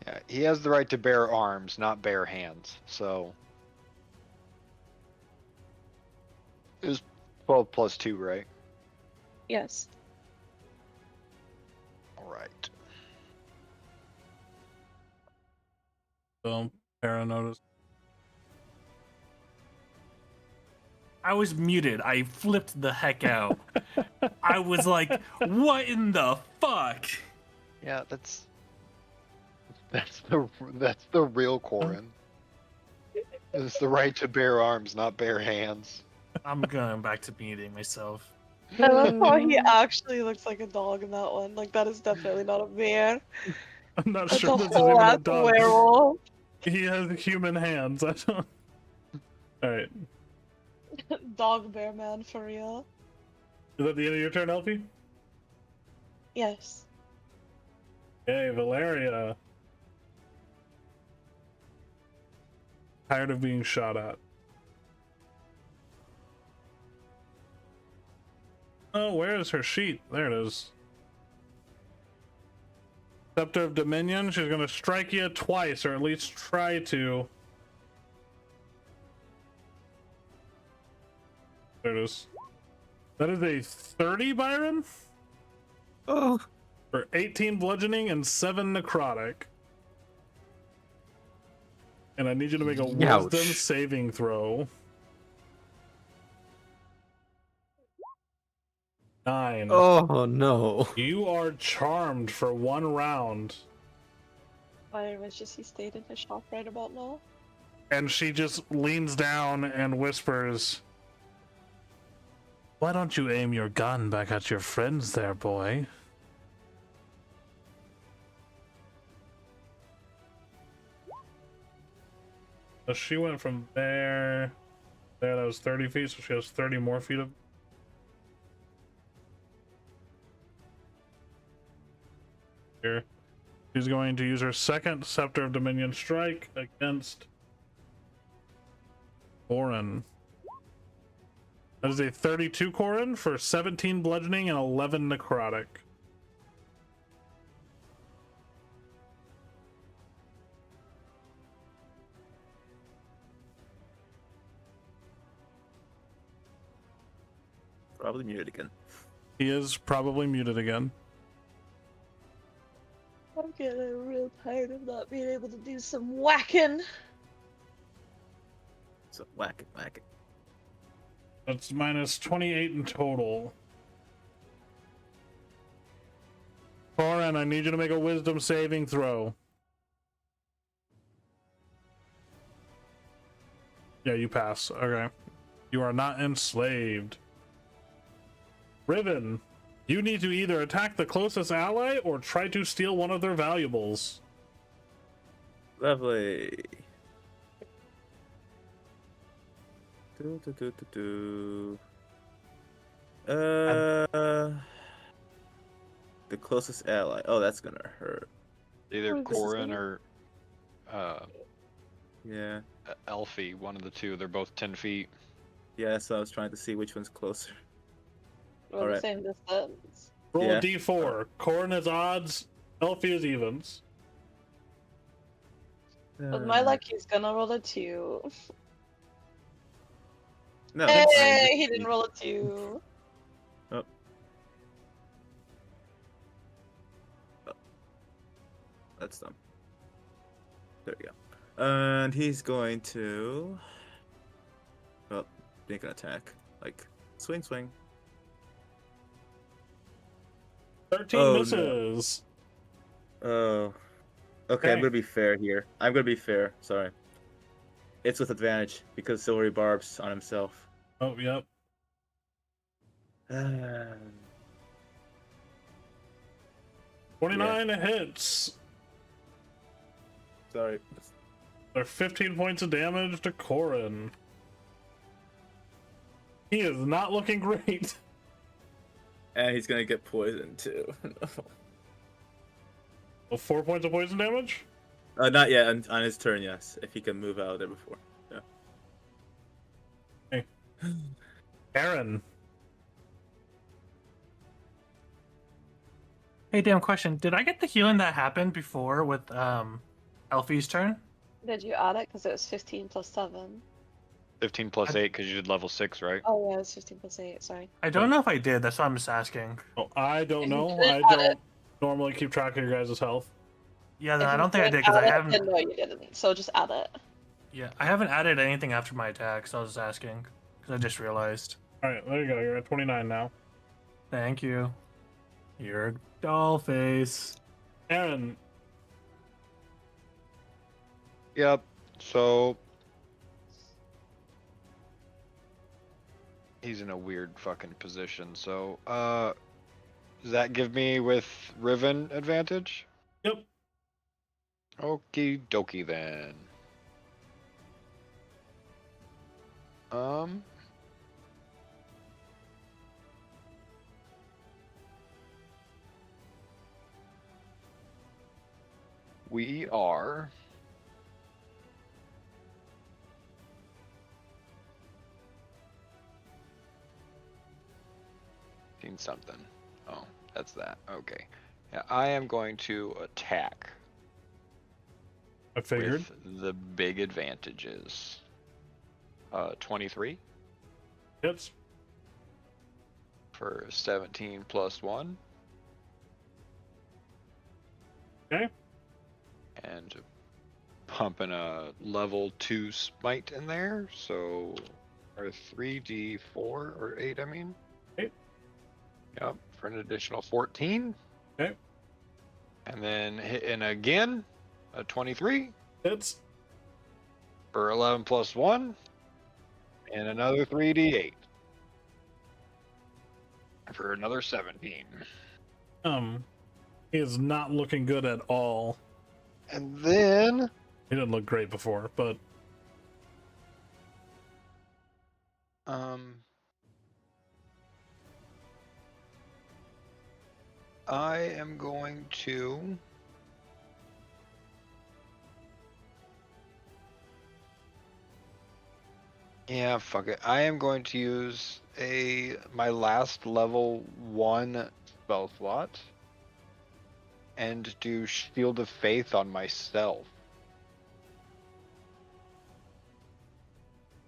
Speaker 7: Yeah, he has the right to bear arms, not bare hands. So it was 12 plus 2, right?
Speaker 6: Yes.
Speaker 7: All right.
Speaker 1: So, Para noticed.
Speaker 4: I was muted. I flipped the heck out. I was like, what in the fuck?
Speaker 7: Yeah, that's the real Corin. It's the right to bear arms, not bare hands.
Speaker 4: I'm going back to muting myself.
Speaker 6: I love how he actually looks like a dog in that one. Like, that is definitely not a bear.
Speaker 1: I'm not
Speaker 6: That's
Speaker 1: sure
Speaker 6: a
Speaker 1: this is even
Speaker 6: whole
Speaker 1: a
Speaker 6: ass
Speaker 1: dog.
Speaker 6: werewolf.
Speaker 1: He has human hands. I don't... Alright.
Speaker 6: Dog bear man, for real.
Speaker 1: Is that the end of your turn, Elfie?
Speaker 6: Yes.
Speaker 1: Hey, Valeria. Tired of being shot at. Oh, where is her sheet? There it is. Scepter of Dominion. She's gonna strike you twice, or at least try to. There it is. That is a 30, Byron?
Speaker 4: Oh.
Speaker 1: For 18 bludgeoning and 7 necrotic. And I need you to make a
Speaker 5: Ouch.
Speaker 1: wisdom saving throw. 9.
Speaker 5: Oh no.
Speaker 1: You are charmed for 1 round.
Speaker 6: Why was just he stayed in his shop right about now?
Speaker 1: And she just leans down and whispers, Why don't you aim your gun back at your friends there, boy? So she went from there. That was 30 feet, so she has 30 more feet of. Here. She's going to use her second Scepter of Dominion strike against Corin. That is a 32 Corin for 17 bludgeoning and 11 necrotic.
Speaker 8: Probably muted again.
Speaker 1: He is probably muted again.
Speaker 6: I'm getting real tired of not being able to do some whacking.
Speaker 8: So whack it.
Speaker 1: That's minus 28 in total. Corin, I need you to make a wisdom saving throw. Yeah, you pass. Okay. You are not enslaved. Riven, you need to either attack the closest ally or try to steal one of their valuables.
Speaker 8: Lovely. The closest ally. Oh, that's gonna hurt.
Speaker 7: Either
Speaker 6: Oh, this is
Speaker 7: Corin
Speaker 6: gonna-
Speaker 7: or
Speaker 8: Yeah.
Speaker 7: Elfie, one of the two. They're both 10 feet.
Speaker 8: Yeah, so I was trying to see which one's closer.
Speaker 6: We're the
Speaker 8: Alright.
Speaker 6: same distance.
Speaker 1: Roll
Speaker 8: Yeah.
Speaker 1: a d4. Corin is odds, Elfie is evens.
Speaker 6: With my luck, he's gonna roll a 2.
Speaker 8: No, it's fine.
Speaker 6: Hey, he didn't roll a 2.
Speaker 8: That's dumb. There we go. And he's going to. Well, make an attack. Like, swing.
Speaker 1: 13
Speaker 8: Oh, no.
Speaker 1: misses.
Speaker 8: Oh. Okay, I'm
Speaker 1: Okay.
Speaker 8: gonna be fair here. I'm gonna be fair. Sorry. It's with advantage because Silvery Barb's on himself.
Speaker 1: Oh, yep. 29 hits.
Speaker 8: Sorry.
Speaker 1: There are 15 points of damage to Corin. He is not looking great.
Speaker 8: And he's gonna get poisoned too.
Speaker 1: Oh, 4 points of poison damage?
Speaker 8: Not yet. On his turn, yes. If he can move out of there before. Yeah.
Speaker 1: Aaron.
Speaker 9: Hey, damn question. Did I get the healing that happened before with Elfie's turn?
Speaker 6: Did you add it? Because it was 15 plus 7.
Speaker 7: 15 plus 8 because you did level 6, right?
Speaker 6: Oh, yeah, it was 15 plus 8. Sorry.
Speaker 9: I don't know if I did. That's why I'm just asking.
Speaker 1: Oh, I don't know.
Speaker 6: You didn't
Speaker 1: I
Speaker 6: add it.
Speaker 1: don't normally keep track of your guys' health.
Speaker 9: Yeah,
Speaker 6: If
Speaker 9: then I
Speaker 6: you
Speaker 9: don't think I did
Speaker 6: didn't
Speaker 9: because I
Speaker 6: add it,
Speaker 9: haven't.
Speaker 6: then no, you didn't. So just add it.
Speaker 9: Yeah, I haven't added anything after my attack, so I was just asking because I just realized.
Speaker 1: Alright, there you go. You're at 29 now.
Speaker 9: Thank you. You're a doll face.
Speaker 1: Aaron.
Speaker 7: Yep. So he's in a weird fucking position. So does that give me with Riven advantage?
Speaker 1: Yep.
Speaker 7: Okie dokie then. We are seen something. Oh, that's that. Okay. Yeah, I am going to attack
Speaker 1: I figured.
Speaker 7: with the big advantages. 23
Speaker 1: Hits.
Speaker 7: for 17 plus 1.
Speaker 1: Okay.
Speaker 7: And pumping a level 2 smite in there, so or 3d4 or 8, I mean.
Speaker 1: 8.
Speaker 7: Yep, for an additional 14.
Speaker 1: Okay.
Speaker 7: And then hitting again, a 23
Speaker 1: Hits.
Speaker 7: for 11 plus 1, and another 3d8. for another 17.
Speaker 1: He is not looking good at all.
Speaker 7: And then
Speaker 1: He didn't look great before, but
Speaker 2: I am going to yeah, fuck it. I am going to use my last level 1 spell slot and do Shield of Faith on myself.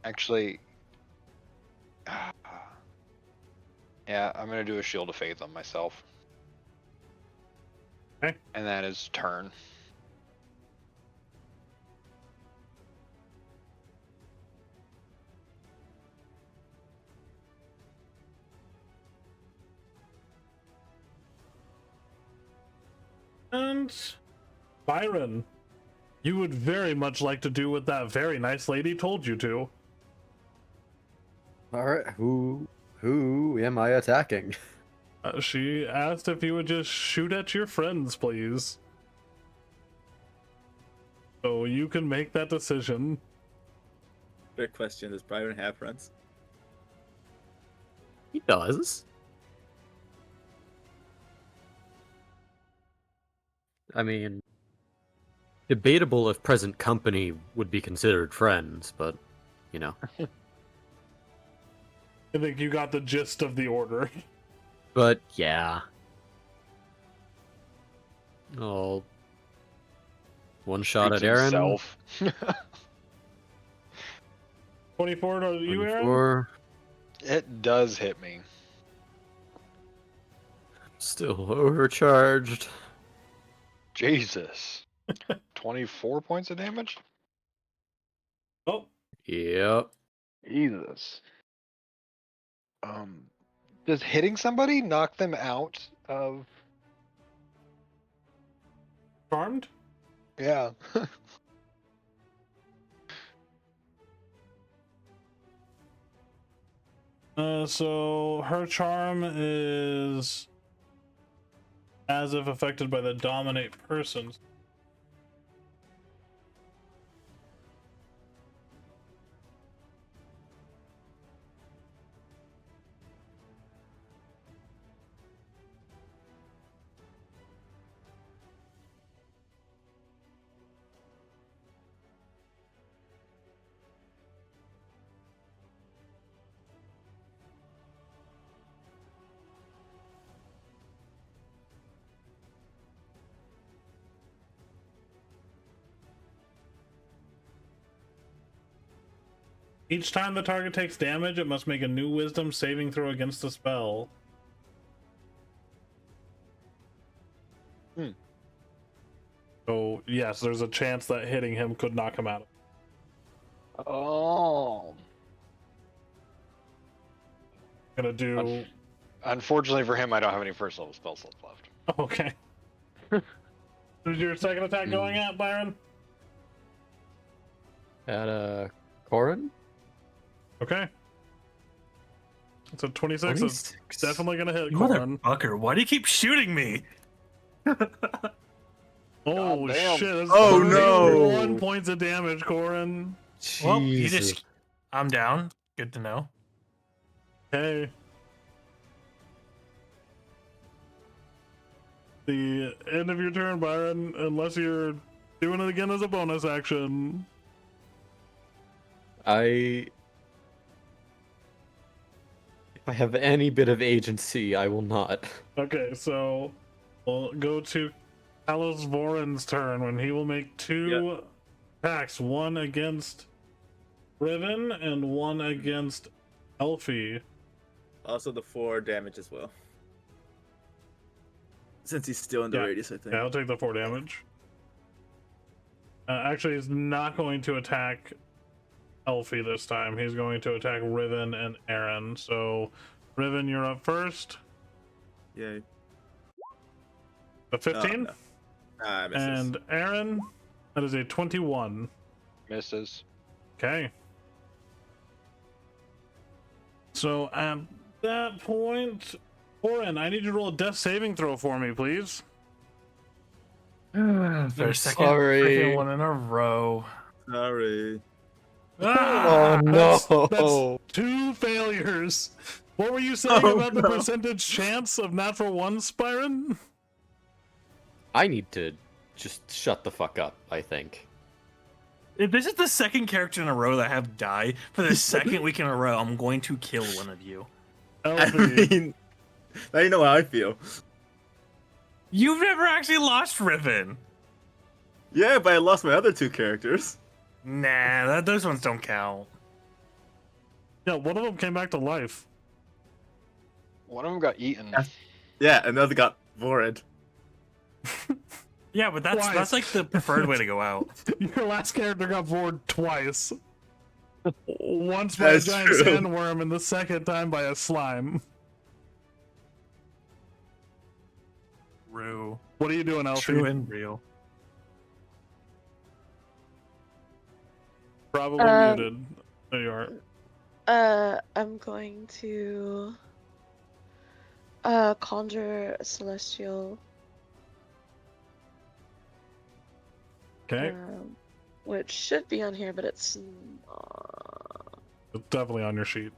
Speaker 2: Actually, yeah, I'm gonna do a Shield of Faith on myself.
Speaker 1: Okay.
Speaker 2: And that is turn.
Speaker 1: and Byron, you would very much like to do what that very nice lady told you to.
Speaker 5: All right, who am I attacking?
Speaker 1: She asked if you would just shoot at your friends, please. So you can make that decision.
Speaker 8: Good question. Does Byron have friends?
Speaker 5: He does. I mean, debatable if present company would be considered friends, but, you know.
Speaker 1: I think you got the gist of the order.
Speaker 5: But, yeah. Oh. One shot
Speaker 7: shoots
Speaker 5: at Aaron.
Speaker 7: himself.
Speaker 1: 24 to you, Aaron?
Speaker 5: 24.
Speaker 7: It does hit me.
Speaker 5: Still overcharged.
Speaker 7: Jesus. 24 points of damage?
Speaker 1: Oh,
Speaker 5: Yep.
Speaker 7: Jesus. Does hitting somebody knock them out of...
Speaker 1: charmed?
Speaker 7: Yeah.
Speaker 1: So her charm is as if affected by the dominate person. Each time the target takes damage, it must make a new wisdom saving throw against the spell. So, yes, there's a chance that hitting him could knock him out.
Speaker 7: Oh.
Speaker 1: Gonna do...
Speaker 7: Unfortunately for him, I don't have any first level spell slots left.
Speaker 1: Okay. Who's your second attack going at, Byron?
Speaker 5: At, Corin?
Speaker 1: Okay. It's a 26. It's
Speaker 4: 26.
Speaker 1: definitely gonna hit Corin.
Speaker 4: Motherfucker, why do you keep shooting me?
Speaker 1: Oh
Speaker 7: Goddamn.
Speaker 1: shit! That's
Speaker 4: Oh, no.
Speaker 1: 1 points of damage, Corin.
Speaker 4: Well, you
Speaker 5: Jesus.
Speaker 4: just... I'm down. Good to know.
Speaker 1: Okay. The end of your turn, Byron, unless you're doing it again as a bonus action.
Speaker 5: If I have any bit of agency, I will not.
Speaker 1: Okay, so we'll go to Talos Voran's turn when he will make two attacks, one against Riven and one against Elfie.
Speaker 8: Also the 4 damage as well. Since he's still in the
Speaker 1: Yeah.
Speaker 8: radius, I think.
Speaker 1: Yeah, I'll take the 4 damage. Actually, he's not going to attack Elfie this time. He's going to attack Riven and Aaron. So, Riven, you're up first.
Speaker 8: Yay.
Speaker 1: A 15?
Speaker 8: No. Ah, misses.
Speaker 1: And Aaron, that is a 21.
Speaker 7: Misses.
Speaker 1: Okay. So at that point, Oren, I need you to roll a death saving throw for me, please.
Speaker 9: For a second
Speaker 5: Sorry.
Speaker 9: freaking one in a row.
Speaker 8: Sorry.
Speaker 9: Ah!
Speaker 5: Oh
Speaker 1: That's 2 failures. What were you saying
Speaker 8: Oh,
Speaker 1: about the
Speaker 8: no.
Speaker 1: percentage chance of natural ones, Spyron?
Speaker 5: I need to just shut the fuck up, I think.
Speaker 4: If this is the second character in a row that I have die for the second week in a row, I'm going to kill one of you.
Speaker 8: I
Speaker 1: LB.
Speaker 8: mean, now you know how I feel.
Speaker 4: You've never actually lost Riven.
Speaker 8: Yeah, but I lost my other 2 characters.
Speaker 4: Nah, those ones don't count.
Speaker 1: Yeah, one of them came back to life.
Speaker 7: One of them got eaten.
Speaker 8: Yeah, another got vored.
Speaker 4: Yeah, but
Speaker 1: Twice.
Speaker 4: that's like the preferred way to go out.
Speaker 1: Your last character got bored twice. Once by
Speaker 8: That's
Speaker 1: a giant
Speaker 8: true.
Speaker 1: sandworm, and the second time by a slime.
Speaker 4: True.
Speaker 1: What are you doing, Elfie?
Speaker 4: True and real.
Speaker 1: Probably
Speaker 6: Um,
Speaker 1: muted. There you are.
Speaker 6: I'm going to conjure a celestial,
Speaker 1: Okay.
Speaker 6: which should be on here, but it's
Speaker 1: It's definitely on your sheet.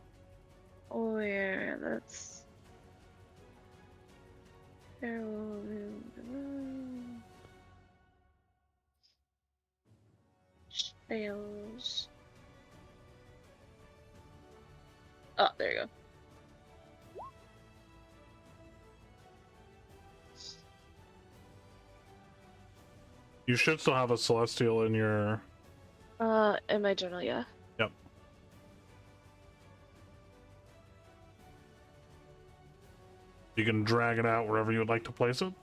Speaker 6: where that's sales. Oh, there you go.
Speaker 1: You should still have a celestial in your.
Speaker 6: In my journal, yeah.
Speaker 1: Yep. You can drag it out wherever you would like to place it.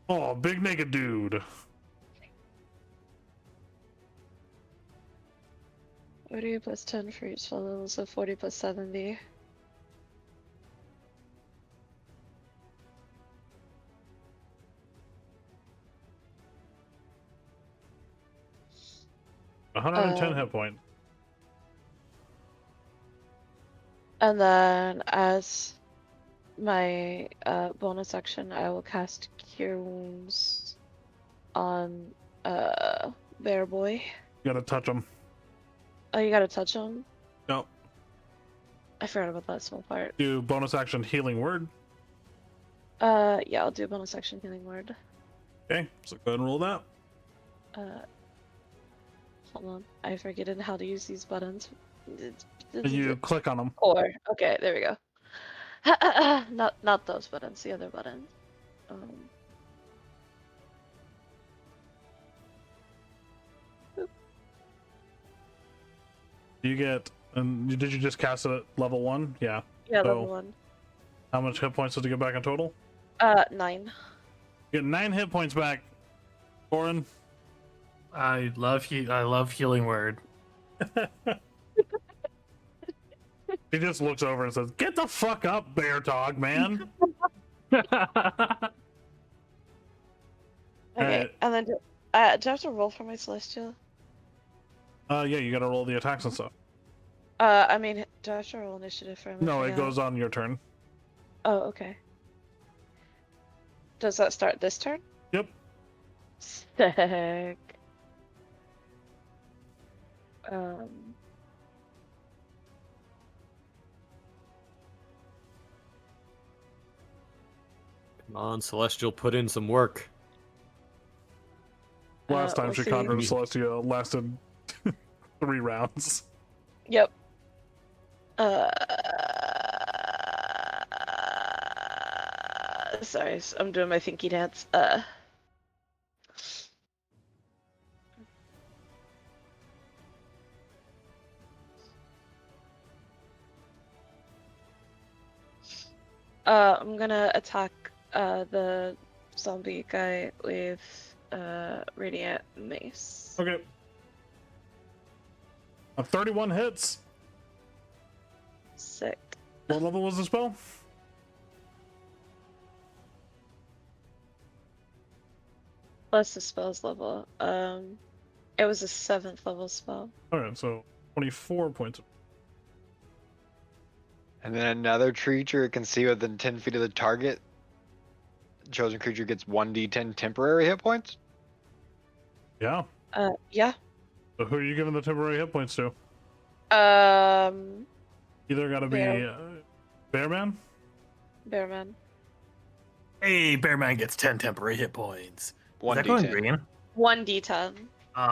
Speaker 1: Oh, big naked dude.
Speaker 6: What do you plus 10 for each level? So 40 plus 70.
Speaker 1: Uh, 110
Speaker 6: Um,
Speaker 1: hit points.
Speaker 6: And then as my bonus action, I will cast Cure Wounds on Bear Boy.
Speaker 1: You gotta touch him.
Speaker 6: Oh, you gotta touch him?
Speaker 1: Nope.
Speaker 6: I forgot about that small part.
Speaker 1: Do bonus action healing word.
Speaker 6: Yeah, I'll do a bonus action healing word.
Speaker 1: Okay, so go ahead and roll that.
Speaker 6: Hold on, I forget how to use these buttons.
Speaker 1: You click on them.
Speaker 6: Or okay, there we go. Not those buttons, the other button.
Speaker 1: You get. And did you just cast it at level 1? Yeah.
Speaker 6: Yeah,
Speaker 1: So-
Speaker 6: level 1.
Speaker 1: How much hit points did you get back in total?
Speaker 6: 9.
Speaker 1: You get 9 hit points back. Oren.
Speaker 9: I love healing word.
Speaker 1: He just looks over and says, "Get the fuck up, bear dog, man."
Speaker 6: Okay,
Speaker 1: Alright.
Speaker 6: and then do I have to roll for my celestial?
Speaker 1: Yeah, you gotta roll the attacks and stuff.
Speaker 6: I mean, do I have to roll initiative for him? I
Speaker 1: No, it
Speaker 6: forgot.
Speaker 1: goes on your turn.
Speaker 6: Oh, okay. Does that start this turn?
Speaker 1: Yep.
Speaker 6: Sick.
Speaker 5: Come on, Celestial, put in some work.
Speaker 1: Last time
Speaker 6: we'll
Speaker 1: she
Speaker 6: see.
Speaker 1: conjured Celestia lasted 3 rounds.
Speaker 6: Yep. Sorry, I'm doing my thinky dance. I'm gonna attack the zombie guy with radiant mace.
Speaker 1: Okay. 31 hits.
Speaker 6: Sick.
Speaker 1: What level was the spell?
Speaker 6: Plus the spell's level. It was a 7th level spell.
Speaker 1: Alright, so 24 points.
Speaker 7: And then another creature it can see within 10 feet of the target. Chosen creature gets 1d10 temporary hit points.
Speaker 1: Yeah.
Speaker 6: Yeah.
Speaker 1: So who are you giving the temporary hit points to? Either got to be Bearman.
Speaker 6: Bearman.
Speaker 4: Hey, Bearman gets 10 temporary hit points. Is that
Speaker 7: 1d10.
Speaker 4: going green?
Speaker 6: 1d10.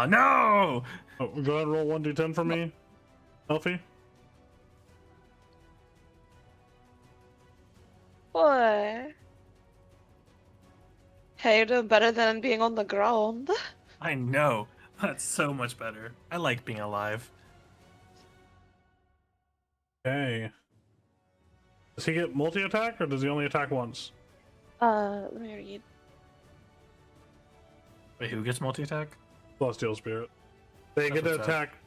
Speaker 4: No!
Speaker 1: Oh, go ahead and roll 1d10 for me, Elfie.
Speaker 6: Boy. Hey, you're doing better than being on the ground.
Speaker 4: I know. That's so much better. I like being alive.
Speaker 1: Okay. Does he get multi-attack, or does he only attack once?
Speaker 6: Let me read.
Speaker 4: Wait, who gets multi-attack?
Speaker 1: Celestial Spirit. They get to
Speaker 4: what's up.
Speaker 1: attack.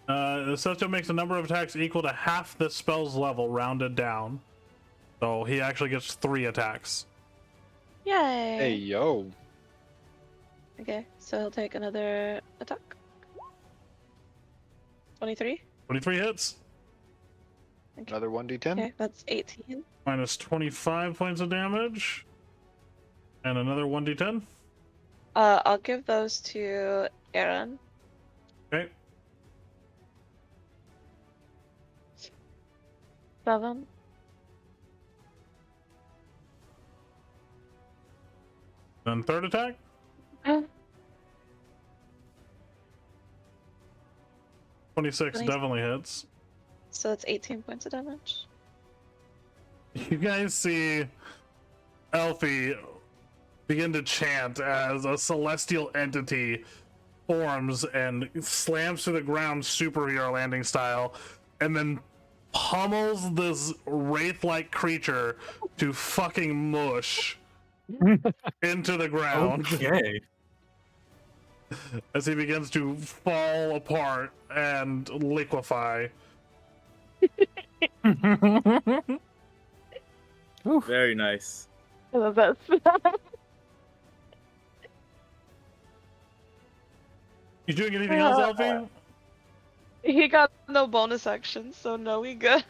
Speaker 1: The Celestial makes a number of attacks equal to half the spell's level, rounded down. So he actually gets 3 attacks.
Speaker 6: Yay.
Speaker 7: Hey, yo.
Speaker 6: Okay, so he'll take another attack. 23.
Speaker 1: 23 hits.
Speaker 7: Another 1d10.
Speaker 6: Okay, that's 18.
Speaker 1: Minus 25 points of damage. And another 1d10.
Speaker 6: I'll give those to Aaron.
Speaker 1: Okay.
Speaker 6: 7.
Speaker 1: Then third attack. 26
Speaker 6: 20.
Speaker 1: definitely hits.
Speaker 6: So that's 18 points of damage.
Speaker 1: You guys see Elfie begin to chant as a celestial entity forms and slams to the ground superhero landing style, and then pummels this wraith-like creature to fucking mush into the ground
Speaker 4: Okay.
Speaker 1: as he begins to fall apart and liquefy.
Speaker 8: Very nice.
Speaker 6: I love that.
Speaker 1: You doing anything else, Elfie?
Speaker 6: He got no bonus action, so no, we good.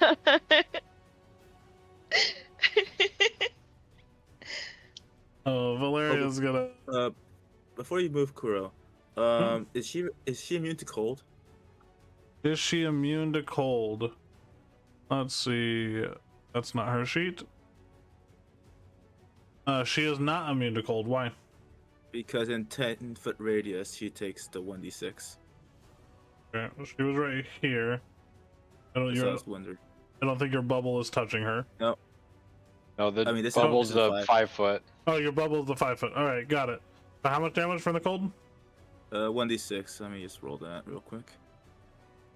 Speaker 1: Oh, Valeria's gonna.
Speaker 8: Before you move, Kuro, is she immune to cold?
Speaker 1: Is she immune to cold? Let's see. That's not her sheet. She is not immune to cold. Why?
Speaker 8: Because in 10-foot radius, she takes the 1d6.
Speaker 1: Okay, she was right here. I don't,
Speaker 8: So I was wondering.
Speaker 1: I don't think your bubble is touching her.
Speaker 7: No, the
Speaker 8: I mean, this
Speaker 7: bubble's
Speaker 8: is
Speaker 7: the
Speaker 8: five.
Speaker 7: 5 foot.
Speaker 1: Oh, your bubble is the 5 foot. All right, got it. How much damage from the cold?
Speaker 8: 1d6. Let me just roll that real quick.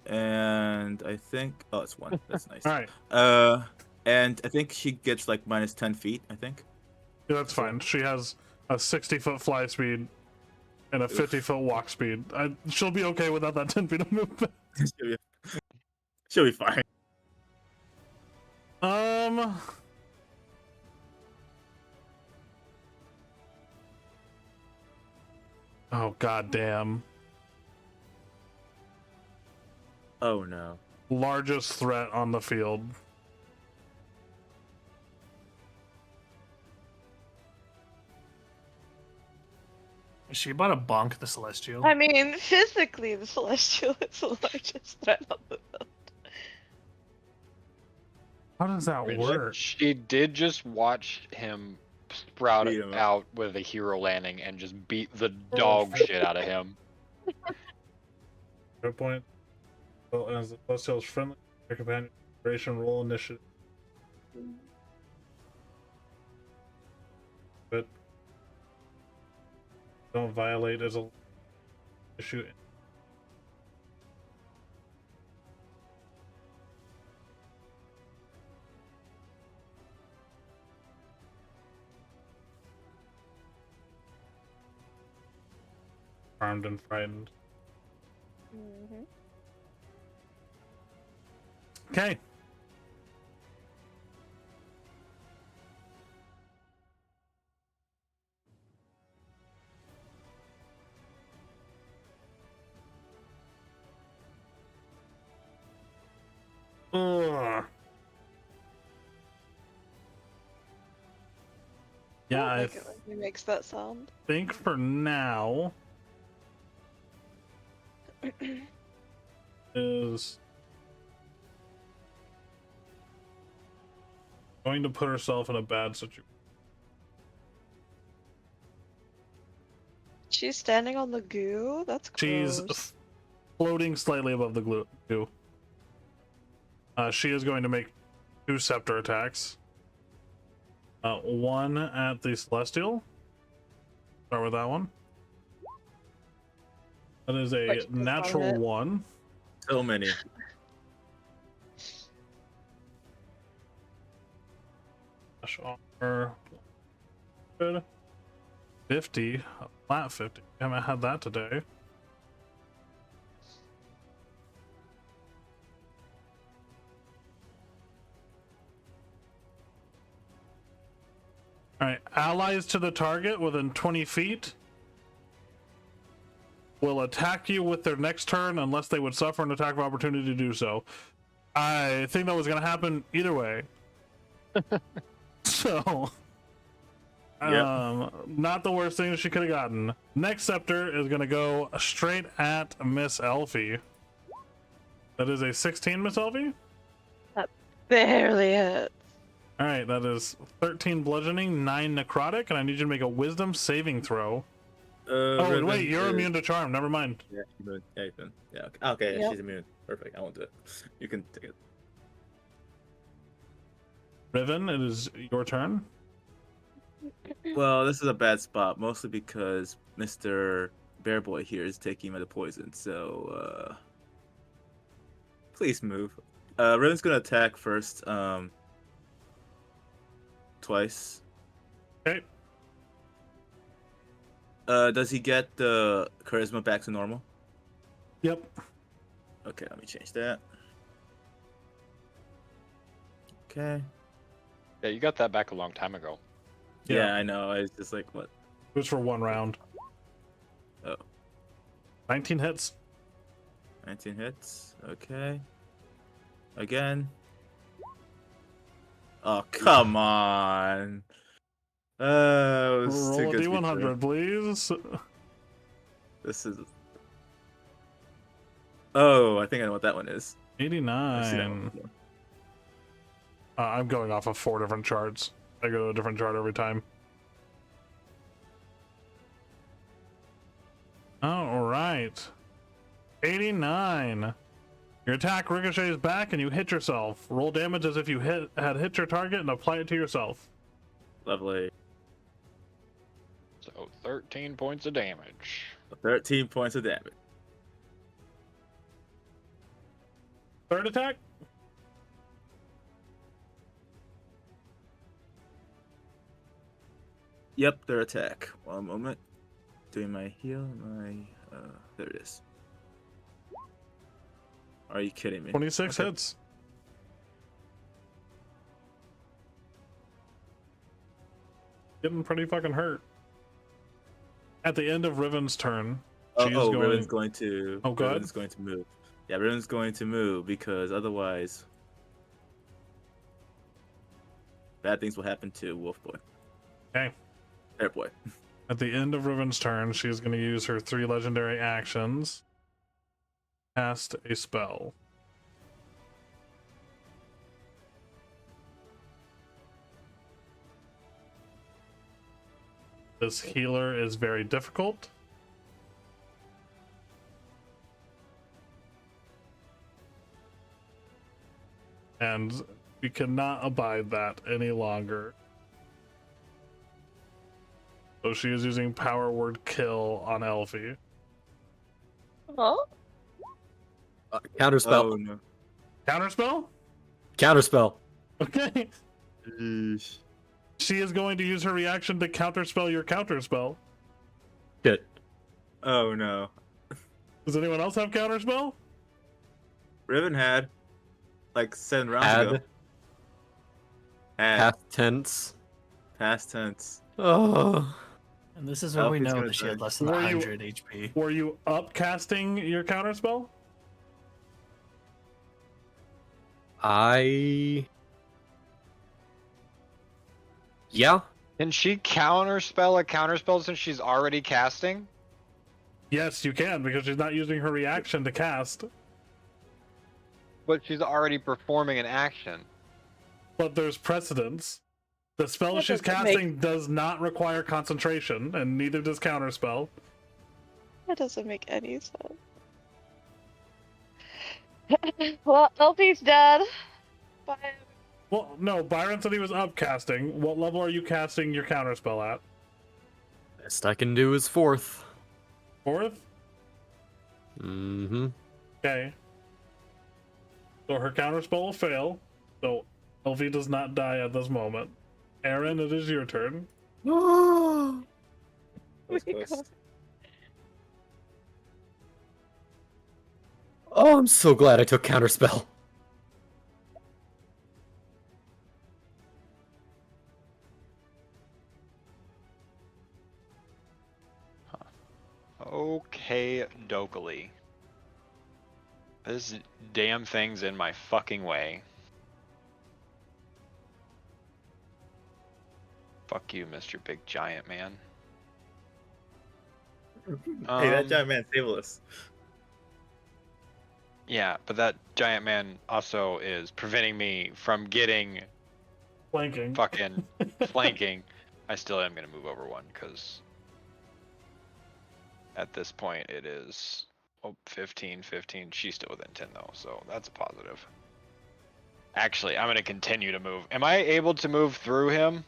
Speaker 8: And I think, oh, it's 1. That's nice.
Speaker 1: All right,
Speaker 8: And I think she gets like minus 10 feet. I think.
Speaker 1: yeah, that's fine. She has a 60-foot fly speed and a 50-foot walk speed. She'll be okay without that 10 feet of movement.
Speaker 8: She'll be fine.
Speaker 1: Oh, goddamn.
Speaker 8: Oh no.
Speaker 1: Largest threat on the field.
Speaker 4: Is she about to bonk the Celestial?
Speaker 6: I mean, physically, the Celestial is the largest threat on the field.
Speaker 1: How does that work?
Speaker 7: She did just watch him sprout
Speaker 8: Beat him up.
Speaker 7: out with a hero landing and just beat the dog shit out of him.
Speaker 1: Good point. Well, as the Celestial is friendly, your companion operation roll initiative. But don't violate as a issue. Armed and frightened.
Speaker 6: Mm-hmm.
Speaker 1: Okay. Ugh. Yeah,
Speaker 6: I
Speaker 1: I
Speaker 6: like it when he makes that sound.
Speaker 1: think for now is going to put herself in a bad situation.
Speaker 6: She's standing on the goo? That's
Speaker 1: She's
Speaker 6: gross.
Speaker 1: floating slightly above the goo. She is going to make 2 scepter attacks. One at the Celestial. Start with that one. That is a
Speaker 6: Which does not
Speaker 1: natural
Speaker 6: hit.
Speaker 1: 1.
Speaker 8: So many.
Speaker 1: Slash armor. Good. 50. A flat 50. Haven't had that today. Alright, allies to the target within 20 feet will attack you with their next turn unless they would suffer an attack of opportunity to do so. I think that was going to happen either way. So, not the worst thing she could have gotten. Next scepter is going to go straight at Miss Elfie. That is a 16, Miss Elfie?
Speaker 6: Barely hit.
Speaker 1: Alright, that is 13 bludgeoning, 9 necrotic, and I need you to make a wisdom saving throw. Oh,
Speaker 8: Riven
Speaker 1: wait, you're
Speaker 8: is-
Speaker 1: immune to charm. Never mind.
Speaker 8: Yeah, immune. Yeah, immune. Yeah, okay, yeah,
Speaker 6: Yep.
Speaker 8: she's immune. Perfect. I won't do it. You can take it.
Speaker 1: Riven, it is your turn.
Speaker 8: Well, this is a bad spot, mostly because Mr. Bear Boy here is taking the poison. So, please move. Riven's gonna attack first. Twice.
Speaker 1: Okay.
Speaker 8: Does he get the charisma back to normal?
Speaker 1: Yep.
Speaker 8: Okay, let me change that. Okay.
Speaker 7: Yeah, you got that back a long time ago.
Speaker 8: Yeah, I know. I was just like, what?
Speaker 1: It was for 1 round.
Speaker 8: Oh.
Speaker 1: 19 hits.
Speaker 8: 19 hits. Okay. Again. Oh, come on. It was too
Speaker 1: Roll a
Speaker 8: good to be true.
Speaker 1: D100, please.
Speaker 8: This is. Oh, I think I know what that one is. I've seen that one
Speaker 1: 89.
Speaker 8: before.
Speaker 1: I'm going off of 4 different charts. I go to a different chart every time. All right. 89. Your attack ricochets back and you hit yourself. Roll damage as if you had hit your target and apply it to yourself.
Speaker 8: Lovely.
Speaker 7: So 13 points of damage.
Speaker 8: 13 points of damage.
Speaker 1: Third attack.
Speaker 8: Yep, their attack. One moment. Doing my heal. There it is. Are you kidding me?
Speaker 1: 26
Speaker 8: Okay.
Speaker 1: hits. Getting pretty fucking hurt. At the end of Riven's turn, she's going...
Speaker 8: Riven's going to.
Speaker 1: Oh, go ahead.
Speaker 8: Riven's going to move. Yeah, Riven's going to move because otherwise, bad things will happen to Wolf Boy.
Speaker 1: Okay.
Speaker 8: Bear Boy.
Speaker 1: At the end of Riven's turn, she's going to use her 3 legendary actions. Cast a spell. This healer is very difficult. And we cannot abide that any longer. So she is using power word kill on Elfie.
Speaker 6: Oh?
Speaker 5: Counterspell.
Speaker 8: Oh no.
Speaker 1: Counterspell?
Speaker 5: Counterspell.
Speaker 1: Okay.
Speaker 8: Eesh.
Speaker 1: She is going to use her reaction to counterspell your counterspell.
Speaker 5: Good.
Speaker 8: Oh no.
Speaker 1: Does anyone else have counterspell?
Speaker 8: Riven had like 7 rounds
Speaker 5: Had.
Speaker 8: ago. Had.
Speaker 5: Past tense.
Speaker 8: Past tense.
Speaker 5: Oh.
Speaker 9: And this is where we
Speaker 8: Alfie's
Speaker 9: know
Speaker 8: gonna
Speaker 9: that she had
Speaker 8: die.
Speaker 9: less than
Speaker 1: Were you-
Speaker 9: 100 HP.
Speaker 1: Were you upcasting your counterspell?
Speaker 5: Yeah.
Speaker 7: Can she counterspell a counterspell since she's already casting?
Speaker 1: Yes, you can, because she's not using her reaction to cast.
Speaker 7: But she's already performing an action.
Speaker 1: But there's precedence. The spell
Speaker 6: That
Speaker 1: she's
Speaker 6: doesn't make-
Speaker 1: casting does not require concentration, and neither does counterspell.
Speaker 6: That doesn't make any sense. Well, LP's dead. Bye.
Speaker 1: Well, no, Byron said he was upcasting. What level are you casting your counterspell at?
Speaker 5: Best I can do is 4th.
Speaker 1: 4th?
Speaker 5: Mm-hmm.
Speaker 1: Okay. So her counterspell will fail. So Elfie does not die at this moment. Aaron, it is your turn.
Speaker 8: That was close.
Speaker 5: Oh, I'm so glad I took counterspell.
Speaker 7: Okay, dokily. This damn thing's in my fucking way. Fuck you, Mr. Big Giant Man.
Speaker 8: Hey, that giant man saved us.
Speaker 7: Yeah, but that giant man also is preventing me from getting
Speaker 1: Flanking.
Speaker 7: fucking flanking. I still am gonna move over one because at this point it is 15. She's still within 10 though, so that's a positive. Actually, I'm gonna continue to move. Am I able to move through him?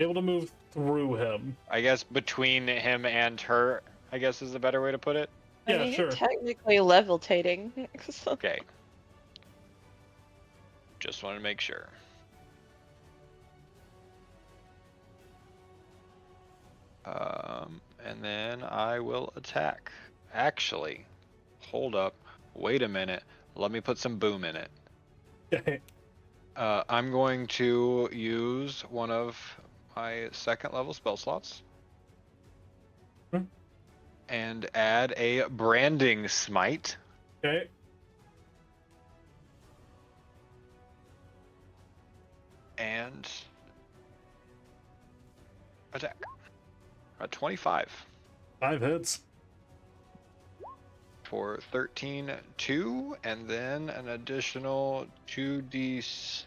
Speaker 1: Able to move through him.
Speaker 7: I guess between him and her, I guess is the better way to put it.
Speaker 6: I
Speaker 1: Yeah,
Speaker 6: mean,
Speaker 1: sure.
Speaker 6: you're technically levitating. So-
Speaker 7: Okay. Just want to make sure. And then I will attack. Actually, hold up. Wait a minute. Let me put some boom in it.
Speaker 1: Okay.
Speaker 7: I'm going to use one of my 2nd level spell slots.
Speaker 1: Hmm.
Speaker 7: And add a branding smite.
Speaker 1: Okay.
Speaker 7: And attack. 25
Speaker 1: 5 hits.
Speaker 7: for 13-2, and then an additional 2d6.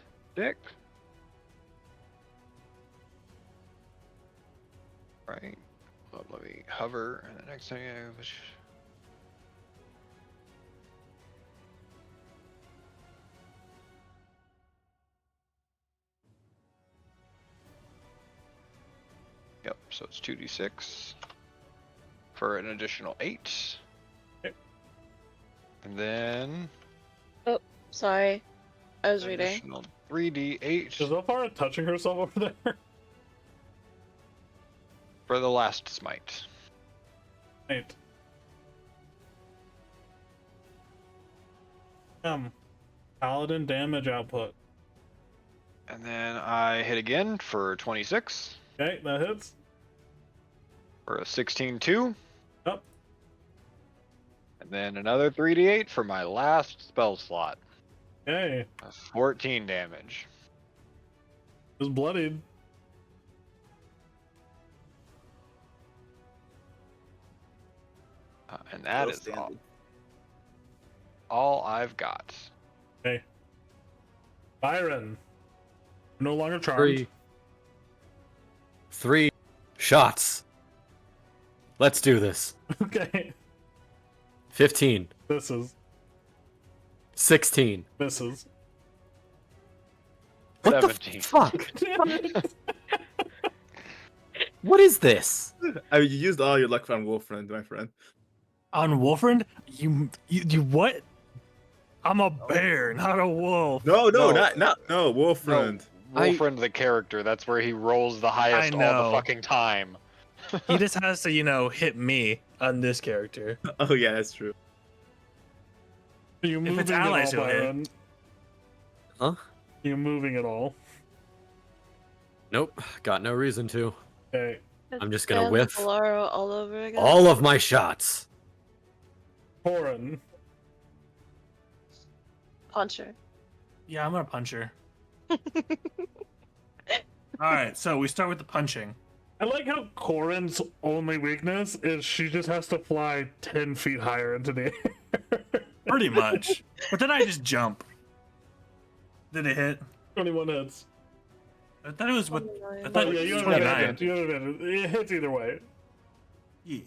Speaker 7: Right. Well, let me hover, and the next thing I was. Yep, so it's 2d6 for an additional 8.
Speaker 1: Okay.
Speaker 7: And then
Speaker 6: Sorry, I was
Speaker 7: an
Speaker 6: reading.
Speaker 7: additional 3d8
Speaker 1: Is Zofara touching herself over there?
Speaker 7: for the last smite.
Speaker 1: Right. Paladin damage output.
Speaker 7: And then I hit again for 26
Speaker 1: Okay, that hits.
Speaker 7: for a 16-2.
Speaker 1: Up.
Speaker 7: And then another 3d8 for my last spell slot.
Speaker 1: Okay.
Speaker 7: 14 damage.
Speaker 1: It was bloodied.
Speaker 7: And that is
Speaker 8: Still
Speaker 7: all,
Speaker 8: standing.
Speaker 7: all I've got.
Speaker 1: Okay. Byron. No longer charmed.
Speaker 5: 3 shots. Let's do this.
Speaker 1: Okay.
Speaker 5: 15,
Speaker 1: Misses.
Speaker 5: 16.
Speaker 1: Misses.
Speaker 5: What
Speaker 7: 17.
Speaker 5: the fuck?
Speaker 1: Damn it.
Speaker 5: What is this?
Speaker 8: I mean, you used all your luck on Wolfriend, my friend.
Speaker 4: On Wolfriend? You what? I'm a bear, not a wolf.
Speaker 8: No,
Speaker 7: No.
Speaker 8: no, Wolfriend.
Speaker 7: Wolfriend the character, that's where he rolls the highest all
Speaker 4: know.
Speaker 7: the fucking time.
Speaker 4: He just has to, hit me on this character.
Speaker 8: Oh yeah, that's true.
Speaker 1: Are you
Speaker 4: If
Speaker 1: moving
Speaker 4: it's
Speaker 1: at all,
Speaker 4: allies, he'll hit.
Speaker 1: Byron?
Speaker 5: Huh?
Speaker 1: You moving at all?
Speaker 5: Nope, got no reason to.
Speaker 1: Okay.
Speaker 5: I'm just gonna
Speaker 6: And
Speaker 5: whiff
Speaker 6: Laura all over again.
Speaker 5: all of my shots.
Speaker 1: Corin.
Speaker 6: Puncher.
Speaker 4: Yeah, I'm gonna punch her.
Speaker 9: right, so we start with the punching.
Speaker 1: I like how Corin's only weakness is she just has to fly 10 feet higher into the air.
Speaker 9: Pretty much. But then I just jump. Did it hit?
Speaker 1: 21 hits.
Speaker 9: I thought it was with. I
Speaker 1: Oh,
Speaker 9: thought
Speaker 1: yeah,
Speaker 9: it
Speaker 1: you
Speaker 9: was
Speaker 1: have
Speaker 9: 29.
Speaker 1: advantage. You have advantage. It hits either way.
Speaker 9: Yeah.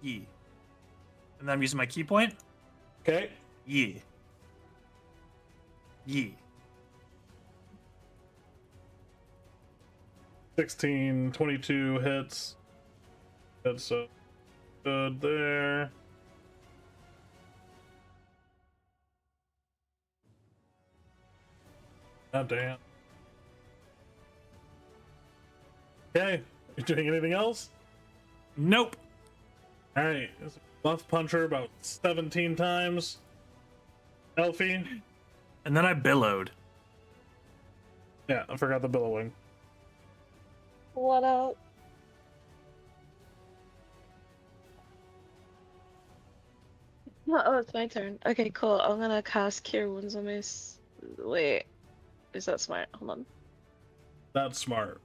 Speaker 9: Yeah. And then I'm using my key point.
Speaker 1: Okay.
Speaker 9: Yeah. Yeah.
Speaker 1: 16, 22 hits. That's good there. God damn. Okay. You doing anything else?
Speaker 9: Nope.
Speaker 1: Alright. Buff puncher about 17 times. Elfie.
Speaker 9: And then I billowed.
Speaker 1: Yeah, I forgot the billowing.
Speaker 6: What up? Oh, it's my turn. Okay, cool. I'm gonna cast Cure Wounds on my. Wait, is that smart? Hold on.
Speaker 1: That's smart.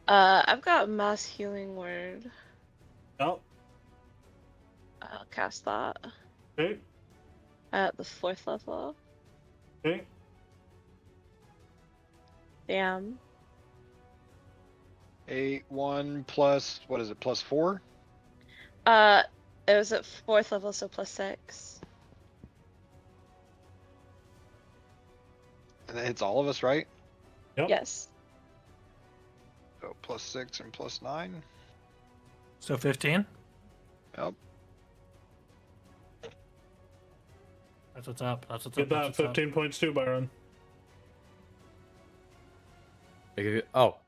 Speaker 6: I've got Mass Healing Word.
Speaker 1: Oh,
Speaker 6: I'll cast that
Speaker 1: okay.
Speaker 6: at the 4th level.
Speaker 1: Okay.
Speaker 6: Damn.
Speaker 7: 8, 1 plus, what is it, plus 4?
Speaker 6: It was at 4th level, so +6.
Speaker 7: And that hits all of us, right?
Speaker 1: Yep.
Speaker 6: Yes.
Speaker 7: So +6 and +9.
Speaker 9: So 15.
Speaker 7: Yep.
Speaker 9: That's what's up. That's what's
Speaker 1: Get
Speaker 9: up.
Speaker 1: that
Speaker 9: That's what's
Speaker 1: 15 points too, Byron.
Speaker 5: Oh,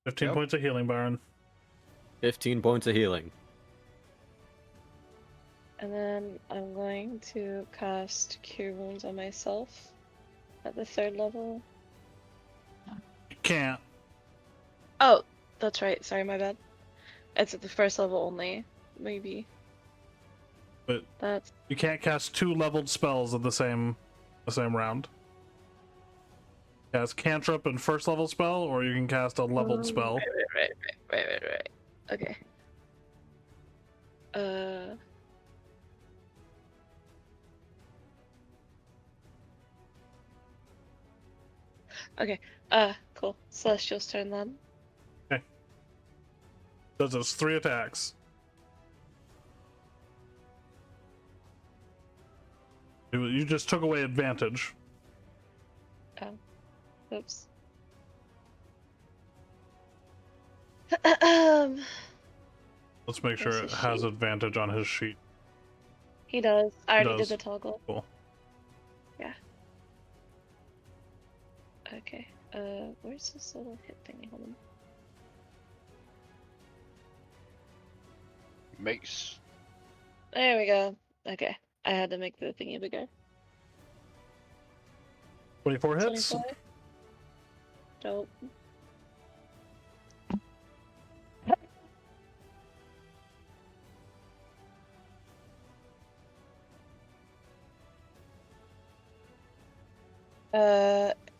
Speaker 1: 15
Speaker 7: Yep.
Speaker 1: points of healing, Byron.
Speaker 5: 15 points of healing.
Speaker 6: And then I'm going to cast Cure Wounds on myself at the 3rd level.
Speaker 1: You can't.
Speaker 6: Oh, that's right. Sorry, my bad. It's at the 1st level only. Maybe.
Speaker 1: But
Speaker 6: That's
Speaker 1: you can't cast 2 leveled spells at the same round. Cast cantrip and 1st level spell, or you can cast a leveled spell.
Speaker 6: Right. Okay. Okay. Cool. Celestial's turn then.
Speaker 1: Does its 3 attacks. You just took away advantage.
Speaker 6: Oops.
Speaker 1: Let's make sure
Speaker 6: Where's
Speaker 1: it
Speaker 6: his
Speaker 1: has
Speaker 6: sheet?
Speaker 1: advantage on his sheet.
Speaker 6: He does. I already
Speaker 1: does.
Speaker 6: did the toggle.
Speaker 1: Cool.
Speaker 6: Yeah. Okay. Where's this little hit thingy? Hold on.
Speaker 7: Mace.
Speaker 6: There we go. Okay. I had to make the thingy bigger.
Speaker 1: 24 hits.
Speaker 6: 25. Dope.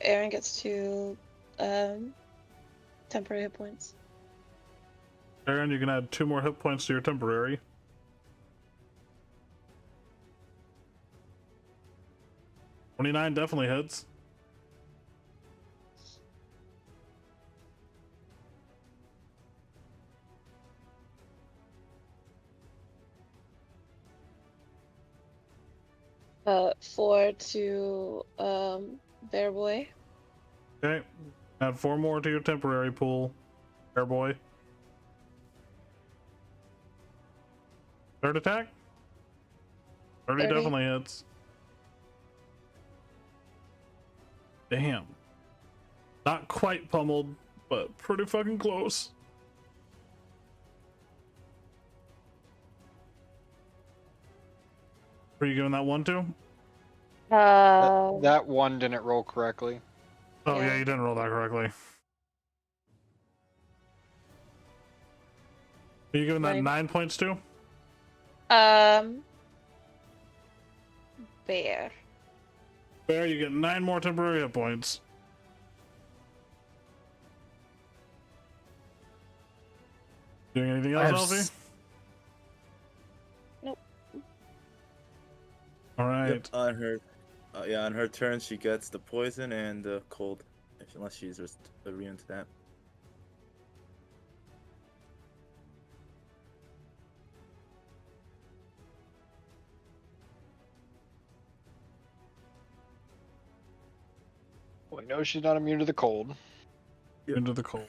Speaker 6: Aaron gets 2 temporary hit points.
Speaker 1: Aaron, you can add 2 more hit points to your temporary. $29 definitely hits.
Speaker 6: Four to Bear Boy.
Speaker 1: Okay. Add 4 more to your temporary pool, Air Boy. 3rd attack? 30
Speaker 6: 30.
Speaker 1: definitely hits. Damn. Not quite pummeled, but pretty fucking close. Are you giving that one to?
Speaker 7: That one didn't roll correctly.
Speaker 1: Oh yeah,
Speaker 6: Yeah.
Speaker 1: you didn't roll that correctly. Are you giving that
Speaker 6: Right.
Speaker 1: 9 points to?
Speaker 6: Bear.
Speaker 1: Bear, you get 9 more temporary hit points. Doing anything
Speaker 9: I have
Speaker 1: else, Elfie?
Speaker 6: Nope.
Speaker 1: All right.
Speaker 8: Yep, on her, on her turn, she gets the poison and the cold, unless she's immune to that.
Speaker 7: We know she's not immune to the cold.
Speaker 8: Yep.
Speaker 1: Into the cold.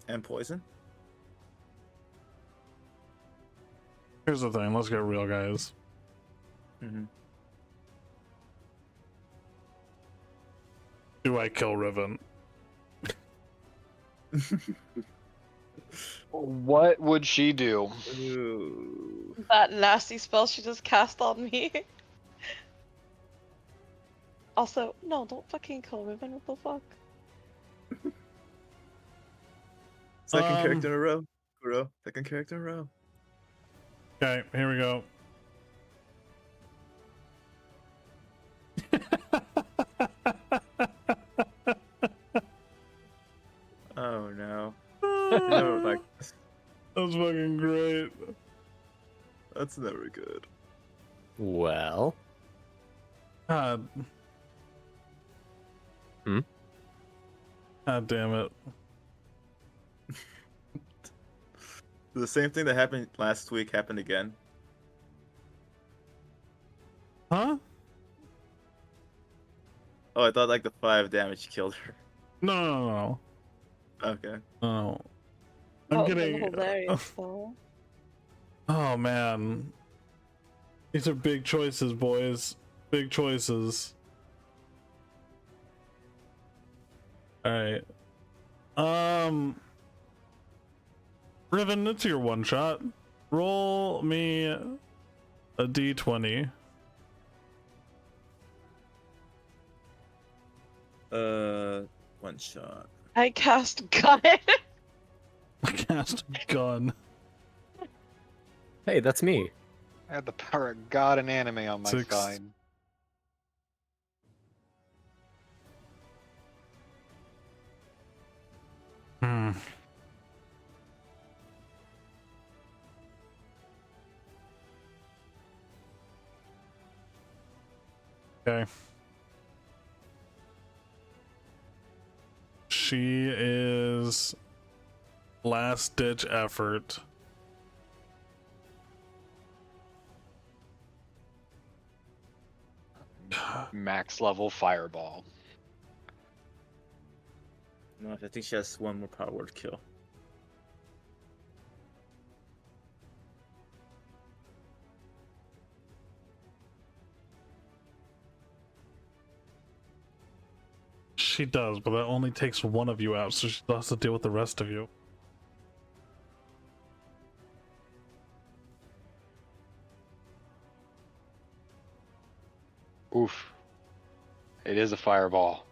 Speaker 8: And poison.
Speaker 1: Here's the thing. Let's get real, guys.
Speaker 8: Mm-hmm.
Speaker 1: Do I kill Riven?
Speaker 7: What would she do?
Speaker 8: Ooh.
Speaker 6: That nasty spell she just cast on me. Also, no, don't fucking kill Riven. What the fuck?
Speaker 8: Second character in a row. Second character in a row.
Speaker 1: Okay, here we go.
Speaker 8: Oh no. No, like
Speaker 1: That's fucking great.
Speaker 8: that's never good.
Speaker 5: Well,
Speaker 1: God.
Speaker 5: Hmm?
Speaker 1: God damn it.
Speaker 8: The same thing that happened last week happened again.
Speaker 1: Huh?
Speaker 8: Oh, I thought like the 5 damage killed her.
Speaker 1: No.
Speaker 8: Okay.
Speaker 1: No.
Speaker 6: That
Speaker 1: I'm
Speaker 6: would've been
Speaker 1: getting.
Speaker 6: hilarious, though.
Speaker 1: Oh man. These are big choices, boys. Big choices. Alright. Riven, it's your one shot. Roll me a d20.
Speaker 8: One shot.
Speaker 6: I cast gun.
Speaker 1: Cast gun.
Speaker 5: hey, that's me.
Speaker 7: I had the power of God and anime on my
Speaker 1: 6.
Speaker 7: side.
Speaker 1: Hmm. Okay. She is last ditch effort.
Speaker 7: Max level fireball.
Speaker 8: No, I think she has one more power word kill.
Speaker 1: She does, but that only takes one of you out, so she still has to deal with the rest of you.
Speaker 7: Oof. It is a fireball.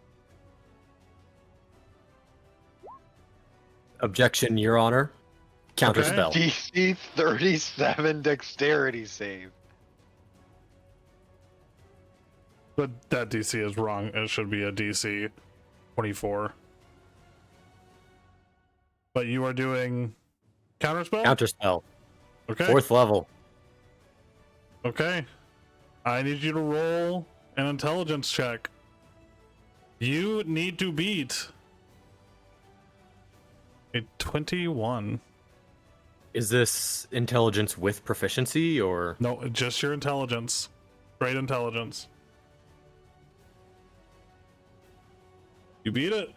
Speaker 5: Objection, Your Honor. Counterspell.
Speaker 7: DC 37 dexterity save.
Speaker 1: But that DC is wrong. It should be a DC 24. But you are doing counterspell?
Speaker 5: Counterspell.
Speaker 1: Okay.
Speaker 5: 4th level.
Speaker 1: Okay. I need you to roll an intelligence check. You need to beat a 21.
Speaker 5: Is this intelligence with proficiency or?
Speaker 1: No, just your intelligence. Straight intelligence. You beat it.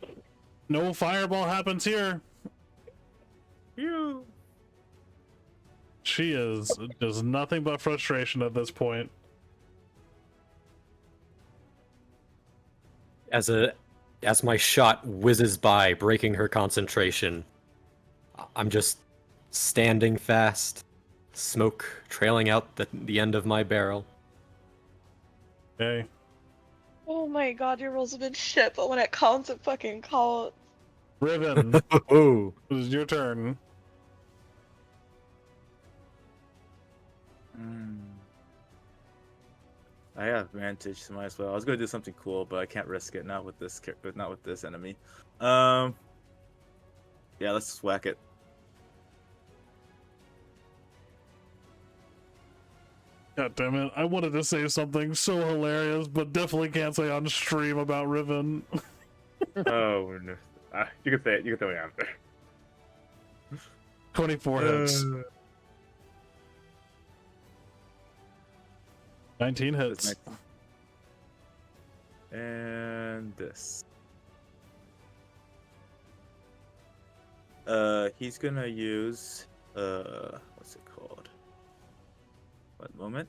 Speaker 1: No fireball happens here.
Speaker 8: Phew.
Speaker 1: She is just nothing but frustration at this point.
Speaker 5: As my shot whizzes by, breaking her concentration, I'm just standing fast, smoke trailing out the end of my barrel.
Speaker 1: Okay.
Speaker 6: Oh my god, your rolls have been shit, but when it counts, it fucking counts.
Speaker 1: Riven,
Speaker 5: Ooh.
Speaker 1: it is your turn.
Speaker 8: I have advantage, so might as well. I was gonna do something cool, but I can't risk it. Not with this enemy. Yeah, let's just whack it.
Speaker 1: God damn it. I wanted to say something so hilarious, but definitely can't say on stream about Riven.
Speaker 10: Oh, no. You can say it. You can tell me after.
Speaker 1: 24 hits. 19 hits.
Speaker 8: And this. He's gonna use what's it called? One moment.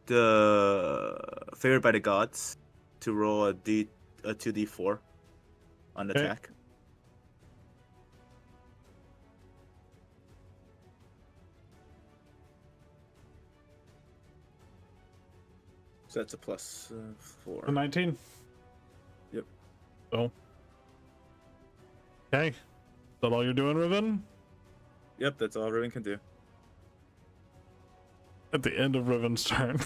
Speaker 8: The favored by the gods to roll a 2d4 on
Speaker 1: Okay.
Speaker 8: attack. So that's a plus 4.
Speaker 1: A 19.
Speaker 8: Yep.
Speaker 1: So. Okay. Is that all you're doing, Riven?
Speaker 8: Yep, that's all Riven can do.
Speaker 1: At the end of Riven's turn.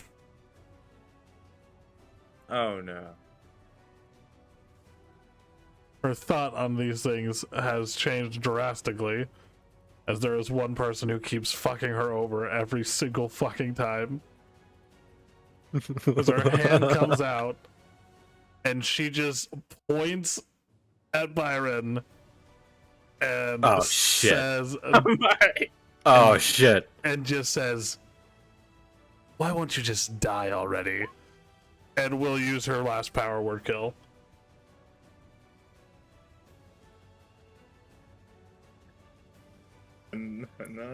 Speaker 8: Oh no.
Speaker 1: Her thought on these things has changed drastically, as there is one person who keeps fucking her over every single fucking time. As her hand comes out, and she just points at Byron and
Speaker 5: Oh, shit.
Speaker 1: says,
Speaker 5: Oh shit.
Speaker 1: and just says, "Why won't you just die already?" And we'll use her last power word kill.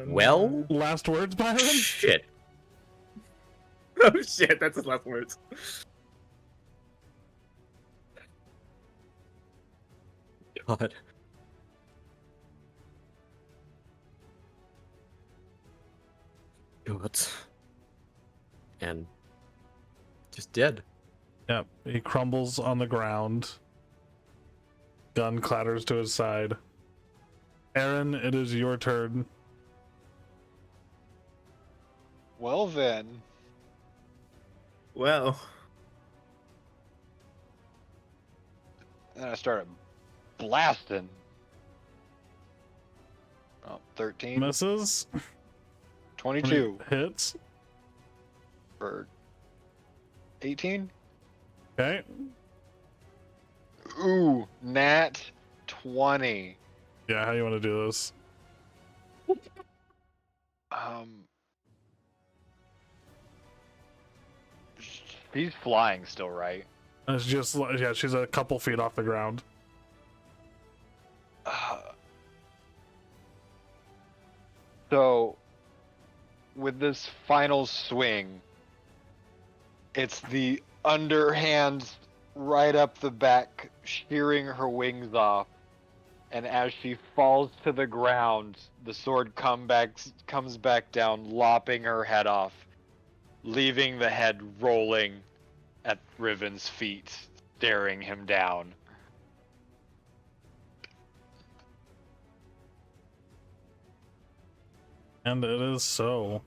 Speaker 5: Well,
Speaker 1: Last words, Byron?
Speaker 5: shit.
Speaker 10: Oh shit, that's his last words.
Speaker 5: God. God. And just dead.
Speaker 1: Yep, he crumbles on the ground. Gun clatters to his side. Aaron, it is your turn.
Speaker 2: Well then,
Speaker 8: Well,
Speaker 7: And I started blasting. Oh, 13,
Speaker 1: Misses.
Speaker 7: 22
Speaker 1: Hits.
Speaker 7: for 18.
Speaker 1: Okay.
Speaker 7: Ooh, nat 20.
Speaker 1: Yeah, how you want to do this?
Speaker 7: He's flying still, right?
Speaker 1: It's just, yeah, she's a couple feet off the ground.
Speaker 7: So, with this final swing, it's the underhand right up the back, shearing her wings off. And as she falls to the ground, the sword comes back down, lopping her head off, leaving the head rolling at Riven's feet, staring him down.
Speaker 1: And it is so.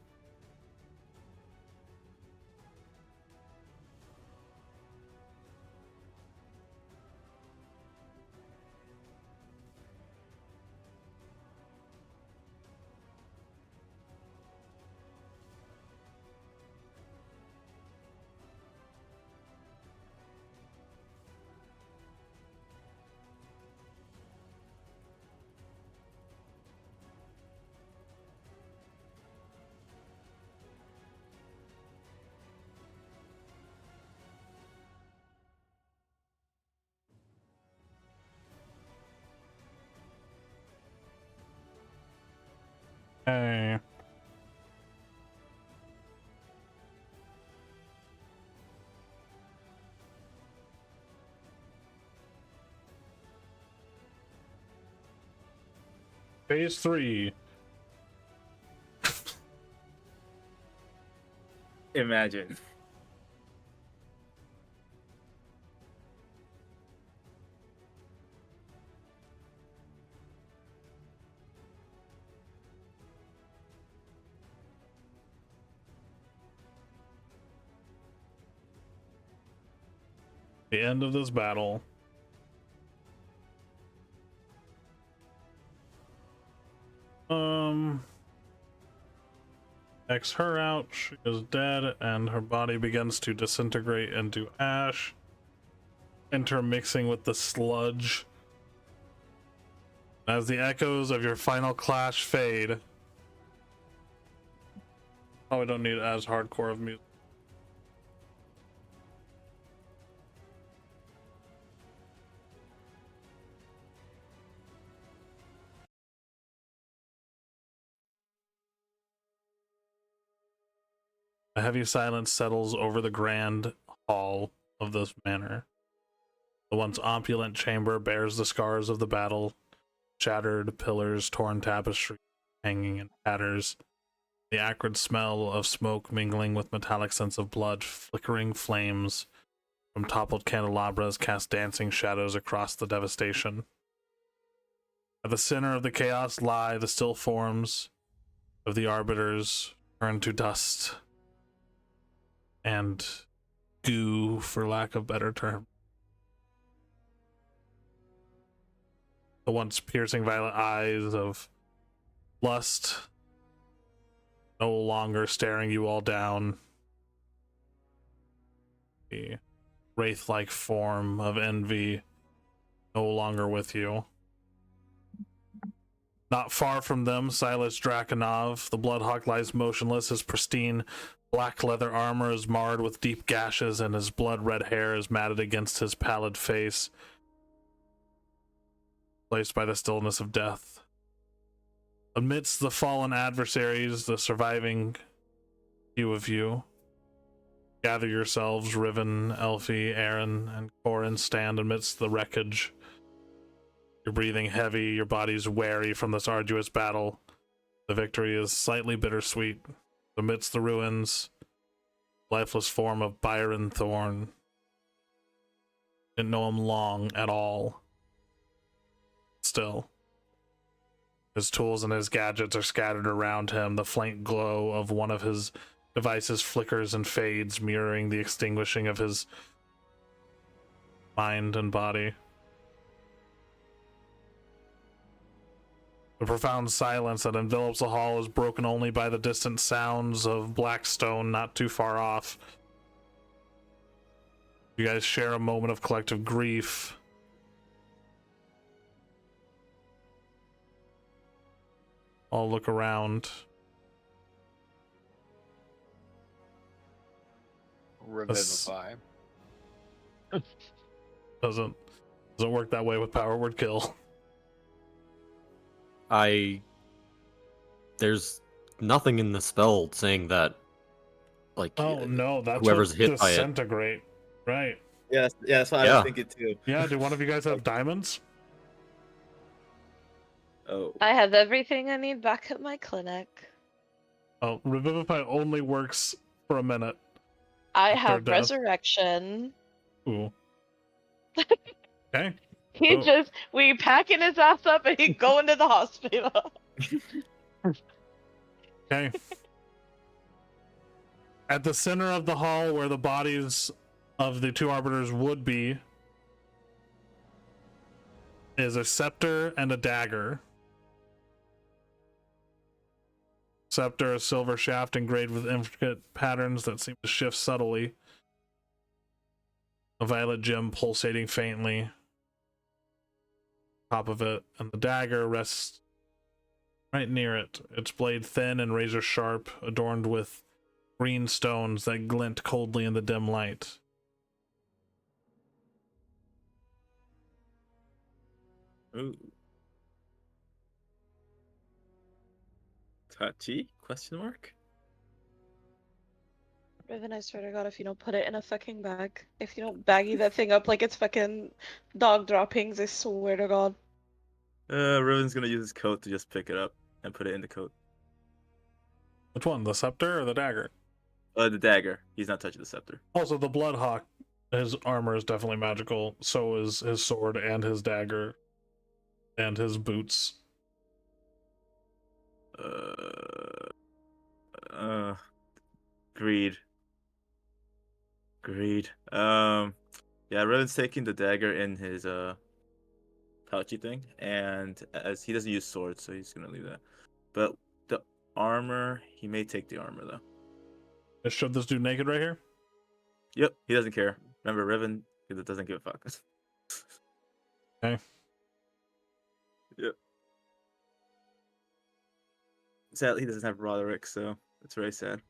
Speaker 1: Hey. Phase 3.
Speaker 8: imagine.
Speaker 1: the end of this battle. X her out. She is dead, and her body begins to disintegrate into ash, intermixing with the sludge. As the echoes of your final clash fade, probably don't need as hardcore of music. A heavy silence settles over the grand hall of this manor. The once opulent chamber bears the scars of the battle, shattered pillars, torn tapestry hanging in tatters, the acrid smell of smoke mingling with metallic scents of blood, flickering flames from toppled candelabras cast dancing shadows across the devastation. At the center of the chaos lie the still forms of the arbiters, turned to dust and goo, for lack of better term. The once piercing violet eyes of lust no longer staring you all down. The wraith-like form of envy no longer with you. Not far from them, Silas Drakenov, the Bloodhawk, lies motionless. His pristine black leather armor is marred with deep gashes, and his blood-red hair is matted against his pallid face, placed by the stillness of death. Amidst the fallen adversaries, the surviving few of you, gather yourselves. Riven, Elfie, Aaron, and Corin stand amidst the wreckage. You're breathing heavy, your body's weary from this arduous battle. The victory is slightly bittersweet. Amidst the ruins, lifeless form of Byron Thorne. Didn't know him long at all. Still, his tools and his gadgets are scattered around him. The faint glow of one of his devices flickers and fades, mirroring the extinguishing of his mind and body. The profound silence that envelops the hall is broken only by the distant sounds of Blackstone not too far off. You guys share a moment of collective grief. All look around.
Speaker 7: Revivify.
Speaker 1: Doesn't work that way with power word kill.
Speaker 5: There's nothing in the spell saying that, like,
Speaker 1: Oh no, that's
Speaker 5: whoever's
Speaker 1: what
Speaker 5: hit by it.
Speaker 1: disintegrate. Right.
Speaker 8: Yeah, that's what I
Speaker 5: Yeah.
Speaker 8: was thinking too.
Speaker 1: Yeah, do one of you guys have diamonds?
Speaker 8: Oh,
Speaker 6: I have everything I need back at my clinic.
Speaker 1: Oh, Revivify only works for a minute.
Speaker 6: I
Speaker 1: After
Speaker 6: have
Speaker 1: death.
Speaker 6: resurrection.
Speaker 1: Ooh. Okay.
Speaker 6: We packing his ass up and he going to the hospital.
Speaker 1: Okay. At the center of the hall where the bodies of the two arbiters would be is a scepter and a dagger. Scepter, a silver shaft engraved with intricate patterns that seem to shift subtly. A violet gem pulsating faintly. Top of it, and the dagger rests right near it. Its blade thin and razor sharp, adorned with green stones that glint coldly in the dim light.
Speaker 8: ooh. Touchy? Question mark?
Speaker 6: Riven, I swear to God, if you don't put it in a fucking bag, if you don't baggy that thing up like it's fucking dog droppings, I swear to God.
Speaker 8: Riven's gonna use his coat to just pick it up and put it in the coat.
Speaker 1: Which one, the scepter or the dagger?
Speaker 8: The dagger. He's not touching the scepter.
Speaker 1: Also, the Bloodhawk, his armor is definitely magical. So is his sword and his dagger and his boots.
Speaker 8: Greed. Yeah, Riven's taking the dagger in his pouchy thing, and as he doesn't use swords, so he's gonna leave that. But the armor, he may take the armor though.
Speaker 1: Just shove this dude naked right here.
Speaker 8: Yep, he doesn't care. Remember, Riven doesn't give a fuck.
Speaker 1: Okay.
Speaker 8: Yep. Sadly, he doesn't have Roderick, so it's very sad.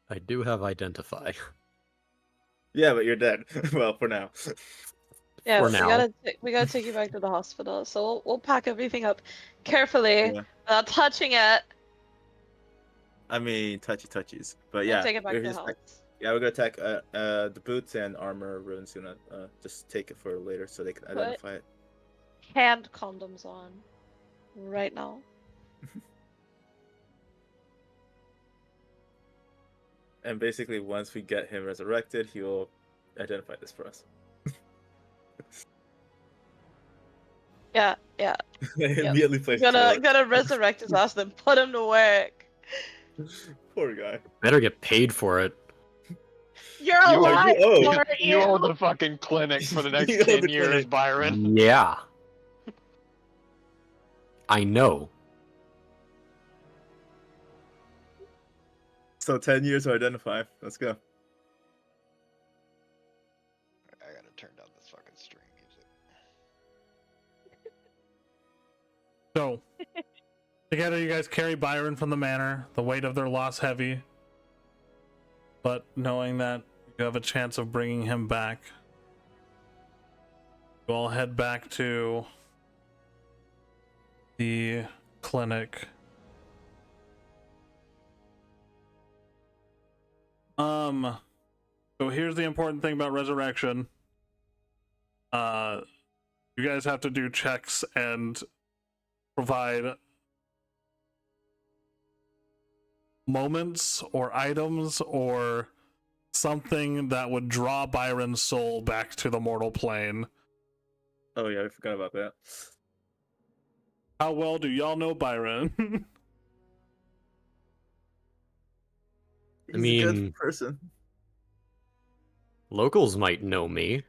Speaker 5: I do have identify.
Speaker 8: Yeah, but you're dead. Well, for now.
Speaker 6: Yeah,
Speaker 5: For
Speaker 6: we
Speaker 5: now.
Speaker 6: gotta take you back to the hospital. So we'll pack everything up carefully
Speaker 8: Yeah.
Speaker 6: without touching it.
Speaker 8: I mean, touchies. But
Speaker 6: And
Speaker 8: yeah,
Speaker 6: take it back
Speaker 8: we're
Speaker 6: to the
Speaker 8: just
Speaker 6: house.
Speaker 8: yeah, we're gonna attack the boots and armor. Riven's gonna just take it for later so they can
Speaker 6: Put
Speaker 8: identify it.
Speaker 6: hand condoms on right now.
Speaker 8: And basically, once we get him resurrected, he will identify this for us.
Speaker 6: Yeah.
Speaker 8: Immediately place
Speaker 6: Gonna resurrect his ass, then put him to work.
Speaker 8: Poor guy.
Speaker 5: Better get paid for it.
Speaker 6: You're
Speaker 7: You owe-
Speaker 6: alive,
Speaker 8: you owe-
Speaker 6: aren't
Speaker 7: You owe the fucking clinic for the next
Speaker 8: You owe the
Speaker 7: 10 years,
Speaker 8: clinic.
Speaker 7: Byron.
Speaker 5: Yeah. I know.
Speaker 8: So 10 years to identify. Let's go.
Speaker 7: I gotta turn down this fucking string music.
Speaker 1: So, together, you guys carry Byron from the manor, the weight of their loss heavy. But knowing that you have a chance of bringing him back, you all head back to the clinic. So here's the important thing about resurrection. You guys have to do checks and provide moments or items or something that would draw Byron's soul back to the mortal plane.
Speaker 8: Oh yeah, I forgot about that.
Speaker 1: How well do y'all know Byron?
Speaker 8: He's a
Speaker 5: mean-
Speaker 8: good person.
Speaker 5: Locals might know me.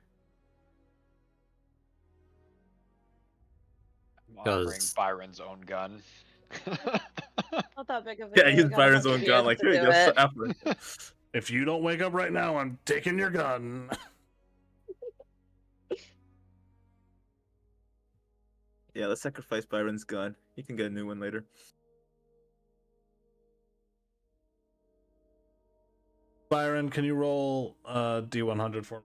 Speaker 7: I'm honoring
Speaker 5: 'Cause-
Speaker 7: Byron's own gun.
Speaker 6: Not that big of a
Speaker 8: Yeah,
Speaker 6: deal.
Speaker 8: he's
Speaker 6: You got
Speaker 8: Byron's
Speaker 6: enough
Speaker 8: own
Speaker 6: years
Speaker 8: gun. Like,
Speaker 6: to
Speaker 8: here you
Speaker 6: do
Speaker 8: go.
Speaker 6: it.
Speaker 8: After.
Speaker 1: If you don't wake up right now, I'm taking your gun.
Speaker 8: Yeah, let's sacrifice Byron's gun. He can get a new one later.
Speaker 1: Byron, can you roll D100 for me?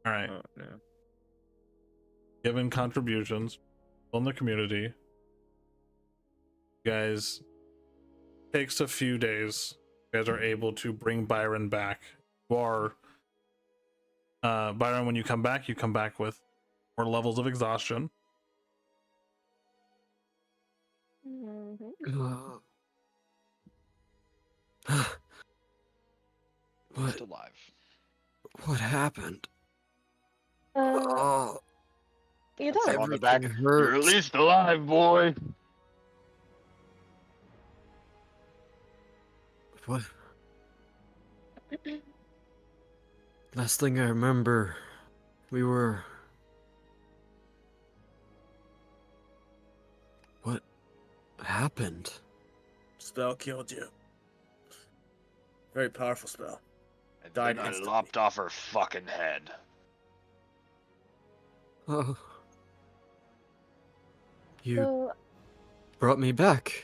Speaker 1: All right.
Speaker 8: Oh no.
Speaker 1: Given contributions on the community, you guys, takes a few days. You guys are able to bring Byron back. You are Byron, when you come back with more levels of exhaustion.
Speaker 6: Mhm.
Speaker 7: Just alive.
Speaker 5: What happened?
Speaker 6: Uh,
Speaker 5: Oh,
Speaker 6: you
Speaker 7: Pat
Speaker 6: don't.
Speaker 7: him on the
Speaker 5: everything
Speaker 7: back.
Speaker 5: hurts.
Speaker 7: You're at least alive, boy.
Speaker 5: What? Last thing I remember, we were. What happened?
Speaker 8: Spell killed you. Very powerful spell.
Speaker 7: And
Speaker 8: Died
Speaker 7: then I
Speaker 8: instantly.
Speaker 7: lopped off her fucking head.
Speaker 5: Oh. You
Speaker 6: So,
Speaker 5: brought me back.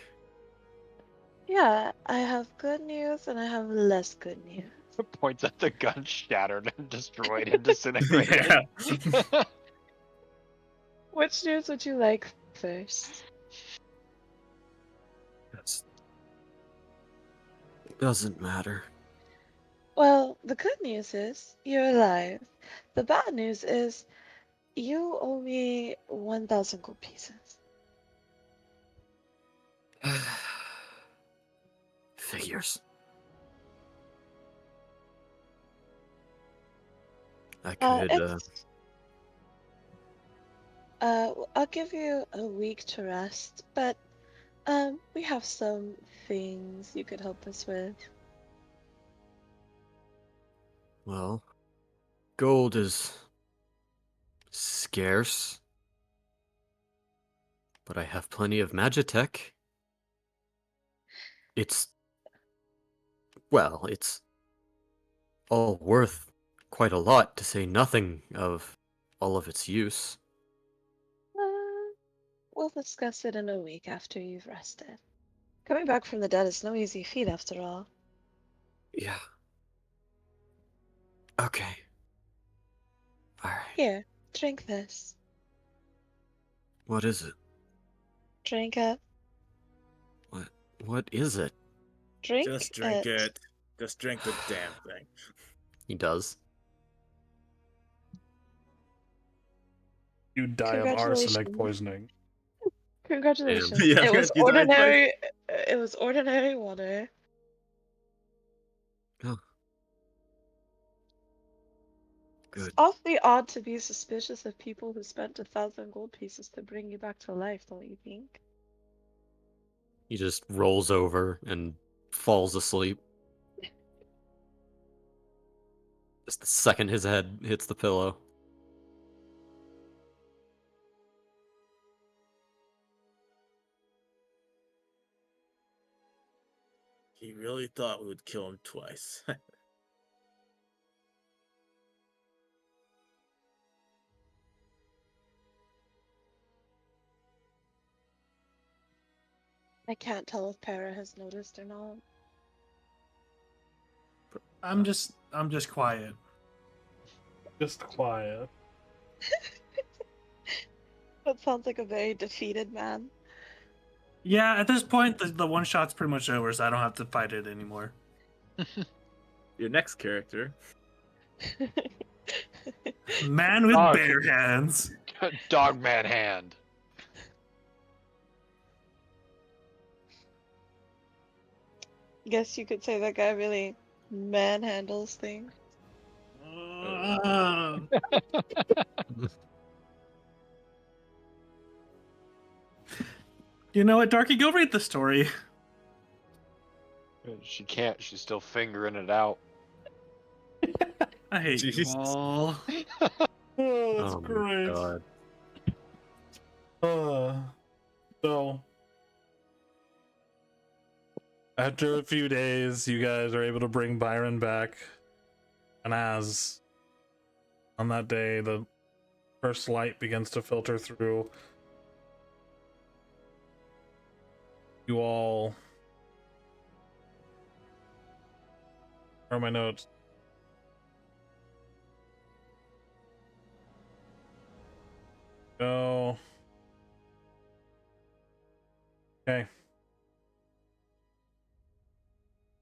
Speaker 6: yeah, I have good news and I have less good news.
Speaker 7: Points at the gun shattered and destroyed and disintegrated.
Speaker 8: Yeah.
Speaker 6: Which news would you like first?
Speaker 5: Doesn't matter.
Speaker 6: Well, the good news is you're alive. The bad news is you owe me 1,000 gold pieces.
Speaker 5: Figures. I could,
Speaker 6: I'll give you a week to rest, but We have some things you could help us with.
Speaker 5: Well, gold is scarce, but I have plenty of Magitech. It's, well, it's all worth quite a lot, to say nothing of all of its use.
Speaker 6: Uh, we'll discuss it in a week after you've rested. Coming back from the dead is no easy feat after all.
Speaker 5: Yeah. Okay. Alright.
Speaker 6: Here, drink this.
Speaker 5: What is it?
Speaker 6: Drink it.
Speaker 5: What is it?
Speaker 6: Drink
Speaker 8: Just drink it. Just drink the damn thing.
Speaker 5: He does.
Speaker 1: You die of arsenic
Speaker 6: Congratulations.
Speaker 1: poisoning.
Speaker 6: Congratulations.
Speaker 8: Yeah,
Speaker 6: It was
Speaker 8: you died twice.
Speaker 6: ordinary. It was ordinary water.
Speaker 5: Oh.
Speaker 6: It's
Speaker 5: Good.
Speaker 6: awfully odd to be suspicious of people who spent 1,000 gold pieces to bring you back to life, don't you think?
Speaker 5: He just rolls over and falls asleep. Just the second his head hits the pillow.
Speaker 8: He really thought we would kill him twice.
Speaker 6: I can't tell if Para has noticed or not.
Speaker 9: I'm just quiet.
Speaker 1: Just quiet.
Speaker 6: That sounds like a very defeated man.
Speaker 9: Yeah, at this point, the one shot's pretty much over, so I don't have to fight it anymore.
Speaker 8: Your next character.
Speaker 9: Man with
Speaker 7: Dog.
Speaker 9: bare hands.
Speaker 7: Dogman hand.
Speaker 6: Guess you could say that guy really manhandles things.
Speaker 9: You know what, Darky? Go read the story.
Speaker 7: She can't. She's still fingering it out.
Speaker 9: I hate you
Speaker 8: Jesus.
Speaker 9: all.
Speaker 1: Oh, that's
Speaker 5: Oh my
Speaker 1: great.
Speaker 5: God.
Speaker 1: So after a few days, you guys are able to bring Byron back, and as on that day, the first light begins to filter through. You all. Where are my notes? Go. Okay.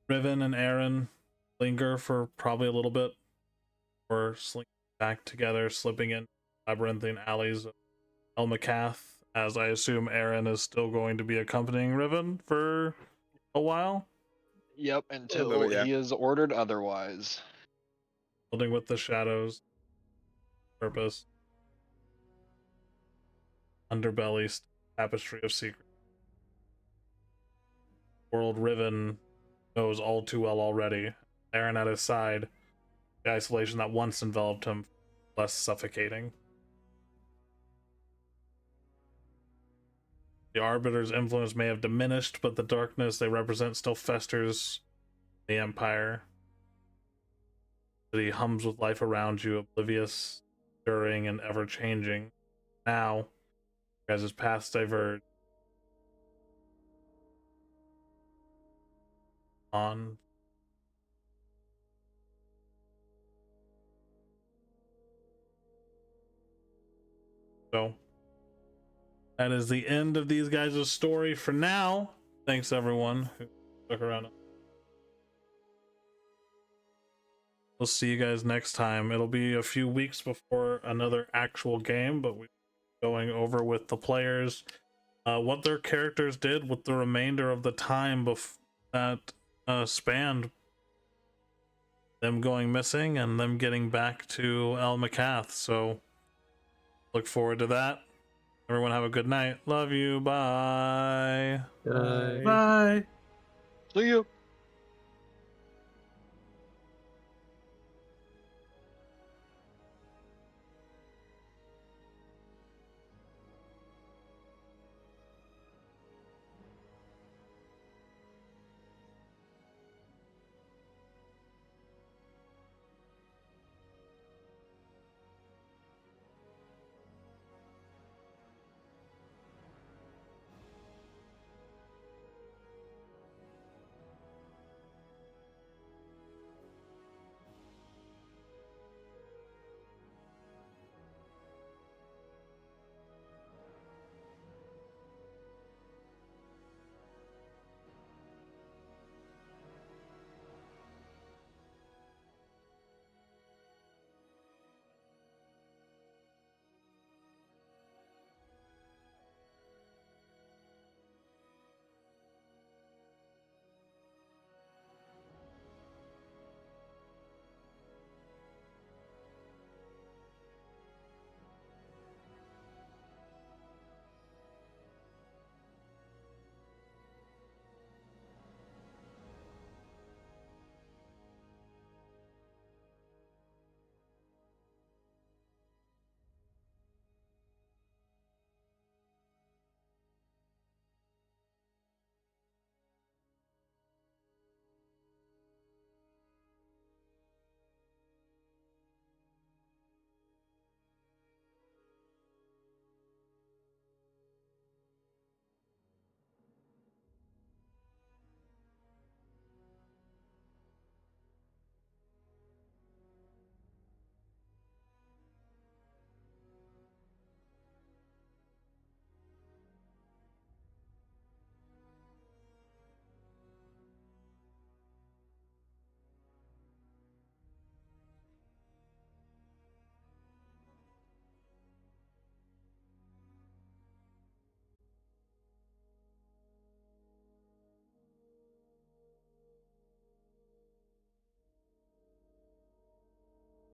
Speaker 1: Riven and Aaron linger for probably a little bit, or slink back together, slipping in labyrinthine alleys of Elmacath, as I assume Aaron is still going to be accompanying Riven for a while,
Speaker 7: Yep, until
Speaker 8: Oh, yeah.
Speaker 7: he is ordered otherwise.
Speaker 1: building with the shadows, purpose, underbelly, tapestry of secrets. World Riven knows all too well already. Aaron at his side, the isolation that once enveloped him, less suffocating. The Arbiter's influence may have diminished, but the darkness they represent still festers in the Empire. The city hums with life around you, oblivious, stirring, and ever-changing. Now, as his paths diverge, on. So, that is the end of these guys' story for now. Thanks everyone who stuck around. We'll see you guys next time. It'll be a few weeks before another actual game, but we're going over with the players what their characters did with the remainder of the time that spanned them going missing and them getting back to El Macath. So look forward to that. Everyone have a good night. Love you. Bye.
Speaker 5: Good night.
Speaker 9: Bye.
Speaker 7: See you.